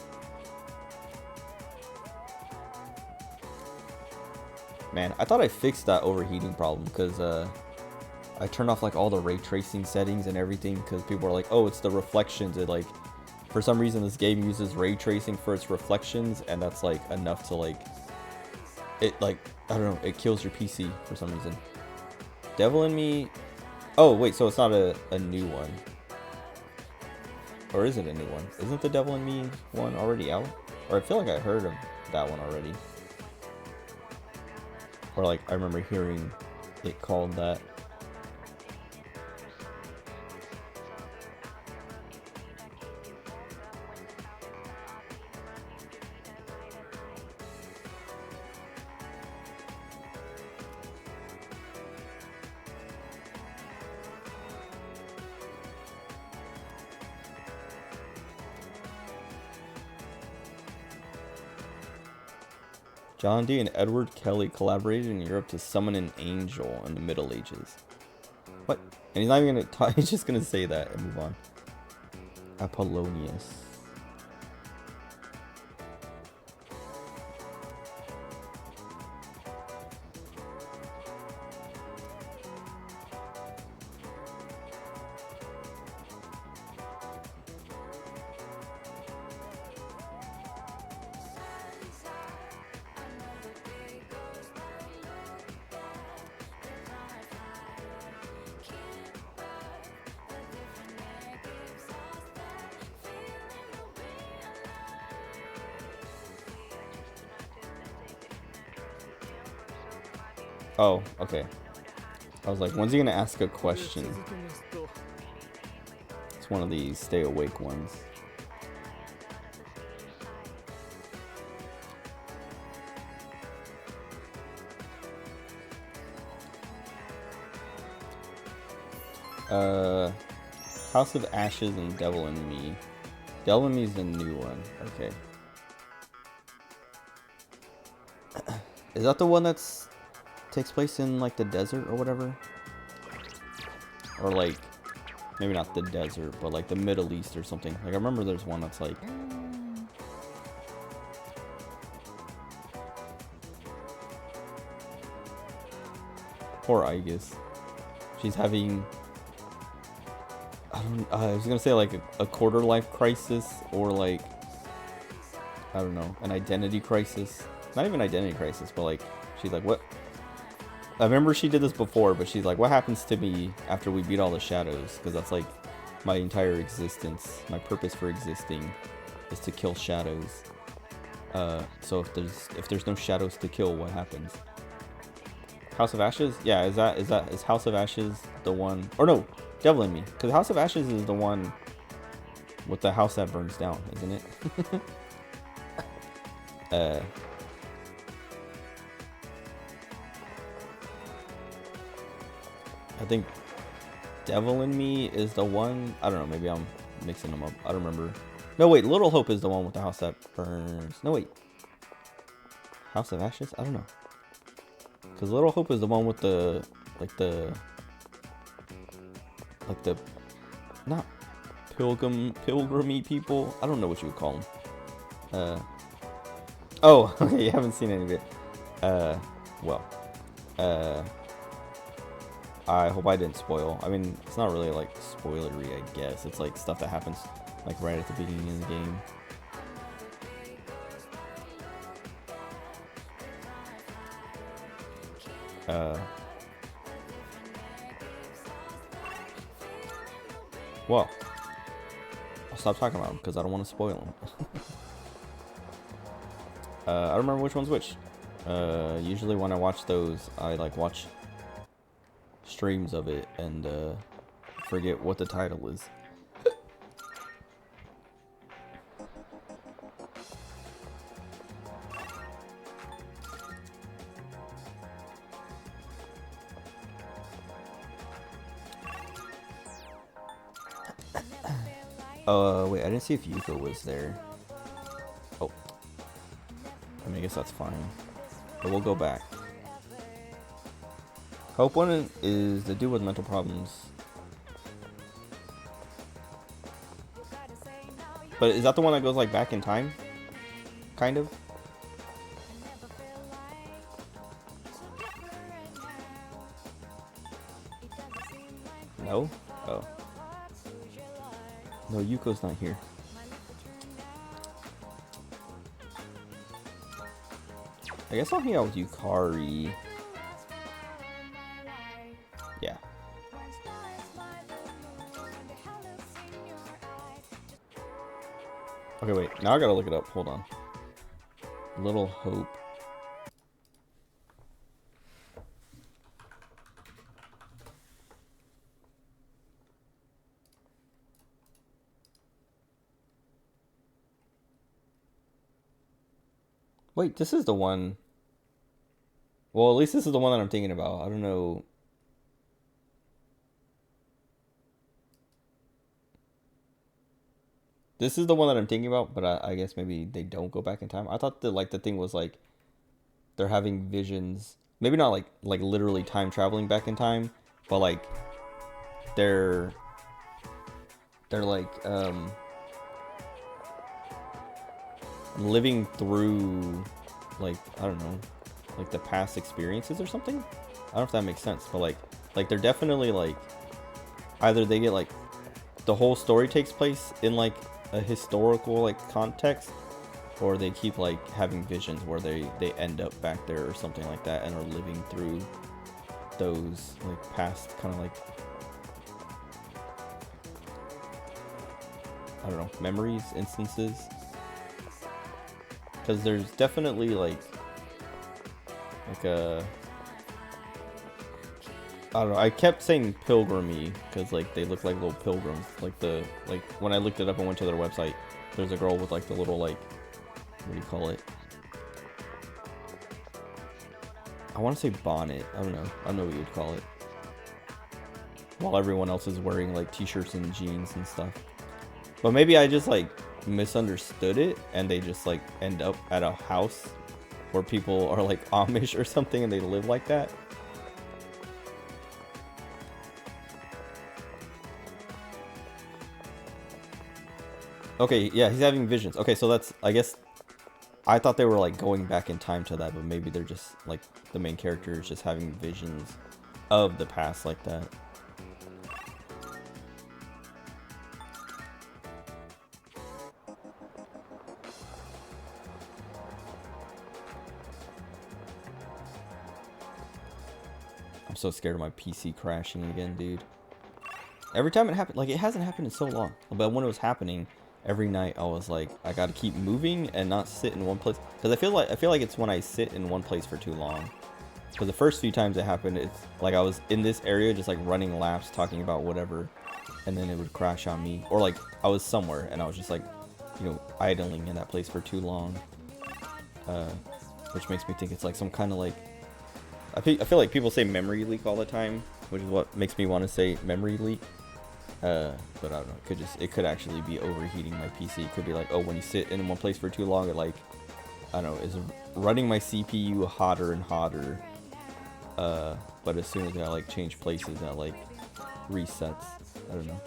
Man, I thought I fixed that overheating problem because I turned off, like, all the ray tracing settings and everything because people are like, oh, it's the reflections. It, like, for some reason this game uses ray tracing for its reflections, and that's, like, enough to, like, it, like, I don't know, it kills your PC for some reason. Devil in Me... Oh, wait, so it's not a new one. Or is it a new one? Isn't the Devil in Me one already out? Or I feel like I heard of that one already. Or, like, I remember hearing it called that. John Dee and Edward Kelly collaborated in Europe to summon an angel in the Middle Ages. What? And he's not even gonna talk, he's just gonna say that and move on. Apollonius. Oh, okay. I was like, when's he gonna ask a question? It's one of these stay awake ones. House of Ashes and Devil in Me. Devil in Me is the new one. Okay. Is that the one that's takes place in like the desert or whatever? Or like maybe not the desert, but like the Middle East or something. Like I remember there's one that's like poor Aegis. She's having I was gonna say like a quarter life crisis, or like I don't know, an identity crisis. Not even identity crisis, but like she's like, what? I remember she did this before, but she's like, what happens to me after we beat all the shadows? Because that's like my entire existence. My purpose for existing is to kill shadows. So if there's no shadows to kill, what happens? House of Ashes? Yeah, is House of Ashes the one? Or no, Devil in Me. Because House of Ashes is the one with the house that burns down, isn't it? I think Devil in Me is the one. I don't know. Maybe I'm mixing them up. I don't remember. No, wait. Little Hope is the one with the house that burns. No, wait. House of Ashes? I don't know. Because Little Hope is the one with the, not pilgrimy people. I don't know what you would call them. Oh, okay. You haven't seen any of it. Well. I hope I didn't spoil. I mean, it's not really like spoilery, I guess. It's like stuff that happens like right at the beginning of the game. Well, I'll stop talking about them because I don't want to spoil them. I don't remember which one's which. Usually when I watch those, I like watch streams of it and forget what the title is. Wait, I didn't see if Yuko was there. Oh. I mean, I guess that's fine. But we'll go back. Hope one is the dude with mental problems. But is that the one that goes like back in time? Kind of? No? Oh. No, Yuko's not here. I guess I'll hang out with Yukari. Yeah. Okay, wait. Now I gotta look it up. Hold on. Little Hope. Wait, this is the one. Well, at least this is the one that I'm thinking about. I don't know. This is the one that I'm thinking about, but I guess maybe they don't go back in time. I thought the thing was like they're having visions. Maybe not like literally time traveling back in time, but like they're like living through like, I don't know, like the past experiences or something. I don't know if that makes sense, but like they're definitely like either they get like the whole story takes place in like a historical like context, or they keep like having visions where they end up back there or something like that and are living through those like past kind of like, I don't know, memories, instances. Because there's definitely like a, I don't know, I kept saying pilgrimy because like they look like little pilgrims. Like when I looked it up and went to their website, there's a girl with like the little like, what do you call it? I want to say bonnet. I don't know what you'd call it. While everyone else is wearing like t-shirts and jeans and stuff. But maybe I just like misunderstood it and they just like end up at a house where people are like Amish or something and they live like that. Okay, yeah, he's having visions. Okay, so that's, I guess, I thought they were like going back in time to that, but maybe they're just like the main character is just having visions of the past like that. I'm so scared of my PC crashing again, dude. Every time it happened, like it hasn't happened in so long, but when it was happening, every night I was like, I gotta keep moving and not sit in one place, because I feel like it's when I sit in one place for too long. Because the first few times it happened, it's like I was in this area just like running laps, talking about whatever, and then it would crash on me, or like I was somewhere and I was just like, you know, idling in that place for too long. which makes me think it's like some kind of like. I feel like people say memory leak all the time, which is what makes me want to say memory leak. But I don't know. It could actually be overheating my PC. It could be like, oh, when you sit in one place for too long, it like, I don't know, is running my CPU hotter and hotter. But as soon as I like change places, that like resets. I don't know.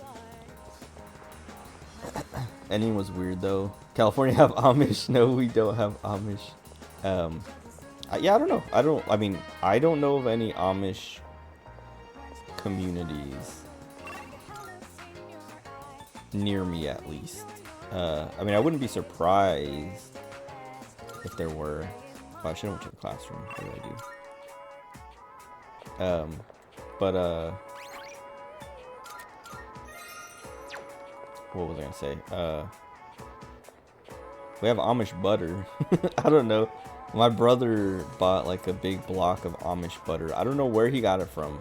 Ending was weird though. California have Amish? No, we don't have Amish. Yeah, I don't know. I mean, I don't know of any Amish communities near me, at least. I mean, I wouldn't be surprised if there were. Oh, I should have went to the classroom. What did I do? What was I gonna say? We have Amish butter. I don't know. My brother bought like a big block of Amish butter. I don't know where he got it from.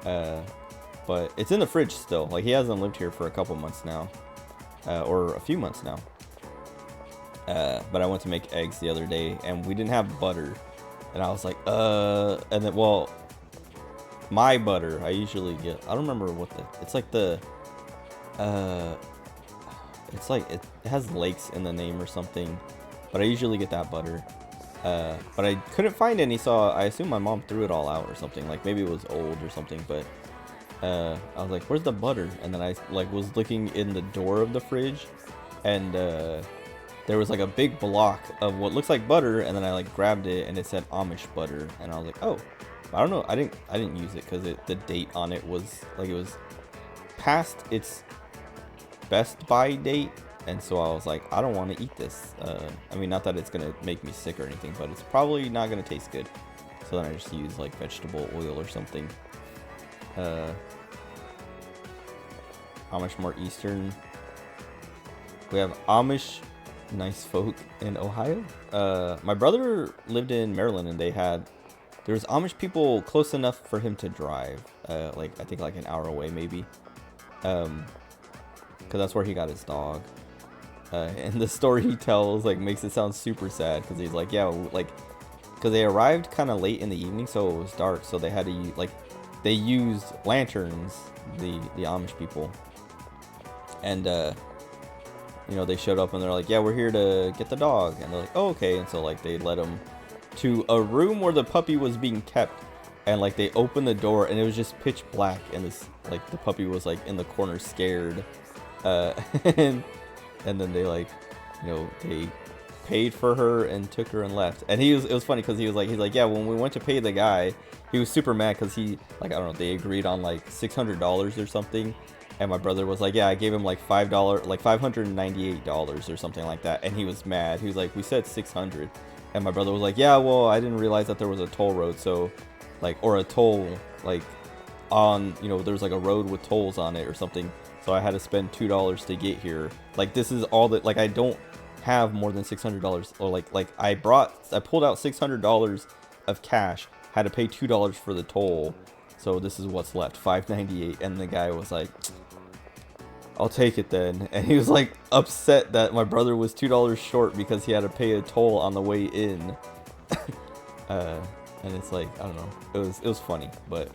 But it's in the fridge still. Like, he hasn't lived here for a couple months now. Or a few months now. But I went to make eggs the other day and we didn't have butter. And I was like, and then, well, my butter, I usually get, I don't remember what it's like the, it's like, it has lakes in the name or something. But I usually get that butter. But I couldn't find any, so I assume my mom threw it all out or something. Like, maybe it was old or something, but I was like, where's the butter? And then I like was looking in the door of the fridge, and there was like a big block of what looks like butter, and then I like grabbed it and it said Amish butter, and I was like, oh, I don't know, I didn't use it because the date on it was like, it was past its best by date, and so I was like, I don't want to eat this. I mean, not that it's gonna make me sick or anything, but it's probably not gonna taste good. So then I just use like vegetable oil or something. How much more Eastern? We have Amish nice folk in Ohio. My brother lived in Maryland, and there was Amish people close enough for him to drive. Like, I think like an hour away maybe. Cause that's where he got his dog. And the story he tells like makes it sound super sad, because he's like, yeah, like, because they arrived kind of late in the evening, so it was dark, so they had to use, like, they used lanterns, the Amish people, and you know, they showed up and they're like, yeah, we're here to get the dog, and they're like, oh, okay, and so like they led him to a room where the puppy was being kept, and like they opened the door and it was just pitch black, and this, like, the puppy was like in the corner scared, and then they, like, you know, they paid for her and took her and left. And it was funny because he's like, yeah, when we went to pay the guy, he was super mad because he, like, I don't know, they agreed on like $600 or something. And my brother was like, yeah, I gave him like $598 or something like that. And he was mad. He was like, we said 600. And my brother was like, yeah, well, I didn't realize that there was a toll road. So, like, or a toll, like, on, you know, there's like a road with tolls on it or something. So I had to spend $2 to get here. Like, this is all that, like, I don't have more than $600, or like I pulled out $600 of cash, had to pay $2 for the toll, so this is what's left, $598. And the guy was like, I'll take it then. And he was like upset that my brother was $2 short because he had to pay a toll on the way in. And it's like, I don't know, it was funny, but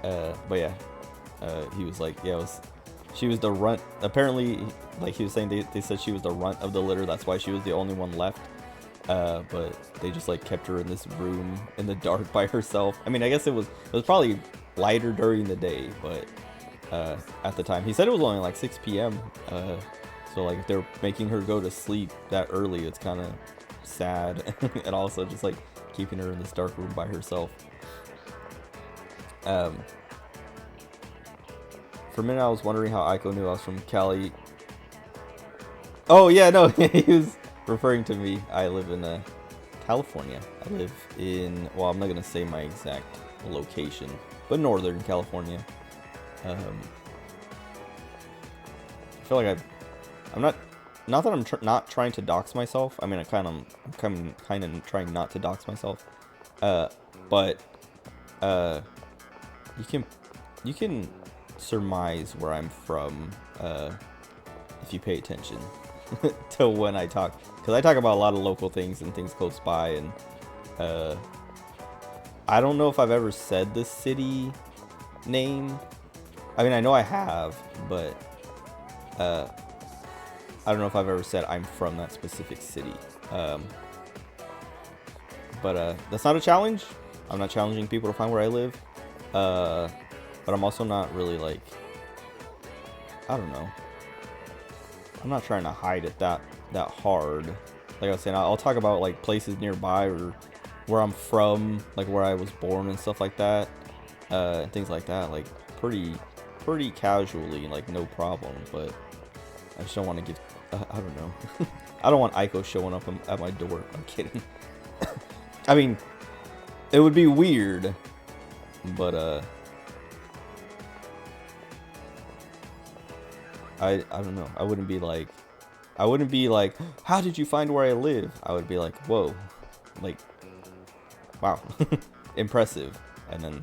yeah, he was like, yeah, she was the runt. Apparently, like he was saying, they said she was the runt of the litter. That's why she was the only one left. But they just like kept her in this room in the dark by herself. I mean, I guess it was probably lighter during the day, but at the time, he said it was only like 6 p.m. So like if they're making her go to sleep that early, it's kind of sad, and also just like keeping her in this dark room by herself. For a minute, I was wondering how Aiko knew I was from Cali. Oh, yeah, no, he was referring to me. I live in California. I live in, well, I'm not going to say my exact location, but Northern California. I feel like I'm not that I'm not trying to dox myself. I mean, I'm kind of trying not to dox myself. But you can surmise where I'm from if you pay attention. to when I talk, because I talk about a lot of local things and things close by, and I don't know if I've ever said the city name. I mean, I know I have, but I don't know if I've ever said I'm from that specific city. But that's not a challenge. I'm not challenging people to find where I live. But I'm also not really like, I don't know. I'm not trying to hide it that hard. Like I was saying, I'll talk about like places nearby or where I'm from, like where I was born and stuff like that, and things like that, like pretty casually, like no problem. But I just don't want to give, I don't know. I don't want Aiko showing up at my door. I'm kidding. I mean, it would be weird, but I don't know. I wouldn't be like, how did you find where I live? I would be like, whoa, like, wow, impressive, and then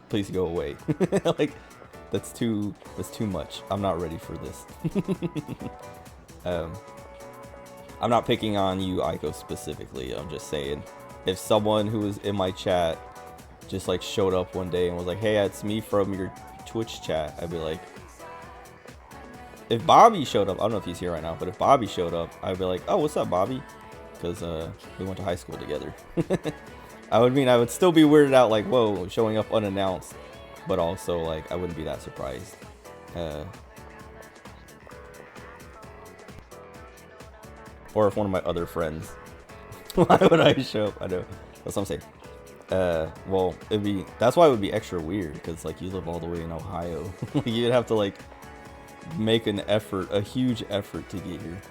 please go away. Like, that's too much. I'm not ready for this. I'm not picking on you, Aiko, specifically. I'm just saying, if someone who was in my chat just like showed up one day and was like, hey, it's me from your Twitch chat, I'd be like, if Bobby showed up, I don't know if he's here right now, but if Bobby showed up, I'd be like, oh, what's up, Bobby? Because we went to high school together. I would still be weirded out, like, whoa, showing up unannounced, but also like I wouldn't be that surprised. Or if one of my other friends, why would I show up? I know, that's what I'm saying. Well, that's why it would be extra weird, because like you live all the way in Ohio. You'd have to like make an effort, a huge effort to get here.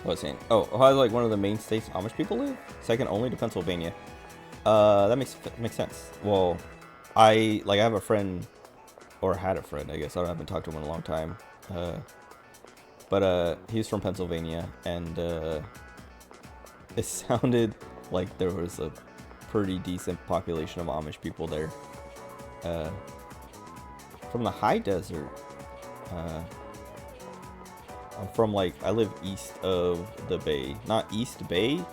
What was I saying? Oh, Ohio's like one of the main states Amish people live, second only to Pennsylvania. That makes sense. Well, I have a friend, or had a friend, I guess. I haven't talked to him in a long time. But he's from Pennsylvania, and it sounded like there was a pretty decent population of Amish people there. From the high desert. I'm from I live east of the bay. Not East Bay,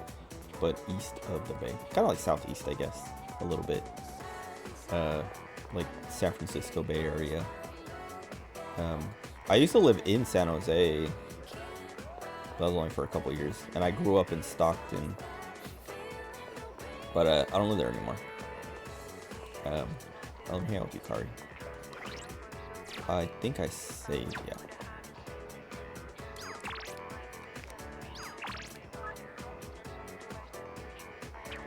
but east of the bay. Kind of like southeast, I guess, a little bit. Like San Francisco Bay Area. I used to live in San Jose. That was only for a couple years. And I grew up in Stockton. But I don't live there anymore. I'll hang out with Yukari. I think I saved, yeah.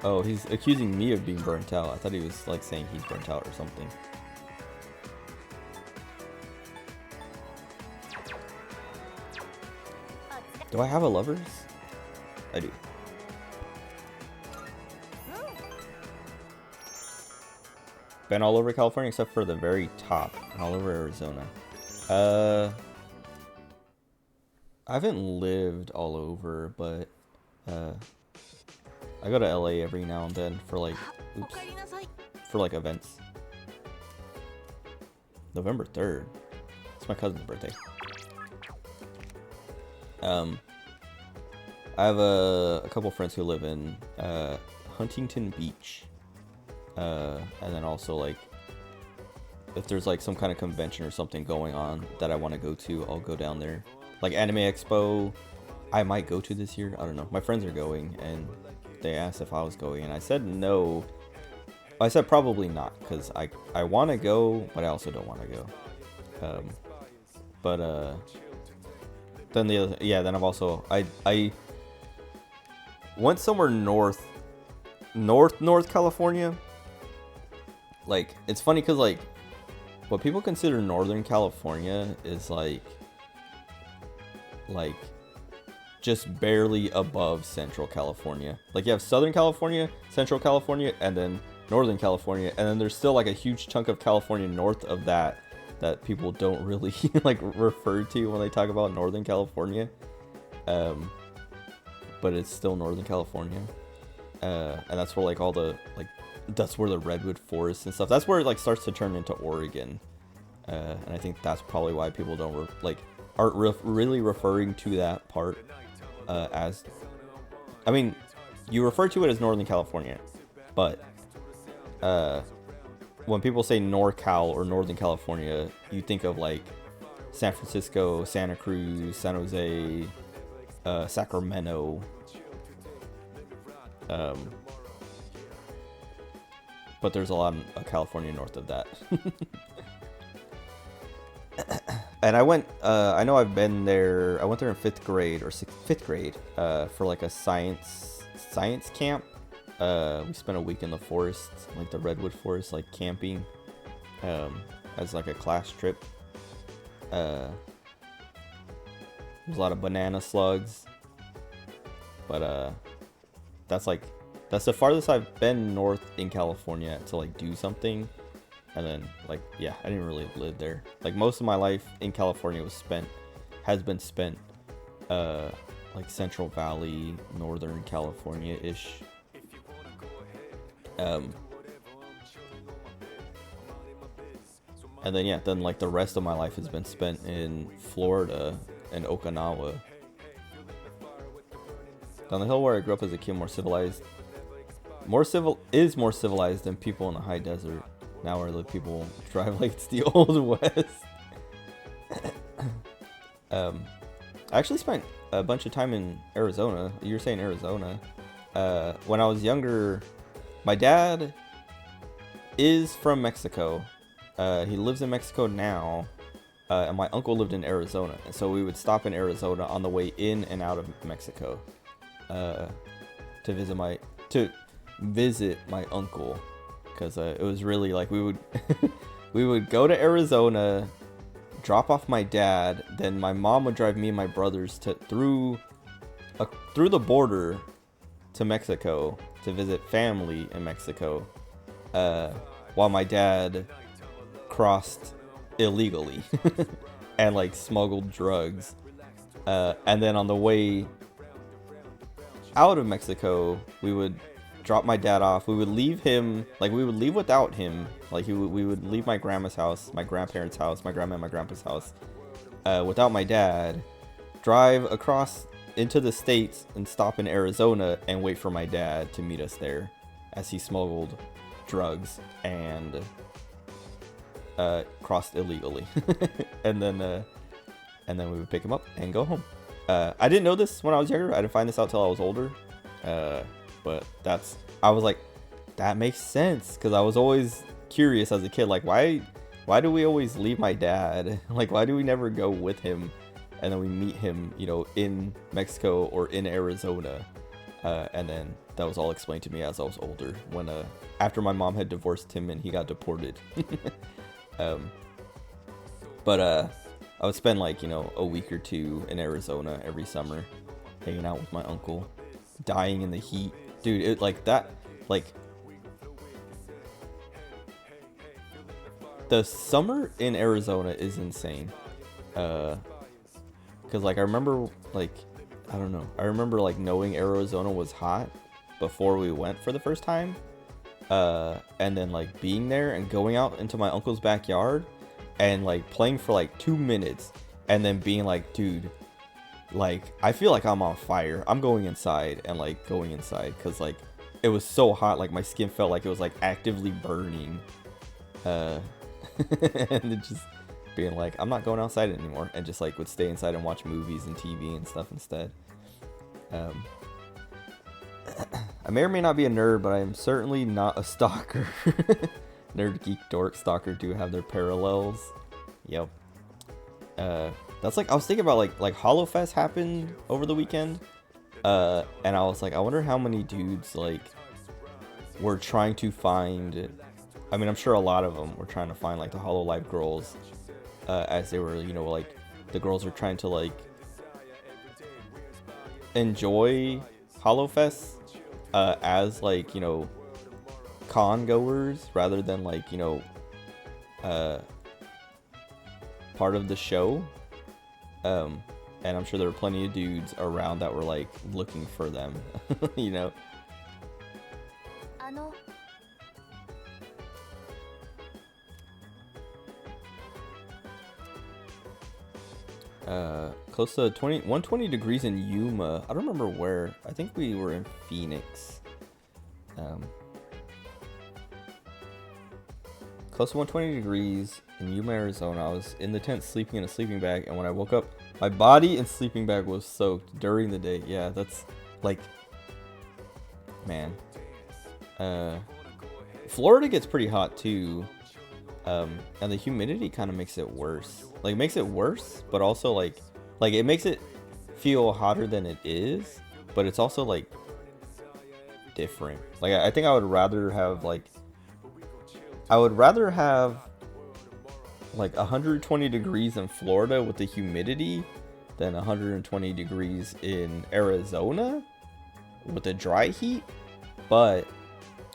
Oh, he's accusing me of being burnt out. I thought he was like saying he's burnt out or something. Do I have a lovers? I do. Been all over California except for the very top, and all over Arizona. I haven't lived all over, but I go to LA every now and then for like, events. November 3rd. It's my cousin's birthday. I have a couple friends who live in Huntington Beach. And then also like, if there's like some kind of convention or something going on that I want to go to, I'll go down there. Like Anime Expo, I might go to this year. I don't know. My friends are going, and they asked if I was going, and I said no. I said probably not, because I want to go, but I also don't want to go. Then the other, yeah, then I've also, I went somewhere North California. Like, it's funny because like what people consider Northern California is like just barely above Central California. Like, you have Southern California, Central California, and then Northern California, and then there's still like a huge chunk of California north of that people don't really like refer to when they talk about Northern California. But it's still Northern California. And that's where like all the, like, that's where the redwood forests and stuff, that's where it like starts to turn into Oregon. and I think that's probably why people don't aren't really referring to that part as. I mean, you refer to it as Northern California, but when people say NorCal or Northern California, you think of like San Francisco, Santa Cruz, San Jose, Sacramento. But there's a lot of California north of that. And I went, I know I've been there, I went there in 5th grade, for like a science camp. We spent a week in the forest, like the Redwood Forest, like camping, as like a class trip. There's a lot of banana slugs, but that's the farthest I've been north in California to like do something. And then like, yeah, I didn't really live there. Like most of my life in California has been spent like Central Valley, Northern California-ish. And then yeah, then like the rest of my life has been spent in Florida and Okinawa. Down the hill where I grew up as a kid, more civilized than people in the high desert. Now where the people drive like it's the Old West. I actually spent a bunch of time in Arizona. You were saying Arizona. When I was younger, my dad is from Mexico. He lives in Mexico now. And my uncle lived in Arizona. And so we would stop in Arizona on the way in and out of Mexico. To visit my uncle. Because it was really like we would go to Arizona, drop off my dad, then my mom would drive me and my brothers through the border to Mexico to visit family in Mexico, while my dad crossed illegally and like smuggled drugs, and then on the way out of Mexico we would drop my dad off. We would leave him, like we would leave without him. Like we would leave my grandma's house, my grandparents' house, my grandma and my grandpa's house, without my dad. Drive across into the States and stop in Arizona and wait for my dad to meet us there, as he smuggled drugs and crossed illegally. and then we would pick him up and go home. I didn't know this when I was younger. I didn't find this out till I was older. But I was like, that makes sense, because I was always curious as a kid, like why do we always leave my dad? Like why do we never go with him and then we meet him, you know, in Mexico or in Arizona? And then that was all explained to me as I was older, when after my mom had divorced him and he got deported. But I would spend like, you know, a week or two in Arizona every summer hanging out with my uncle, dying in the heat. Dude, it like that, like the summer in Arizona is insane. Cause like I remember like, I don't know, I remember like knowing Arizona was hot before we went for the first time. And then like being there and going out into my uncle's backyard and like playing for like 2 minutes and then being like, dude, like I feel like I'm on fire. I'm going inside because like it was so hot, like my skin felt like it was like actively burning. And it just being like, I'm not going outside anymore, and just like would stay inside and watch movies and TV and stuff instead. I may or may not be a nerd, but I am certainly not a stalker. Nerd, geek, dork, stalker do have their parallels. Yep. That's like, I was thinking about like HoloFest happened over the weekend, and I was like, I wonder how many dudes like were trying to find. I mean, I'm sure a lot of them were trying to find like the Hololive girls, as they were, you know, like the girls are trying to like enjoy HoloFest as like, you know, con goers rather than like, you know, part of the show. And I'm sure there were plenty of dudes around that were like looking for them, you know. Close to 120 degrees in Yuma. I don't remember where. I think we were in Phoenix. Close to 120 degrees in Yuma, Arizona. I was in the tent sleeping in a sleeping bag, and when I woke up, my body and sleeping bag was soaked during the day. Yeah, that's like, man. Florida gets pretty hot too, and the humidity kind of makes it worse. Like, it makes it worse, but also like it makes it feel hotter than it is, but it's also like different. Like, I think I would rather have like 120 degrees in Florida with the humidity than 120 degrees in Arizona with the dry heat. But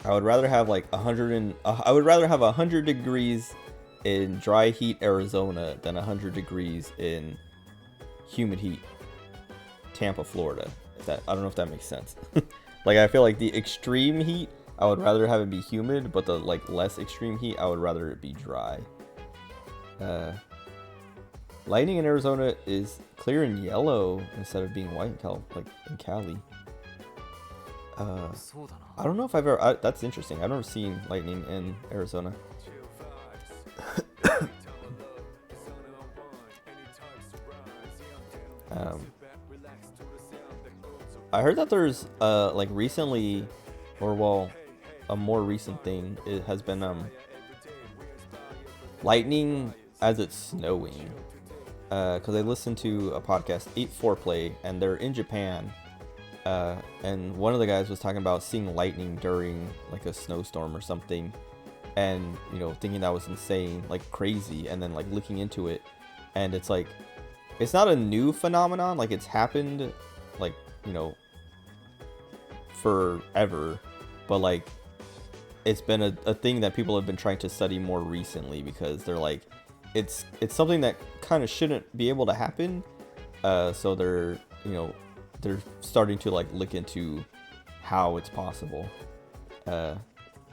I would rather have like 100 degrees in dry heat Arizona than 100 degrees in humid heat Tampa, Florida. I don't know if that makes sense. Like, I feel like the extreme heat, I would rather have it be humid, but the like less extreme heat, I would rather it be dry. Lightning in Arizona is clear and yellow instead of being white in Cali. I don't know if I've ever. That's interesting. I've never seen lightning in Arizona. I heard that there's like recently, or well, a more recent thing. It has been lightning as it's snowing. Because I listened to a podcast, 8-4-Play, and they're in Japan. And one of the guys was talking about seeing lightning during like a snowstorm or something, and thinking that was insane, like crazy, and then like looking into it, and it's like, it's not a new phenomenon, like it's happened like forever, but like it's been a thing that people have been trying to study more recently, because they're like, it's something that kind of shouldn't be able to happen, so they're starting to like look into how it's possible, and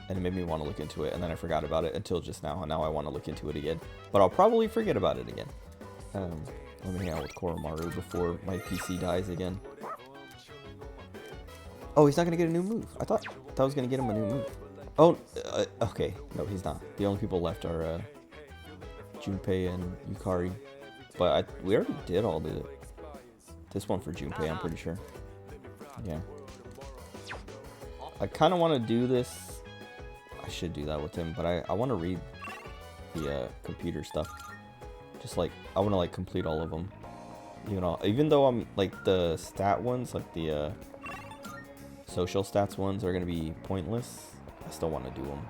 it made me want to look into it, and then I forgot about it until just now, and now I want to look into it again, but I'll probably forget about it again. Let me hang out with Koromaru before my PC dies again. Oh, he's not gonna get a new move. I thought I was gonna get him a new move. Oh, okay, no, he's not. The only people left are Junpei and Yukari, but we already did all this one for Junpei, I'm pretty sure. Yeah. I kind of want to do this. I should do that with him, but I want to read the computer stuff. Just like, I want to like complete all of them. Even though I'm like the stat ones, like the social stats ones are going to be pointless, I still want to do them.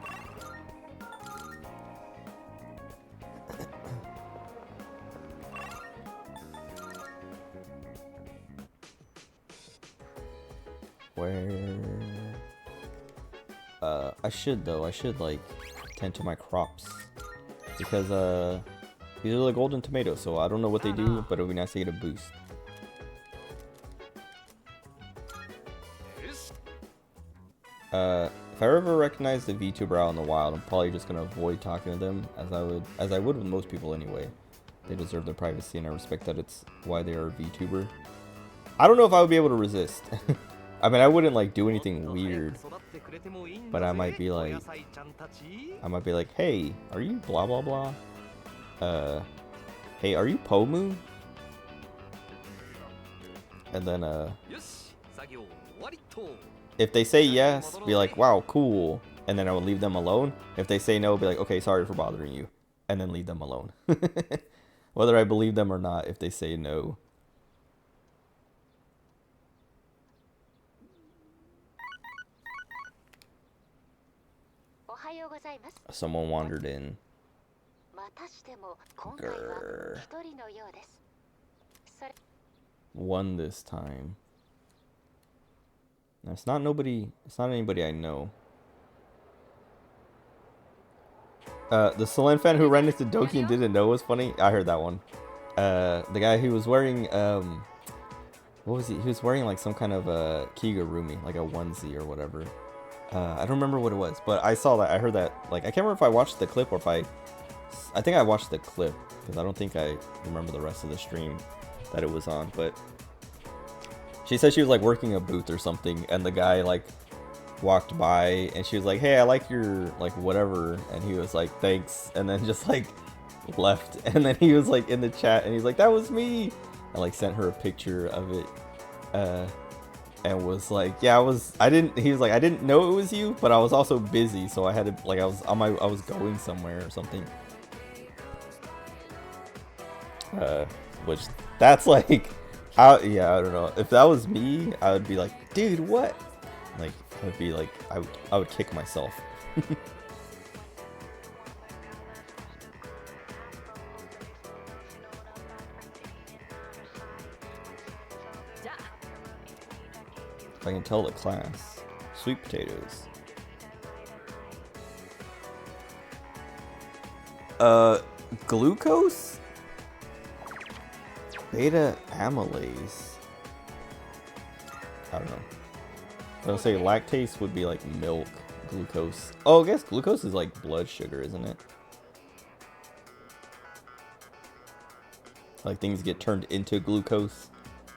I should like tend to my crops, because these are the golden tomatoes, so I don't know what they do, but it would be nice to get a boost. If I ever recognize the VTuber out in the wild, I'm probably just gonna avoid talking to them, as I would with most people anyway. They deserve their privacy, and I respect that it's why they are a VTuber. I don't know if I would be able to resist. I mean, I wouldn't like do anything weird, but I might be like, hey, are you blah blah blah? Hey, are you Pomu? And then if they say yes, be like, wow, cool, and then I would leave them alone. If they say no, be like, okay, sorry for bothering you, and then leave them alone. Whether I believe them or not, if they say no. Someone wandered in. Grr. One this time. No, it's not anybody I know. The Selene fan who ran into Doki and didn't know was funny. I heard that one. The guy who was wearing what was he? He was wearing like some kind of kigurumi, like a onesie or whatever. I don't remember what it was, but I saw that. I heard that. Like, I can't remember if I watched the clip or if I think I watched the clip, because I don't think I remember the rest of the stream. that it was on, but she said she was like working a booth or something, and the guy like walked by, and she was like, "Hey, I like your like whatever," and he was like, "Thanks," and then just like left, and then he was like in the chat, and he's like, "That was me," and like sent her a picture of it, and was like, "Yeah, I didn't." He was like, "I didn't know it was you, but I was also busy, so I had to like I was going somewhere or something." Which that's like, I don't know. If that was me, I would be like, "Dude, what?" Like, I would be like, I would kick myself. If I can tell the class. Sweet potatoes. Glucose? Beta amylase. I don't know. I was gonna say lactase would be like milk. Glucose. Oh, I guess glucose is like blood sugar, isn't it? Like things get turned into glucose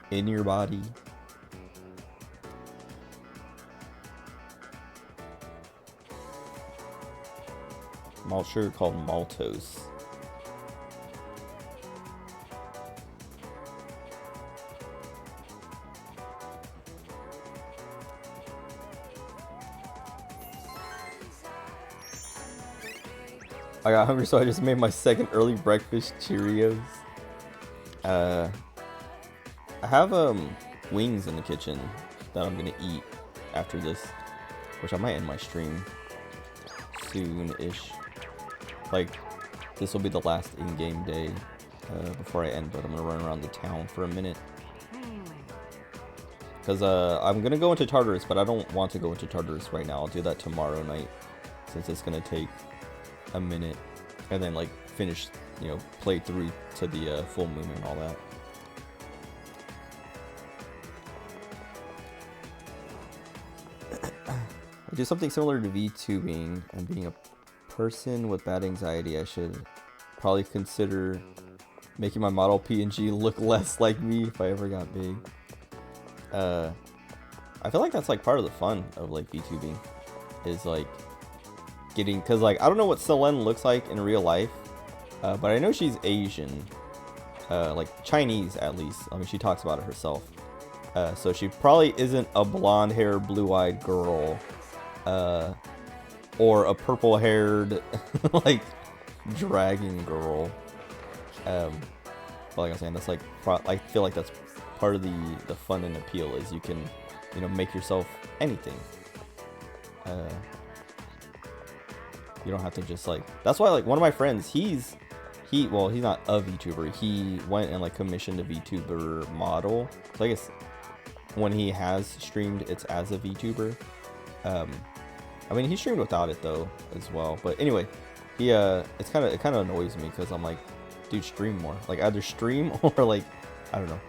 in your body. Malt sugar called maltose. I got hungry, so I just made my second early breakfast Cheerios. I have wings in the kitchen that I'm gonna eat after this, which I might end my stream soon-ish. Like, this will be the last in-game day before I end, but I'm gonna run around the town for a minute. Because I'm gonna go into Tartarus, but I don't want to go into Tartarus right now. I'll do that tomorrow night, since it's gonna take a minute, and then like finish, you know, play through to the full moon and all that. I do something similar to VTubing, and being a person with bad anxiety, I should probably consider making my model PNG look less like me if I ever got big. I feel like that's like part of the fun of like VTubing, is like getting, cause like I don't know what Selene looks like in real life, but I know she's Asian, like Chinese at least. I mean, she talks about it herself. So she probably isn't a blonde hair, blue eyed girl, or a purple haired like dragon girl. But like I was saying, that's like I feel like that's part of the fun and appeal, is you can, you know, make yourself anything. You don't have to just like, that's why like one of my friends, he's not a VTuber, he went and like commissioned a VTuber model, so I guess when he has streamed, it's as a VTuber. I mean, he streamed without it though as well, but anyway, he it kind of annoys me, because I'm like, dude, stream more, like either stream or like, I don't know,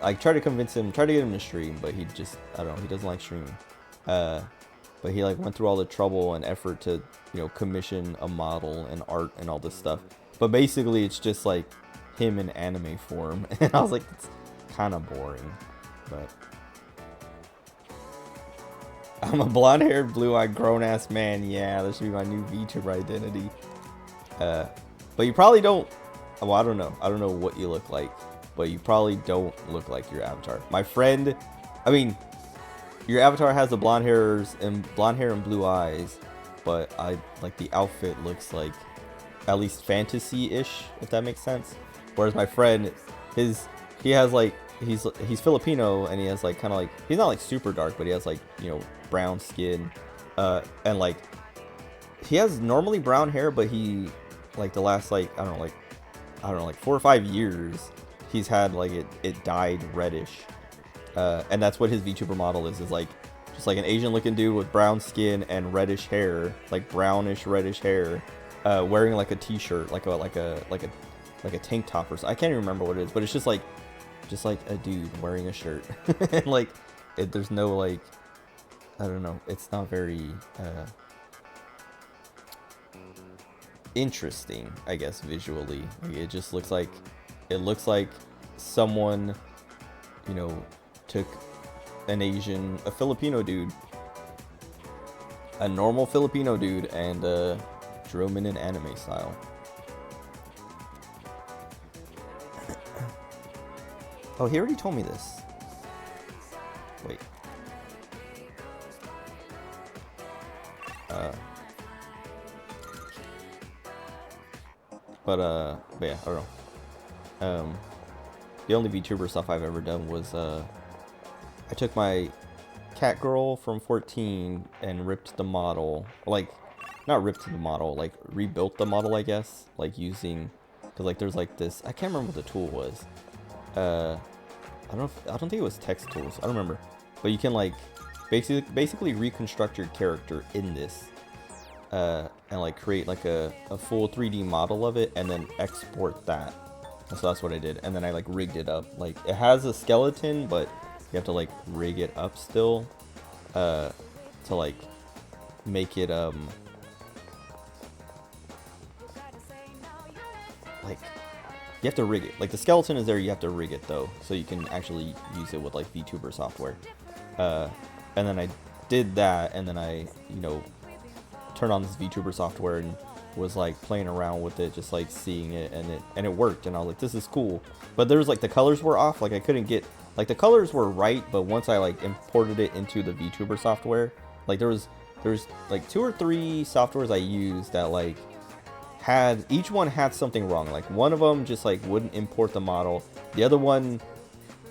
I try to convince him, try to get him to stream, but he just, I don't know, he doesn't like streaming. But he like went through all the trouble and effort to, you know, commission a model and art and all this stuff. But basically it's just like him in anime form. And I was like, it's kind of boring. But I'm a blonde-haired, blue-eyed, grown-ass man. Yeah, that should be my new VTuber identity. But you probably don't, well, I don't know. I don't know what you look like, but you probably don't look like your avatar. My friend, I mean, your avatar has the blonde hair and blue eyes, but I like the outfit looks like at least fantasy-ish, if that makes sense. Whereas my friend, he has like, he's Filipino, and he has like kind of like, he's not like super dark, but he has like, you know, brown skin, and like he has normally brown hair, but he like the last like I don't know like 4 or 5 years he's had like it dyed reddish, and that's what his VTuber model is like just like an Asian looking dude with brown skin and reddish hair, like brownish reddish hair, wearing like a t-shirt, like a tank top or something. I can't even remember what it is, but it's just like a dude wearing a shirt. And like there's no like, I don't know, it's not very interesting, I guess, visually. Like, it just looks like someone, you know, took a Filipino dude, a normal Filipino dude, and drew him in an anime style. Oh, he already told me this. Wait. But yeah, I don't know. The only VTuber stuff I've ever done was I took my cat girl from 14 and ripped the model, like, not ripped the model, like rebuilt the model, I guess, like using, because like there's like this, I can't remember what the tool was. I don't think it was text tools, I don't remember, but you can like basically reconstruct your character in this and like create like a full 3D model of it and then export that. And so that's what I did, and then I like rigged it up. Like it has a skeleton, but you have to like rig it up still to like make it like you have to rig it. Like the skeleton is there, you have to rig it though, so you can actually use it with like VTuber software. And then I did that, and then I, you know, turned on this VTuber software and was like playing around with it, just like seeing it, and it worked, and I was like, this is cool. But there's like the colors were off, like I couldn't get, like the colors were right, but once I like imported it into the VTuber software, like there's like 2 or 3 softwares I used that like had, each one had something wrong. Like one of them just like wouldn't import the model, the other one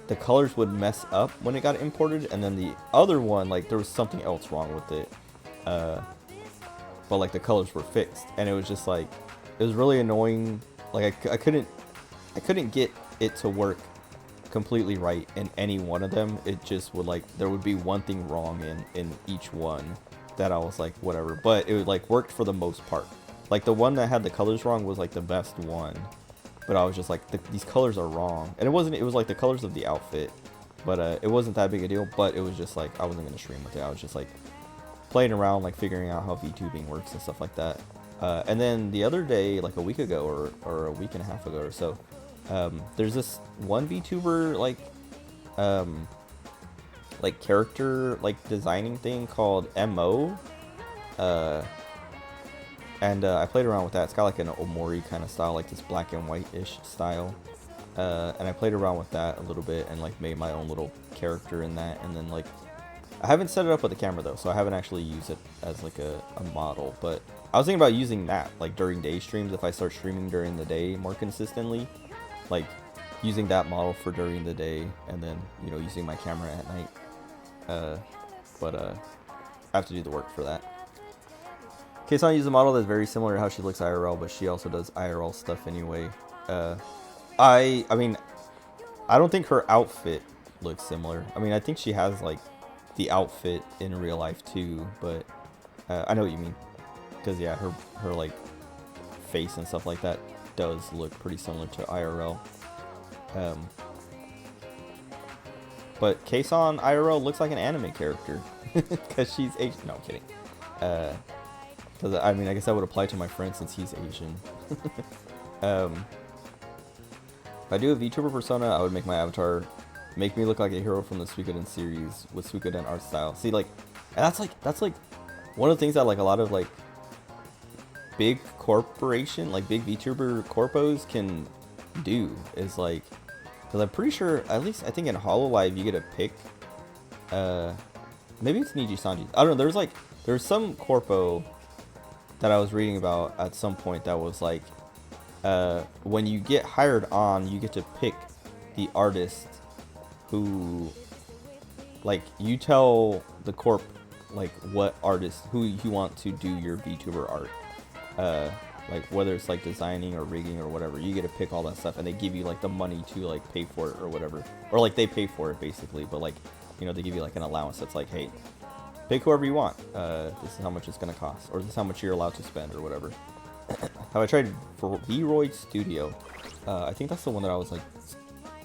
the colors would mess up when it got imported, and then the other one, like there was something else wrong with it, but like the colors were fixed, and it was just like, it was really annoying. Like I couldn't get it to work completely right in any one of them. It just would like, there would be one thing wrong in each one that I was like, whatever, but it like worked for the most part. Like the one that had the colors wrong was like the best one, but I was just like, these colors are wrong, and it was like the colors of the outfit, but it wasn't that big a deal. But it was just like, I wasn't gonna stream with it. I was just like playing around, like figuring out how VTubing works and stuff like that. And then the other day, like a week ago or a week and a half ago or so, there's this one VTuber like character like designing thing called MO, and I played around with that. It's got like an Omori kind of style, like this black and white-ish style, and I played around with that a little bit and like made my own little character in that. And then like, I haven't set it up with the camera though, so I haven't actually used it as like a model, but I was thinking about using that like during day streams if I start streaming during the day more consistently, like using that model for during the day, and then, you know, using my camera at night. But I have to do the work for that. Keisan uses a model that's very similar to how she looks IRL, but she also does IRL stuff anyway. I mean, I don't think her outfit looks similar. I mean, I think she has like the outfit in real life too, but I know what you mean, because yeah, her like face and stuff like that does look pretty similar to IRL. But Keisan IRL looks like an anime character because she's Asian. No, I'm kidding. Because I mean, I guess that would apply to my friend since he's Asian. If I do a VTuber persona, I would make my avatar make me look like a hero from the Suikoden series with Suikoden art style. See, like, and that's like one of the things that like a lot of like big corporation, like big VTuber corpos can do is like, because I'm pretty sure, at least I think in Hololive you get to pick, maybe it's Niji Sanji. I don't know. There's some corpo that I was reading about at some point that was like, when you get hired on, you get to pick the artist who, like, you tell the corp like what artist who you want to do your VTuber art, like whether it's like designing or rigging or whatever. You get to pick all that stuff, and they give you like the money to like pay for it or whatever, or like they pay for it basically, but like, you know, they give you like an allowance that's like, hey, pick whoever you want, this is how much it's gonna cost, or this is how much you're allowed to spend or whatever. Have I tried for Vroid Studio? I think that's the one that I was like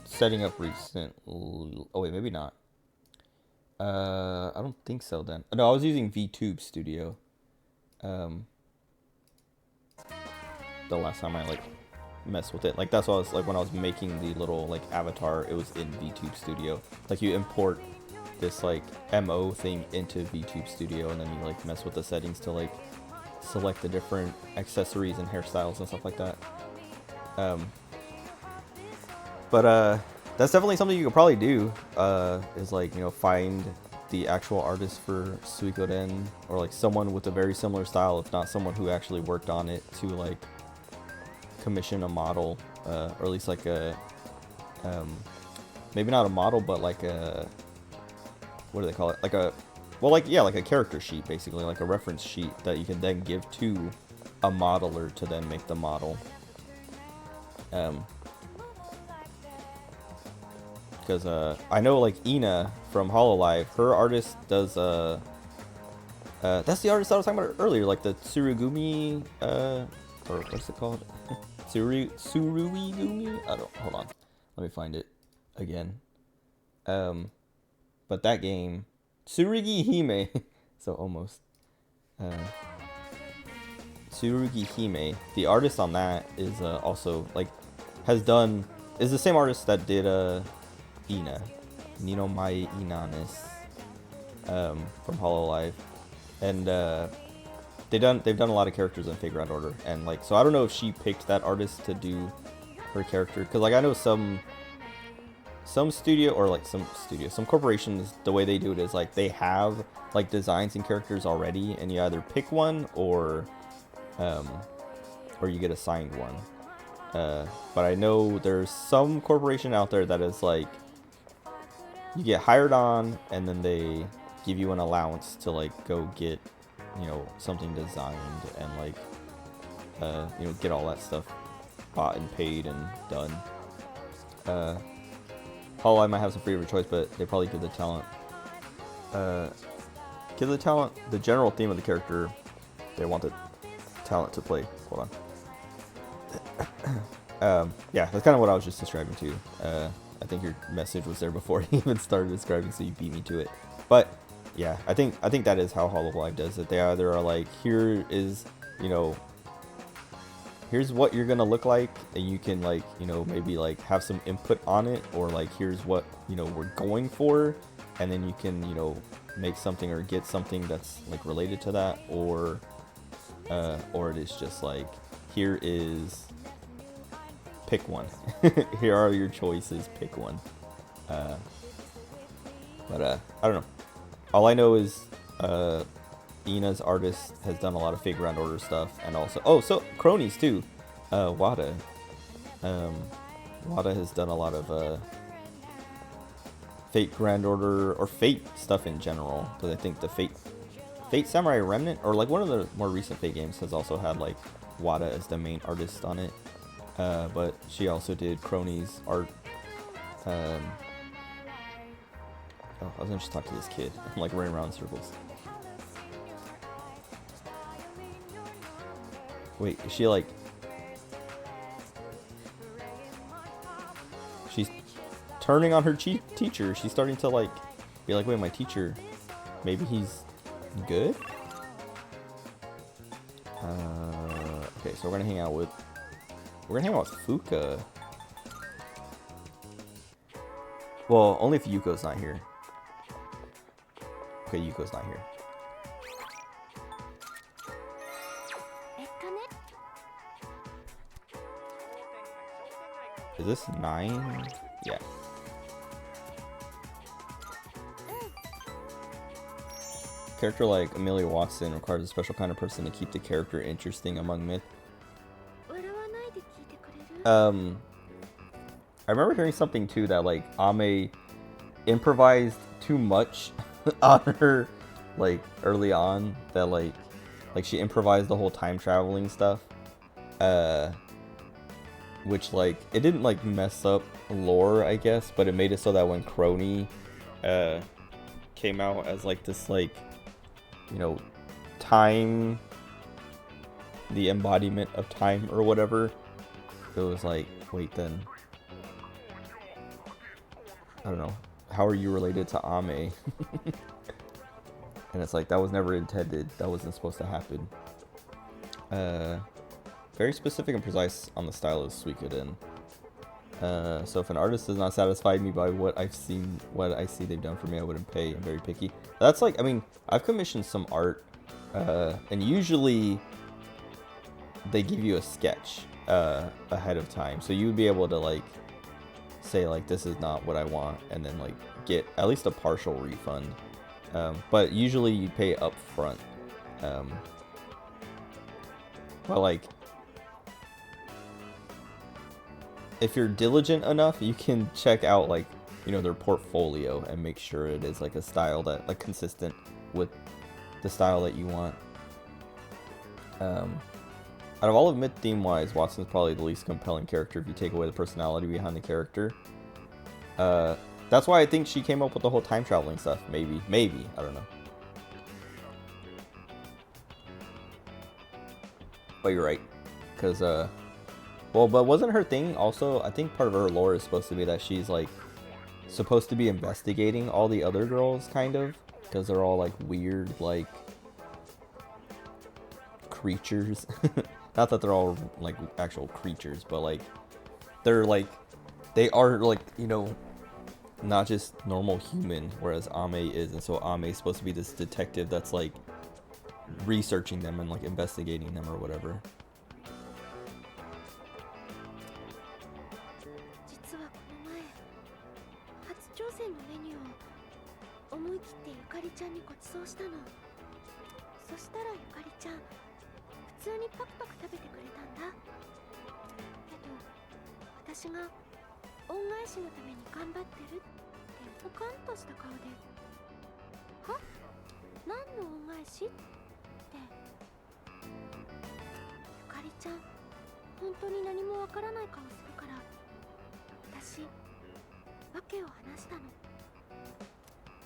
setting up recently. Oh wait, maybe not. I don't think so then. No, I was using VTube Studio. The last time I like mess with it. Like that's why I was like when I was making the little like avatar, it was in VTube Studio. Like you import this like MO thing into VTube Studio, and then you like mess with the settings to like select the different accessories and hairstyles and stuff like that. But that's definitely something you could probably do. Is like, you know, find the actual artist for Suikoden, or like someone with a very similar style, if not someone who actually worked on it, to like commission a model, or at least like a maybe not a model, but like a, what do they call it, like a, well, like, yeah, like a character sheet, basically, like a reference sheet that you can then give to a modeler to then make the model. Because I know like Ina from Hololive, her artist does that's the artist I was talking about earlier, like the Tsurugumi, or what's it called? Tsurugumi? I don't, hold on, let me find it again. But that game, Tsurugi Hime, so almost. Tsurugi Hime, the artist on that is also like is the same artist that did Ina, Nino Mai Inanis, from Hololive, and they've done a lot of characters in Fate Grand Order, and like, so I don't know if she picked that artist to do her character, because like I know some studio, or like some corporations, the way they do it is like they have like designs and characters already, and you either pick one or you get assigned one. But I know there's some corporation out there that is like, you get hired on, and then they give you an allowance to like go get, you know, something designed, and like, you know, get all that stuff bought and paid and done. Hololive might have some freedom of choice, but they probably give the talent. The general theme of the character, they want the talent to play. Hold on. Yeah, that's kind of what I was just describing too. I think your message was there before you even started describing, so you beat me to it. But yeah, I think that is how Hololive does it. They either are like, here is, you know, here's what you're gonna look like, and you can like, you know, maybe like have some input on it, or like, here's what, you know, we're going for, and then you can, you know, make something or get something that's like related to that, or it is just like, here is, pick one. Here are your choices, pick one. But I don't know. All I know is Ina's artist has done a lot of Fate Grand Order stuff, and also, so Cronies too. Wada. Wada has done a lot of Fate Grand Order, or Fate stuff in general, because I think the Fate Samurai Remnant, or like one of the more recent Fate games, has also had like Wada as the main artist on it. But she also did Cronies art. Oh, I was gonna just talk to this kid. I'm like running around in circles. Wait, is she like... She's turning on her teacher. She's starting to like be like, wait, my teacher, maybe he's good? Okay, so we're gonna hang out with Fuka. Well, only if Yuko's not here. Okay, Yuko's not here. Is this 9? Yeah. Character like Amelia Watson requires a special kind of person to keep the character interesting among myth. I remember hearing something too that like Ame improvised too much on her like early on, that like she improvised the whole time traveling stuff, which like it didn't like mess up lore, I guess, but it made it so that when Crony came out as like this, like, you know, time, the embodiment of time or whatever, it was like, wait, then I don't know, how are you related to Ame? And it's like, that was never intended, that wasn't supposed to happen. very specific and precise on the style of Suikoden. So if an artist does not satisfy me by what I see they've done for me, I wouldn't pay. I'm very picky. That's like, I mean, I've commissioned some art, and usually they give you a sketch ahead of time, so you would be able to like say like, this is not what I want, and then like get at least a partial refund. But usually you pay up front. But like, if you're diligent enough, you can check out like, you know, their portfolio and make sure it is like a style that like consistent with the style that you want. Out of all of Myth theme wise, Watson's probably the least compelling character if you take away the personality behind the character. That's why I think she came up with the whole time traveling stuff. Maybe, I don't know. But you're right, because well, but wasn't her thing also, I think part of her lore is supposed to be that she's like supposed to be investigating all the other girls, kind of, because they're all like weird like creatures. Not that they're all like actual creatures, but like they're like, they are like, you know, not just normal human, whereas Ame is. And so Ame is supposed to be this detective that's like researching them and like investigating them or whatever. 実はこの前初挑戦のメニューを思い切ってゆかりちゃんにご馳走したの。そしたらゆかりちゃん普通にパクパク食べてくれたんだ。けど私が恩返しのために頑張ってるってポカンとした顔で、は？何の恩返し？って。ゆかりちゃん本当に何もわからない顔するから、私訳を話したの。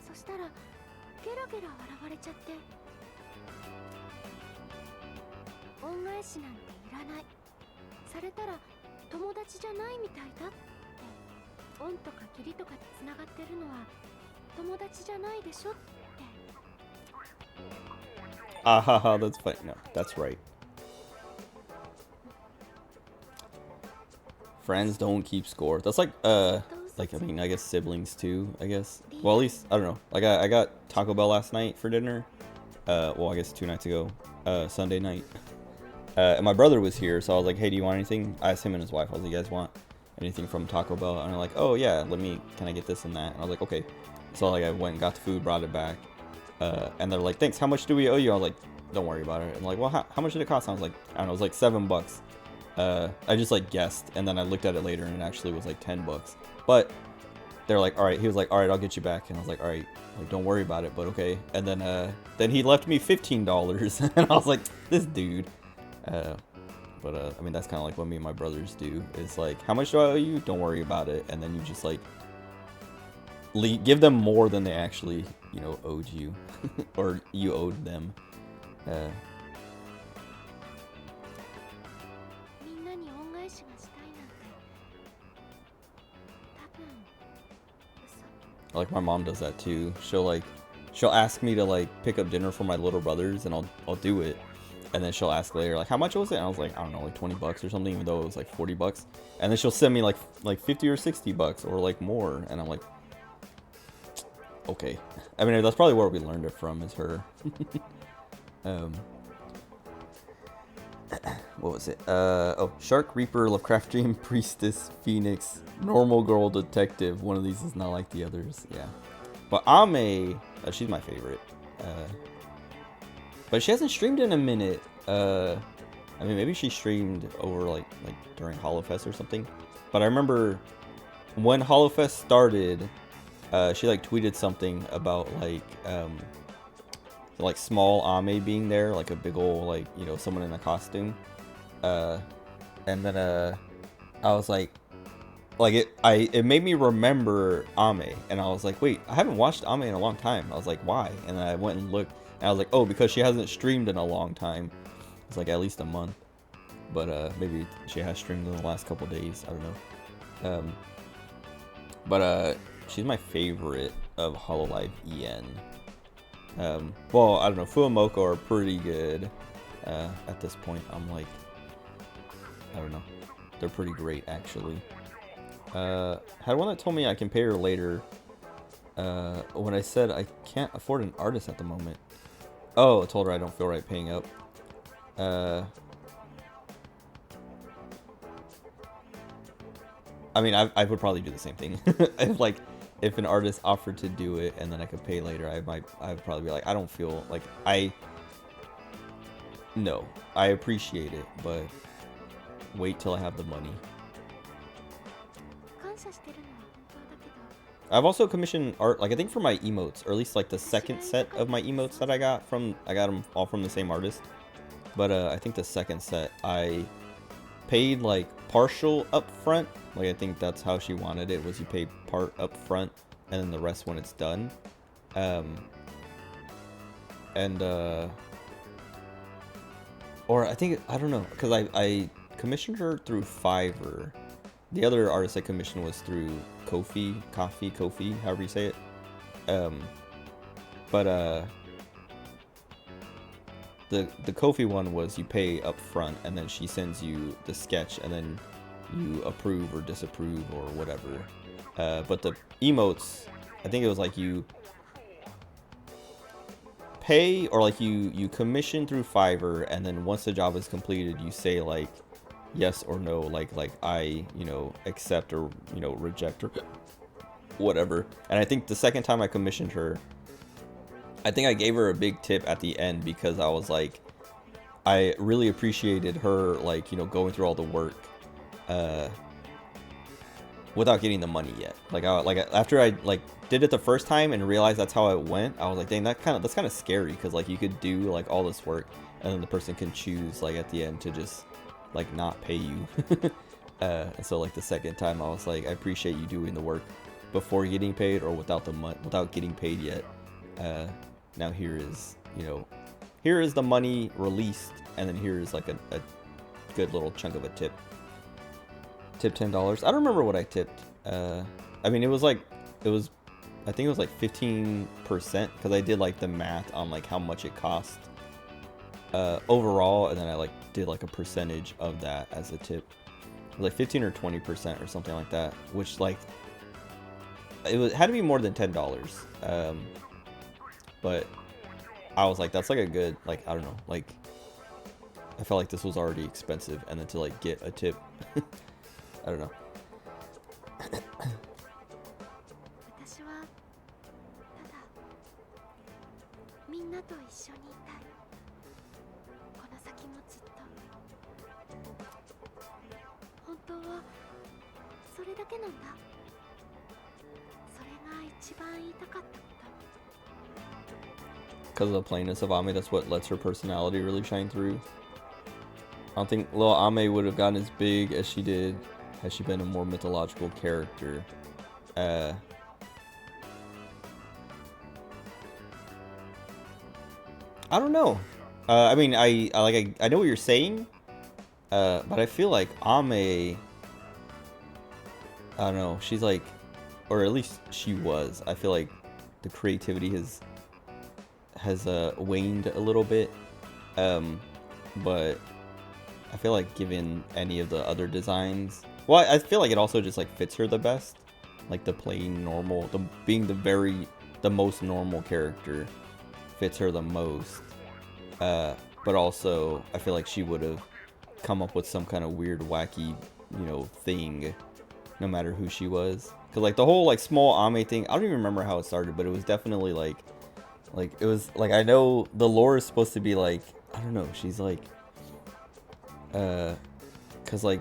そしたらゲラゲラ笑われちゃって、恩返しなんていらない、されたら友達じゃないみたいだって。恩とか義理とかでつながってるのは友達じゃないでしょって。Ah haha, that's funny. No, that's right. Friends don't keep score. That's like I mean, I guess siblings too, I guess. Well, at least I don't know. Like I got Taco Bell last night for dinner. Well, I guess 2 nights ago, Sunday night. And my brother was here, so I was like, "Hey, do you want anything?" I asked him and his wife. I was like, "You guys want anything from Taco Bell?" And they're like, "Oh yeah, can I get this and that?" And I was like, "Okay." So like I went and got the food, brought it back, and they're like, "Thanks. How much do we owe you?" I was like, "Don't worry about it." And like, "Well, how much did it cost?" I was like, "I don't know. It was like $7." I just like guessed, and then I looked at it later, and it actually was like $10. But they're like, "All right." He was like, "All right, I'll get you back." And I was like, "All right, like don't worry about it." But okay. And then he left me $15, and I was like, "This dude." But I mean, that's kind of like what me and my brothers do. It's like, how much do I owe you? Don't worry about it. And then you just like give them more than they actually, you know, owed you, or you owed them. Like my mom does that too. She'll ask me to like pick up dinner for my little brothers, and I'll do it. And then she'll ask later, like, how much was it? And I was like, I don't know, like $20 or something, even though it was like $40. And then she'll send me like 50 or $60 or like more. And I'm like, okay. I mean, that's probably where we learned it from, is her. What was it? Oh, Shark Reaper, Lovecraftian Priestess, Phoenix, Normal Girl Detective. One of these is not like the others. Yeah. But Ame, she's my favorite. But she hasn't streamed in a minute. I mean, maybe she streamed over like during HoloFest or something. But I remember when HoloFest started, she like tweeted something about like small Ame being there, like a big old, like, you know, someone in a costume. And then I was like it made me remember Ame, and I was like, wait, I haven't watched Ame in a long time. I was like, why? And then I went and looked. And I was like, oh, because she hasn't streamed in a long time. It's like at least a month. But maybe she has streamed in the last couple days. I don't know. But she's my favorite of Hololive EN. Well, I don't know. Fuumoco are pretty good at this point. I'm like I don't know. They're pretty great, actually. Had one that told me I can pay her later. When I said I can't afford an artist at the moment. Oh, I told her I don't feel right paying up. I mean, I would probably do the same thing. If an artist offered to do it and then I could pay later, I would probably be like, I don't feel like no, I appreciate it, but wait till I have the money. 感謝してるのは本当だけど I've also commissioned art, like I think for my emotes, or at least like the second set of my emotes that I got them all from the same artist. But I think the second set I paid like partial up front. Like I think that's how she wanted it, was you pay part up front and then the rest when it's done. Or I think, I don't know, because I commissioned her through Fiverr. The other artist I commissioned was through Ko-fi, however you say it. The Ko-fi one was you pay up front and then she sends you the sketch and then you approve or disapprove or whatever. But the emotes, I think it was like you pay, or like you commission through Fiverr, and then once the job is completed you say like yes or no, like I, you know, accept or, you know, reject or whatever. And I think the second time I commissioned her, I think I gave her a big tip at the end because I was like, I really appreciated her, like, you know, going through all the work without getting the money yet. Like after I like did it the first time and realized that's how it went, I was like, dang, that's kind of scary, because like you could do like all this work and then the person can choose like at the end to just like not pay you. And so like the second time I was like, I appreciate you doing the work before getting paid or without getting paid yet. Now here is, you know, here is the money released, and then here is like a good little chunk of a tip. Tip $10. I don't remember what I tipped. I mean, I think it was like 15%, because I did like the math on like how much it cost overall, and then I like did like a percentage of that as a tip. It was like 15 or 20% or something like that, which like had to be more than $10. But I was like, that's like a good, like, I don't know, like I felt like this was already expensive, and then to like get a tip, I don't know. 私はただみんなと一緒にいたい。この先もずっと。本当はそれだけなんだ。それが一番言いたかったこと。 Because of the plainness of Ame, that's what lets her personality really shine through. I don't think little Ame would have gotten as big as she did had she been a more mythological character. I don't know. I mean, I know what you're saying, but I feel like Ame, I don't know, she's like, or at least she was, I feel like the creativity has waned a little bit, but I feel like given any of the other designs, well, I feel like it also just like fits her the best, like the plain normal, being the most normal character fits her the most, but also I feel like she would have come up with some kind of weird, wacky, you know, thing, no matter who she was. Cause like the whole like small Ame thing, I don't even remember how it started, but it was definitely like it was like, I know the lore is supposed to be like, I don't know, she's like, cause like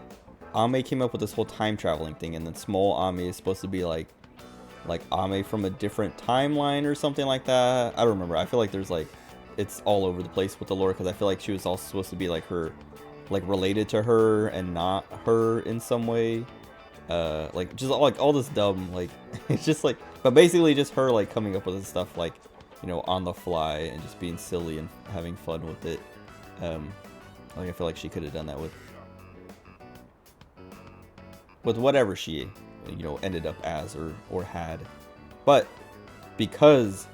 Ame came up with this whole time traveling thing, and then small Ame is supposed to be like Ame from a different timeline or something like that. I don't remember. I feel like there's like, it's all over the place with the lore, because I feel like she was also supposed to be like her, like related to her and not her in some way. Like just like all this dumb, like it's just like, but basically just her like coming up with this stuff like, you know, on the fly and just being silly and having fun with it. Like I feel like she could have done that with whatever she, you know, ended up as or had. But because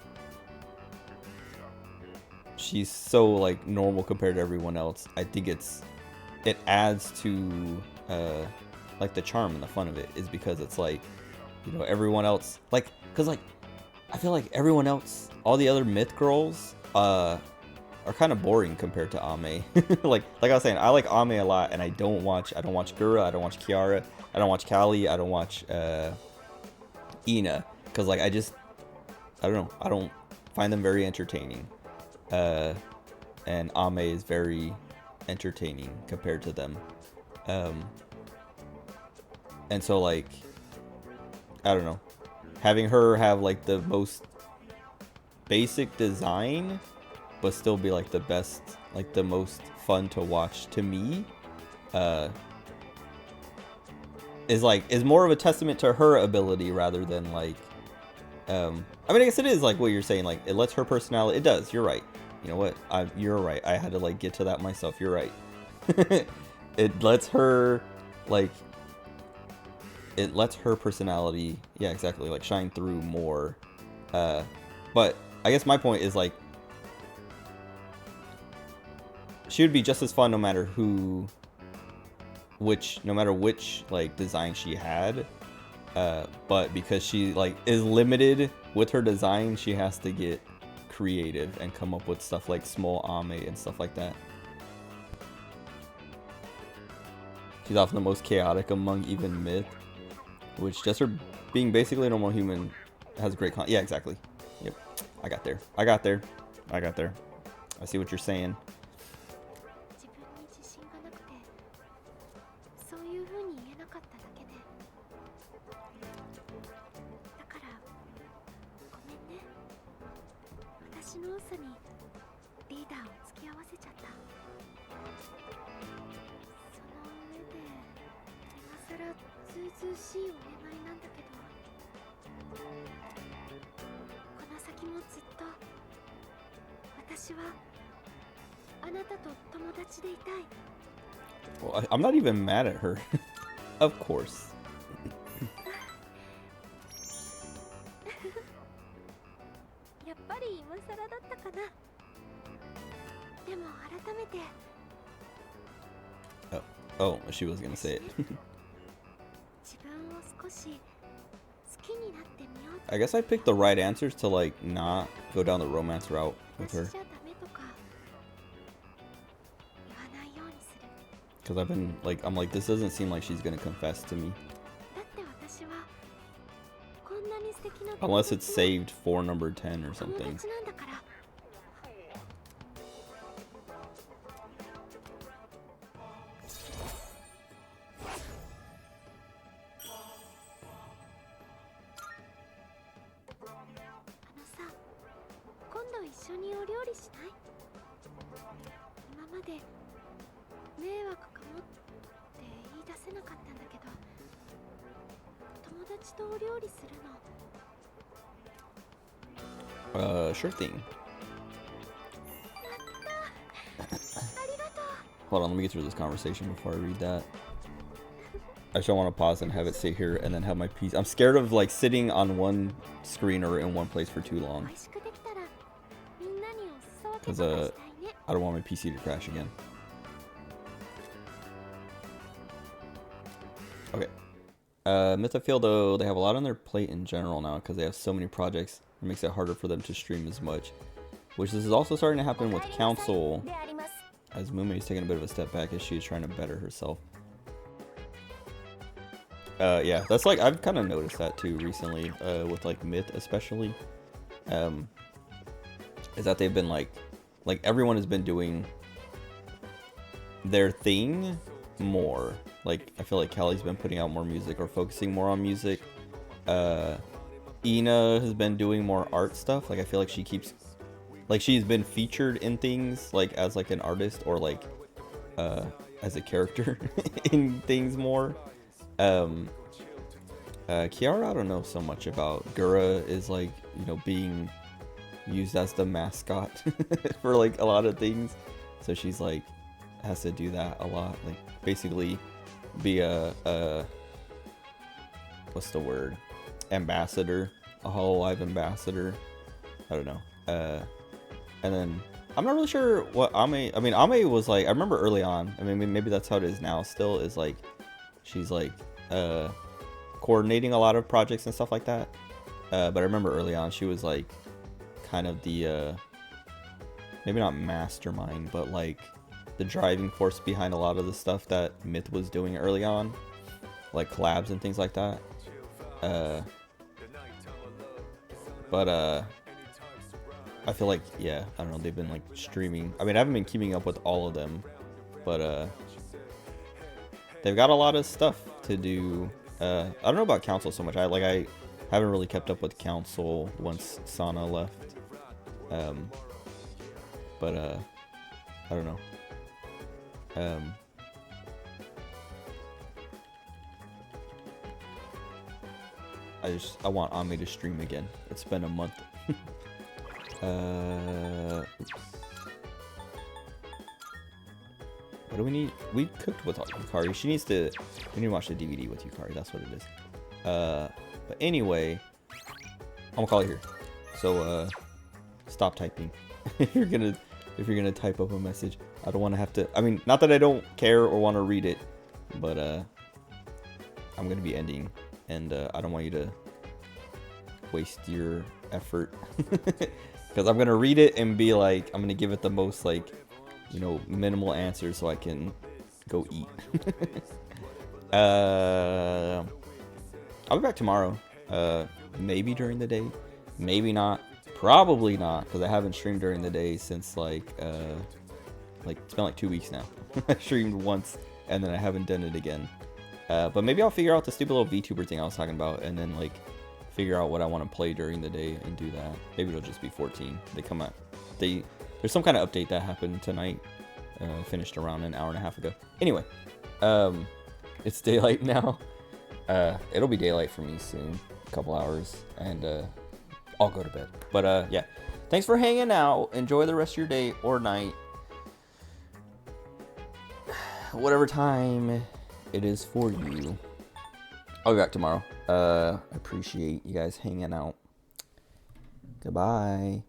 she's so like normal compared to everyone else, I think it's it adds to like the charm and the fun of it, is because it's like, you know, everyone else, like, because like I feel like everyone else, all the other myth girls are kind of boring compared to Ame. like I was saying, I like Ame a lot, and I don't watch Gura, I don't watch Kiara, I don't watch Callie, I don't watch Ina, because like I don't know, I don't find them very entertaining. And Ame is very entertaining compared to them. And so like, I don't know, having her have like the most basic design but still be like the best, like the most fun to watch to me, is more of a testament to her ability rather than like, I mean, I guess it is like what you're saying, like it lets her personality, it does, you're right, you know what, you're right, I had to like get to that myself, you're right. It lets her like, it lets her personality, yeah, exactly, like shine through more. But I guess my point is like, she would be just as fun no matter which like design she had. But because she like is limited with her design, she has to get creative and come up with stuff like small Ame and stuff like that. She's often the most chaotic among even myth, which just her being basically a normal human has great yeah, exactly. Yep. I got there. I see what you're saying. 自分に自信がなくてそういう風に言えなかっただけでだからごめんね私の多さにリーダーを付き合わせちゃったその上で今さらずうずうしいお願いなんだけどこの先もずっと私はあなたと友達でいたい Well, I'm not even mad at her. Of course. やっぱり今更だったかなでも改めて Oh, she was gonna say it. 自分を少し好きになってみよう I guess I picked the right answers to like not go down the romance route with 私 her. じゃダメとか言わないようにする Because I've been like, I'm like, this doesn't seem like she's gonna confess to me. だって私はこんなに素敵な Unless it's saved for number 10 or 友 something. 達なんだからさ今度一緒にお料理しない今まで迷惑かもって言い出せなかったんだけど友達とお料理するの Sure thing. ありがとう Hold on, let me get through this conversation before I read that. I just don't want to pause and have it sit here and then have my piece. I'm scared of like sitting on one screen or in one place for too long. 美味しくできたらみんなにお裾分け Because とかしたいね I don't want my PC to crash again. Okay. Mythofield, though, they have a lot on their plate in general now because they have so many projects. It makes it harder for them to stream as much. Which this is also starting to happen with Council, であります as Mume is taking a bit of a step back as she is trying to better herself. Yeah, that's like, I've kind of noticed that too recently, with like Myth especially. Is that they've been like everyone has been doing their thing more. Like, I feel like Callie's been putting out more music or focusing more on music. Ina has been doing more art stuff. Like, I feel like she keeps, like, she's been featured in things, like, as, like, an artist or, like, as a character in things more. Kiara, I don't know so much about. Gura is, like, you know, being used as the mascot for, like, a lot of things. So she's, like, has to do that a lot. Like, basically be a what's the word? Ambassador. A Hololive ambassador. I don't know. And then I'm not really sure what Ame. I mean, Ame was like. I remember early on. I mean, maybe that's how it is now. Still, is like, she's like coordinating a lot of projects and stuff like that. But I remember early on, she was like, kind of the maybe not mastermind, but like the driving force behind a lot of the stuff that Myth was doing early on, like collabs and things like that. But I feel like, yeah, I don't know, they've been like streaming. I mean, I haven't been keeping up with all of them, but they've got a lot of stuff to do. I don't know about Council so much. I haven't really kept up with Council once Sana left. But I don't know. I want Ame to stream again. It's been a month. Oops. What do we need? We cooked with Yukari. We need to watch the DVD with Yukari. That's what it is. But anyway, I'm gonna call it here. So stop typing. if you're gonna type up a message, I don't want to have to. I mean, not that I don't care or want to read it, but I'm gonna be ending, and I don't want you to waste your effort because I'm gonna read it and be like, I'm gonna give it the most like, you know, minimal answer so I can go eat. I'll be back tomorrow. Maybe during the day, maybe not. Probably not, because I haven't streamed during the day since like it's been like 2 weeks now. I streamed once and then I haven't done it again. But maybe I'll figure out the stupid little VTuber thing I was talking about, and then like figure out what I want to play during the day and do that. Maybe it'll just be 14. They come out. There's some kind of update that happened tonight. Finished around an hour and a half ago. Anyway, it's daylight now. It'll be daylight for me soon, a couple hours, and I'll go to bed. But yeah, thanks for hanging out. Enjoy the rest of your day or night, whatever time it is for you. I'll be back tomorrow. Appreciate you guys hanging out. Goodbye.